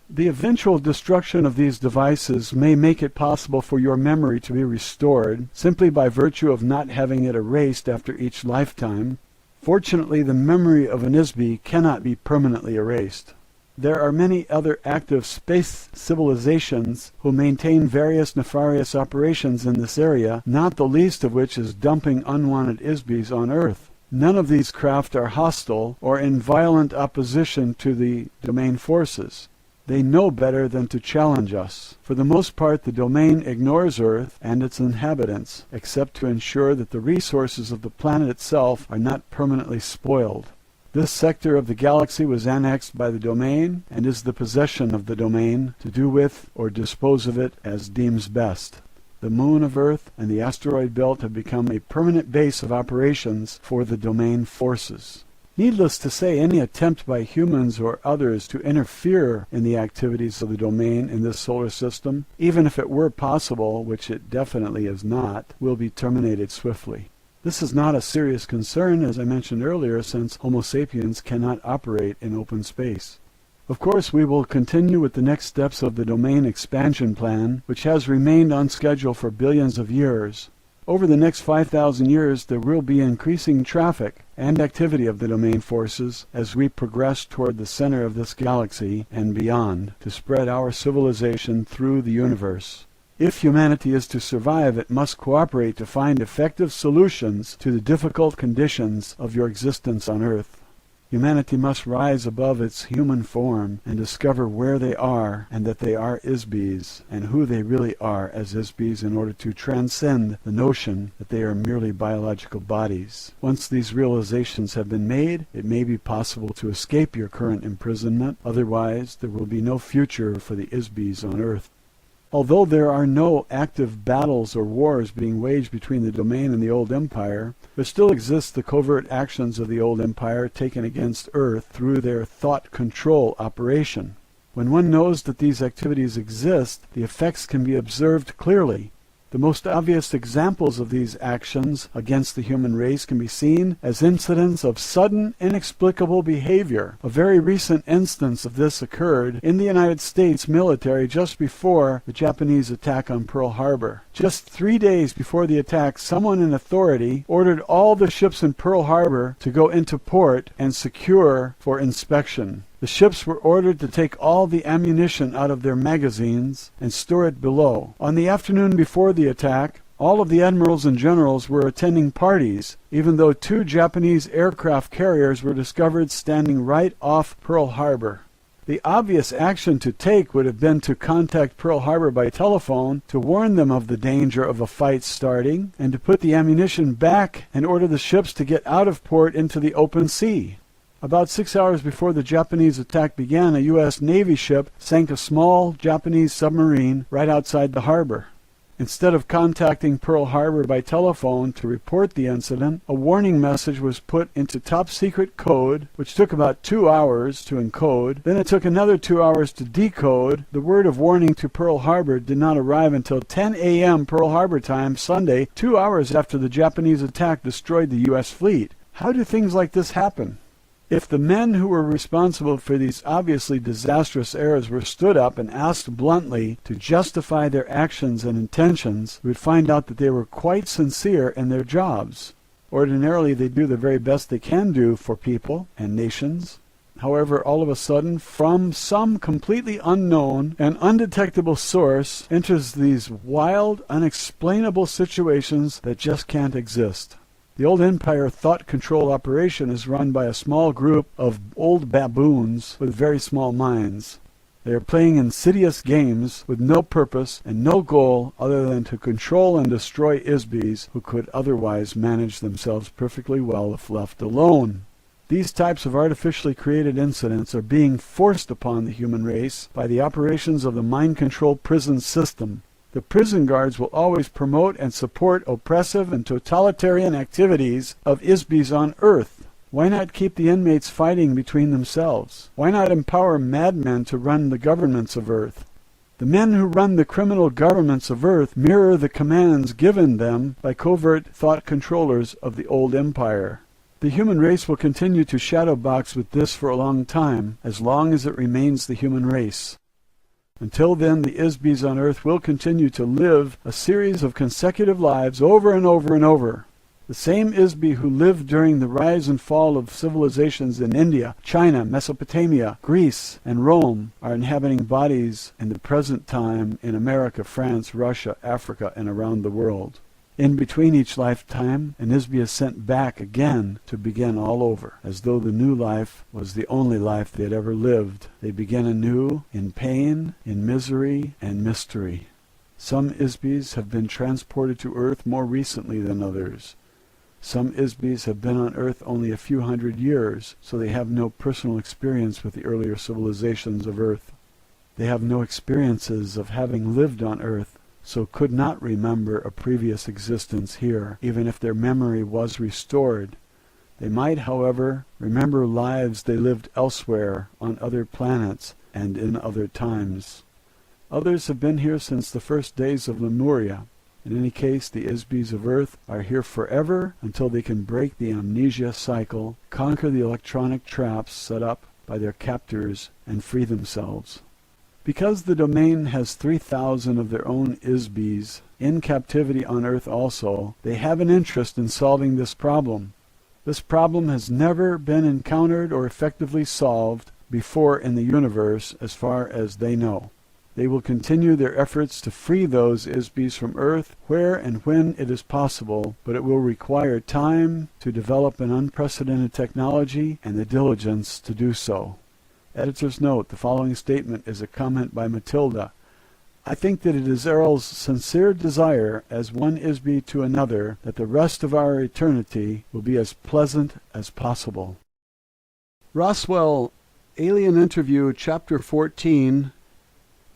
The eventual destruction of these devices may make it possible for your memory to be restored simply by virtue of not having it erased after each lifetime. Fortunately, the memory of an ISBE cannot be permanently erased. There are many other active space civilizations who maintain various nefarious operations in this area, not the least of which is dumping unwanted ISBEs on Earth. None of these craft are hostile or in violent opposition to the domain forces. They know better than to challenge us. For the most part, the domain ignores Earth and its inhabitants, except to ensure that the resources of the planet itself are not permanently spoiled. This sector of the galaxy was annexed by the domain and is the possession of the domain to do with or dispose of it as deems best. The moon of Earth and the asteroid belt have become a permanent base of operations for the domain forces. Needless to say, any attempt by humans or others to interfere in the activities of the domain in this solar system, even if it were possible, which it definitely is not, will be terminated swiftly. This is not a serious concern, as I mentioned earlier, since Homo sapiens cannot operate in open space. Of course, we will continue with the next steps of the domain expansion plan, which has remained on schedule for billions of years. Over the next 5,000 years, there will be increasing traffic and activity of the domain forces as we progress toward the center of this galaxy and beyond to spread our civilization through the universe. If humanity is to survive, it must cooperate to find effective solutions to the difficult conditions of your existence on Earth. Humanity must rise above its human form and discover where they are and that they are ISBEs and who they really are as ISBEs in order to transcend the notion that they are merely biological bodies. Once these realizations have been made, it may be possible to escape your current imprisonment. Otherwise, there will be no future for the ISBEs on Earth. Although there are no active battles or wars being waged between the domain and the old empire, there still exists the covert actions of the old empire taken against Earth through their thought control operation. When one knows that these activities exist, the effects can be observed clearly. The most obvious examples of these actions against the human race can be seen as incidents of sudden, inexplicable behavior. A very recent instance of this occurred in the United States military just before the Japanese attack on Pearl Harbor. Just 3 days before the attack, someone in authority ordered all the ships in Pearl Harbor to go into port and secure for inspection. The ships were ordered to take all the ammunition out of their magazines and store it below. On the afternoon before the attack, all of the admirals and generals were attending parties, even though 2 Japanese aircraft carriers were discovered standing right off Pearl Harbor. The obvious action to take would have been to contact Pearl Harbor by telephone to warn them of the danger of a fight starting and to put the ammunition back and order the ships to get out of port into the open sea. About 6 hours before the Japanese attack began, a U.S. Navy ship sank a small Japanese submarine right outside the harbor. Instead of contacting Pearl Harbor by telephone to report the incident, a warning message was put into top-secret code, which took about 2 hours to encode. Then it took another 2 hours to decode. The word of warning to Pearl Harbor did not arrive until 10 a.m. Pearl Harbor time, Sunday, 2 hours after the Japanese attack destroyed the U.S. fleet. How do things like this happen? If the men who were responsible for these obviously disastrous errors were stood up and asked bluntly to justify their actions and intentions, we would find out that they were quite sincere in their jobs. Ordinarily, they do the very best they can do for people and nations. However, all of a sudden, from some completely unknown and undetectable source, enters these wild, unexplainable situations that just can't exist. The old empire thought control operation is run by a small group of old baboons with very small minds. They are playing insidious games with no purpose and no goal other than to control and destroy ISBEs who could otherwise manage themselves perfectly well if left alone. These types of artificially created incidents are being forced upon the human race by the operations of the mind-control prison system. The prison guards will always promote and support oppressive and totalitarian activities of ISBEs on Earth. Why not keep the inmates fighting between themselves? Why not empower madmen to run the governments of Earth? The men who run the criminal governments of Earth mirror the commands given them by covert thought controllers of the old empire. The human race will continue to shadowbox with this for a long time, as long as it remains the human race. Until then, the ISBEs on Earth will continue to live a series of consecutive lives over and over and over. The same Isby who lived during the rise and fall of civilizations in India, China, Mesopotamia, Greece, and Rome are inhabiting bodies in the present time in America, France, Russia, Africa, and around the world. In between each lifetime, an Isby is sent back again to begin all over, as though the new life was the only life they had ever lived. They begin anew in pain, in misery, and mystery. Some Isbys have been transported to Earth more recently than others. Some Isbys have been on Earth only a few hundred years, so they have no personal experience with the earlier civilizations of Earth. They have no experiences of having lived on Earth, so could not remember a previous existence here, even if their memory was restored. They might, however, remember lives they lived elsewhere, on other planets, and in other times. Others have been here since the first days of Lemuria. In any case, the Isbys of Earth are here forever until they can break the amnesia cycle, conquer the electronic traps set up by their captors, and free themselves. Because the domain has 3,000 of their own Isbys in captivity on Earth also, they have an interest in solving this problem. This problem has never been encountered or effectively solved before in the universe as far as they know. They will continue their efforts to free those Isbys from Earth where and when it is possible, but it will require time to develop an unprecedented technology and the diligence to do so. Editor's note: the following statement is a comment by Matilda. I think that it is Errol's sincere desire, as one Isby to another, that the rest of our eternity will be as pleasant as possible. Roswell, Alien Interview, Chapter 14.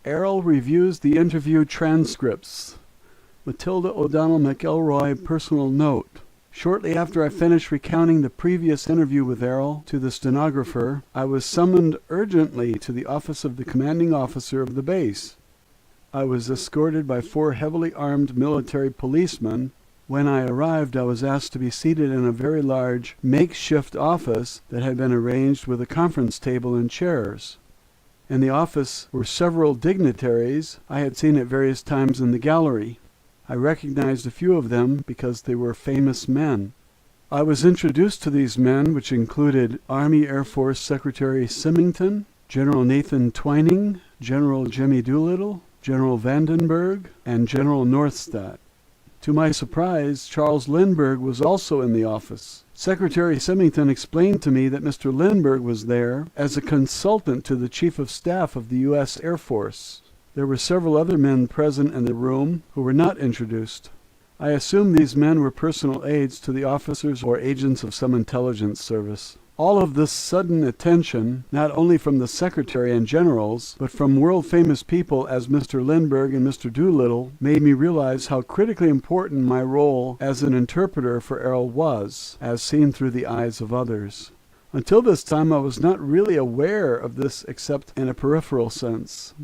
Errol reviews the interview transcripts. Matilda O'Donnell McElroy, personal note. Shortly after I finished recounting the previous interview with Errol to the stenographer, I was summoned urgently to the office of the commanding officer of the base. I was escorted by 4 heavily armed military policemen. When I arrived, I was asked to be seated in a very large makeshift office that had been arranged with a conference table and chairs. In the office were several dignitaries I had seen at various times in the gallery. I recognized a few of them because they were famous men. I was introduced to these men, which included Army Air Force Secretary Symington, General Nathan Twining, General Jimmy Doolittle, General Vandenberg, and General Northstadt. To my surprise, Charles Lindbergh was also in the office. Secretary Symington explained to me that Mr. Lindbergh was there as a consultant to the Chief of Staff of the U.S. Air Force. There were several other men present in the room who were not introduced. I assume these men were personal aides to the officers or agents of some intelligence service. All of this sudden attention, not only from the Secretary and generals, but from world-famous people as Mr. Lindbergh and Mr. Doolittle, made me realize how critically important my role as an interpreter for Errol was, as seen through the eyes of others. Until this time I was not really aware of this except in a peripheral sense.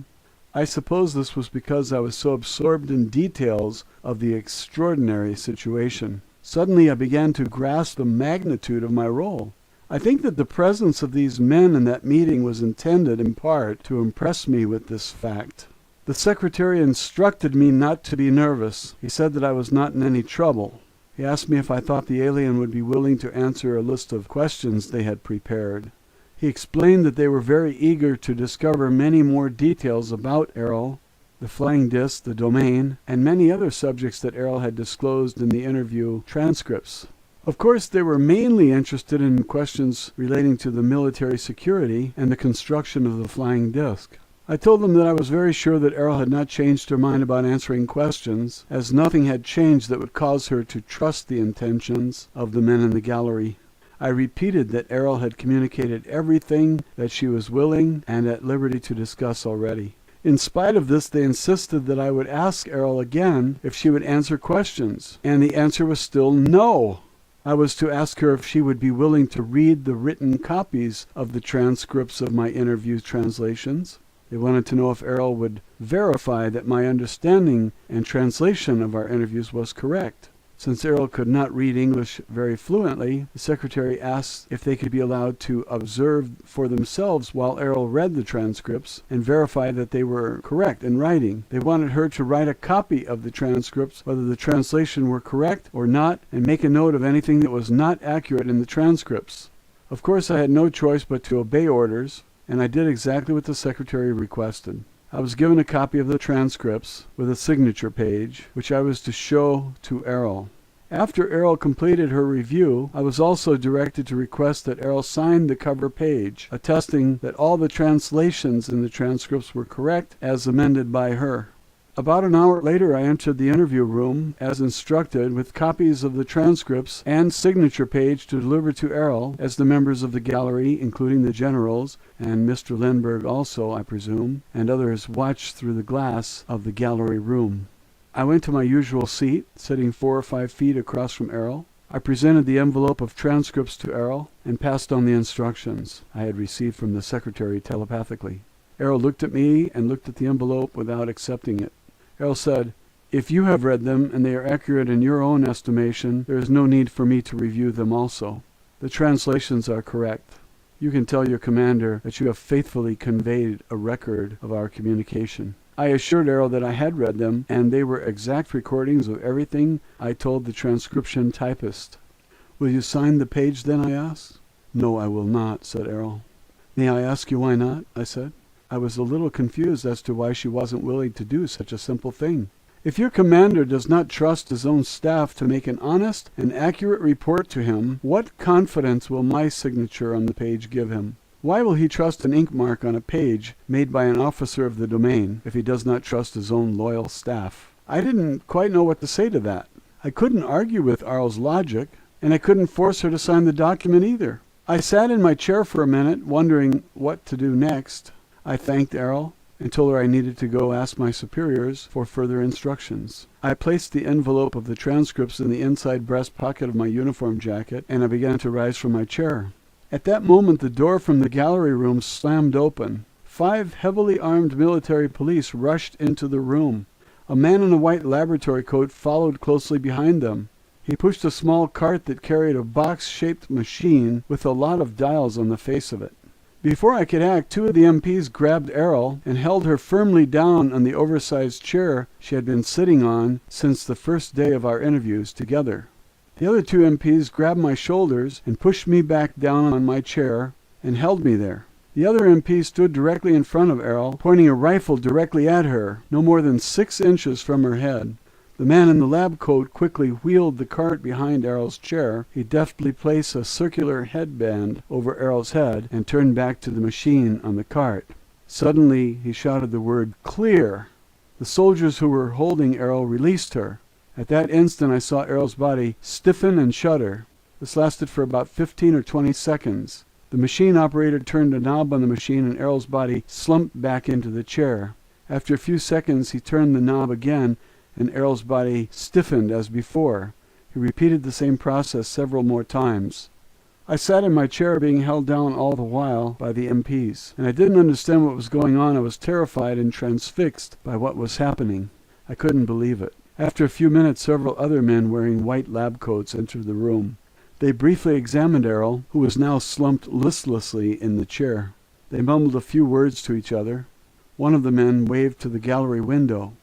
I suppose this was because I was so absorbed in details of the extraordinary situation. Suddenly I began to grasp the magnitude of my role. I think that the presence of these men in that meeting was intended, in part, to impress me with this fact. The secretary instructed me not to be nervous. He said that I was not in any trouble. He asked me if I thought the alien would be willing to answer a list of questions they had prepared. He explained that they were very eager to discover many more details about Errol, the flying disc, the domain, and many other subjects that Errol had disclosed in the interview transcripts. Of course, they were mainly interested in questions relating to the military security and the construction of the flying disc. I told them that I was very sure that Errol had not changed her mind about answering questions, as nothing had changed that would cause her to trust the intentions of the men in the gallery. I repeated that Errol had communicated everything that she was willing and at liberty to discuss already. In spite of this, they insisted that I would ask Errol again if she would answer questions, and the answer was still no. I was to ask her if she would be willing to read the written copies of the transcripts of my interview translations. They wanted to know if Errol would verify that my understanding and translation of our interviews was correct. Since Errol could not read English very fluently, the secretary asked if they could be allowed to observe for themselves while Errol read the transcripts and verify that they were correct in writing. They wanted her to write a copy of the transcripts, whether the translation were correct or not, and make a note of anything that was not accurate in the transcripts. Of course, I had no choice but to obey orders, and I did exactly what the secretary requested. I was given a copy of the transcripts with a signature page, which I was to show to Errol. After Errol completed her review, I was also directed to request that Errol sign the cover page, attesting that all the translations in the transcripts were correct as amended by her. About an hour later, I entered the interview room, as instructed, with copies of the transcripts and signature page to deliver to Errol, as the members of the gallery, including the generals, and Mr. Lindbergh also, I presume, and others watched through the glass of the gallery room. I went to my usual seat, sitting 4 or 5 feet across from Errol. I presented the envelope of transcripts to Errol and passed on the instructions I had received from the secretary telepathically. Errol looked at me and looked at the envelope without accepting it. Errol said, "If you have read them and they are accurate in your own estimation, there is no need for me to review them also. The translations are correct. You can tell your commander that you have faithfully conveyed a record of our communication." I assured Errol that I had read them, and they were exact recordings of everything I told the transcription typist. "Will you sign the page then?" I asked. "No, I will not," said Errol. "May I ask you why not?" I said. I was a little confused as to why she wasn't willing to do such a simple thing. "If your commander does not trust his own staff to make an honest and accurate report to him, what confidence will my signature on the page give him? Why will he trust an ink mark on a page made by an officer of the domain if he does not trust his own loyal staff?" I didn't quite know what to say to that. I couldn't argue with Errol's logic, and I couldn't force her to sign the document either. I sat in my chair for a minute, wondering what to do next. I thanked Errol and told her I needed to go ask my superiors for further instructions. I placed the envelope of the transcripts in the inside breast pocket of my uniform jacket, and I began to rise from my chair. At that moment, the door from the gallery room slammed open. 5 heavily armed military police rushed into the room. A man in a white laboratory coat followed closely behind them. He pushed a small cart that carried a box-shaped machine with a lot of dials on the face of it. Before I could act, 2 of the MPs grabbed Errol and held her firmly down on the oversized chair she had been sitting on since the first day of our interviews together. The other 2 MPs grabbed my shoulders and pushed me back down on my chair and held me there. The other MP stood directly in front of Errol, pointing a rifle directly at her, no more than 6 inches from her head. The man in the lab coat quickly wheeled the cart behind Errol's chair. He deftly placed a circular headband over Errol's head and turned back to the machine on the cart. Suddenly, he shouted the word, "Clear!" The soldiers who were holding Errol released her. At that instant, I saw Errol's body stiffen and shudder. This lasted for about 15 or 20 seconds. The machine operator turned a knob on the machine and Errol's body slumped back into the chair. After a few seconds, he turned the knob again and Errol's body stiffened as before. He repeated the same process several more times. I sat in my chair being held down all the while by the MPs, and I didn't understand what was going on. I was terrified and transfixed by what was happening. I couldn't believe it. After a few minutes, several other men wearing white lab coats entered the room. They briefly examined Errol, who was now slumped listlessly in the chair. They mumbled a few words to each other. One of the men waved to the gallery window.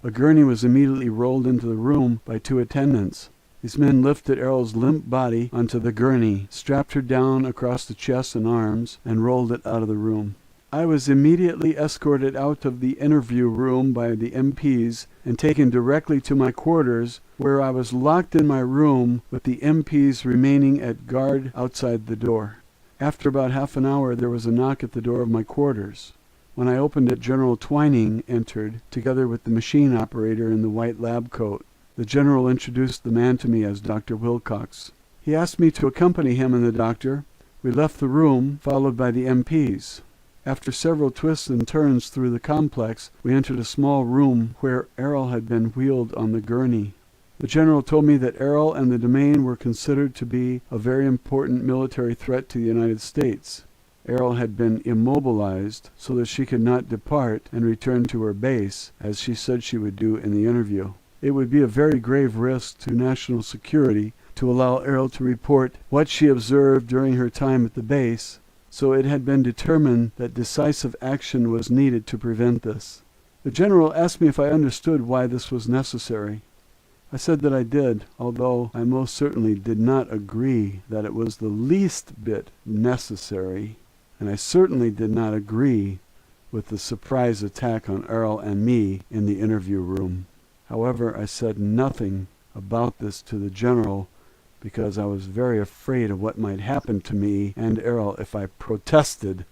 A gurney was immediately rolled into the room by 2 attendants. These men lifted Errol's limp body onto the gurney, strapped her down across the chest and arms, and rolled it out of the room. I was immediately escorted out of the interview room by the MPs and taken directly to my quarters, where I was locked in my room with the MPs remaining at guard outside the door. After about half an hour, there was a knock at the door of my quarters. When I opened it, General Twining entered, together with the machine operator in the white lab coat. The general introduced the man to me as Dr. Wilcox. He asked me to accompany him and the doctor. We left the room, followed by the MPs. After several twists and turns through the complex, we entered a small room where Errol had been wheeled on the gurney. The general told me that Errol and the domain were considered to be a very important military threat to the United States. Errol had been immobilized so that she could not depart and return to her base, as she said she would do in the interview. It would be a very grave risk to national security to allow Errol to report what she observed during her time at the base, so it had been determined that decisive action was needed to prevent this. The general asked me if I understood why this was necessary. I said that I did, although I most certainly did not agree that it was the least bit necessary, and I certainly did not agree with the surprise attack on Errol and me in the interview room. However, I said nothing about this to the general because I was very afraid of what might happen to me and Errol if I protested.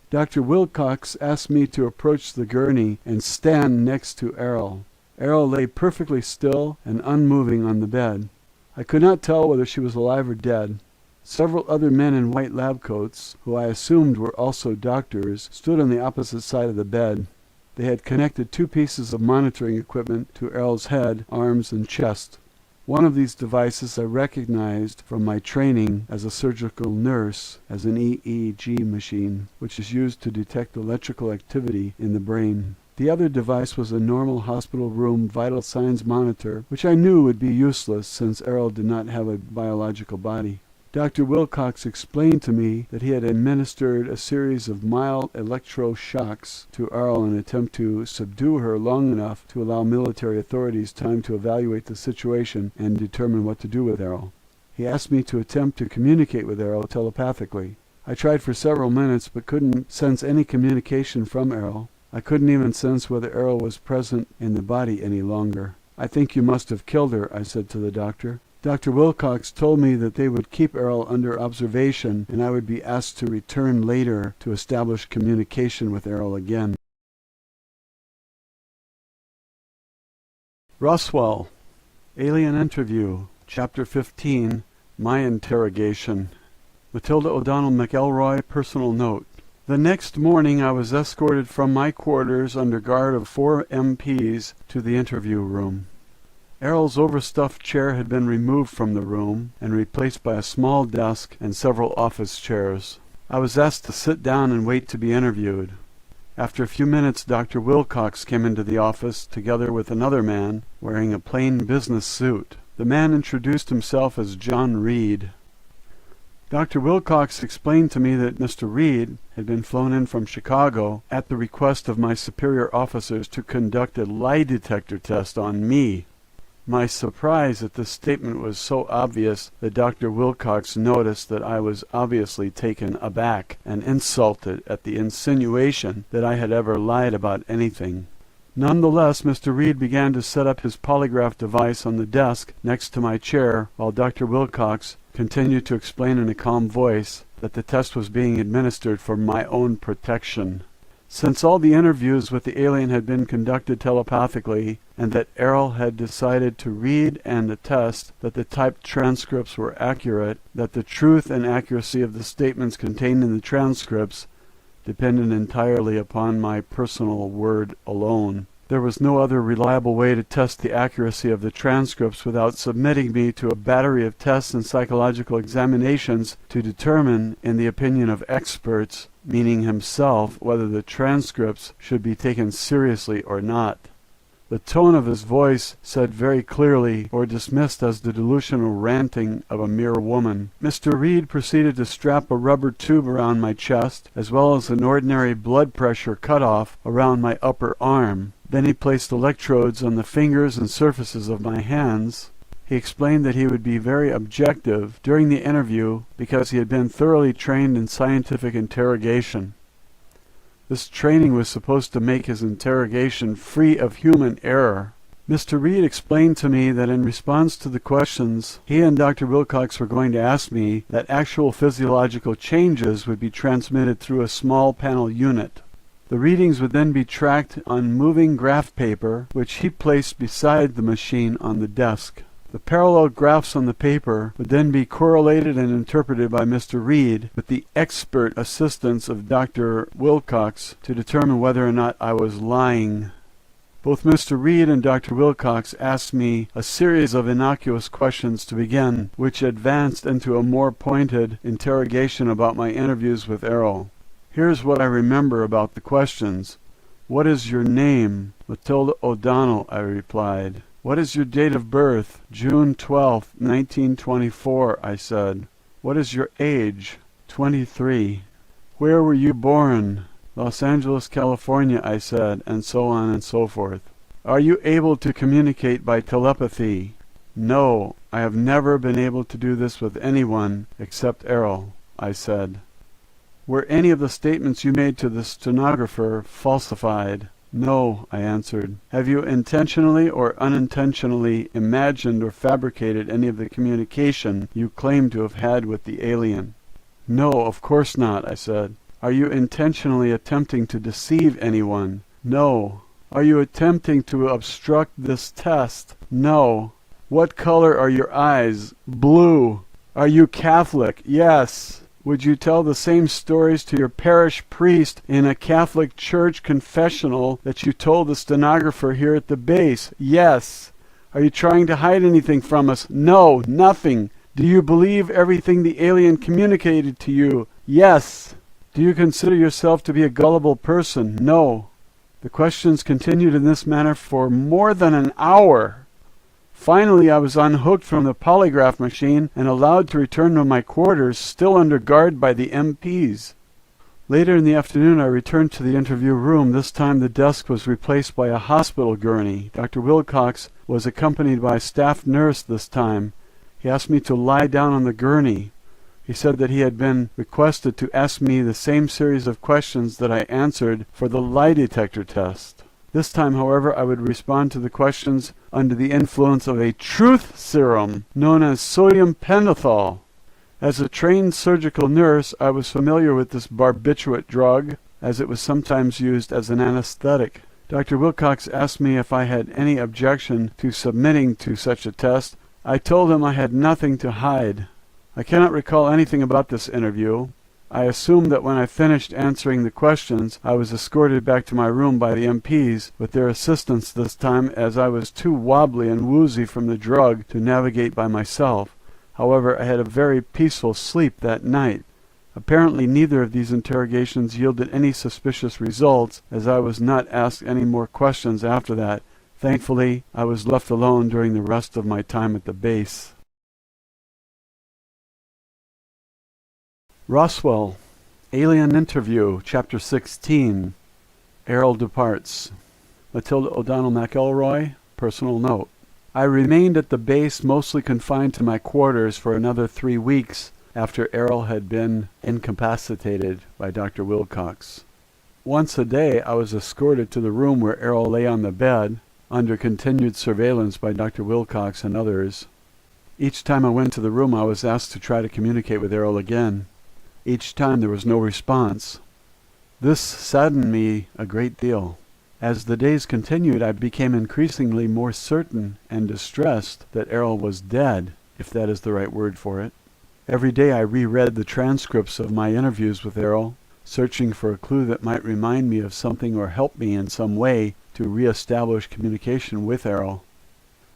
Dr. Wilcox asked me to approach the gurney and stand next to Errol. Errol lay perfectly still and unmoving on the bed. I could not tell whether she was alive or dead. Several other men in white lab coats, who I assumed were also doctors, stood on the opposite side of the bed. They had connected 2 pieces of monitoring equipment to Errol's head, arms, and chest. One of these devices I recognized from my training as a surgical nurse as an EEG machine, which is used to detect electrical activity in the brain. The other device was a normal hospital room vital signs monitor, which I knew would be useless since Errol did not have a biological body. Dr. Wilcox explained to me that he had administered a series of mild electroshocks to Errol in an attempt to subdue her long enough to allow military authorities time to evaluate the situation and determine what to do with Errol. He asked me to attempt to communicate with Errol telepathically. I tried for several minutes but couldn't sense any communication from Errol. I couldn't even sense whether Errol was present in the body any longer. "I think you must have killed her," I said to the doctor. Dr. Wilcox told me that they would keep Errol under observation and I would be asked to return later to establish communication with Errol again. Roswell, Alien Interview, Chapter 15, My Interrogation. Matilda O'Donnell McElroy, personal note. The next morning I was escorted from my quarters under guard of 4 MPs to the interview room. Errol's overstuffed chair had been removed from the room and replaced by a small desk and several office chairs. I was asked to sit down and wait to be interviewed. After a few minutes, Dr. Wilcox came into the office together with another man wearing a plain business suit. The man introduced himself as John Reed. Dr. Wilcox explained to me that Mr. Reed had been flown in from Chicago at the request of my superior officers to conduct a lie detector test on me. My surprise at this statement was so obvious that Dr. Wilcox noticed that I was obviously taken aback and insulted at the insinuation that I had ever lied about anything. Nonetheless, Mr. Reed began to set up his polygraph device on the desk next to my chair while Dr. Wilcox continued to explain in a calm voice that the test was being administered for my own protection. Since all the interviews with the alien had been conducted telepathically, and that Errol had decided to read and attest that the typed transcripts were accurate, that the truth and accuracy of the statements contained in the transcripts depended entirely upon my personal word alone. There was no other reliable way to test the accuracy of the transcripts without submitting me to a battery of tests and psychological examinations to determine, in the opinion of experts, meaning himself, whether the transcripts should be taken seriously or not. The tone of his voice said very clearly, or dismissed as the delusional ranting of a mere woman. Mr. Reed proceeded to strap a rubber tube around my chest, as well as an ordinary blood pressure cutoff around my upper arm. Then he placed electrodes on the fingers and surfaces of my hands. He explained that he would be very objective during the interview because he had been thoroughly trained in scientific interrogation. This training was supposed to make his interrogation free of human error. Mr. Reed explained to me that in response to the questions he and Dr. Wilcox were going to ask me, that actual physiological changes would be transmitted through a small panel unit. The readings would then be tracked on moving graph paper, which he placed beside the machine on the desk. The parallel graphs on the paper would then be correlated and interpreted by Mr. Reed with the expert assistance of Dr. Wilcox to determine whether or not I was lying. Both Mr. Reed and Dr. Wilcox asked me a series of innocuous questions to begin, which advanced into a more pointed interrogation about my interviews with Errol. Here's what I remember about the questions. "What is your name?" "Matilda O'Donnell," I replied. "What is your date of birth?" "June 12th, 1924, I said. "What is your age?" 23. "Where were you born?" "Los Angeles, California," I said, and so on and so forth. "Are you able to communicate by telepathy?" "No, I have never been able to do this with anyone except Errol," I said. "Were any of the statements you made to the stenographer falsified?" "No," I answered. "Have you intentionally or unintentionally imagined or fabricated any of the communication you claim to have had with the alien?" "No, of course not," I said. "Are you intentionally attempting to deceive anyone?" "No." "Are you attempting to obstruct this test?" "No." "What color are your eyes?" "Blue." "Are you Catholic?" "Yes." "Would you tell the same stories to your parish priest in a Catholic church confessional that you told the stenographer here at the base?" "Yes." "Are you trying to hide anything from us?" "No, nothing." "Do you believe everything the alien communicated to you?" "Yes." "Do you consider yourself to be a gullible person?" "No." The questions continued in this manner for more than an hour. Finally, I was unhooked from the polygraph machine and allowed to return to my quarters, still under guard by the MPs. Later in the afternoon, I returned to the interview room. This time the desk was replaced by a hospital gurney. Dr. Wilcox was accompanied by a staff nurse this time. He asked me to lie down on the gurney. He said that he had been requested to ask me the same series of questions that I answered for the lie detector test. This time, however, I would respond to the questions under the influence of a truth serum known as sodium pentothal. As a trained surgical nurse, I was familiar with this barbiturate drug, as it was sometimes used as an anesthetic. Dr. Wilcox asked me if I had any objection to submitting to such a test. I told him I had nothing to hide. I cannot recall anything about this interview. I assumed that when I finished answering the questions, I was escorted back to my room by the MPs, with their assistance this time, as I was too wobbly and woozy from the drug to navigate by myself. However, I had a very peaceful sleep that night. Apparently neither of these interrogations yielded any suspicious results, as I was not asked any more questions after that. Thankfully, I was left alone during the rest of my time at the base. Roswell, Alien Interview, Chapter 16. Errol departs. Matilda O'Donnell McElroy, personal note. I remained at the base, mostly confined to my quarters, for another 3 weeks after Errol had been incapacitated by Dr. Wilcox. Once a day I was escorted to the room where Errol lay on the bed, under continued surveillance by Dr. Wilcox and others. Each time I went to the room, I was asked to try to communicate with Errol again. Each time there was no response. This saddened me a great deal. As the days continued, I became increasingly more certain and distressed that Errol was dead, if that is the right word for it. Every day I reread the transcripts of my interviews with Errol, searching for a clue that might remind me of something or help me in some way to reestablish communication with Errol.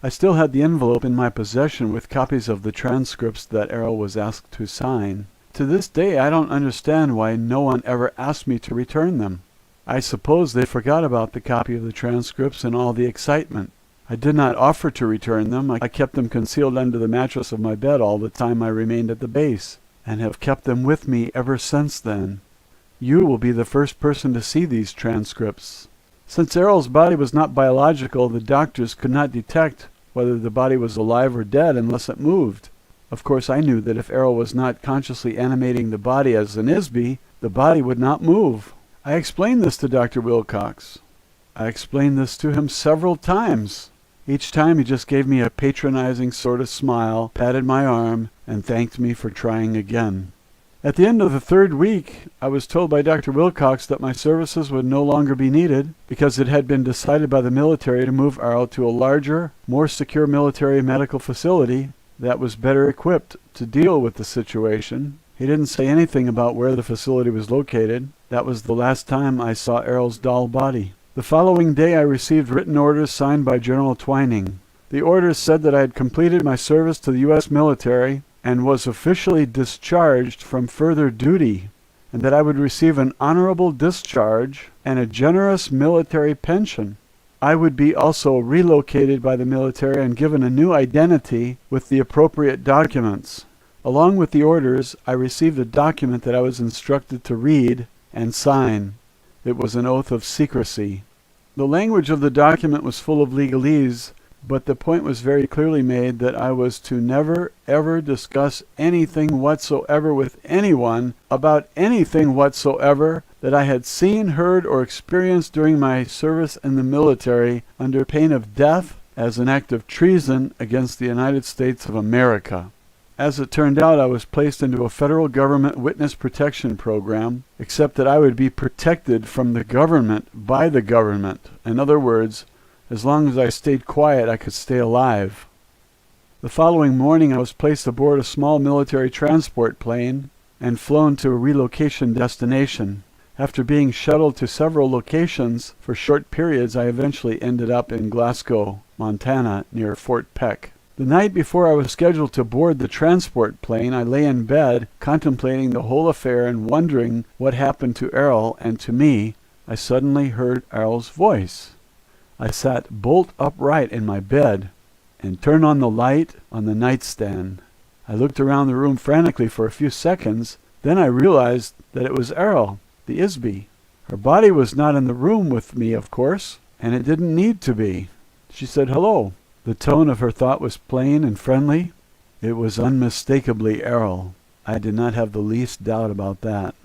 I still had the envelope in my possession with copies of the transcripts that Errol was asked to sign. To this day, I don't understand why no one ever asked me to return them. I suppose they forgot about the copy of the transcripts in all the excitement. I did not offer to return them. I kept them concealed under the mattress of my bed all the time I remained at the base, and have kept them with me ever since then. You will be the first person to see these transcripts. Since Errol's body was not biological, the doctors could not detect whether the body was alive or dead unless it moved. Of course, I knew that if Errol was not consciously animating the body as an ISB, the body would not move. I explained this to Dr. Wilcox. I explained this to him several times. Each time he just gave me a patronizing sort of smile, patted my arm, and thanked me for trying again. At the end of the 3rd week, I was told by Dr. Wilcox that my services would no longer be needed because it had been decided by the military to move Errol to a larger, more secure military medical facility that was better equipped to deal with the situation. He didn't say anything about where the facility was located. That was the last time I saw Errol's doll body. The following day I received written orders signed by General Twining. The orders said that I had completed my service to the U.S. military and was officially discharged from further duty, and that I would receive an honorable discharge and a generous military pension. I would be also relocated by the military and given a new identity with the appropriate documents. Along with the orders, I received a document that I was instructed to read and sign. It was an oath of secrecy. The language of the document was full of legalese, but the point was very clearly made that I was to never, ever discuss anything whatsoever with anyone about anything whatsoever that I had seen, heard, or experienced during my service in the military under pain of death as an act of treason against the United States of America. As it turned out, I was placed into a federal government witness protection program, except that I would be protected from the government by the government. In other words, as long as I stayed quiet, I could stay alive. The following morning, I was placed aboard a small military transport plane and flown to a relocation destination. After being shuttled to several locations for short periods, I eventually ended up in Glasgow, Montana, near Fort Peck. The night before I was scheduled to board the transport plane, I lay in bed contemplating the whole affair and wondering what happened to Errol and to me. I suddenly heard Errol's voice. I sat bolt upright in my bed and turned on the light on the nightstand. I looked around the room frantically for a few seconds. Then I realized that it was Errol, the Isby. Her body was not in the room with me, of course, and it didn't need to be. She said hello. The tone of her thought was plain and friendly. It was unmistakably Errol. I did not have the least doubt about that.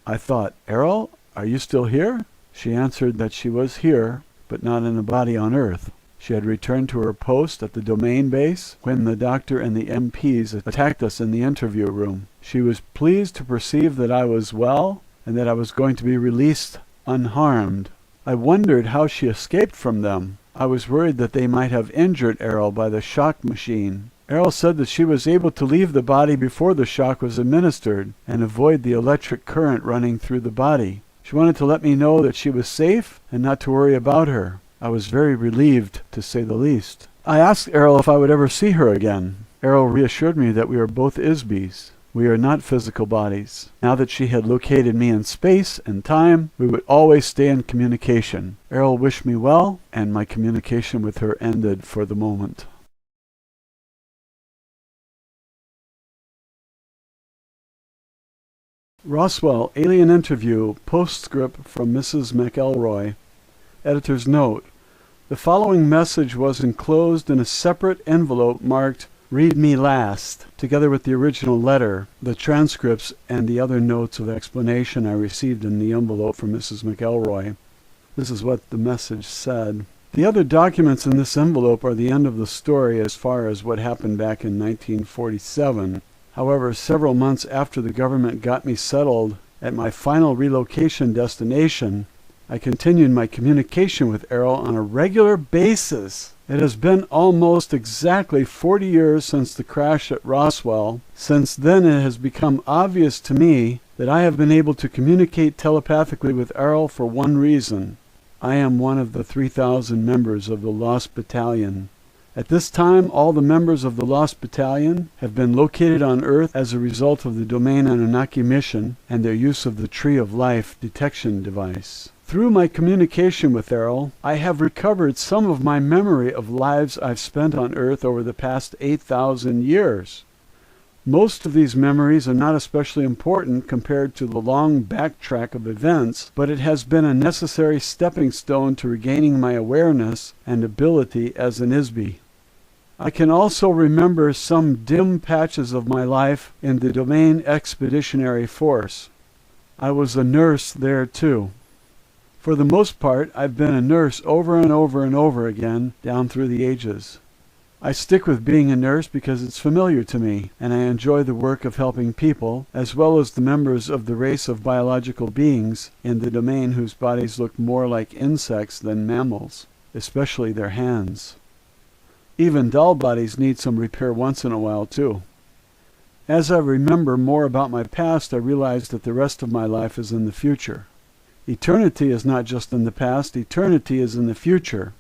I thought, Errol, are you still here? She answered that she was here, but not in a body on Earth. She had returned to her post at the domain base when the doctor and the MPs attacked us in the interview room. She was pleased to perceive that I was well and that I was going to be released unharmed. I wondered how she escaped from them. I was worried that they might have injured Errol by the shock machine. Errol said that she was able to leave the body before the shock was administered and avoid the electric current running through the body. She wanted to let me know that she was safe and not to worry about her. I was very relieved, to say the least. I asked Errol if I would ever see her again. Errol reassured me that we are both Isbys. We are not physical bodies. Now that she had located me in space and time, we would always stay in communication. Errol wished me well, and my communication with her ended for the moment. Roswell, Alien Interview, postscript from Mrs. McElroy. Editor's note: the following message was enclosed in a separate envelope marked "Read Me Last," together with the original letter, the transcripts, and the other notes of explanation I received in the envelope from Mrs. McElroy. This is what the message said. The other documents in this envelope are the end of the story as far as what happened back in 1947. However, several months after the government got me settled at my final relocation destination, I continued my communication with Errol on a regular basis. It has been almost exactly 40 years since the crash at Roswell. Since then, it has become obvious to me that I have been able to communicate telepathically with Errol for one reason. I am one of the 3,000 members of the Lost Battalion. At this time, all the members of the Lost Battalion have been located on Earth as a result of the Domain Anunnaki mission and their use of the Tree of Life detection device. Through my communication with Errol, I have recovered some of my memory of lives I've spent on Earth over the past 8,000 years. Most of these memories are not especially important compared to the long backtrack of events, but it has been a necessary stepping stone to regaining my awareness and ability as an Isby. I can also remember some dim patches of my life in the Domain Expeditionary Force. I was a nurse there too. For the most part, I've been a nurse over and over and over again down through the ages. I stick with being a nurse because it's familiar to me, and I enjoy the work of helping people, as well as the members of the race of biological beings in the domain whose bodies look more like insects than mammals, especially their hands. Even doll bodies need some repair once in a while, too. As I remember more about my past, I realize that the rest of my life is in the future. Eternity is not just in the past, eternity is in the future.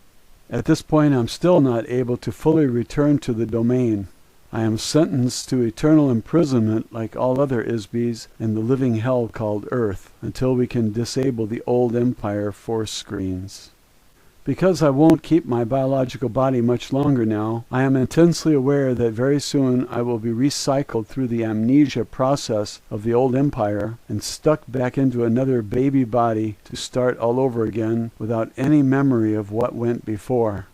At this point, I'm still not able to fully return to the domain. I am sentenced to eternal imprisonment like all other Isbys in the living hell called Earth, until we can disable the old Empire force screens. Because I won't keep my biological body much longer now, I am intensely aware that very soon I will be recycled through the amnesia process of the old empire and stuck back into another baby body to start all over again without any memory of what went before.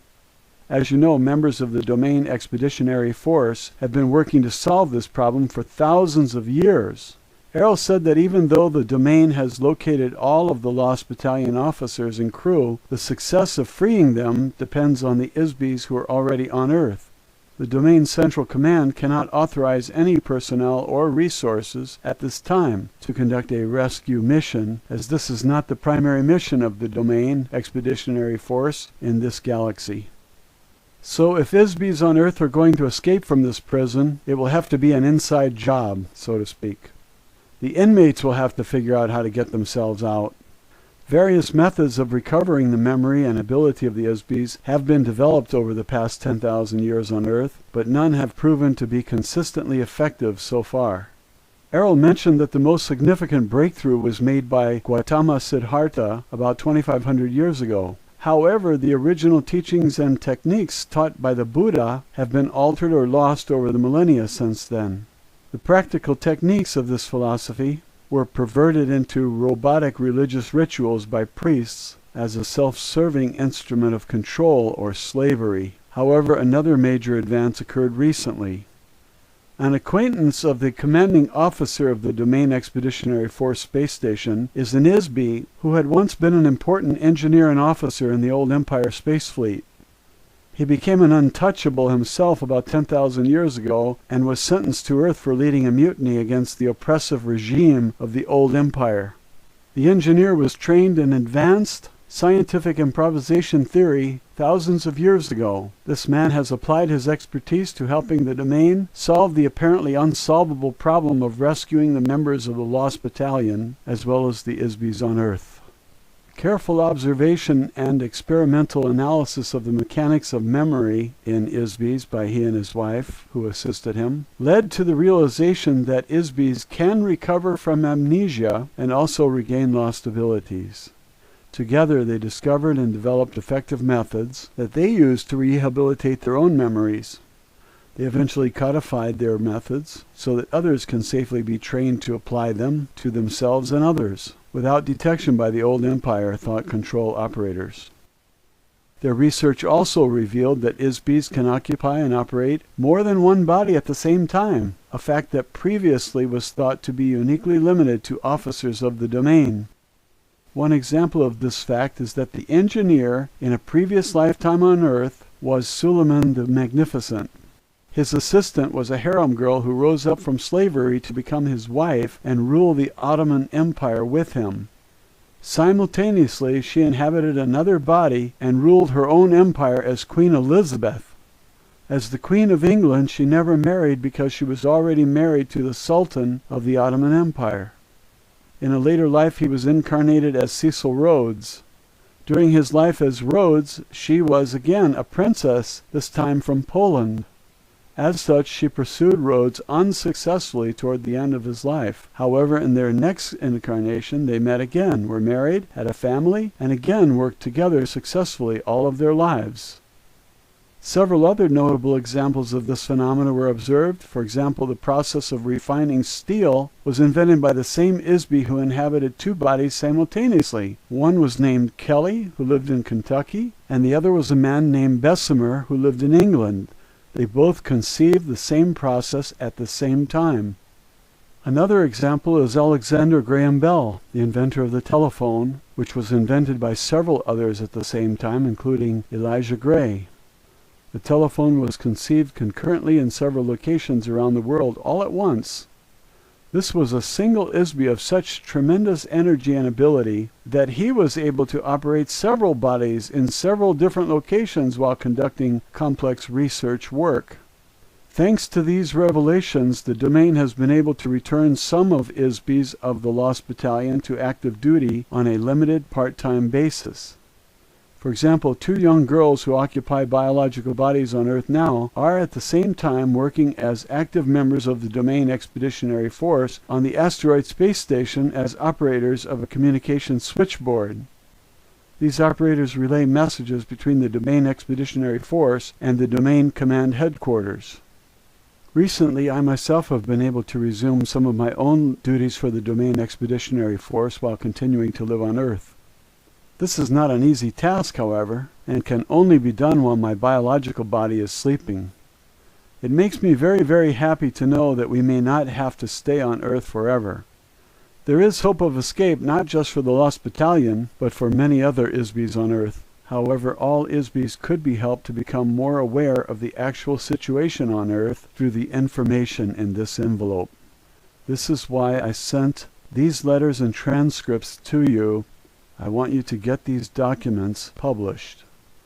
As you know, members of the Domain Expeditionary Force have been working to solve this problem for thousands of years. Errol said that even though the Domain has located all of the lost battalion officers and crew, the success of freeing them depends on the ISBEs who are already on Earth. The Domain Central Command cannot authorize any personnel or resources at this time to conduct a rescue mission, as this is not the primary mission of the Domain Expeditionary Force in this galaxy. So if ISBEs on Earth are going to escape from this prison, it will have to be an inside job, so to speak. The inmates will have to figure out how to get themselves out. Various methods of recovering the memory and ability of the ISBEs have been developed over the past 10,000 years on Earth, but none have proven to be consistently effective so far. Errol mentioned that the most significant breakthrough was made by Gautama Siddhartha about 2,500 years ago. However, the original teachings and techniques taught by the Buddha have been altered or lost over the millennia since then. The practical techniques of this philosophy were perverted into robotic religious rituals by priests as a self-serving instrument of control or slavery. However, another major advance occurred recently. An acquaintance of the commanding officer of the Domain Expeditionary Force space station is an ISBE who had once been an important engineer and officer in the old Empire space fleet. He became an untouchable himself about 10,000 years ago and was sentenced to Earth for leading a mutiny against the oppressive regime of the old empire. The engineer was trained in advanced scientific improvisation theory thousands of years ago. This man has applied his expertise to helping the Domain solve the apparently unsolvable problem of rescuing the members of the Lost Battalion as well as the ISBEs on Earth. Careful observation and experimental analysis of the mechanics of memory in ISBEs by he and his wife, who assisted him, led to the realization that ISBEs can recover from amnesia and also regain lost abilities. Together they discovered and developed effective methods that they used to rehabilitate their own memories. They eventually codified their methods so that others can safely be trained to apply them to themselves and others, without detection by the old Empire thought control operators. Their research also revealed that ISBEs can occupy and operate more than one body at the same time, a fact that previously was thought to be uniquely limited to officers of the Domain. One example of this fact is that the engineer in a previous lifetime on Earth was Suleiman the Magnificent. His assistant was a harem girl who rose up from slavery to become his wife and rule the Ottoman Empire with him. Simultaneously, she inhabited another body and ruled her own empire as Queen Elizabeth. As the Queen of England, she never married because she was already married to the Sultan of the Ottoman Empire. In a later life, he was incarnated as Cecil Rhodes. During his life as Rhodes, she was again a princess, this time from Poland. As such, she pursued Rhodes unsuccessfully toward the end of his life. However, in their next incarnation, they met again, were married, had a family, and again worked together successfully all of their lives. Several other notable examples of this phenomena were observed. For example, the process of refining steel was invented by the same ISBE who inhabited two bodies simultaneously. One was named Kelly, who lived in Kentucky, and the other was a man named Bessemer, who lived in England. They both conceived the same process at the same time. Another example is Alexander Graham Bell, the inventor of the telephone, which was invented by several others at the same time, including Elijah Gray. The telephone was conceived concurrently in several locations around the world all at once. This was a single ISBE of such tremendous energy and ability that he was able to operate several bodies in several different locations while conducting complex research work. Thanks to these revelations, the Domain has been able to return some of ISBEs of the Lost Battalion to active duty on a limited part-time basis. For example, two young girls who occupy biological bodies on Earth now are at the same time working as active members of the Domain Expeditionary Force on the asteroid space station as operators of a communication switchboard. These operators relay messages between the Domain Expeditionary Force and the Domain Command Headquarters. Recently, I myself have been able to resume some of my own duties for the Domain Expeditionary Force while continuing to live on Earth. This is not an easy task, however, and can only be done while my biological body is sleeping. It makes me very, very happy to know that we may not have to stay on Earth forever. There is hope of escape not just for the Lost Battalion, but for many other ISBEs on Earth. However, all ISBEs could be helped to become more aware of the actual situation on Earth through the information in this envelope. This is why I sent these letters and transcripts to you. I want you to get these documents published.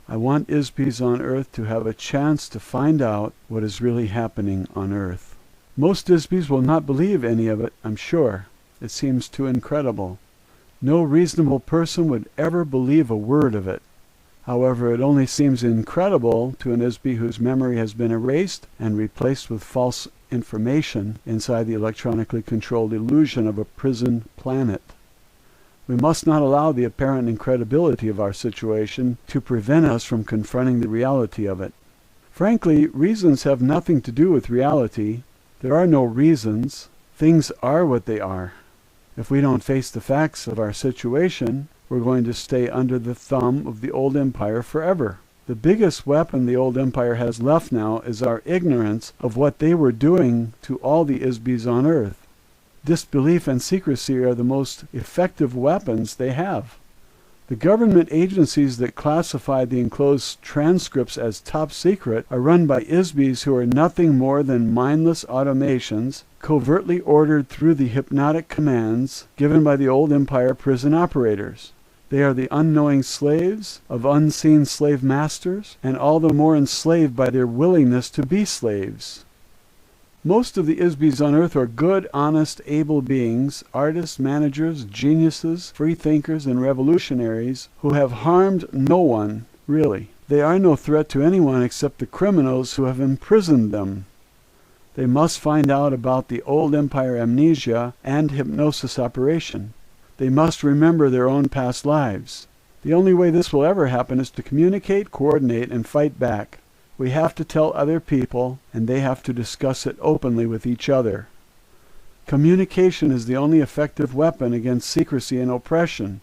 I want ISBEs on Earth to have a chance to find out what is really happening on Earth. Most ISBEs will not believe any of it, I'm sure. It seems too incredible. No reasonable person would ever believe a word of it. However, it only seems incredible to an ISBE whose memory has been erased and replaced with false information inside the electronically controlled illusion of a prison planet. We must not allow the apparent incredibility of our situation to prevent us from confronting the reality of it. Frankly, reasons have nothing to do with reality. There are no reasons. Things are what they are. If we don't face the facts of our situation, we're going to stay under the thumb of the old empire forever. The biggest weapon the old empire has left now is our ignorance of what they were doing to all the ISBEs on Earth. Disbelief and secrecy are the most effective weapons they have. The government agencies that classify the enclosed transcripts as top secret are run by ISBEs who are nothing more than mindless automations covertly ordered through the hypnotic commands given by the old empire prison operators. They are the unknowing slaves of unseen slave masters, and all the more enslaved by their willingness to be slaves. Most of the ISBEs on Earth are good, honest, able beings, artists, managers, geniuses, freethinkers, and revolutionaries who have harmed no one, really. They are no threat to anyone except the criminals who have imprisoned them. They must find out about the old empire amnesia and hypnosis operation. They must remember their own past lives. The only way this will ever happen is to communicate, coordinate, and fight back. We have to tell other people, and they have to discuss it openly with each other. Communication is the only effective weapon against secrecy and oppression.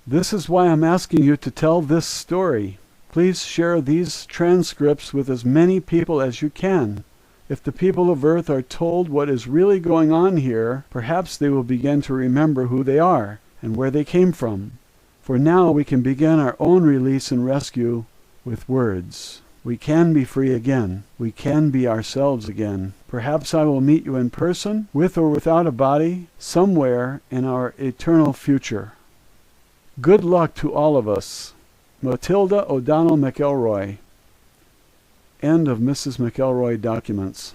This is why I'm asking you to tell this story. Please share these transcripts with as many people as you can. If the people of Earth are told what is really going on here, perhaps they will begin to remember who they are and where they came from. For now, we can begin our own release and rescue with words. We can be free again. We can be ourselves again. Perhaps I will meet you in person, with or without a body, somewhere in our eternal future. Good luck to all of us. Matilda O'Donnell McElroy. End of Mrs. McElroy documents.